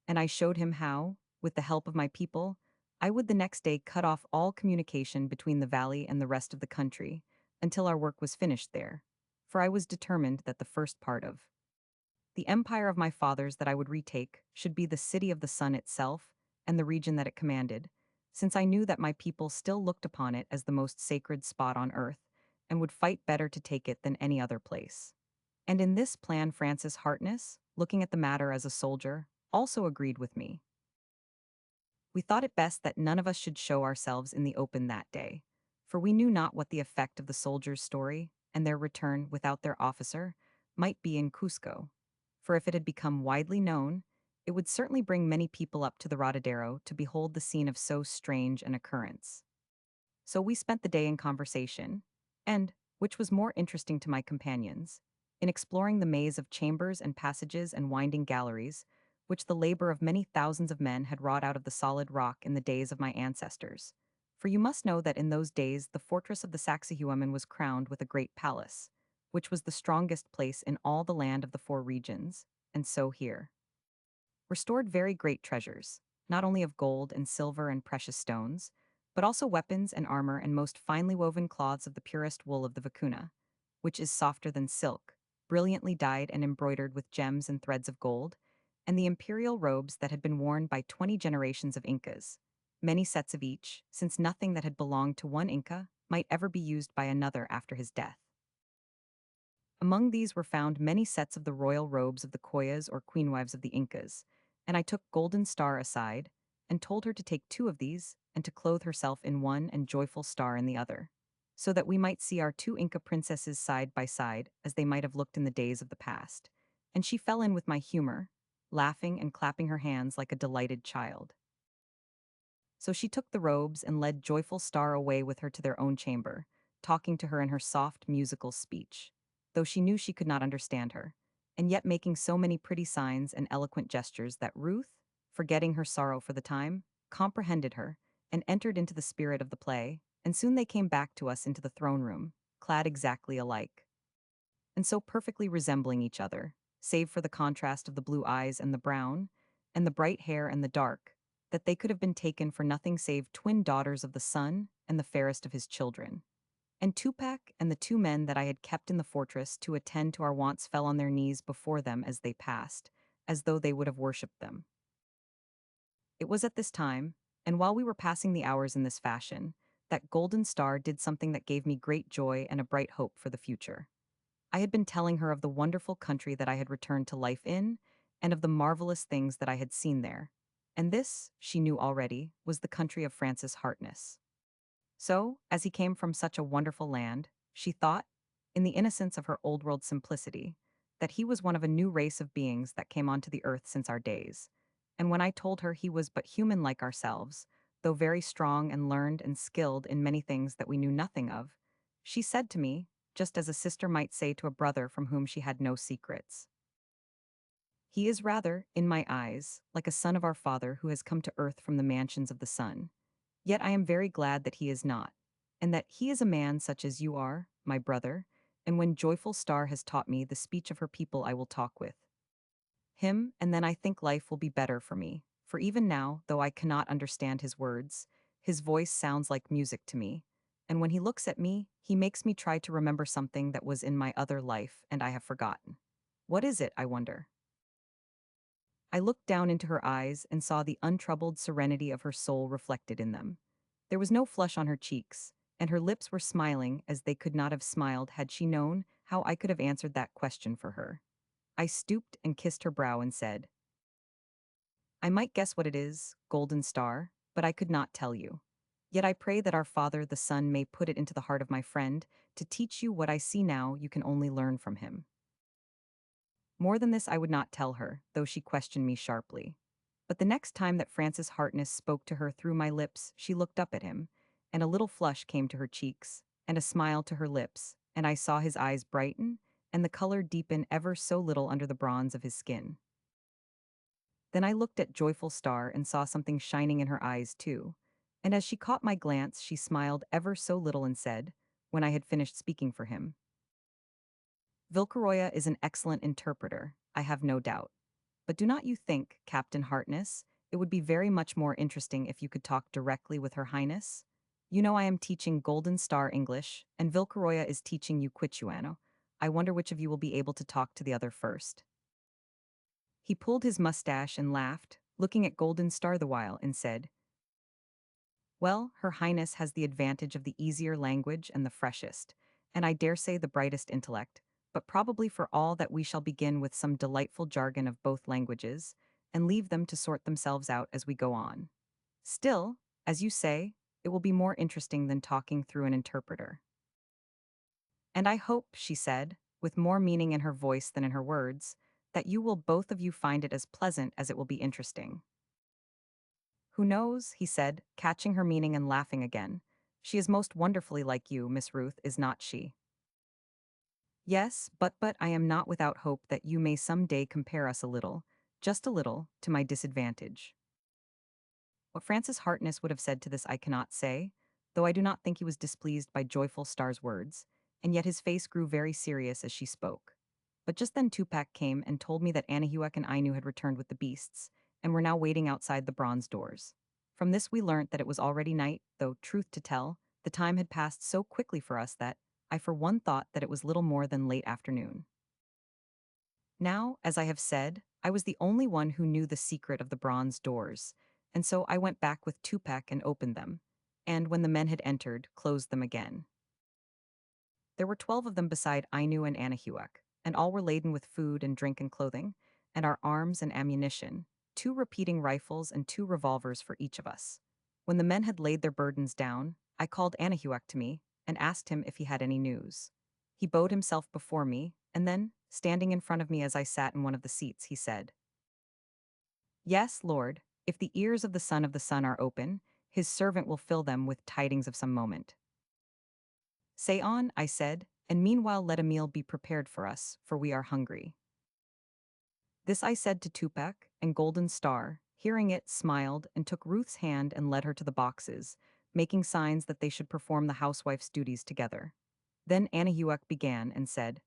and I showed him how, with the help of my people, I would the next day cut off all communication between the valley and the rest of the country, until our work was finished there, for I was determined that the first part of the empire of my fathers that I would retake should be the city of the sun itself and the region that it commanded, since I knew that my people still looked upon it as the most sacred spot on earth, and would fight better to take it than any other place. And in this plan Francis Hartness, looking at the matter as a soldier, also agreed with me. We thought it best that none of us should show ourselves in the open that day, for we knew not what the effect of the soldiers' story, and their return without their officer, might be in Cusco. For if it had become widely known, it would certainly bring many people up to the Rodadero to behold the scene of so strange an occurrence. So we spent the day in conversation, and, which was more interesting to my companions, in exploring the maze of chambers and passages and winding galleries, which the labor of many thousands of men had wrought out of the solid rock in the days of my ancestors. For you must know that in those days the fortress of the Sacsayhuaman was crowned with a great palace, which was the strongest place in all the land of the four regions, and so here were stored very great treasures, not only of gold and silver and precious stones, but also weapons and armor and most finely woven cloths of the purest wool of the vicuna, which is softer than silk, brilliantly dyed and embroidered with gems and threads of gold, and the imperial robes that had been worn by 20 generations of Incas, many sets of each, since nothing that had belonged to one Inca might ever be used by another after his death. Among these were found many sets of the royal robes of the Koyas or queenwives of the Incas, and I took Golden Star aside and told her to take two of these and to clothe herself in one and Joyful Star in the other, so that we might see our two Inca princesses side by side as they might have looked in the days of the past. And she fell in with my humor, laughing and clapping her hands like a delighted child. So she took the robes and led Joyful Star away with her to their own chamber, talking to her in her soft, musical speech, though she knew she could not understand her, and yet making so many pretty signs and eloquent gestures that Ruth, forgetting her sorrow for the time, comprehended her, and entered into the spirit of the play, and soon they came back to us into the throne room, clad exactly alike, and so perfectly resembling each other, save for the contrast of the blue eyes and the brown, and the bright hair and the dark, that they could have been taken for nothing save twin daughters of the sun and the fairest of his children. And Tupac and the two men that I had kept in the fortress to attend to our wants fell on their knees before them as they passed, as though they would have worshipped them. It was at this time, and while we were passing the hours in this fashion, that Golden Star did something that gave me great joy and a bright hope for the future. I had been telling her of the wonderful country that I had returned to life in, and of the marvelous things that I had seen there. And this, she knew already, was the country of Francis Hartness. So, as he came from such a wonderful land, she thought, in the innocence of her old-world simplicity, that he was one of a new race of beings that came onto the earth since our days. And when I told her he was but human like ourselves, though very strong and learned and skilled in many things that we knew nothing of, she said to me, just as a sister might say to a brother from whom she had no secrets, "He is rather, in my eyes, like a son of our father who has come to earth from the mansions of the sun. Yet I am very glad that he is not, and that he is a man such as you are, my brother, and when Joyful Star has taught me the speech of her people I will talk with Him, and then I think life will be better for me. For even now, though I cannot understand his words, his voice sounds like music to me. And when he looks at me, he makes me try to remember something that was in my other life and I have forgotten. What is it, I wonder? I looked down into her eyes and saw the untroubled serenity of her soul reflected in them. There was no flush on her cheeks, and her lips were smiling as they could not have smiled had she known how I could have answered that question for her. I stooped and kissed her brow and said, I might guess what it is, golden star, but I could not tell you. Yet I pray that our Father the Sun may put it into the heart of my friend to teach you what I see now you can only learn from him. More than this I would not tell her, though she questioned me sharply. But the next time that Francis Harkness spoke to her through my lips, she looked up at him, and a little flush came to her cheeks, and a smile to her lips, and I saw his eyes brighten, and the color deepen ever so little under the bronze of his skin. Then I looked at Joyful Star and saw something shining in her eyes too, and as she caught my glance she smiled ever so little and said, when I had finished speaking for him, Vilcaroya is an excellent interpreter, I have no doubt. But do not you think, Captain Harkness, it would be very much more interesting if you could talk directly with Her Highness? You know I am teaching Golden Star English, and Vilcaroya is teaching you Quichuano. I wonder which of you will be able to talk to the other first. He pulled his mustache and laughed, looking at Golden Star the while, and said, well, Her Highness has the advantage of the easier language and the freshest, and I dare say the brightest intellect, but probably for all that we shall begin with some delightful jargon of both languages, and leave them to sort themselves out as we go on. Still, as you say, it will be more interesting than talking through an interpreter. And I hope, she said, with more meaning in her voice than in her words, that you will both of you find it as pleasant as it will be interesting. Who knows, he said, catching her meaning and laughing again. She is most wonderfully like you, Miss Ruth, is not she? Yes, but I am not without hope that you may some day compare us a little, just a little, to my disadvantage. What Francis Harkness would have said to this I cannot say, though I do not think he was displeased by Joyful Star's words, and yet his face grew very serious as she spoke. But just then Tupac came and told me that Anahuac and Ainu had returned with the beasts, and were now waiting outside the bronze doors. From this we learnt that it was already night, though, truth to tell, the time had passed so quickly for us that I for one thought that it was little more than late afternoon. Now, as I have said, I was the only one who knew the secret of the bronze doors, and so I went back with Tupac and opened them, and when the men had entered, closed them again. There were 12 of them beside Ainu and Anahuac, and all were laden with food and drink and clothing, and our arms and ammunition, 2 repeating rifles and 2 revolvers for each of us. When the men had laid their burdens down, I called Anahuac to me and asked him if he had any news. He bowed himself before me, and then, standing in front of me as I sat in one of the seats, he said, yes, Lord, if the ears of the Son are open, his servant will fill them with tidings of some moment. Say on, I said, and meanwhile let a meal be prepared for us, for we are hungry. This I said to Tupac, and Golden Star, hearing it, smiled and took Ruth's hand and led her to the boxes, making signs that they should perform the housewife's duties together. Then Anahuac began and said,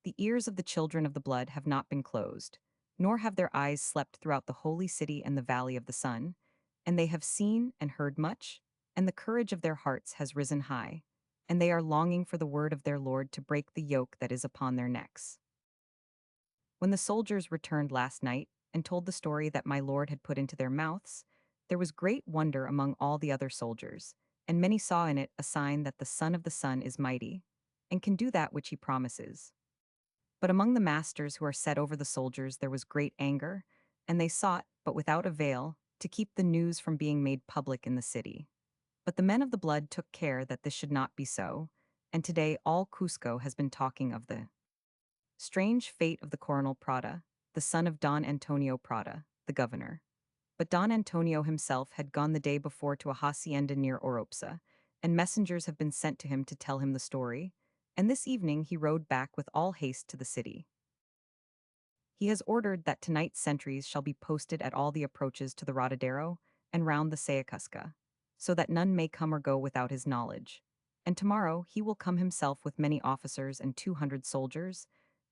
the ears of the children of the blood have not been closed, nor have their eyes slept throughout the holy city and the valley of the sun, and they have seen and heard much, and the courage of their hearts has risen high, and they are longing for the word of their Lord to break the yoke that is upon their necks. When the soldiers returned last night and told the story that my Lord had put into their mouths, there was great wonder among all the other soldiers, and many saw in it a sign that the Son of the Sun is mighty, and can do that which he promises. But among the masters who are set over the soldiers there was great anger, and they sought, but without avail, to keep the news from being made public in the city. But the men of the blood took care that this should not be so, and today all Cusco has been talking of the strange fate of the Coronel Prada, the son of Don Antonio Prada, the governor. But Don Antonio himself had gone the day before to a hacienda near Oropsa, and messengers have been sent to him to tell him the story, and this evening he rode back with all haste to the city. He has ordered that tonight sentries shall be posted at all the approaches to the Rodadero and round the Sayacusca, so that none may come or go without his knowledge. And tomorrow he will come himself with many officers and 200 soldiers,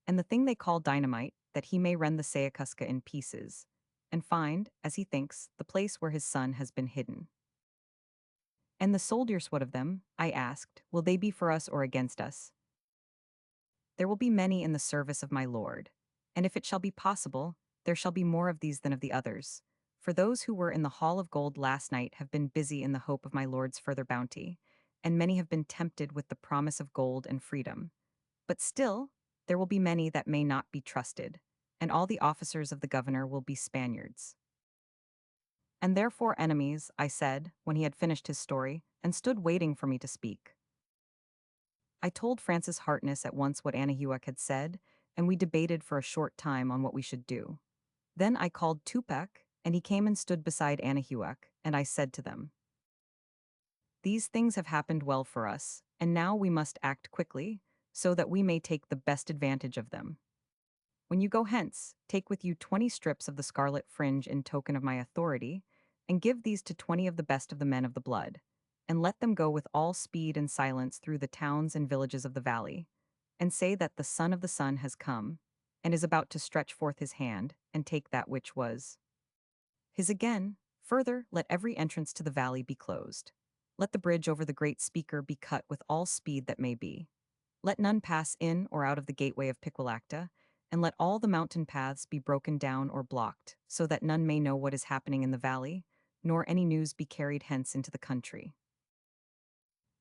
and the thing they call dynamite, that he may rend the Sayakaska in pieces, and find, as he thinks, the place where his son has been hidden. And the soldiers, what of them? I asked, will they be for us or against us? There will be many in the service of my lord, and if it shall be possible, there shall be more of these than of the others. For those who were in the hall of gold last night have been busy in the hope of my lord's further bounty, and many have been tempted with the promise of gold and freedom. But still, there will be many that may not be trusted, and all the officers of the governor will be Spaniards. And therefore enemies, I said, when he had finished his story, and stood waiting for me to speak. I told Francis Hartness at once what Anahuac had said, and we debated for a short time on what we should do. Then I called Tupac, and he came and stood beside Anahuac, and I said to them, these things have happened well for us, and now we must act quickly, so that we may take the best advantage of them. When you go hence, take with you 20 strips of the scarlet fringe in token of my authority, and give these to 20 of the best of the men of the blood, and let them go with all speed and silence through the towns and villages of the valley, and say that the Son of the Sun has come, and is about to stretch forth his hand, and take that which was his again. Further, let every entrance to the valley be closed. Let the bridge over the great speaker be cut with all speed that may be. Let none pass in or out of the gateway of Piquilacta, and let all the mountain paths be broken down or blocked, so that none may know what is happening in the valley, nor any news be carried hence into the country.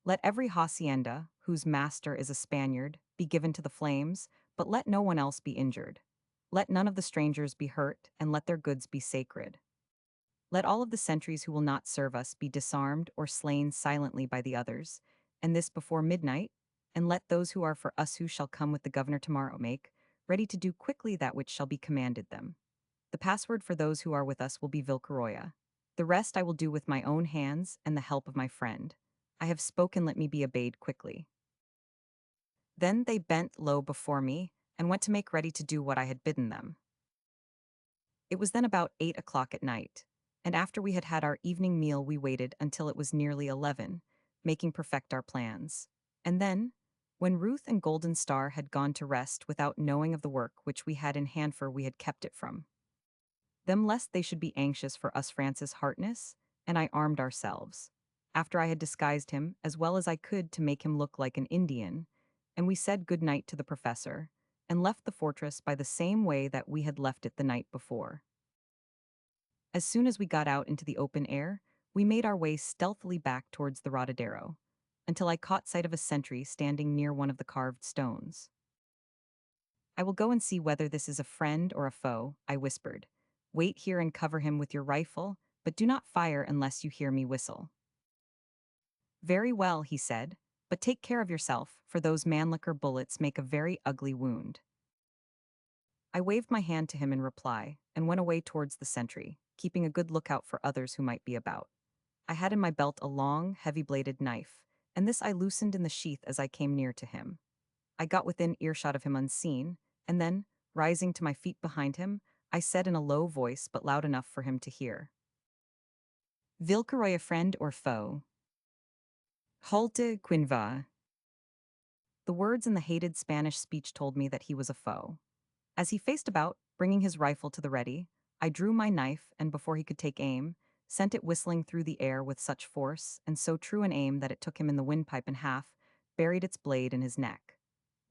Let every hacienda, whose master is a Spaniard, be given to the flames, but let no one else be injured. Let none of the strangers be hurt, and let their goods be sacred. Let all of the sentries who will not serve us be disarmed or slain silently by the others, and this before midnight, and let those who are for us who shall come with the governor tomorrow make ready to do quickly that which shall be commanded them. The password for those who are with us will be Vilcaroya. The rest I will do with my own hands and the help of my friend. I have spoken, let me be obeyed quickly. Then they bent low before me, and went to make ready to do what I had bidden them. It was then about 8 o'clock at night, and after we had had our evening meal we waited until it was nearly 11, making perfect our plans. And then, when Ruth and Golden Star had gone to rest without knowing of the work which we had in hand, for we had kept it from them lest they should be anxious for us, Francis Hartness and I armed ourselves, after I had disguised him as well as I could to make him look like an Indian, and we said good night to the professor, and left the fortress by the same way that we had left it the night before. As soon as we got out into the open air, we made our way stealthily back towards the Rodadero, until I caught sight of a sentry standing near one of the carved stones. I will go and see whether this is a friend or a foe, I whispered. Wait here and cover him with your rifle, but do not fire unless you hear me whistle. Very well, he said, but take care of yourself, for those Mannlicher bullets make a very ugly wound. I waved my hand to him in reply, and went away towards the sentry, keeping a good lookout for others who might be about. I had in my belt a long, heavy-bladed knife, and this I loosened in the sheath as I came near to him. I got within earshot of him unseen, and then, rising to my feet behind him, I said in a low voice but loud enough for him to hear, Vilcaroy, a friend or foe? Halte quinva. The words in the hated Spanish speech told me that he was a foe. As he faced about, bringing his rifle to the ready, I drew my knife, and before he could take aim, sent it whistling through the air with such force and so true an aim that it took him in the windpipe in half, buried its blade in his neck.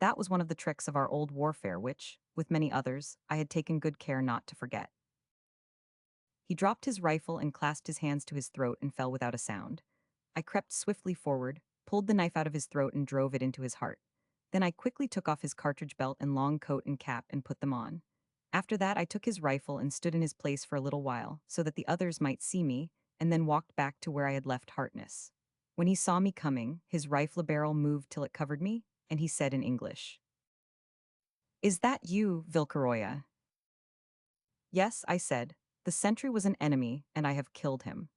That was one of the tricks of our old warfare which, with many others, I had taken good care not to forget. He dropped his rifle and clasped his hands to his throat and fell without a sound. I crept swiftly forward, pulled the knife out of his throat and drove it into his heart. Then I quickly took off his cartridge belt and long coat and cap and put them on. After that I took his rifle and stood in his place for a little while, so that the others might see me, and then walked back to where I had left Hartness. When he saw me coming, his rifle barrel moved till it covered me, and he said in English, "Is that you, Vilcaroya?" "Yes," I said. "The sentry was an enemy, and I have killed him.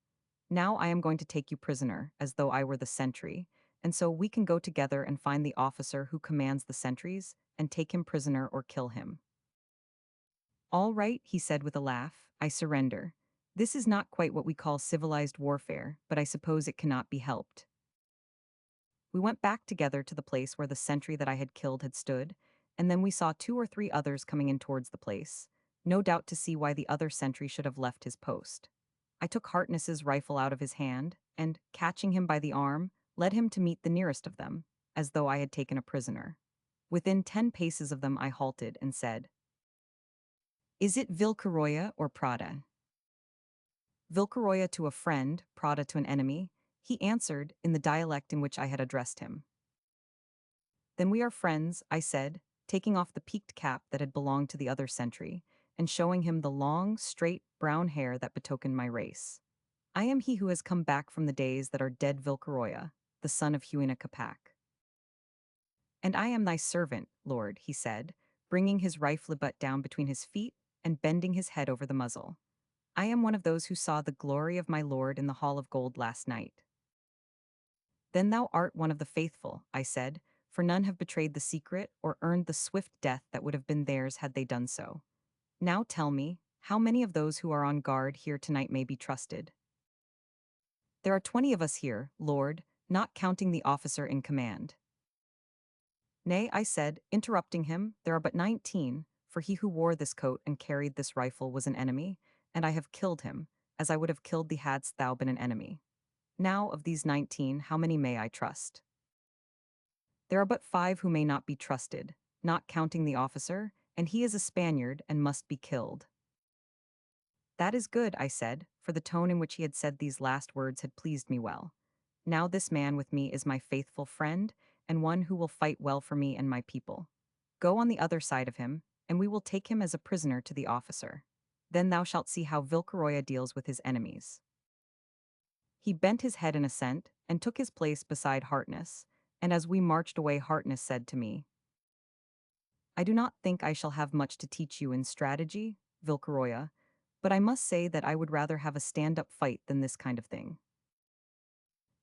Now I am going to take you prisoner, as though I were the sentry, and so we can go together and find the officer who commands the sentries, and take him prisoner or kill him." "All right," he said with a laugh, "I surrender. This is not quite what we call civilized warfare, but I suppose it cannot be helped." We went back together to the place where the sentry that I had killed had stood, and then we saw 2 or 3 others coming in towards the place, no doubt to see why the other sentry should have left his post. I took Harkness's rifle out of his hand, and, catching him by the arm, led him to meet the nearest of them, as though I had taken a prisoner. Within 10 paces of them I halted and said, "Is it Vilcaroya or Prada?" Vilcaroya to a friend, Prada to an enemy, he answered in the dialect in which I had addressed him. "Then we are friends," I said, taking off the peaked cap that had belonged to the other sentry, and showing him the long, straight, brown hair that betokened my race. "I am he who has come back from the days that are dead Vilcaroya, the son of Huina Capac." "And I am thy servant, lord," he said, bringing his rifle butt down between his feet and bending his head over the muzzle. "I am one of those who saw the glory of my lord in the hall of gold last night." "Then thou art one of the faithful," I said, for none have betrayed the secret or earned the swift death that would have been theirs had they done so. "Now tell me, how many of those who are on guard here tonight may be trusted?" "There are 20 of us here, lord, not counting the officer in command." "Nay," I said, interrupting him, "there are but 19, for he who wore this coat and carried this rifle was an enemy, and I have killed him, as I would have killed thee hadst thou been an enemy. Now, of these 19, how many may I trust?" "There are but 5 who may not be trusted, not counting the officer, and he is a Spaniard and must be killed." "That is good," I said, for the tone in which he had said these last words had pleased me well. "Now this man with me is my faithful friend, and one who will fight well for me and my people. Go on the other side of him, and we will take him as a prisoner to the officer. Then thou shalt see how Vilcaroya deals with his enemies." He bent his head in assent, and took his place beside Harkness, and as we marched away Harkness said to me, "I do not think I shall have much to teach you in strategy, Vilcaroya, but I must say that I would rather have a stand-up fight than this kind of thing."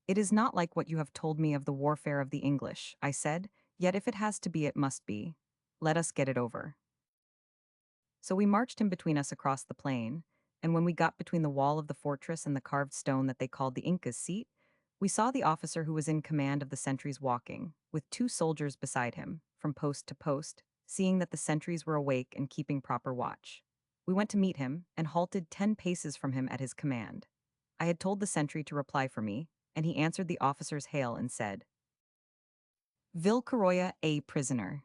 "It is not like what you have told me of the warfare of the English," I said, "yet if it has to be it must be. Let us get it over." So we marched him between us across the plain, and when we got between the wall of the fortress and the carved stone that they called the Inca's seat, we saw the officer who was in command of the sentries walking, with 2 soldiers beside him, from post to post, seeing that the sentries were awake and keeping proper watch. We went to meet him, and halted 10 paces from him at his command. I had told the sentry to reply for me, and he answered the officer's hail and said, "Vilcaroya a prisoner."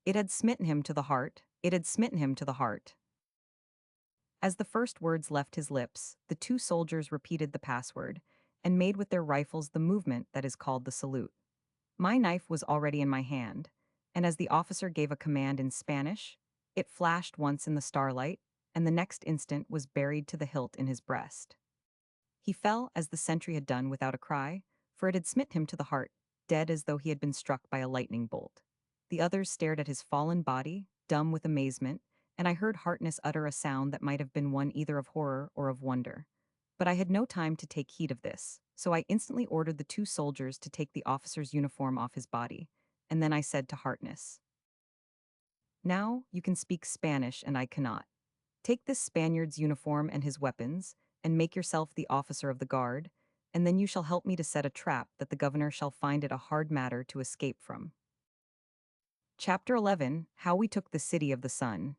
It had smitten him to the heart, it had smitten him to the heart. As the first words left his lips, the 2 soldiers repeated the password, and made with their rifles the movement that is called the salute. My knife was already in my hand, and as the officer gave a command in Spanish, it flashed once in the starlight, and the next instant was buried to the hilt in his breast. He fell, as the sentry had done, without a cry, for it had smitten him to the heart, dead as though he had been struck by a lightning bolt. The others stared at his fallen body, dumb with amazement, and I heard Harkness utter a sound that might have been one either of horror or of wonder. But I had no time to take heed of this, so I instantly ordered the 2 soldiers to take the officer's uniform off his body, and then I said to Harkness, "Now you can speak Spanish and I cannot. Take this Spaniard's uniform and his weapons, and make yourself the officer of the guard, and then you shall help me to set a trap that the governor shall find it a hard matter to escape from." Chapter 11: How We Took the City of the Sun.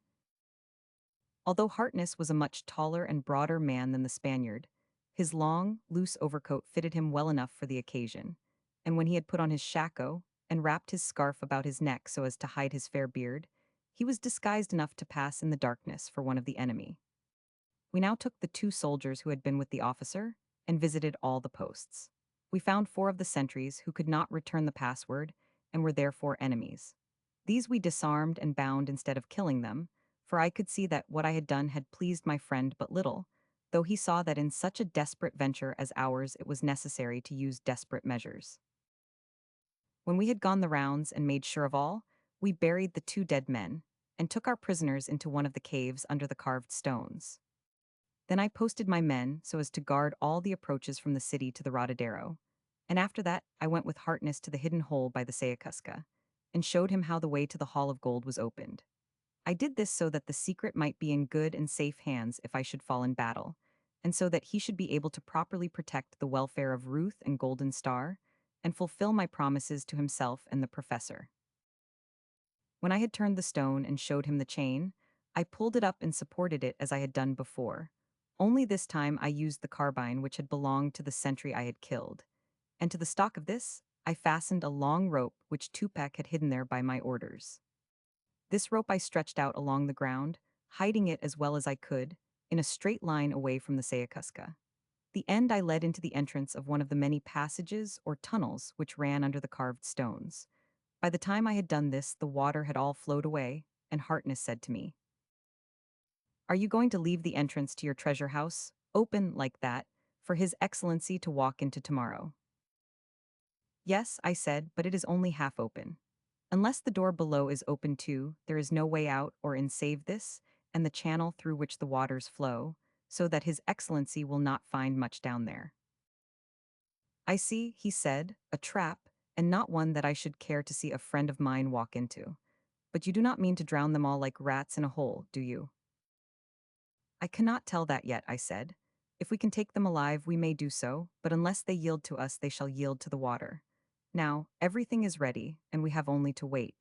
Although Harkness was a much taller and broader man than the Spaniard, his long, loose overcoat fitted him well enough for the occasion, and when he had put on his shako and wrapped his scarf about his neck so as to hide his fair beard, he was disguised enough to pass in the darkness for one of the enemy. We now took the 2 soldiers who had been with the officer and visited all the posts. We found 4 of the sentries who could not return the password and were therefore enemies. These we disarmed and bound instead of killing them, for I could see that what I had done had pleased my friend but little, though he saw that in such a desperate venture as ours it was necessary to use desperate measures. When we had gone the rounds and made sure of all, we buried the 2 dead men, and took our prisoners into one of the caves under the carved stones. Then I posted my men so as to guard all the approaches from the city to the Rodadero, and after that I went with Harkness to the hidden hole by the Sayacusca, and showed him how the way to the Hall of Gold was opened. I did this so that the secret might be in good and safe hands if I should fall in battle, and so that he should be able to properly protect the welfare of Ruth and Golden Star, and fulfill my promises to himself and the professor. When I had turned the stone and showed him the chain, I pulled it up and supported it as I had done before. Only this time I used the carbine which had belonged to the sentry I had killed, and to the stock of this, I fastened a long rope which Tupac had hidden there by my orders. This rope I stretched out along the ground, hiding it as well as I could, in a straight line away from the Sayakaska. The end I led into the entrance of one of the many passages or tunnels which ran under the carved stones. By the time I had done this, the water had all flowed away, and Harkness said to me, "Are you going to leave the entrance to your treasure house open like that for His Excellency to walk into tomorrow?" "Yes," I said, "but it is only half open. Unless the door below is open too, there is no way out or in save this, and the channel through which the waters flow, so that His Excellency will not find much down there." "I see," he said, "a trap, and not one that I should care to see a friend of mine walk into. But you do not mean to drown them all like rats in a hole, do you?" "I cannot tell that yet," I said. "If we can take them alive, we may do so, but unless they yield to us, they shall yield to the water. Now, everything is ready, and we have only to wait.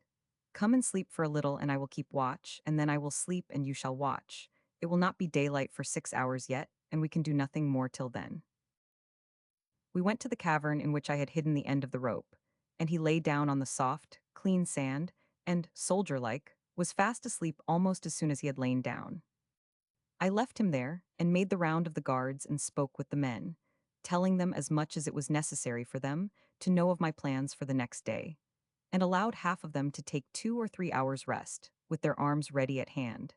Come and sleep for a little, and I will keep watch, and then I will sleep, and you shall watch. It will not be daylight for 6 hours yet, and we can do nothing more till then." We went to the cavern in which I had hidden the end of the rope, and he lay down on the soft, clean sand, and, soldier-like, was fast asleep almost as soon as he had lain down. I left him there, and made the round of the guards and spoke with the men, telling them as much as it was necessary for them to know of my plans for the next day, and allowed half of them to take 2 or 3 hours' rest, with their arms ready at hand,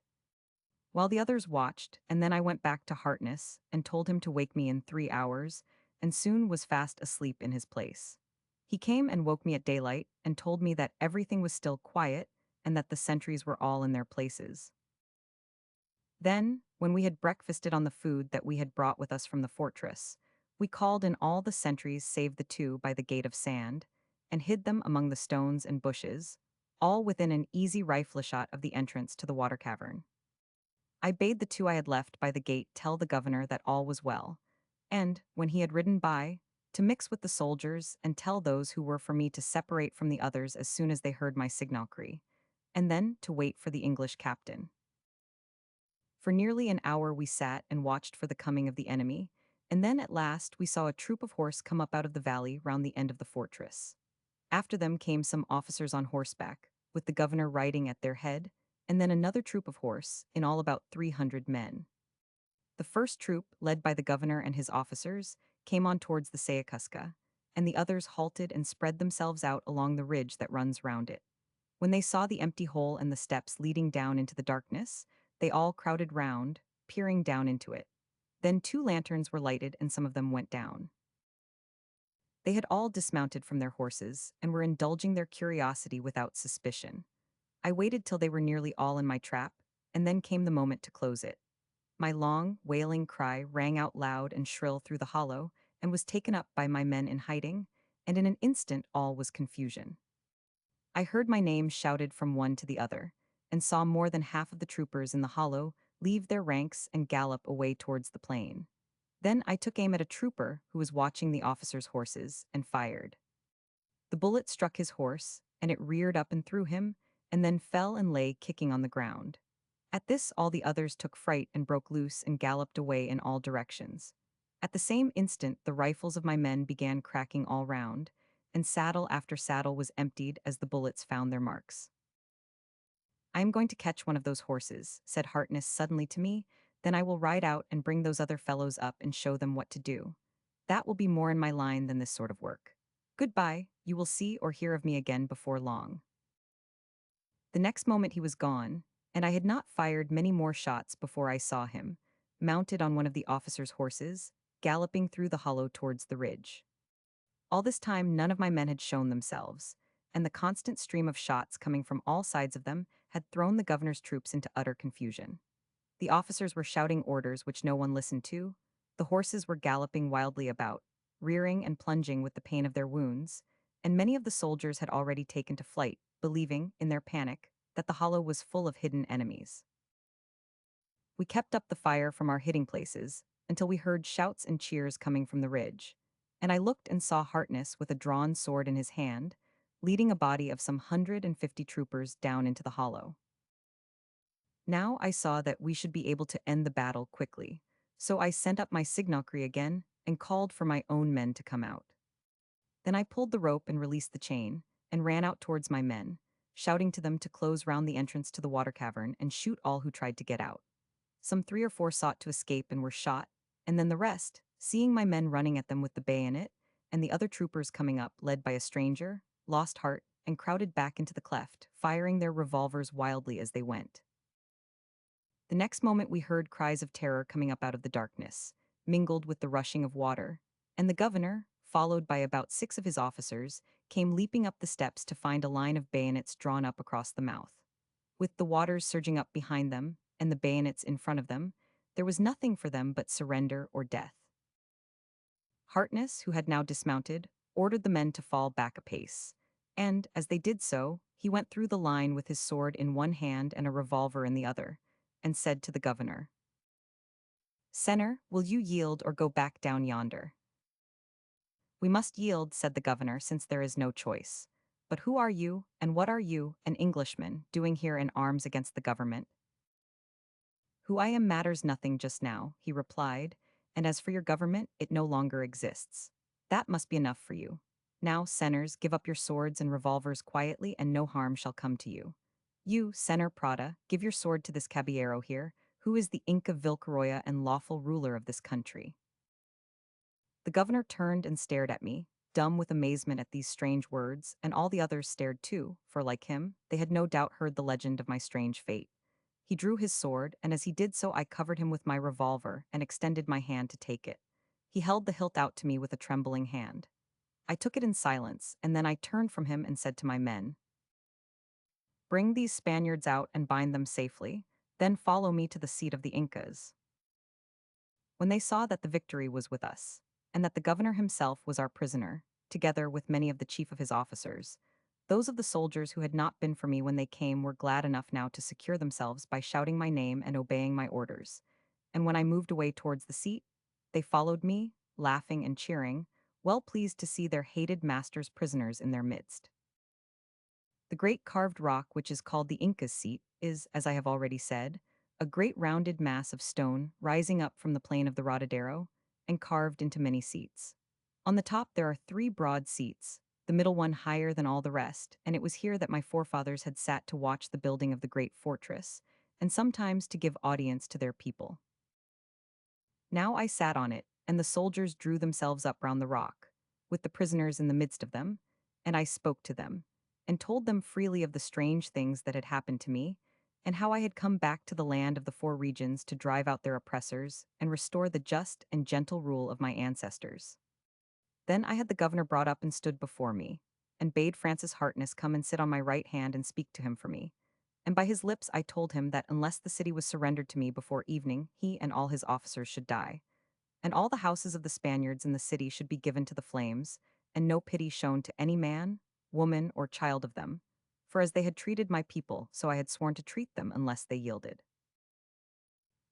while the others watched, and then I went back to Harkness and told him to wake me in 3 hours, and soon was fast asleep in his place. He came and woke me at daylight and told me that everything was still quiet and that the sentries were all in their places. Then, when we had breakfasted on the food that we had brought with us from the fortress, we called in all the sentries save the two by the gate of sand, and hid them among the stones and bushes, all within an easy rifle shot of the entrance to the water cavern. I bade the two I had left by the gate tell the governor that all was well, and, when he had ridden by, to mix with the soldiers and tell those who were for me to separate from the others as soon as they heard my signalcry, and then to wait for the English captain. For nearly an hour we sat and watched for the coming of the enemy, and then at last we saw a troop of horse come up out of the valley round the end of the fortress. After them came some officers on horseback, with the governor riding at their head, and then another troop of horse, in all about 300 men. The first troop, led by the governor and his officers, came on towards the Sayakaska, and the others halted and spread themselves out along the ridge that runs round it. When they saw the empty hole and the steps leading down into the darkness, they all crowded round, peering down into it. Then 2 lanterns were lighted and some of them went down. They had all dismounted from their horses and were indulging their curiosity without suspicion. I waited till they were nearly all in my trap, and then came the moment to close it. My long, wailing cry rang out loud and shrill through the hollow, and was taken up by my men in hiding, and in an instant all was confusion. I heard my name shouted from one to the other, and saw more than half of the troopers in the hollow leave their ranks and gallop away towards the plain. Then I took aim at a trooper who was watching the officers' horses, and fired. The bullet struck his horse, and it reared up and threw him, and then fell and lay kicking on the ground. At this all the others took fright and broke loose and galloped away in all directions. At the same instant the rifles of my men began cracking all round, and saddle after saddle was emptied as the bullets found their marks. "I am going to catch one of those horses," said Harkness suddenly to me, "then I will ride out and bring those other fellows up and show them what to do. That will be more in my line than this sort of work. Goodbye, you will see or hear of me again before long." The next moment he was gone, and I had not fired many more shots before I saw him, mounted on one of the officers' horses, galloping through the hollow towards the ridge. All this time none of my men had shown themselves, and the constant stream of shots coming from all sides of them had thrown the governor's troops into utter confusion. The officers were shouting orders which no one listened to, the horses were galloping wildly about, rearing and plunging with the pain of their wounds, and many of the soldiers had already taken to flight, believing, in their panic, that the hollow was full of hidden enemies. We kept up the fire from our hiding places until we heard shouts and cheers coming from the ridge, and I looked and saw Harkness with a drawn sword in his hand, leading a body of some 150 troopers down into the hollow. Now I saw that we should be able to end the battle quickly, so I sent up my signalcry again and called for my own men to come out. Then I pulled the rope and released the chain, and ran out towards my men, shouting to them to close round the entrance to the water cavern and shoot all who tried to get out. Some 3 or 4 sought to escape and were shot, and then the rest, seeing my men running at them with the bayonet, and the other troopers coming up, led by a stranger, lost heart, and crowded back into the cleft, firing their revolvers wildly as they went. The next moment we heard cries of terror coming up out of the darkness, mingled with the rushing of water, and the governor, followed by about 6 of his officers, came leaping up the steps to find a line of bayonets drawn up across the mouth. With the waters surging up behind them, and the bayonets in front of them, there was nothing for them but surrender or death. Harkness, who had now dismounted, ordered the men to fall back a pace, and, as they did so, he went through the line with his sword in one hand and a revolver in the other, and said to the governor, "Senor, will you yield or go back down yonder?" "We must yield," said the governor, "since there is no choice. But who are you, and what are you, an Englishman, doing here in arms against the government?" "Who I am matters nothing just now," he replied, "and as for your government, it no longer exists. That must be enough for you. Now, senors, give up your swords and revolvers quietly, and no harm shall come to you. You, Senor Prada, give your sword to this caballero here, who is the Inca Vilcaroya and lawful ruler of this country." The governor turned and stared at me, dumb with amazement at these strange words, and all the others stared too, for like him, they had no doubt heard the legend of my strange fate. He drew his sword, and as he did so I covered him with my revolver and extended my hand to take it. He held the hilt out to me with a trembling hand. I took it in silence, and then I turned from him and said to my men, "Bring these Spaniards out and bind them safely, then follow me to the seat of the Incas." When they saw that the victory was with us, and that the governor himself was our prisoner, together with many of the chief of his officers, those of the soldiers who had not been for me when they came were glad enough now to secure themselves by shouting my name and obeying my orders. And when I moved away towards the seat, they followed me, laughing and cheering, well pleased to see their hated masters prisoners in their midst. The great carved rock which is called the Inca's seat is, as I have already said, a great rounded mass of stone rising up from the plain of the Rodadero and carved into many seats. On the top there are 3 broad seats, the middle one higher than all the rest, and it was here that my forefathers had sat to watch the building of the great fortress, and sometimes to give audience to their people. Now I sat on it, and the soldiers drew themselves up round the rock, with the prisoners in the midst of them, and I spoke to them, and told them freely of the strange things that had happened to me, and how I had come back to the land of the 4 regions to drive out their oppressors and restore the just and gentle rule of my ancestors. Then I had the governor brought up and stood before me, and bade Francis Harkness come and sit on my right hand and speak to him for me. And by his lips I told him that unless the city was surrendered to me before evening, he and all his officers should die, and all the houses of the Spaniards in the city should be given to the flames, and no pity shown to any man, woman, or child of them, for as they had treated my people, so I had sworn to treat them unless they yielded.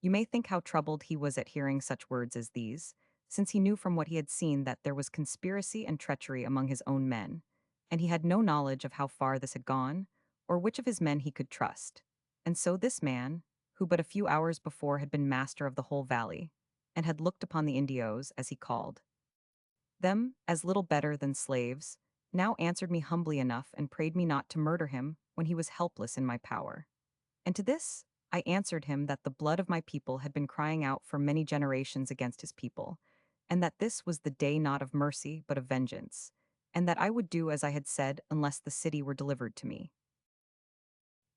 You may think how troubled he was at hearing such words as these, since he knew from what he had seen that there was conspiracy and treachery among his own men, and he had no knowledge of how far this had gone, or which of his men he could trust. And so this man, who but a few hours before had been master of the whole valley, and had looked upon the Indios, as he called them, as little better than slaves, now answered me humbly enough and prayed me not to murder him when he was helpless in my power. And to this I answered him that the blood of my people had been crying out for many generations against his people, and that this was the day not of mercy but of vengeance, and that I would do as I had said unless the city were delivered to me.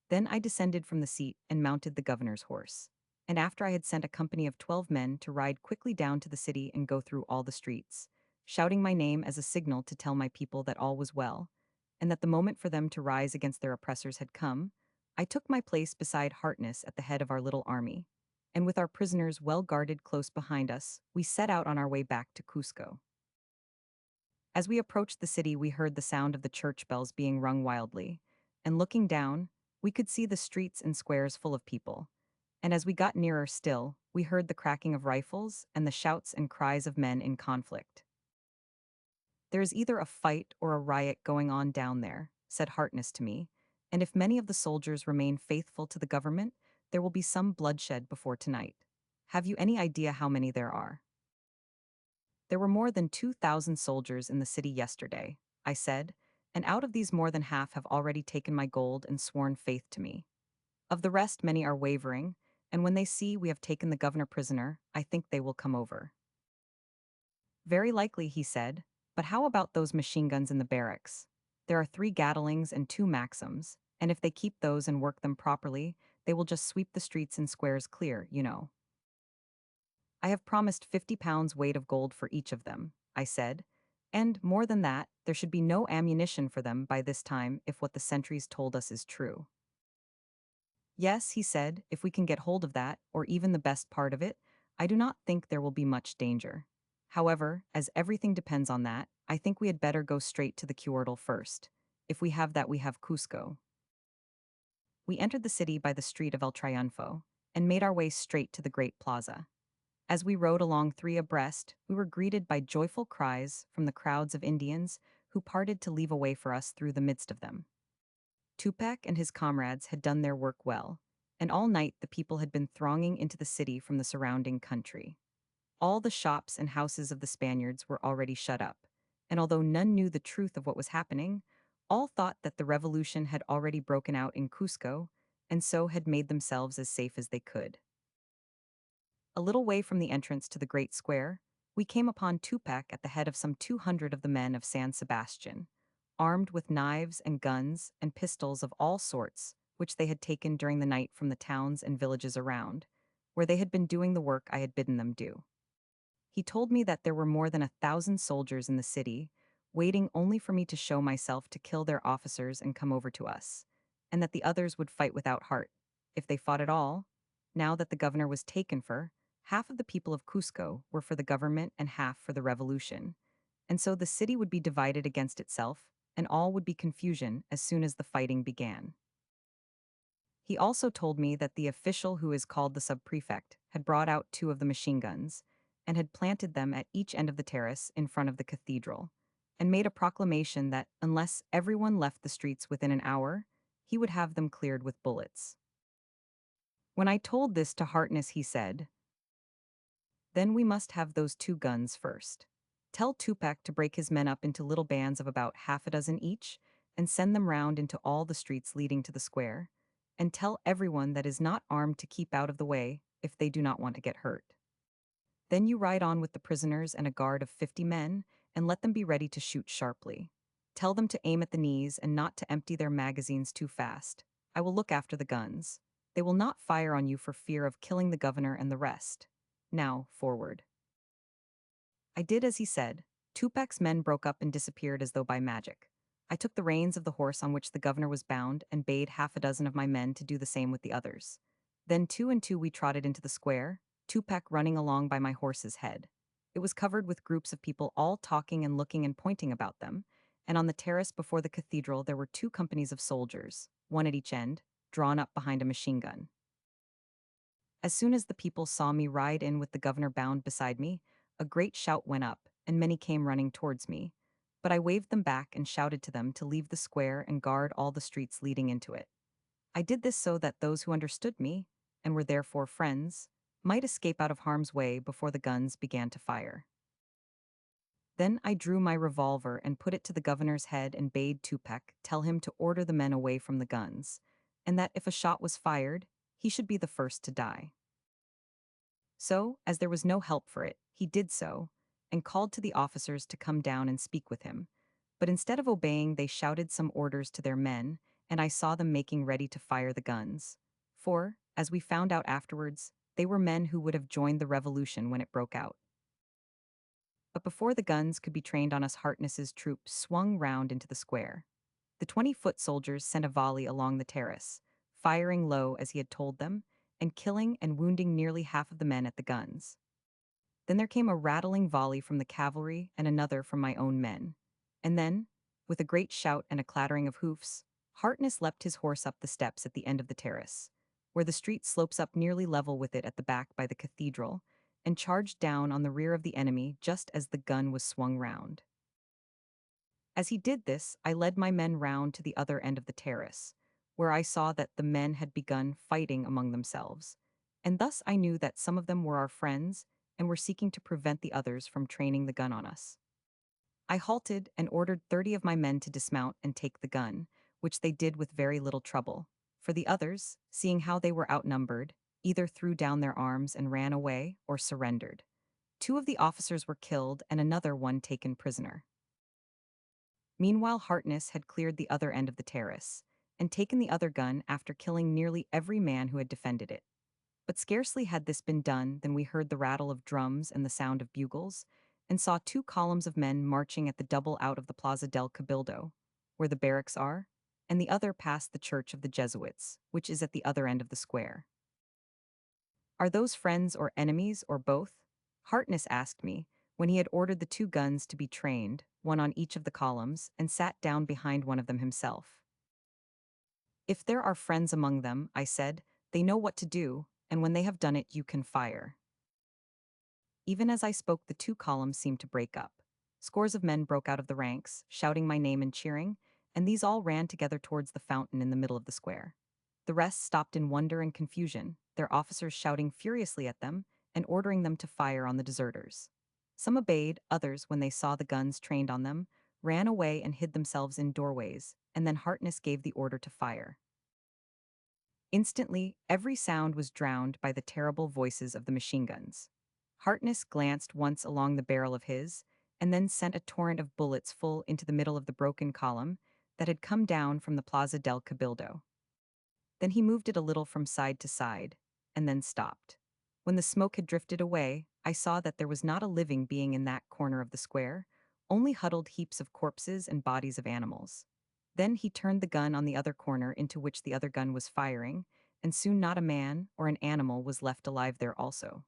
Then I descended from the seat and mounted the governor's horse, and after I had sent a company of 12 men to ride quickly down to the city and go through all the streets, shouting my name as a signal to tell my people that all was well, and that the moment for them to rise against their oppressors had come, I took my place beside Harkness at the head of our little army, and with our prisoners well guarded close behind us, we set out on our way back to Cusco. As we approached the city, we heard the sound of the church bells being rung wildly, and looking down, we could see the streets and squares full of people. And as we got nearer still, we heard the cracking of rifles and the shouts and cries of men in conflict. There is either a fight or a riot going on down there, said Harkness to me, and if many of the soldiers remain faithful to the government, there will be some bloodshed before tonight. Have you any idea how many there are? There were more than 2,000 soldiers in the city yesterday, I said, and out of these more than half have already taken my gold and sworn faith to me. Of the rest, many are wavering, and when they see we have taken the governor prisoner, I think they will come over. Very likely, he said, but how about those machine guns in the barracks? There are 3 Gatlings and 2 Maxims, and if they keep those and work them properly, they will just sweep the streets and squares clear, you know. I have promised £50 weight of gold for each of them, I said, and more than that, there should be no ammunition for them by this time if what the sentries told us is true. Yes, he said, if we can get hold of that, or even the best part of it, I do not think there will be much danger. However, as everything depends on that, I think we had better go straight to the Cuartel first. If we have that, we have Cusco. We entered the city by the street of El Triunfo, and made our way straight to the great plaza. As we rode along 3 abreast, we were greeted by joyful cries from the crowds of Indians who parted to leave a way for us through the midst of them. Tupac and his comrades had done their work well, and all night the people had been thronging into the city from the surrounding country. All the shops and houses of the Spaniards were already shut up, and although none knew the truth of what was happening, all thought that the revolution had already broken out in Cusco, and so had made themselves as safe as they could. A little way from the entrance to the great square, we came upon Tupac at the head of some 200 of the men of San Sebastian, armed with knives and guns and pistols of all sorts, which they had taken during the night from the towns and villages around, where they had been doing the work I had bidden them do. He told me that there were more than 1,000 soldiers in the city, waiting only for me to show myself to kill their officers and come over to us, and that the others would fight without heart, if they fought at all. Now that the governor was taken for, half of the people of Cusco were for the government and half for the revolution, and so the city would be divided against itself, and all would be confusion as soon as the fighting began. He also told me that the official who is called the subprefect had brought out 2 of the machine guns, and had planted them at each end of the terrace in front of the cathedral, and made a proclamation that unless everyone left the streets within an hour, he would have them cleared with bullets. When I told this to Harkness, he said, "Then we must have those 2 guns first. Tell Tupac to break his men up into little bands of about half a dozen each, and send them round into all the streets leading to the square, and tell everyone that is not armed to keep out of the way if they do not want to get hurt. Then you ride on with the prisoners and a guard of 50 men, and let them be ready to shoot sharply. Tell them to aim at the knees and not to empty their magazines too fast. I will look after the guns. They will not fire on you for fear of killing the governor and the rest. Now, forward." I did as he said. Tupac's men broke up and disappeared as though by magic. I took the reins of the horse on which the governor was bound and bade half a dozen of my men to do the same with the others. Then 2 and 2 we trotted into the square, Tupac running along by my horse's head. It was covered with groups of people all talking and looking and pointing about them, and on the terrace before the cathedral there were 2 companies of soldiers, one at each end, drawn up behind a machine gun. As soon as the people saw me ride in with the governor bound beside me, a great shout went up, and many came running towards me. But I waved them back and shouted to them to leave the square and guard all the streets leading into it. I did this so that those who understood me, and were therefore friends, might escape out of harm's way before the guns began to fire. Then I drew my revolver and put it to the governor's head and bade Tupac tell him to order the men away from the guns, and that if a shot was fired, he should be the first to die. So, as there was no help for it, he did so, and called to the officers to come down and speak with him. But instead of obeying, they shouted some orders to their men, and I saw them making ready to fire the guns. For, as we found out afterwards, they were men who would have joined the revolution when it broke out. But before the guns could be trained on us, Harkness's troop swung round into the square. The 20-foot soldiers sent a volley along the terrace, firing low as he had told them, and killing and wounding nearly half of the men at the guns. Then there came a rattling volley from the cavalry and another from my own men. And then, with a great shout and a clattering of hoofs, Harkness leapt his horse up the steps at the end of the terrace, where the street slopes up nearly level with it at the back by the cathedral, and charged down on the rear of the enemy just as the gun was swung round. As he did this, I led my men round to the other end of the terrace, where I saw that the men had begun fighting among themselves, and thus I knew that some of them were our friends and were seeking to prevent the others from training the gun on us. I halted and ordered 30 of my men to dismount and take the gun, which they did with very little trouble. For the others, seeing how they were outnumbered, either threw down their arms and ran away or surrendered. Two of the officers were killed and another one taken prisoner. Meanwhile, Harkness had cleared the other end of the terrace and taken the other gun after killing nearly every man who had defended it. But scarcely had this been done than we heard the rattle of drums and the sound of bugles, and saw two columns of men marching at the double out of the Plaza del Cabildo, where the barracks are, and the other past the Church of the Jesuits, which is at the other end of the square. Are those friends or enemies, or both? Harkness asked me, when he had ordered the two guns to be trained, one on each of the columns, and sat down behind one of them himself. If there are friends among them, I said, they know what to do, and when they have done it, you can fire. Even as I spoke, the two columns seemed to break up. Scores of men broke out of the ranks, shouting my name and cheering, and these all ran together towards the fountain in the middle of the square. The rest stopped in wonder and confusion, their officers shouting furiously at them and ordering them to fire on the deserters. Some obeyed, others, when they saw the guns trained on them, ran away and hid themselves in doorways, and then Harkness gave the order to fire. Instantly, every sound was drowned by the terrible voices of the machine guns. Harkness glanced once along the barrel of his, and then sent a torrent of bullets full into the middle of the broken column that had come down from the Plaza del Cabildo. Then he moved it a little from side to side, and then stopped. When the smoke had drifted away, I saw that there was not a living being in that corner of the square, only huddled heaps of corpses and bodies of animals. Then he turned the gun on the other corner into which the other gun was firing, and soon not a man or an animal was left alive there also.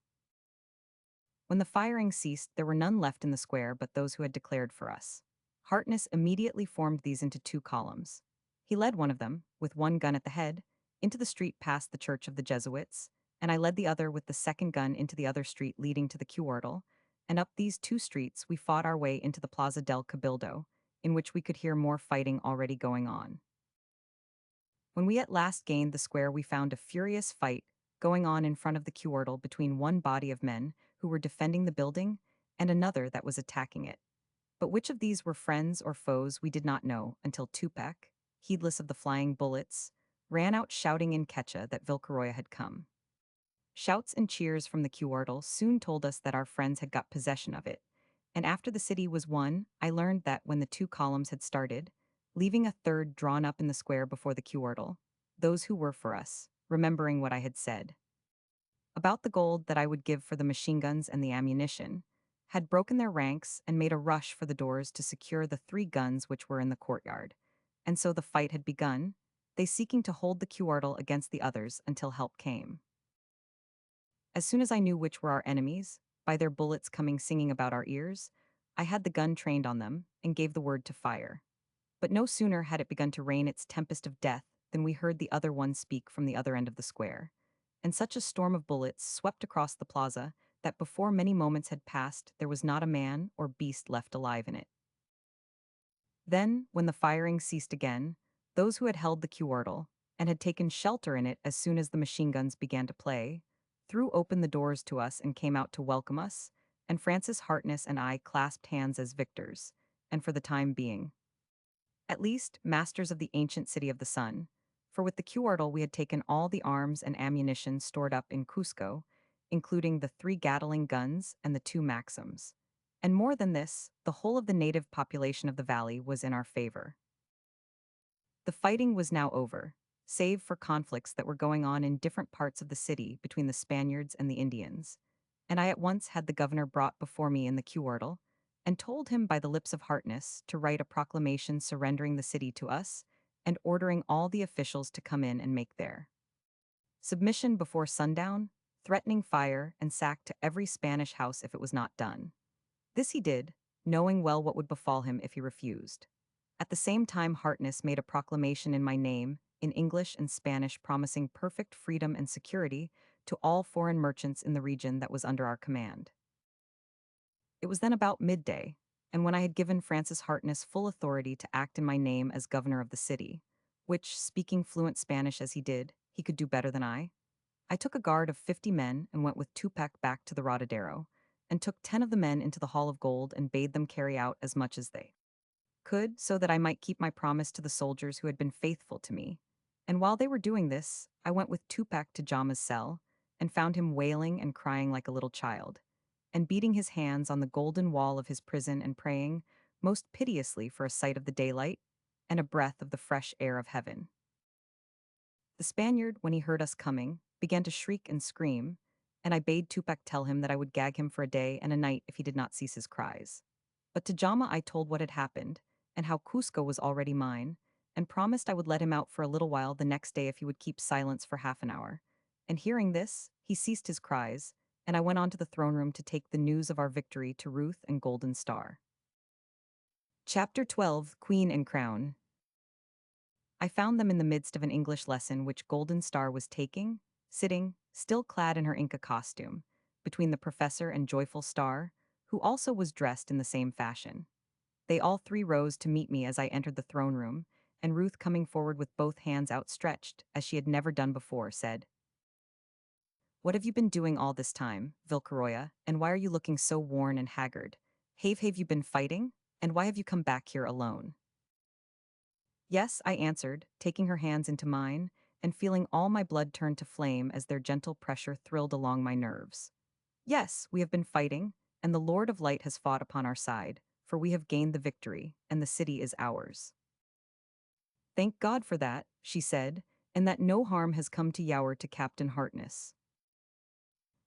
When the firing ceased, there were none left in the square but those who had declared for us. Harkness immediately formed these into two columns. He led one of them, with one gun at the head, into the street past the Church of the Jesuits, and I led the other with the second gun into the other street leading to the Cuartel, and up these two streets we fought our way into the Plaza del Cabildo, in which we could hear more fighting already going on. When we at last gained the square, we found a furious fight going on in front of the Cuartel between one body of men who were defending the building and another that was attacking it. But which of these were friends or foes we did not know until Tupac, heedless of the flying bullets, ran out shouting in Quechua that Vilcarroya had come. Shouts and cheers from the Cuartel soon told us that our friends had got possession of it, and after the city was won, I learned that when the two columns had started, leaving a third drawn up in the square before the Cuartel, those who were for us, remembering what I had said about the gold that I would give for the machine guns and the ammunition, had broken their ranks and made a rush for the doors to secure the three guns which were in the courtyard. And so the fight had begun, they seeking to hold the Cuartel against the others until help came. As soon as I knew which were our enemies, by their bullets coming singing about our ears, I had the gun trained on them and gave the word to fire. But no sooner had it begun to rain its tempest of death than we heard the other one speak from the other end of the square, and such a storm of bullets swept across the plaza that before many moments had passed there was not a man or beast left alive in it. Then, when the firing ceased again, those who had held the Cuartel, and had taken shelter in it as soon as the machine guns began to play, threw open the doors to us and came out to welcome us, and Francis Harkness and I clasped hands as victors, and for the time being, at least, masters of the ancient city of the sun, for with the Cuartel we had taken all the arms and ammunition stored up in Cusco, including the 3 Gatling guns and the 2 Maxims. And more than this, the whole of the native population of the valley was in our favor. The fighting was now over, save for conflicts that were going on in different parts of the city between the Spaniards and the Indians, and I at once had the governor brought before me in the Cuartel, and told him by the lips of Harkness to write a proclamation surrendering the city to us, and ordering all the officials to come in and make their submission before sundown, threatening fire and sack to every Spanish house if it was not done. This he did, knowing well what would befall him if he refused. At the same time, Harkness made a proclamation in my name, in English and Spanish, promising perfect freedom and security to all foreign merchants in the region that was under our command. It was then about midday, and when I had given Francis Harkness full authority to act in my name as governor of the city, which, speaking fluent Spanish as he did, he could do better than I took a guard of 50 men and went with Tupac back to the Rotadero, and took 10 of the men into the Hall of Gold and bade them carry out as much as they could, so that I might keep my promise to the soldiers who had been faithful to me. And while they were doing this, I went with Tupac to Jama's cell, and found him wailing and crying like a little child, and beating his hands on the golden wall of his prison and praying, most piteously for a sight of the daylight, and a breath of the fresh air of heaven. The Spaniard, when he heard us coming, began to shriek and scream, and I bade Tupac tell him that I would gag him for a day and a night if he did not cease his cries. But to Jama I told what had happened, and how Cusco was already mine, and promised I would let him out for a little while the next day if he would keep silence for half an hour. And hearing this, he ceased his cries, and I went on to the throne room to take the news of our victory to Ruth and Golden Star. Chapter 12, Queen and Crown. I found them in the midst of an English lesson which Golden Star was taking, sitting, still clad in her Inca costume, between the professor and Joyful Star, who also was dressed in the same fashion. They all three rose to meet me as I entered the throne room, and Ruth, coming forward with both hands outstretched, as she had never done before, said, "What have you been doing all this time, Vilcaroya, and why are you looking so worn and haggard? Have you been fighting? And why have you come back here alone?" "Yes," I answered, taking her hands into mine, and feeling all my blood turn to flame as their gentle pressure thrilled along my nerves. "Yes, we have been fighting, and the Lord of Light has fought upon our side, for we have gained the victory, and the city is ours." "Thank God for that," she said, "and that no harm has come to Yower to Captain Harkness."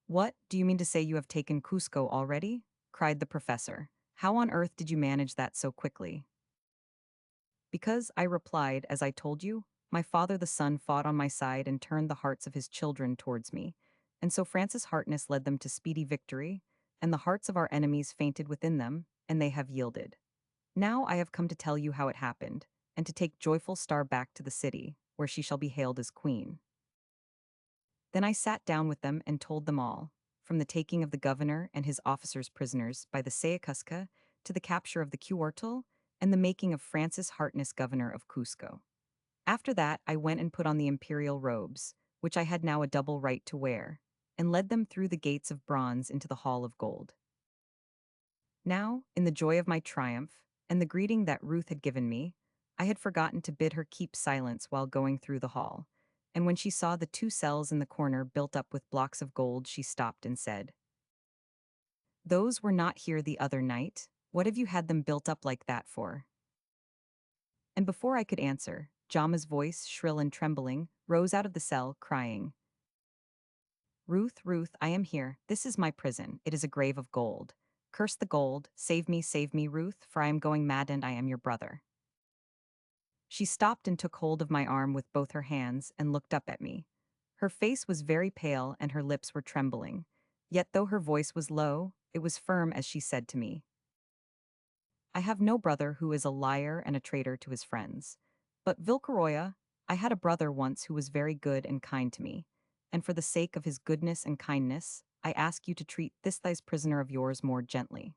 "What, do you mean to say you have taken Cusco already?" cried the professor. "How on earth did you manage that so quickly?" "Because," I replied, "as I told you, my father the sun fought on my side and turned the hearts of his children towards me, and so Francis Harkness led them to speedy victory, and the hearts of our enemies fainted within them, and they have yielded. Now I have come to tell you how it happened, and to take Joyful Star back to the city, where she shall be hailed as queen." Then I sat down with them and told them all, from the taking of the governor and his officers prisoners by the Sayacusca to the capture of the Cuartel and the making of Francis Harkness governor of Cusco. After that, I went and put on the imperial robes, which I had now a double right to wear, and led them through the gates of bronze into the hall of gold. Now, in the joy of my triumph, and the greeting that Ruth had given me, I had forgotten to bid her keep silence while going through the hall, and when she saw the two cells in the corner built up with blocks of gold, she stopped and said, "Those were not here the other night. What have you had them built up like that for?" And before I could answer, Jama's voice, shrill and trembling, rose out of the cell, crying, "Ruth, Ruth, I am here. This is my prison. It is a grave of gold. Curse the gold. Save me, Ruth, for I am going mad and I am your brother." She stopped and took hold of my arm with both her hands and looked up at me. Her face was very pale and her lips were trembling. Yet though her voice was low, it was firm as she said to me, "I have no brother who is a liar and a traitor to his friends. But Vilcaroya, I had a brother once who was very good and kind to me, and for the sake of his goodness and kindness, I ask you to treat this thy prisoner of yours more gently."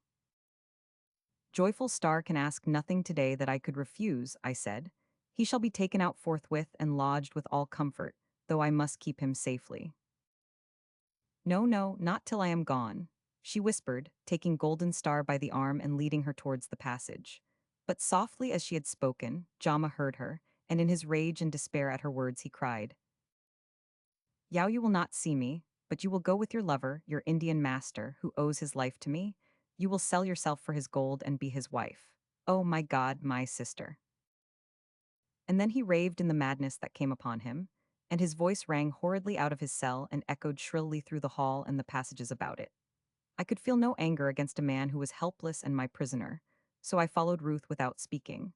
"Joyful Star can ask nothing today that I could refuse," I said. "He shall be taken out forthwith and lodged with all comfort, though I must keep him safely." "No, no, not till I am gone," she whispered, taking Golden Star by the arm and leading her towards the passage. But softly as she had spoken, Jama heard her, and in his rage and despair at her words he cried, "Yao, you will not see me, but you will go with your lover, your Indian master, who owes his life to me. You will sell yourself for his gold and be his wife. Oh my God, my sister." And then he raved in the madness that came upon him, and his voice rang horridly out of his cell and echoed shrilly through the hall and the passages about it. I could feel no anger against a man who was helpless and my prisoner, so I followed Ruth without speaking.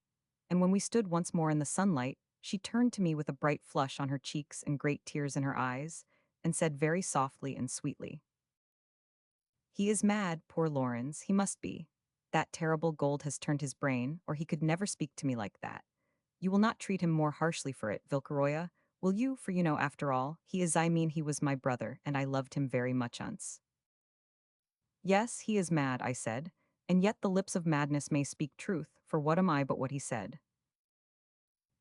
And when we stood once more in the sunlight, she turned to me with a bright flush on her cheeks and great tears in her eyes, and said very softly and sweetly, "He is mad, poor Lawrence, he must be. That terrible gold has turned his brain, or he could never speak to me like that. You will not treat him more harshly for it, Vilcaroya, will you? For you know, after all, he was my brother, and I loved him very much once." "Yes, he is mad," I said, And yet the lips of madness may speak truth, for what am I but what he said?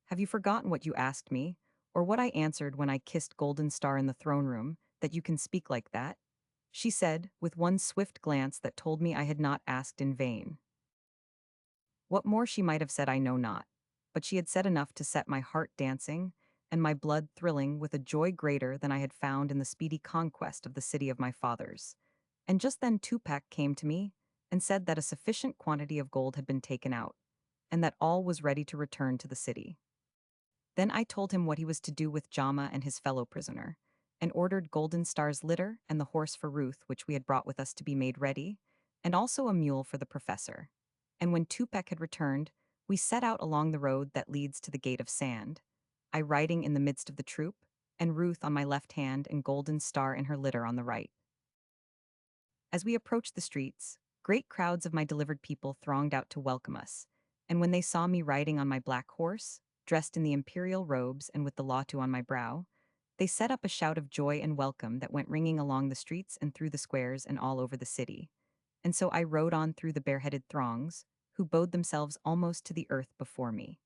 Have you forgotten what you asked me, or what I answered when I kissed Golden Star in the throne room, that you can speak like that? She said, with one swift glance that told me I had not asked in vain. What more she might have said I know not, but she had said enough to set my heart dancing, and my blood thrilling with a joy greater than I had found in the speedy conquest of the city of my fathers. And just then Tupac came to me, and said that a sufficient quantity of gold had been taken out, and that all was ready to return to the city. Then I told him what he was to do with Jama and his fellow prisoner, and ordered Golden Star's litter and the horse for Ruth which we had brought with us to be made ready, and also a mule for the professor. And when Tupac had returned, we set out along the road that leads to the Gate of Sand, I riding in the midst of the troop, and Ruth on my left hand and Golden Star in her litter on the right. As we approached the streets, great crowds of my delivered people thronged out to welcome us, and when they saw me riding on my black horse, dressed in the imperial robes and with the latu on my brow, they set up a shout of joy and welcome that went ringing along the streets and through the squares and all over the city. And so I rode on through the bareheaded throngs, who bowed themselves almost to the earth before me.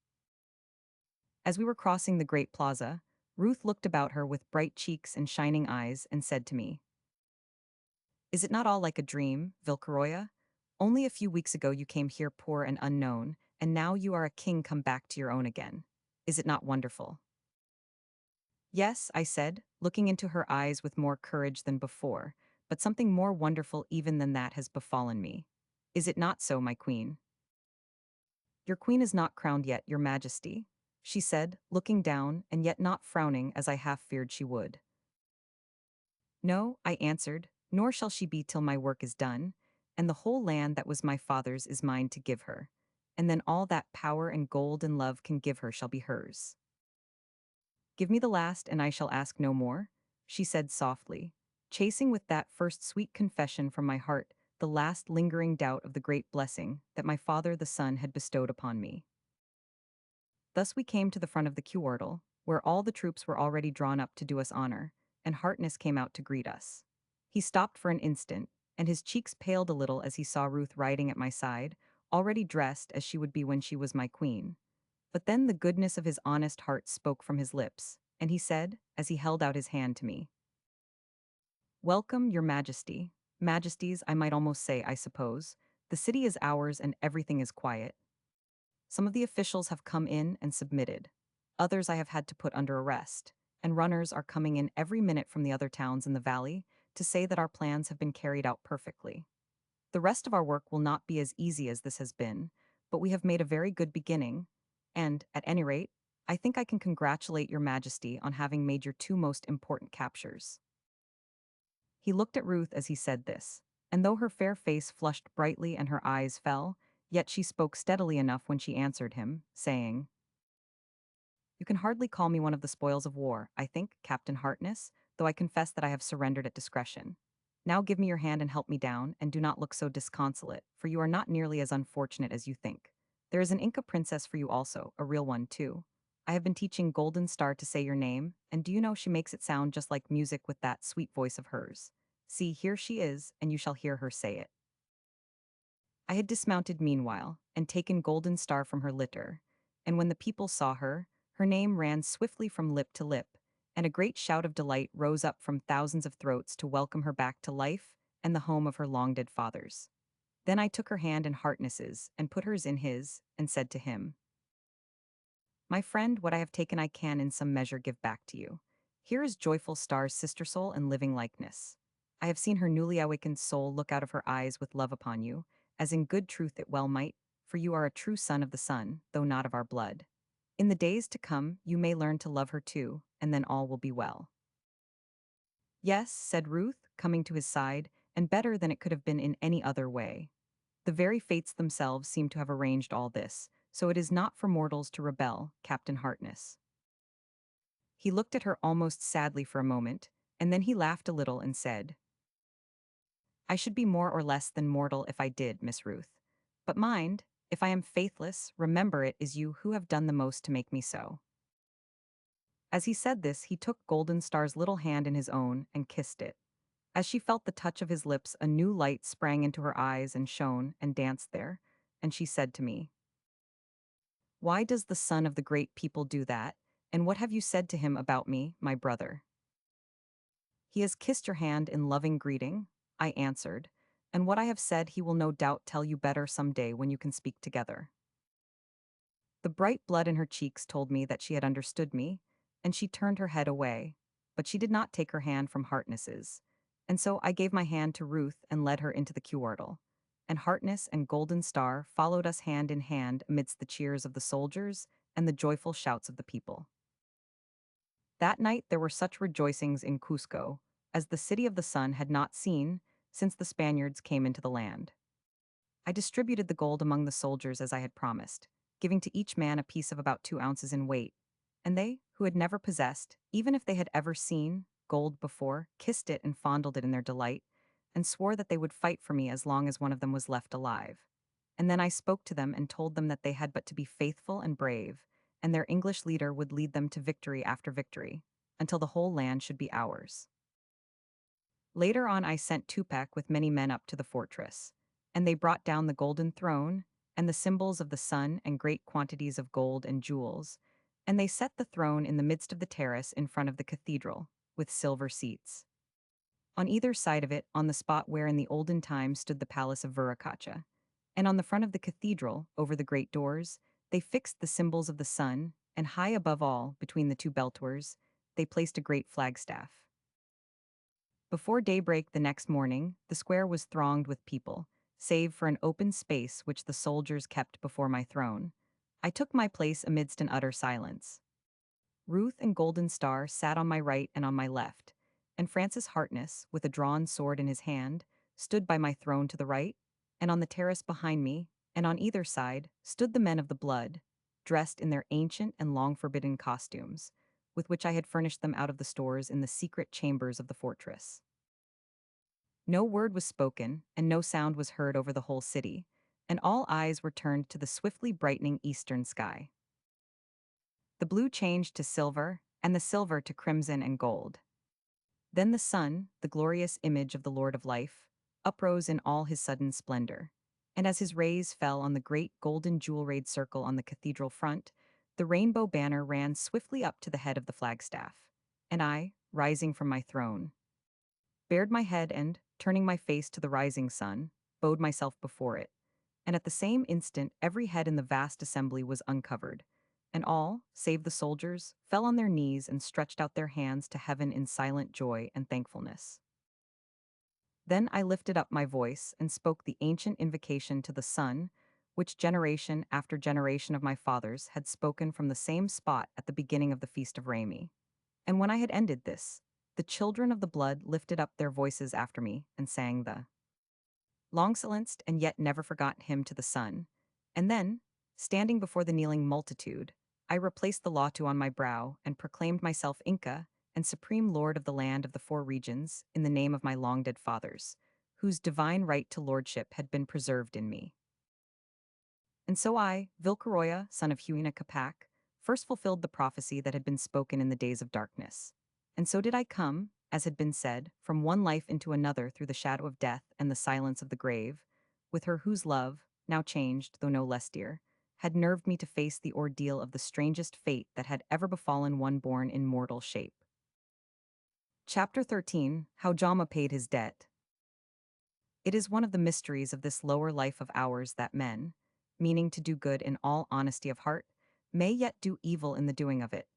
As we were crossing the great plaza, Ruth looked about her with bright cheeks and shining eyes and said to me, "Is it not all like a dream, Vilcaroya? Only a few weeks ago you came here poor and unknown, and now you are a king come back to your own again. Is it not wonderful?" "Yes," I said, looking into her eyes with more courage than before, "but something more wonderful even than that has befallen me. Is it not so, my queen?" "Your queen is not crowned yet, your majesty," she said, looking down and yet not frowning as I half feared she would. "No," I answered, "nor shall she be till my work is done, and the whole land that was my father's is mine to give her, and then all that power and gold and love can give her shall be hers." "Give me the last, and I shall ask no more," she said softly, chasing with that first sweet confession from my heart the last lingering doubt of the great blessing that my father the sun had bestowed upon me. Thus we came to the front of the Quewartle, where all the troops were already drawn up to do us honor, and Harkness came out to greet us. He stopped for an instant, and his cheeks paled a little as he saw Ruth riding at my side, already dressed as she would be when she was my queen. But then the goodness of his honest heart spoke from his lips, and he said, as he held out his hand to me, "Welcome, your majesty. Majesties, I might almost say, I suppose. The city is ours and everything is quiet. Some of the officials have come in and submitted. Others I have had to put under arrest, and runners are coming in every minute from the other towns in the valley to say that our plans have been carried out perfectly. The rest of our work will not be as easy as this has been, but we have made a very good beginning, and, at any rate, I think I can congratulate your majesty on having made your two most important captures." He looked at Ruth as he said this, and though her fair face flushed brightly and her eyes fell, yet she spoke steadily enough when she answered him, saying, "You can hardly call me one of the spoils of war, I think, Captain Harkness, though I confess that I have surrendered at discretion. Now give me your hand and help me down, and do not look so disconsolate, for you are not nearly as unfortunate as you think. There is an Inca princess for you also, a real one, too. I have been teaching Golden Star to say your name, and do you know she makes it sound just like music with that sweet voice of hers. See, here she is, and you shall hear her say it." I had dismounted meanwhile, and taken Golden Star from her litter, and when the people saw her, her name ran swiftly from lip to lip, and a great shout of delight rose up from thousands of throats to welcome her back to life and the home of her long-dead fathers. Then I took her hand in Harkness's, and put hers in his, and said to him, "My friend, what I have taken I can in some measure give back to you. Here is Joyful Star's sister soul and living likeness. I have seen her newly awakened soul look out of her eyes with love upon you, as in good truth it well might, for you are a true son of the sun, though not of our blood. In the days to come, you may learn to love her too, and then all will be well." "Yes," said Ruth, coming to his side, "and better than it could have been in any other way. The very fates themselves seem to have arranged all this, so it is not for mortals to rebel, Captain Harkness." He looked at her almost sadly for a moment, and then he laughed a little and said, "I should be more or less than mortal if I did, Miss Ruth. But mind, if I am faithless, remember it is you who have done the most to make me so." As he said this, he took Golden Star's little hand in his own and kissed it. As she felt the touch of his lips, a new light sprang into her eyes and shone and danced there, and she said to me, "Why does the son of the great people do that, and what have you said to him about me, my brother?" "He has kissed your hand in loving greeting," I answered, "and what I have said he will no doubt tell you better some day when you can speak together." The bright blood in her cheeks told me that she had understood me, and she turned her head away, but she did not take her hand from Harkness's, and so I gave my hand to Ruth and led her into the cuartel, and Harkness and Golden Star followed us hand in hand amidst the cheers of the soldiers and the joyful shouts of the people. That night there were such rejoicings in Cusco as the City of the Sun had not seen since the Spaniards came into the land. I distributed the gold among the soldiers as I had promised, giving to each man a piece of about 2 ounces in weight, and they, who had never possessed, even if they had ever seen, gold before, kissed it and fondled it in their delight, and swore that they would fight for me as long as one of them was left alive. And then I spoke to them and told them that they had but to be faithful and brave, and their English leader would lead them to victory after victory, until the whole land should be ours. Later on I sent Tupac with many men up to the fortress, and they brought down the golden throne, and the symbols of the sun and great quantities of gold and jewels, and they set the throne in the midst of the terrace in front of the cathedral, with silver seats. On either side of it, on the spot where in the olden time stood the palace of Viracocha, and on the front of the cathedral, over the great doors, they fixed the symbols of the sun, and high above all, between the two belters, they placed a great flagstaff. Before daybreak the next morning, the square was thronged with people, save for an open space which the soldiers kept before my throne. I took my place amidst an utter silence. Ruth and Golden Star sat on my right and on my left, and Francis Harkness, with a drawn sword in his hand, stood by my throne to the right, and on the terrace behind me, and on either side, stood the men of the blood, dressed in their ancient and long-forbidden costumes, with which I had furnished them out of the stores in the secret chambers of the fortress. No word was spoken, and no sound was heard over the whole city, and all eyes were turned to the swiftly brightening eastern sky. The blue changed to silver, and the silver to crimson and gold. Then the sun, the glorious image of the Lord of Life, uprose in all his sudden splendor, and as his rays fell on the great golden jewel-rayed circle on the cathedral front, the rainbow banner ran swiftly up to the head of the flagstaff, and I, rising from my throne, bared my head and, turning my face to the rising sun, bowed myself before it, and at the same instant every head in the vast assembly was uncovered, and all, save the soldiers, fell on their knees and stretched out their hands to heaven in silent joy and thankfulness. Then I lifted up my voice and spoke the ancient invocation to the sun, which generation after generation of my fathers had spoken from the same spot at the beginning of the Feast of Rami. And when I had ended this, the children of the blood lifted up their voices after me and sang the long silenced and yet never forgotten hymn to the sun. And then, standing before the kneeling multitude, I replaced the latu on my brow and proclaimed myself Inca and supreme lord of the land of the four regions in the name of my long-dead fathers, whose divine right to lordship had been preserved in me. And so I, Vilcaroya, son of Huina Capac, first fulfilled the prophecy that had been spoken in the days of darkness. And so did I come, as had been said, from one life into another through the shadow of death and the silence of the grave, with her whose love, now changed though no less dear, had nerved me to face the ordeal of the strangest fate that had ever befallen one born in mortal shape. Chapter 13: How Jama Paid His Debt. It is one of the mysteries of this lower life of ours that men, meaning to do good in all honesty of heart, may yet do evil in the doing of it,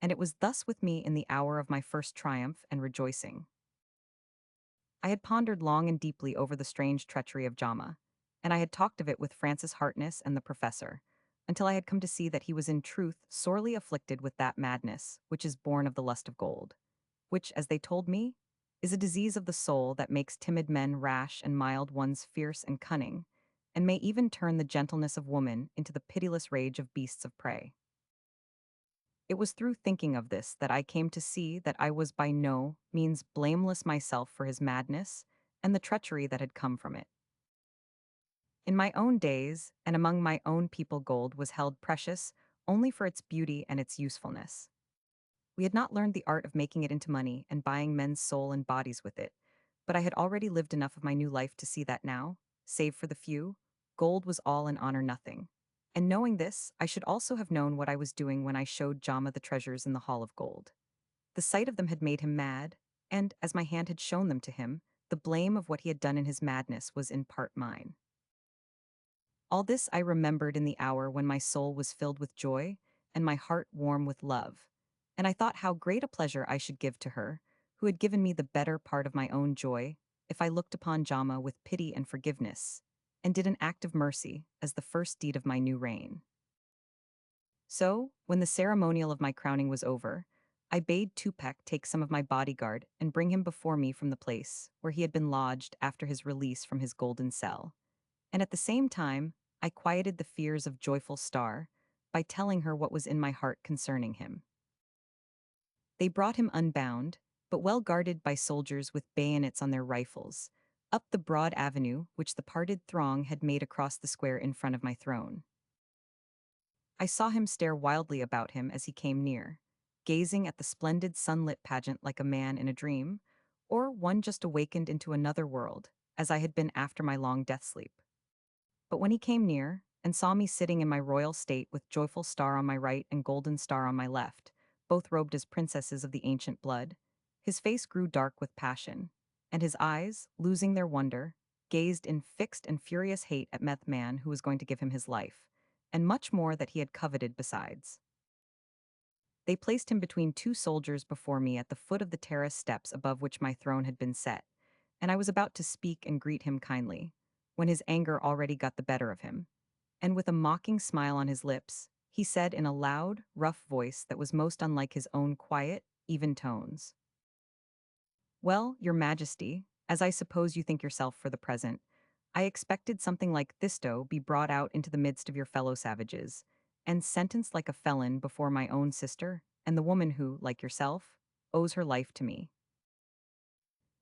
and it was thus with me in the hour of my first triumph and rejoicing. I had pondered long and deeply over the strange treachery of Jama, and I had talked of it with Francis Harkness and the professor, until I had come to see that he was in truth sorely afflicted with that madness which is born of the lust of gold, which, as they told me, is a disease of the soul that makes timid men rash and mild ones fierce and cunning, and may even turn the gentleness of woman into the pitiless rage of beasts of prey. It was through thinking of this that I came to see that I was by no means blameless myself for his madness and the treachery that had come from it. In my own days, and among my own people, gold was held precious only for its beauty and its usefulness. We had not learned the art of making it into money and buying men's soul and bodies with it, But I had already lived enough of my new life to see that now, save for the few, gold was all and honor nothing. And knowing this, I should also have known what I was doing when I showed Jama the treasures in the Hall of Gold. The sight of them had made him mad, and, as my hand had shown them to him, the blame of what he had done in his madness was in part mine. All this I remembered in the hour when my soul was filled with joy, and my heart warm with love. And I thought how great a pleasure I should give to her, who had given me the better part of my own joy, if I looked upon Jama with pity and forgiveness, and did an act of mercy as the first deed of my new reign. So, when the ceremonial of my crowning was over, I bade Tupac take some of my bodyguard and bring him before me from the place where he had been lodged after his release from his golden cell. And at the same time, I quieted the fears of joyful Star by telling her what was in my heart concerning him. They brought him unbound, but well guarded by soldiers with bayonets on their rifles, up the broad avenue which the parted throng had made across the square in front of my throne. I saw him stare wildly about him as he came near, gazing at the splendid sunlit pageant like a man in a dream, or one just awakened into another world, as I had been after my long death sleep. But when he came near, and saw me sitting in my royal state with joyful Star on my right and golden Star on my left, both robed as princesses of the ancient blood, his face grew dark with passion, and his eyes, losing their wonder, gazed in fixed and furious hate at Meth Man who was going to give him his life, and much more that he had coveted besides. They placed him between two soldiers before me at the foot of the terrace steps above which my throne had been set, and I was about to speak and greet him kindly, when his anger already got the better of him, and with a mocking smile on his lips, he said in a loud, rough voice that was most unlike his own quiet, even tones, "Well, your Majesty, as I suppose you think yourself for the present, I expected something like thisto be brought out into the midst of your fellow savages, and sentenced like a felon before my own sister, and the woman who, like yourself, owes her life to me."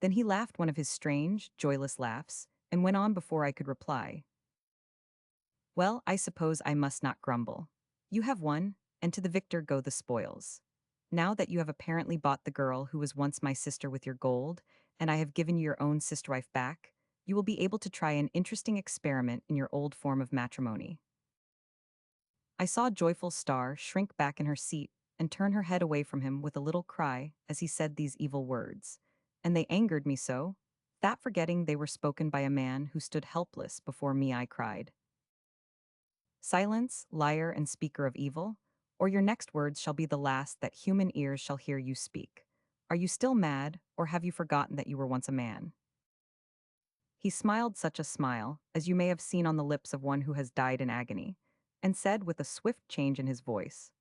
Then he laughed one of his strange, joyless laughs, and went on before I could reply. "Well, I suppose I must not grumble. You have won, and to the victor go the spoils. Now that you have apparently bought the girl who was once my sister with your gold, and I have given you your own sister-wife back, you will be able to try an interesting experiment in your old form of matrimony." I saw Joyful Star shrink back in her seat and turn her head away from him with a little cry as he said these evil words, and they angered me so, that forgetting they were spoken by a man who stood helpless before me, I cried, "Silence, liar and speaker of evil, or your next words shall be the last that human ears shall hear you speak. Are you still mad, or have you forgotten that you were once a man?" He smiled such a smile as you may have seen on the lips of one who has died in agony, and said with a swift change in his voice,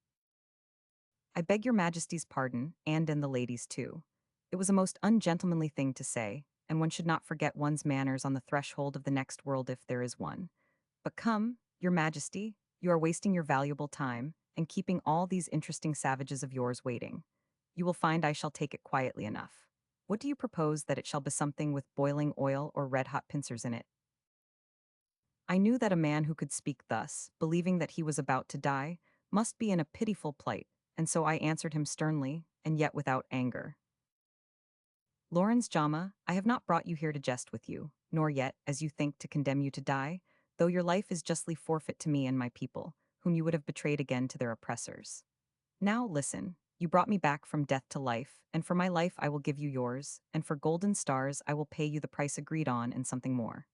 "I beg your Majesty's pardon, and the lady's too. It was a most ungentlemanly thing to say, and one should not forget one's manners on the threshold of the next world if there is one. But come, your Majesty, you are wasting your valuable time, and keeping all these interesting savages of yours waiting. You will find I shall take it quietly enough. What do you propose that it shall be something with boiling oil or red-hot pincers in it?" I knew that a man who could speak thus, believing that he was about to die, must be in a pitiful plight, and so I answered him sternly, and yet without anger. "Lawrence Jama, I have not brought you here to jest with you, nor yet, as you think, to condemn you to die, though your life is justly forfeit to me and my people, whom you would have betrayed again to their oppressors. Now listen, you brought me back from death to life, and for my life I will give you yours, and for golden stars I will pay you the price agreed on and something more.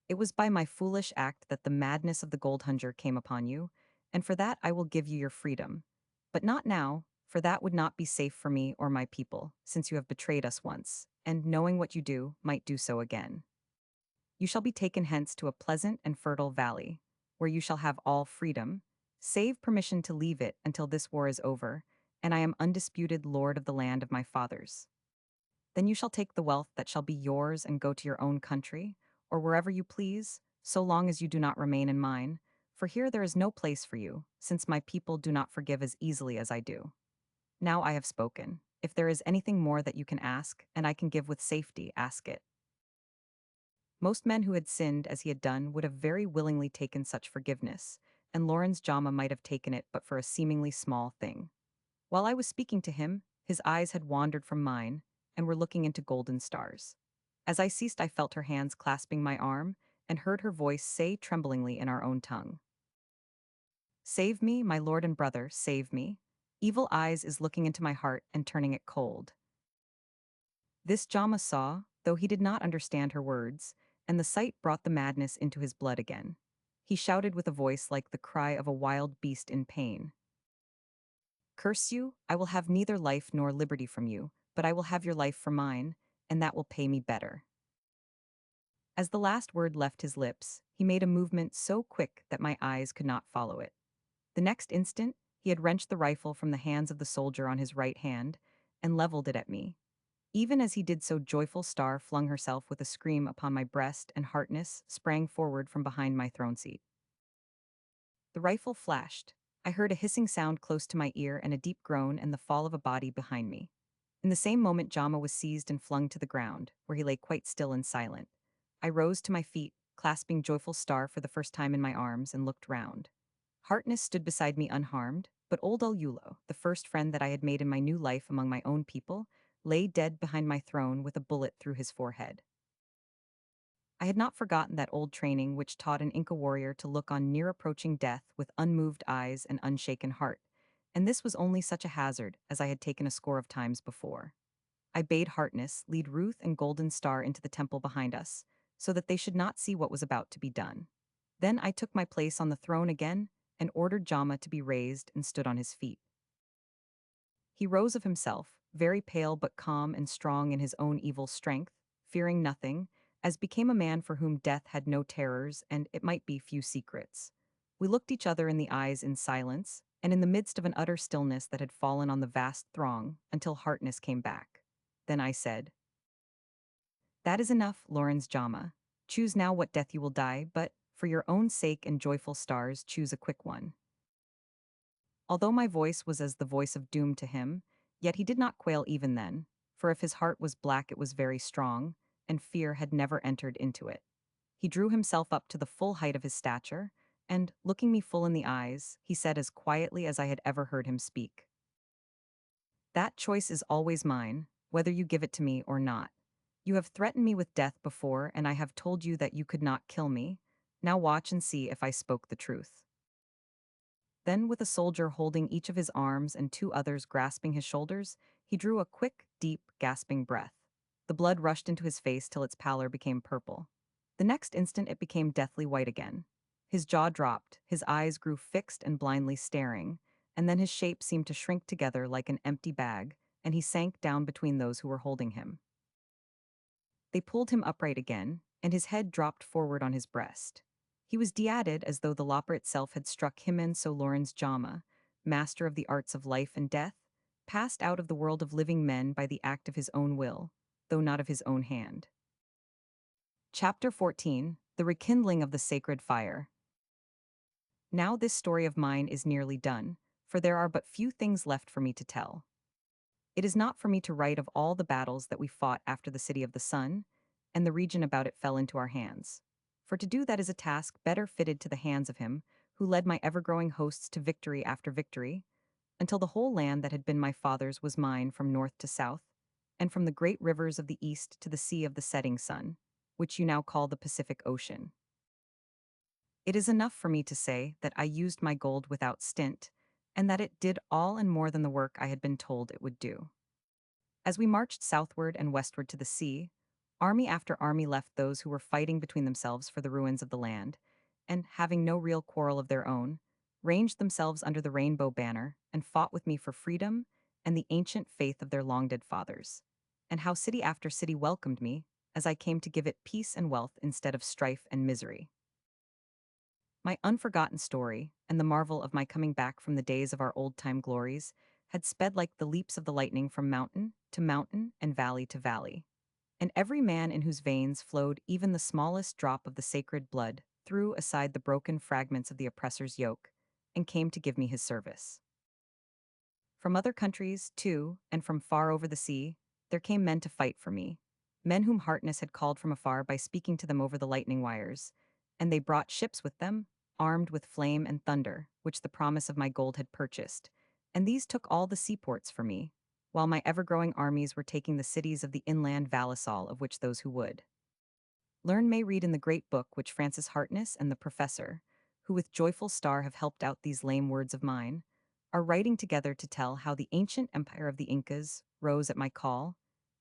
It was by my foolish act that the madness of the gold hunger came upon you, and for that I will give you your freedom. But not now, for that would not be safe for me or my people, since you have betrayed us once, and knowing what you do, might do so again. You shall be taken hence to a pleasant and fertile valley, where you shall have all freedom, save permission to leave it until this war is over, and I am undisputed lord of the land of my fathers. Then you shall take the wealth that shall be yours and go to your own country, or wherever you please, so long as you do not remain in mine, for here there is no place for you, since my people do not forgive as easily as I do. Now I have spoken. If there is anything more that you can ask, and I can give with safety, ask it." Most men who had sinned as he had done would have very willingly taken such forgiveness, and Lawrence Jama might have taken it but for a seemingly small thing. While I was speaking to him, his eyes had wandered from mine, and were looking into golden stars. As I ceased, I felt her hands clasping my arm and heard her voice say tremblingly in our own tongue, "Save me, my lord and brother, save me. Evil eyes is looking into my heart and turning it cold." This Jama saw, though he did not understand her words, and the sight brought the madness into his blood again. He shouted with a voice like the cry of a wild beast in pain, "Curse you, I will have neither life nor liberty from you, but I will have your life for mine, and that will pay me better." As the last word left his lips, he made a movement so quick that my eyes could not follow it. The next instant, he had wrenched the rifle from the hands of the soldier on his right hand and leveled it at me. Even as he did so, joyful Star flung herself with a scream upon my breast, and Heartness sprang forward from behind my throne seat. The rifle flashed. I heard a hissing sound close to my ear and a deep groan and the fall of a body behind me. In the same moment, Jama was seized and flung to the ground, where he lay quite still and silent. I rose to my feet, clasping Joyful Star for the first time in my arms, and looked round. Harkness stood beside me unharmed, but old Ululo, the first friend that I had made in my new life among my own people, lay dead behind my throne with a bullet through his forehead. I had not forgotten that old training which taught an Inca warrior to look on near-approaching death with unmoved eyes and unshaken heart, and this was only such a hazard as I had taken a score of times before. I bade Harkness lead Ruth and Golden Star into the temple behind us, so that they should not see what was about to be done. Then I took my place on the throne again and ordered Jama to be raised and stood on his feet. He rose of himself, very pale but calm and strong in his own evil strength, fearing nothing, as became a man for whom death had no terrors and, it might be, few secrets. We looked each other in the eyes in silence, and in the midst of an utter stillness that had fallen on the vast throng, until Harkness came back. Then I said, "That is enough, Lawrence Jama. Choose now what death you will die, but, for your own sake and Joyful Stars, choose a quick one." Although my voice was as the voice of doom to him, yet he did not quail even then, for if his heart was black it was very strong, and fear had never entered into it. He drew himself up to the full height of his stature, and, looking me full in the eyes, he said as quietly as I had ever heard him speak, "That choice is always mine, whether you give it to me or not. You have threatened me with death before, and I have told you that you could not kill me. Now watch and see if I spoke the truth." Then, with a soldier holding each of his arms and two others grasping his shoulders, he drew a quick, deep, gasping breath. The blood rushed into his face till its pallor became purple. The next instant it became deathly white again. His jaw dropped, his eyes grew fixed and blindly staring, and then his shape seemed to shrink together like an empty bag, and he sank down between those who were holding him. They pulled him upright again, and his head dropped forward on his breast. He was deadded as though the lopper itself had struck him, and so Lawrence Jama, master of the arts of life and death, passed out of the world of living men by the act of his own will, though not of his own hand. Chapter 14: The Rekindling of the Sacred Fire. Now this story of mine is nearly done, for there are but few things left for me to tell. It is not for me to write of all the battles that we fought after the City of the Sun, and the region about it fell into our hands. For to do that is a task better fitted to the hands of him who led my ever-growing hosts to victory after victory, until the whole land that had been my father's was mine from north to south, and from the great rivers of the east to the sea of the setting sun, which you now call the Pacific Ocean. It is enough for me to say that I used my gold without stint, and that it did all and more than the work I had been told it would do. As we marched southward and westward to the sea, army after army left those who were fighting between themselves for the ruins of the land, and, having no real quarrel of their own, ranged themselves under the rainbow banner and fought with me for freedom and the ancient faith of their long-dead fathers. And how city after city welcomed me, as I came to give it peace and wealth instead of strife and misery. My unforgotten story, and the marvel of my coming back from the days of our old-time glories, had sped like the leaps of the lightning from mountain to mountain and valley to valley. And every man in whose veins flowed even the smallest drop of the sacred blood threw aside the broken fragments of the oppressor's yoke and came to give me his service. From other countries, too, and from far over the sea, there came men to fight for me, men whom Harkness had called from afar by speaking to them over the lightning wires, and they brought ships with them, armed with flame and thunder, which the promise of my gold had purchased, and these took all the seaports for me. while my ever-growing armies were taking the cities of the inland Valisol of which those who would learn may read in the great book which Francis Hartness and the professor, who with joyful star have helped out these lame words of mine, are writing together to tell how the ancient empire of the Incas rose at my call,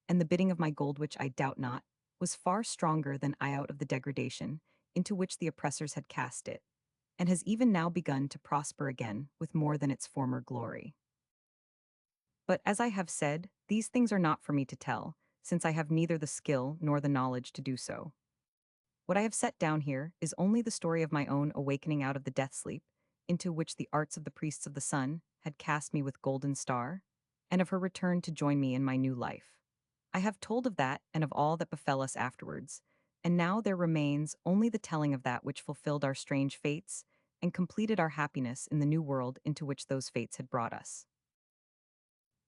and the bidding of my gold which I doubt not, was far stronger than I out of the degradation into which the oppressors had cast it, and has even now begun to prosper again with more than its former glory. But as I have said, these things are not for me to tell, since I have neither the skill nor the knowledge to do so. What I have set down here is only the story of my own awakening out of the death sleep, into which the arts of the priests of the sun had cast me with golden star, and of her return to join me in my new life. I have told of that and of all that befell us afterwards, and now there remains only the telling of that which fulfilled our strange fates and completed our happiness in the new world into which those fates had brought us.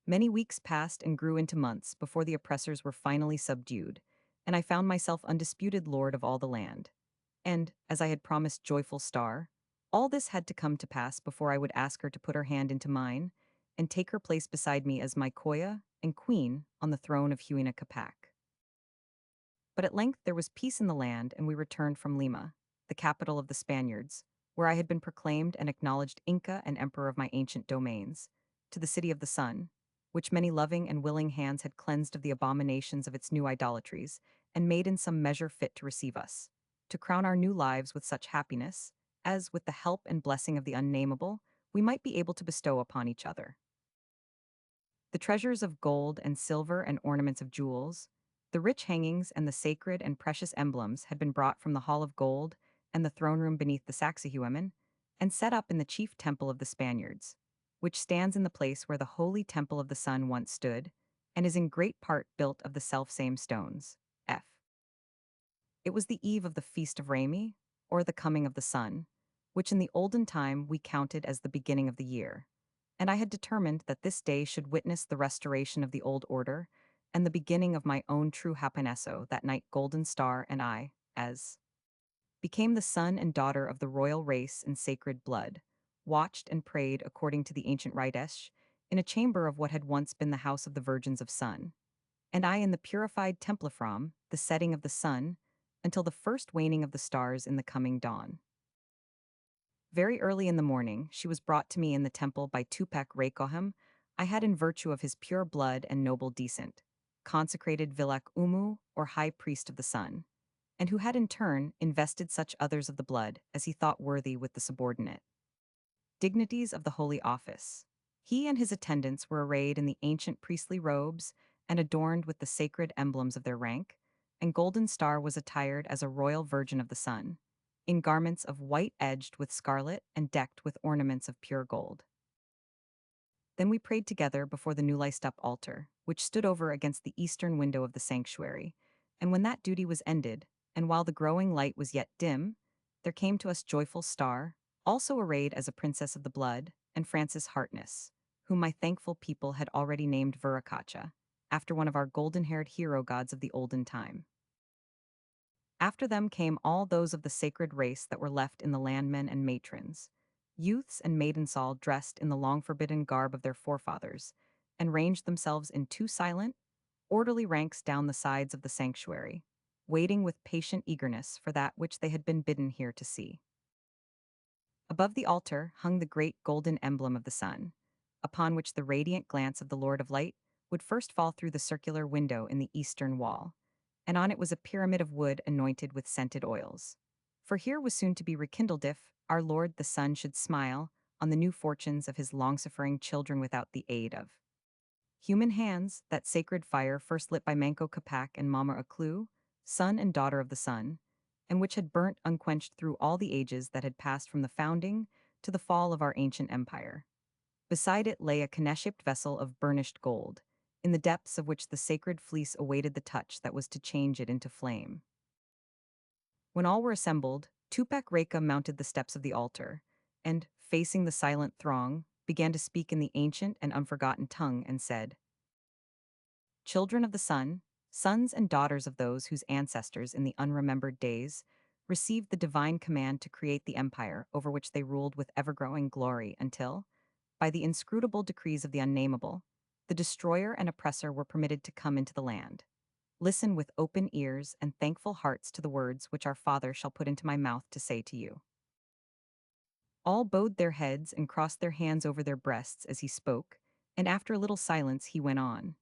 Many weeks passed and grew into months before the oppressors were finally subdued, and I found myself undisputed lord of all the land. And, as I had promised Joyful Star, all this had to come to pass before I would ask her to put her hand into mine and take her place beside me as my Koya and queen on the throne of Huayna Capac. But at length there was peace in the land, and we returned from Lima, the capital of the Spaniards, where I had been proclaimed and acknowledged Inca and emperor of my ancient domains, to the city of the sun, which many loving and willing hands had cleansed of the abominations of its new idolatries, and made in some measure fit to receive us, to crown our new lives with such happiness, as, with the help and blessing of the unnameable, we might be able to bestow upon each other. The treasures of gold and silver and ornaments of jewels, the rich hangings and the sacred and precious emblems had been brought from the Hall of Gold and the throne room beneath the Sacsayhuaman, and set up in the chief temple of the Spaniards, which stands in the place where the holy temple of the sun once stood, and is in great part built of the self-same stones. F. It was the eve of the Feast of Rami, or the coming of the sun, which in the olden time we counted as the beginning of the year, and I had determined that this day should witness the restoration of the old order and the beginning of my own true happiness. That night Golden Star and I, as became the son and daughter of the royal race and sacred blood, watched and prayed according to the ancient Ritesh in a chamber of what had once been the house of the Virgins of Sun, and I in the purified temple from the setting of the sun until the first waning of the stars in the coming dawn. Very early in the morning, she was brought to me in the temple by Tupac Rekohem. I had in virtue of his pure blood and noble descent, consecrated Vilak Umu, or high priest of the sun, and who had in turn invested such others of the blood as he thought worthy with the subordinate dignities of the holy office. He and his attendants were arrayed in the ancient priestly robes and adorned with the sacred emblems of their rank, and Golden Star was attired as a royal virgin of the sun, in garments of white edged with scarlet and decked with ornaments of pure gold. Then we prayed together before the newly up altar, which stood over against the eastern window of the sanctuary, and when that duty was ended, and while the growing light was yet dim, there came to us Joyful Star, also arrayed as a princess of the blood, and Francis Hartness, whom my thankful people had already named Viracocha, after one of our golden-haired hero gods of the olden time. After them came all those of the sacred race that were left in the landmen and matrons, youths and maidens all dressed in the long-forbidden garb of their forefathers, and ranged themselves in two silent, orderly ranks down the sides of the sanctuary, waiting with patient eagerness for that which they had been bidden here to see. Above the altar hung the great golden emblem of the sun, upon which the radiant glance of the Lord of Light would first fall through the circular window in the eastern wall, and on it was a pyramid of wood anointed with scented oils. For here was soon to be rekindled if, our Lord the Sun should smile on the new fortunes of his long-suffering children without the aid of human hands, that sacred fire first lit by Manco Capac and Mama Aclu, son and daughter of the sun, and which had burnt unquenched through all the ages that had passed from the founding to the fall of our ancient empire. Beside it lay a Kaneshiped vessel of burnished gold, in the depths of which the sacred fleece awaited the touch that was to change it into flame. When all were assembled, Tupac Reka mounted the steps of the altar, and, facing the silent throng, began to speak in the ancient and unforgotten tongue and said, "Children of the sun, sons and daughters of those whose ancestors in the unremembered days received the divine command to create the empire over which they ruled with ever-growing glory until, by the inscrutable decrees of the unnameable, the destroyer and oppressor were permitted to come into the land. Listen with open ears and thankful hearts to the words which our Father shall put into my mouth to say to you. All bowed their heads and crossed their hands over their breasts as he spoke, and after a little silence he went on.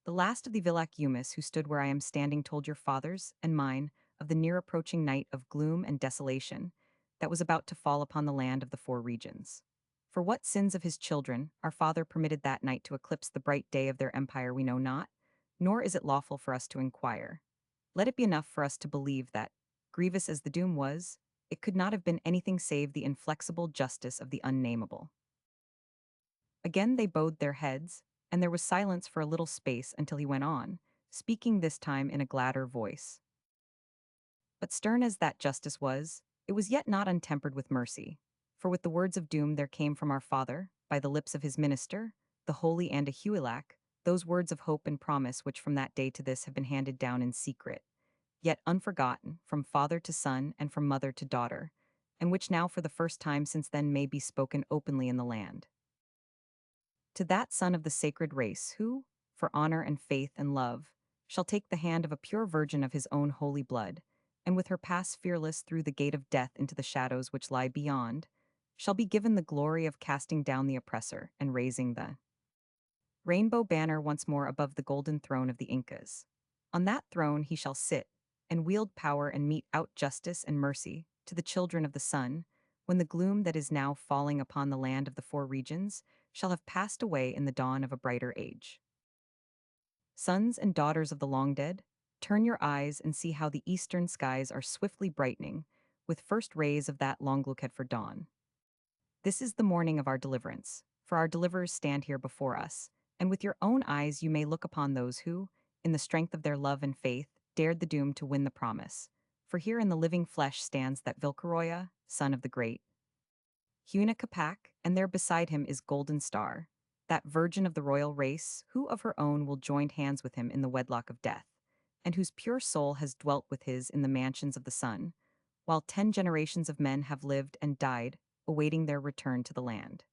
The last of the Villacumus who stood where I am standing told your fathers and mine of the near-approaching night of gloom and desolation that was about to fall upon the land of the four regions. For what sins of his children our father permitted that night to eclipse the bright day of their empire we know not, nor is it lawful for us to inquire. Let it be enough for us to believe that, grievous as the doom was, it could not have been anything save the inflexible justice of the unnamable. Again they bowed their heads, and there was silence for a little space until he went on, speaking this time in a gladder voice. But stern as that justice was, it was yet not untempered with mercy. For with the words of doom there came from our Father, by the lips of his minister, the holy Andahuilach, those words of hope and promise which from that day to this have been handed down in secret, yet unforgotten, from father to son and from mother to daughter, and which now for the first time since then may be spoken openly in the land. To that son of the sacred race who, for honor and faith and love, shall take the hand of a pure virgin of his own holy blood, and with her pass fearless through the gate of death into the shadows which lie beyond, shall be given the glory of casting down the oppressor and raising the rainbow banner once more above the golden throne of the Incas. On that throne he shall sit, and wield power and mete out justice and mercy to the children of the sun, when the gloom that is now falling upon the land of the four regions shall have passed away in the dawn of a brighter age. Sons and daughters of the long dead, turn your eyes and see how the eastern skies are swiftly brightening with first rays of that long looked for dawn. This is the morning of our deliverance, for our deliverers stand here before us, and with your own eyes you may look upon those who, in the strength of their love and faith, dared the doom to win the promise. For here in the living flesh stands that Vilcaroya, son of the great Huna Capac, and there beside him is Golden Star, that virgin of the royal race, who of her own will join hands with him in the wedlock of death, and whose pure soul has dwelt with his in the mansions of the sun, while 10 generations of men have lived and died, awaiting their return to the land.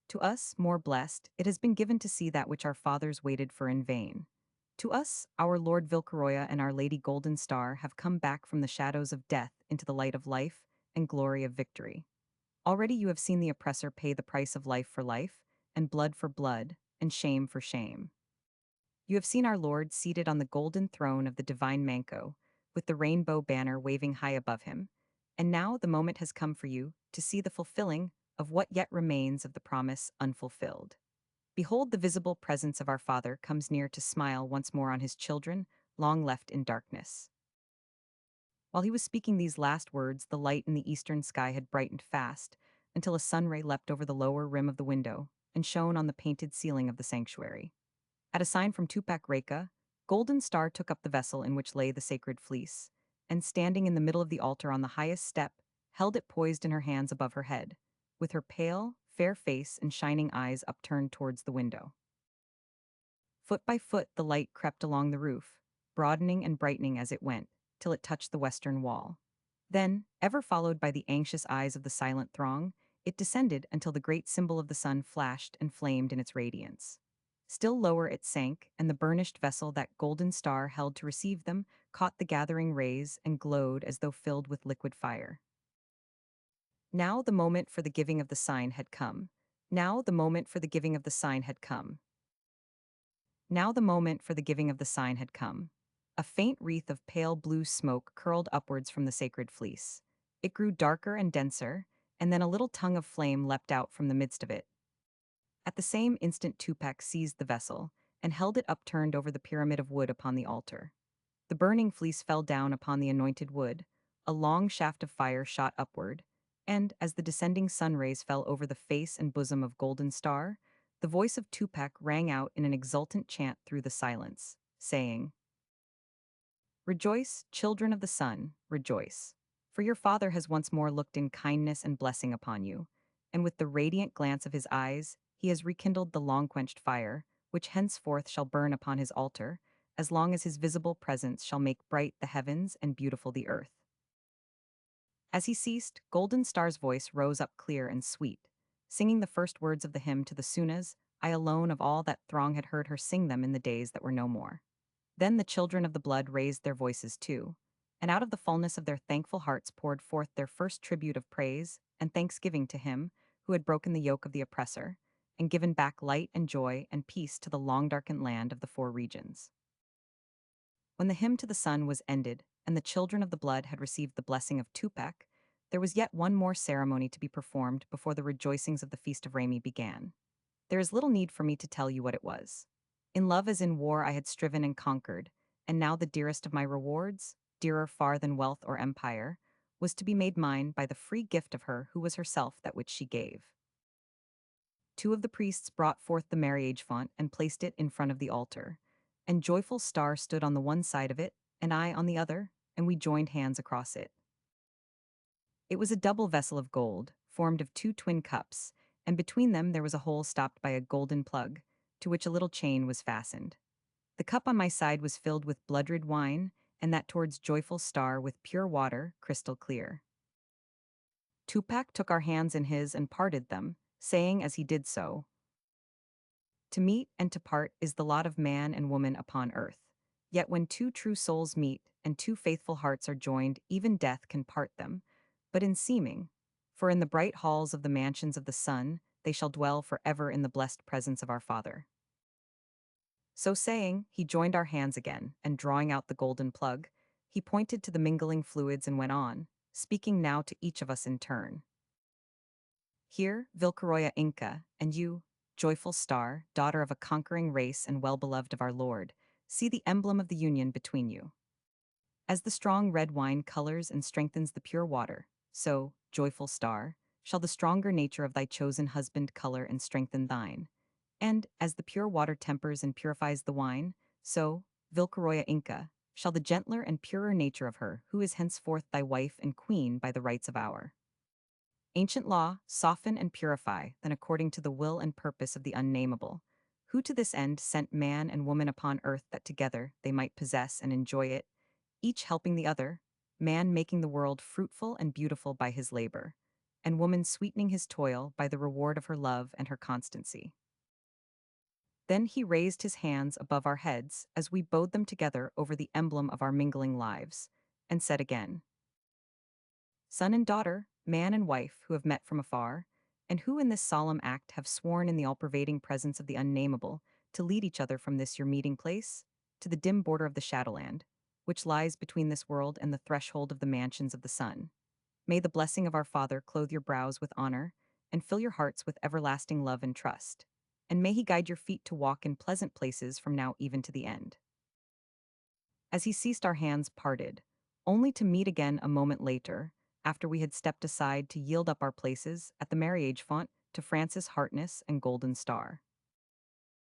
To us, more blessed, it has been given to see that which our fathers waited for in vain. To us, our Lord Vilcaroya and our Lady Golden Star have come back from the shadows of death into the light of life and glory of victory. Already you have seen the oppressor pay the price of life for life, and blood for blood, and shame for shame. You have seen our Lord seated on the golden throne of the divine Manco, with the rainbow banner waving high above him, and now the moment has come for you to see the fulfilling of what yet remains of the promise unfulfilled. Behold, the visible presence of our Father comes near to smile once more on his children, long left in darkness. While he was speaking these last words, the light in the eastern sky had brightened fast, until a sunray leapt over the lower rim of the window and shone on the painted ceiling of the sanctuary. At a sign from Tupac Reka, Golden Star took up the vessel in which lay the sacred fleece, and standing in the middle of the altar on the highest step, held it poised in her hands above her head, with her pale, fair face and shining eyes upturned towards the window. Foot by foot the light crept along the roof, broadening and brightening as it went, till it touched the western wall. Then, ever followed by the anxious eyes of the silent throng, it descended until the great symbol of the sun flashed and flamed in its radiance. Still lower it sank, and the burnished vessel that Golden Star held to receive them caught the gathering rays and glowed as though filled with liquid fire. Now the moment for the giving of the sign had come. Now the moment for the giving of the sign had come. Now the moment for the giving of the sign had come. A faint wreath of pale blue smoke curled upwards from the sacred fleece. It grew darker and denser, and then a little tongue of flame leapt out from the midst of it. At the same instant Tupac seized the vessel, and held it upturned over the pyramid of wood upon the altar. The burning fleece fell down upon the anointed wood, a long shaft of fire shot upward, and, as the descending sun rays fell over the face and bosom of Golden Star, the voice of Tupac rang out in an exultant chant through the silence, saying, "Rejoice, children of the sun, rejoice. For your Father has once more looked in kindness and blessing upon you, and with the radiant glance of his eyes, he has rekindled the long-quenched fire, which henceforth shall burn upon his altar, as long as his visible presence shall make bright the heavens and beautiful the earth." As he ceased, Golden Star's voice rose up clear and sweet, singing the first words of the hymn to the Sunas, I alone of all that throng had heard her sing them in the days that were no more. Then the children of the blood raised their voices too, and out of the fullness of their thankful hearts poured forth their first tribute of praise and thanksgiving to him who had broken the yoke of the oppressor, and given back light and joy and peace to the long-darkened land of the four regions. When the hymn to the sun was ended, and the children of the blood had received the blessing of Tupac, there was yet one more ceremony to be performed before the rejoicings of the Feast of Rami began. There is little need for me to tell you what it was. In love as in war I had striven and conquered, and now the dearest of my rewards, dearer far than wealth or empire, was to be made mine by the free gift of her who was herself that which she gave. Two of the priests brought forth the marriage font and placed it in front of the altar, and joyful Star stood on the one side of it, and I on the other, and we joined hands across it. It was a double vessel of gold, formed of two twin cups, and between them there was a hole stopped by a golden plug, to which a little chain was fastened. The cup on my side was filled with blood-red wine, and that towards joyful Star with pure water, crystal clear. Tupac took our hands in his and parted them, saying as he did so, "To meet and to part is the lot of man and woman upon earth. Yet when two true souls meet and two faithful hearts are joined, even death can part them, but in seeming. For in the bright halls of the mansions of the sun, they shall dwell forever in the blessed presence of our Father." So saying, he joined our hands again, and drawing out the golden plug, he pointed to the mingling fluids and went on, speaking now to each of us in turn. "Here, Vilcaroya Inca, and you, joyful Star, daughter of a conquering race and well-beloved of our Lord, see the emblem of the union between you. As the strong red wine colors and strengthens the pure water, so, joyful Star, shall the stronger nature of thy chosen husband color and strengthen thine. And, as the pure water tempers and purifies the wine, so, Vilcaroya Inca, shall the gentler and purer nature of her, who is henceforth thy wife and queen by the rights of our ancient law, soften and purify, then according to the will and purpose of the unnameable, who to this end sent man and woman upon earth that together they might possess and enjoy it, each helping the other, man making the world fruitful and beautiful by his labor, and woman sweetening his toil by the reward of her love and her constancy." Then he raised his hands above our heads as we bowed them together over the emblem of our mingling lives, and said again, "Son and daughter, man and wife who have met from afar, and who in this solemn act have sworn in the all-pervading presence of the unnameable to lead each other from this your meeting place to the dim border of the shadowland, which lies between this world and the threshold of the mansions of the sun. May the blessing of our Father clothe your brows with honor and fill your hearts with everlasting love and trust. And may he guide your feet to walk in pleasant places from now even to the end." As he ceased, our hands parted, only to meet again a moment later, after we had stepped aside to yield up our places at the marriage font to Francis Hartness and Golden Star.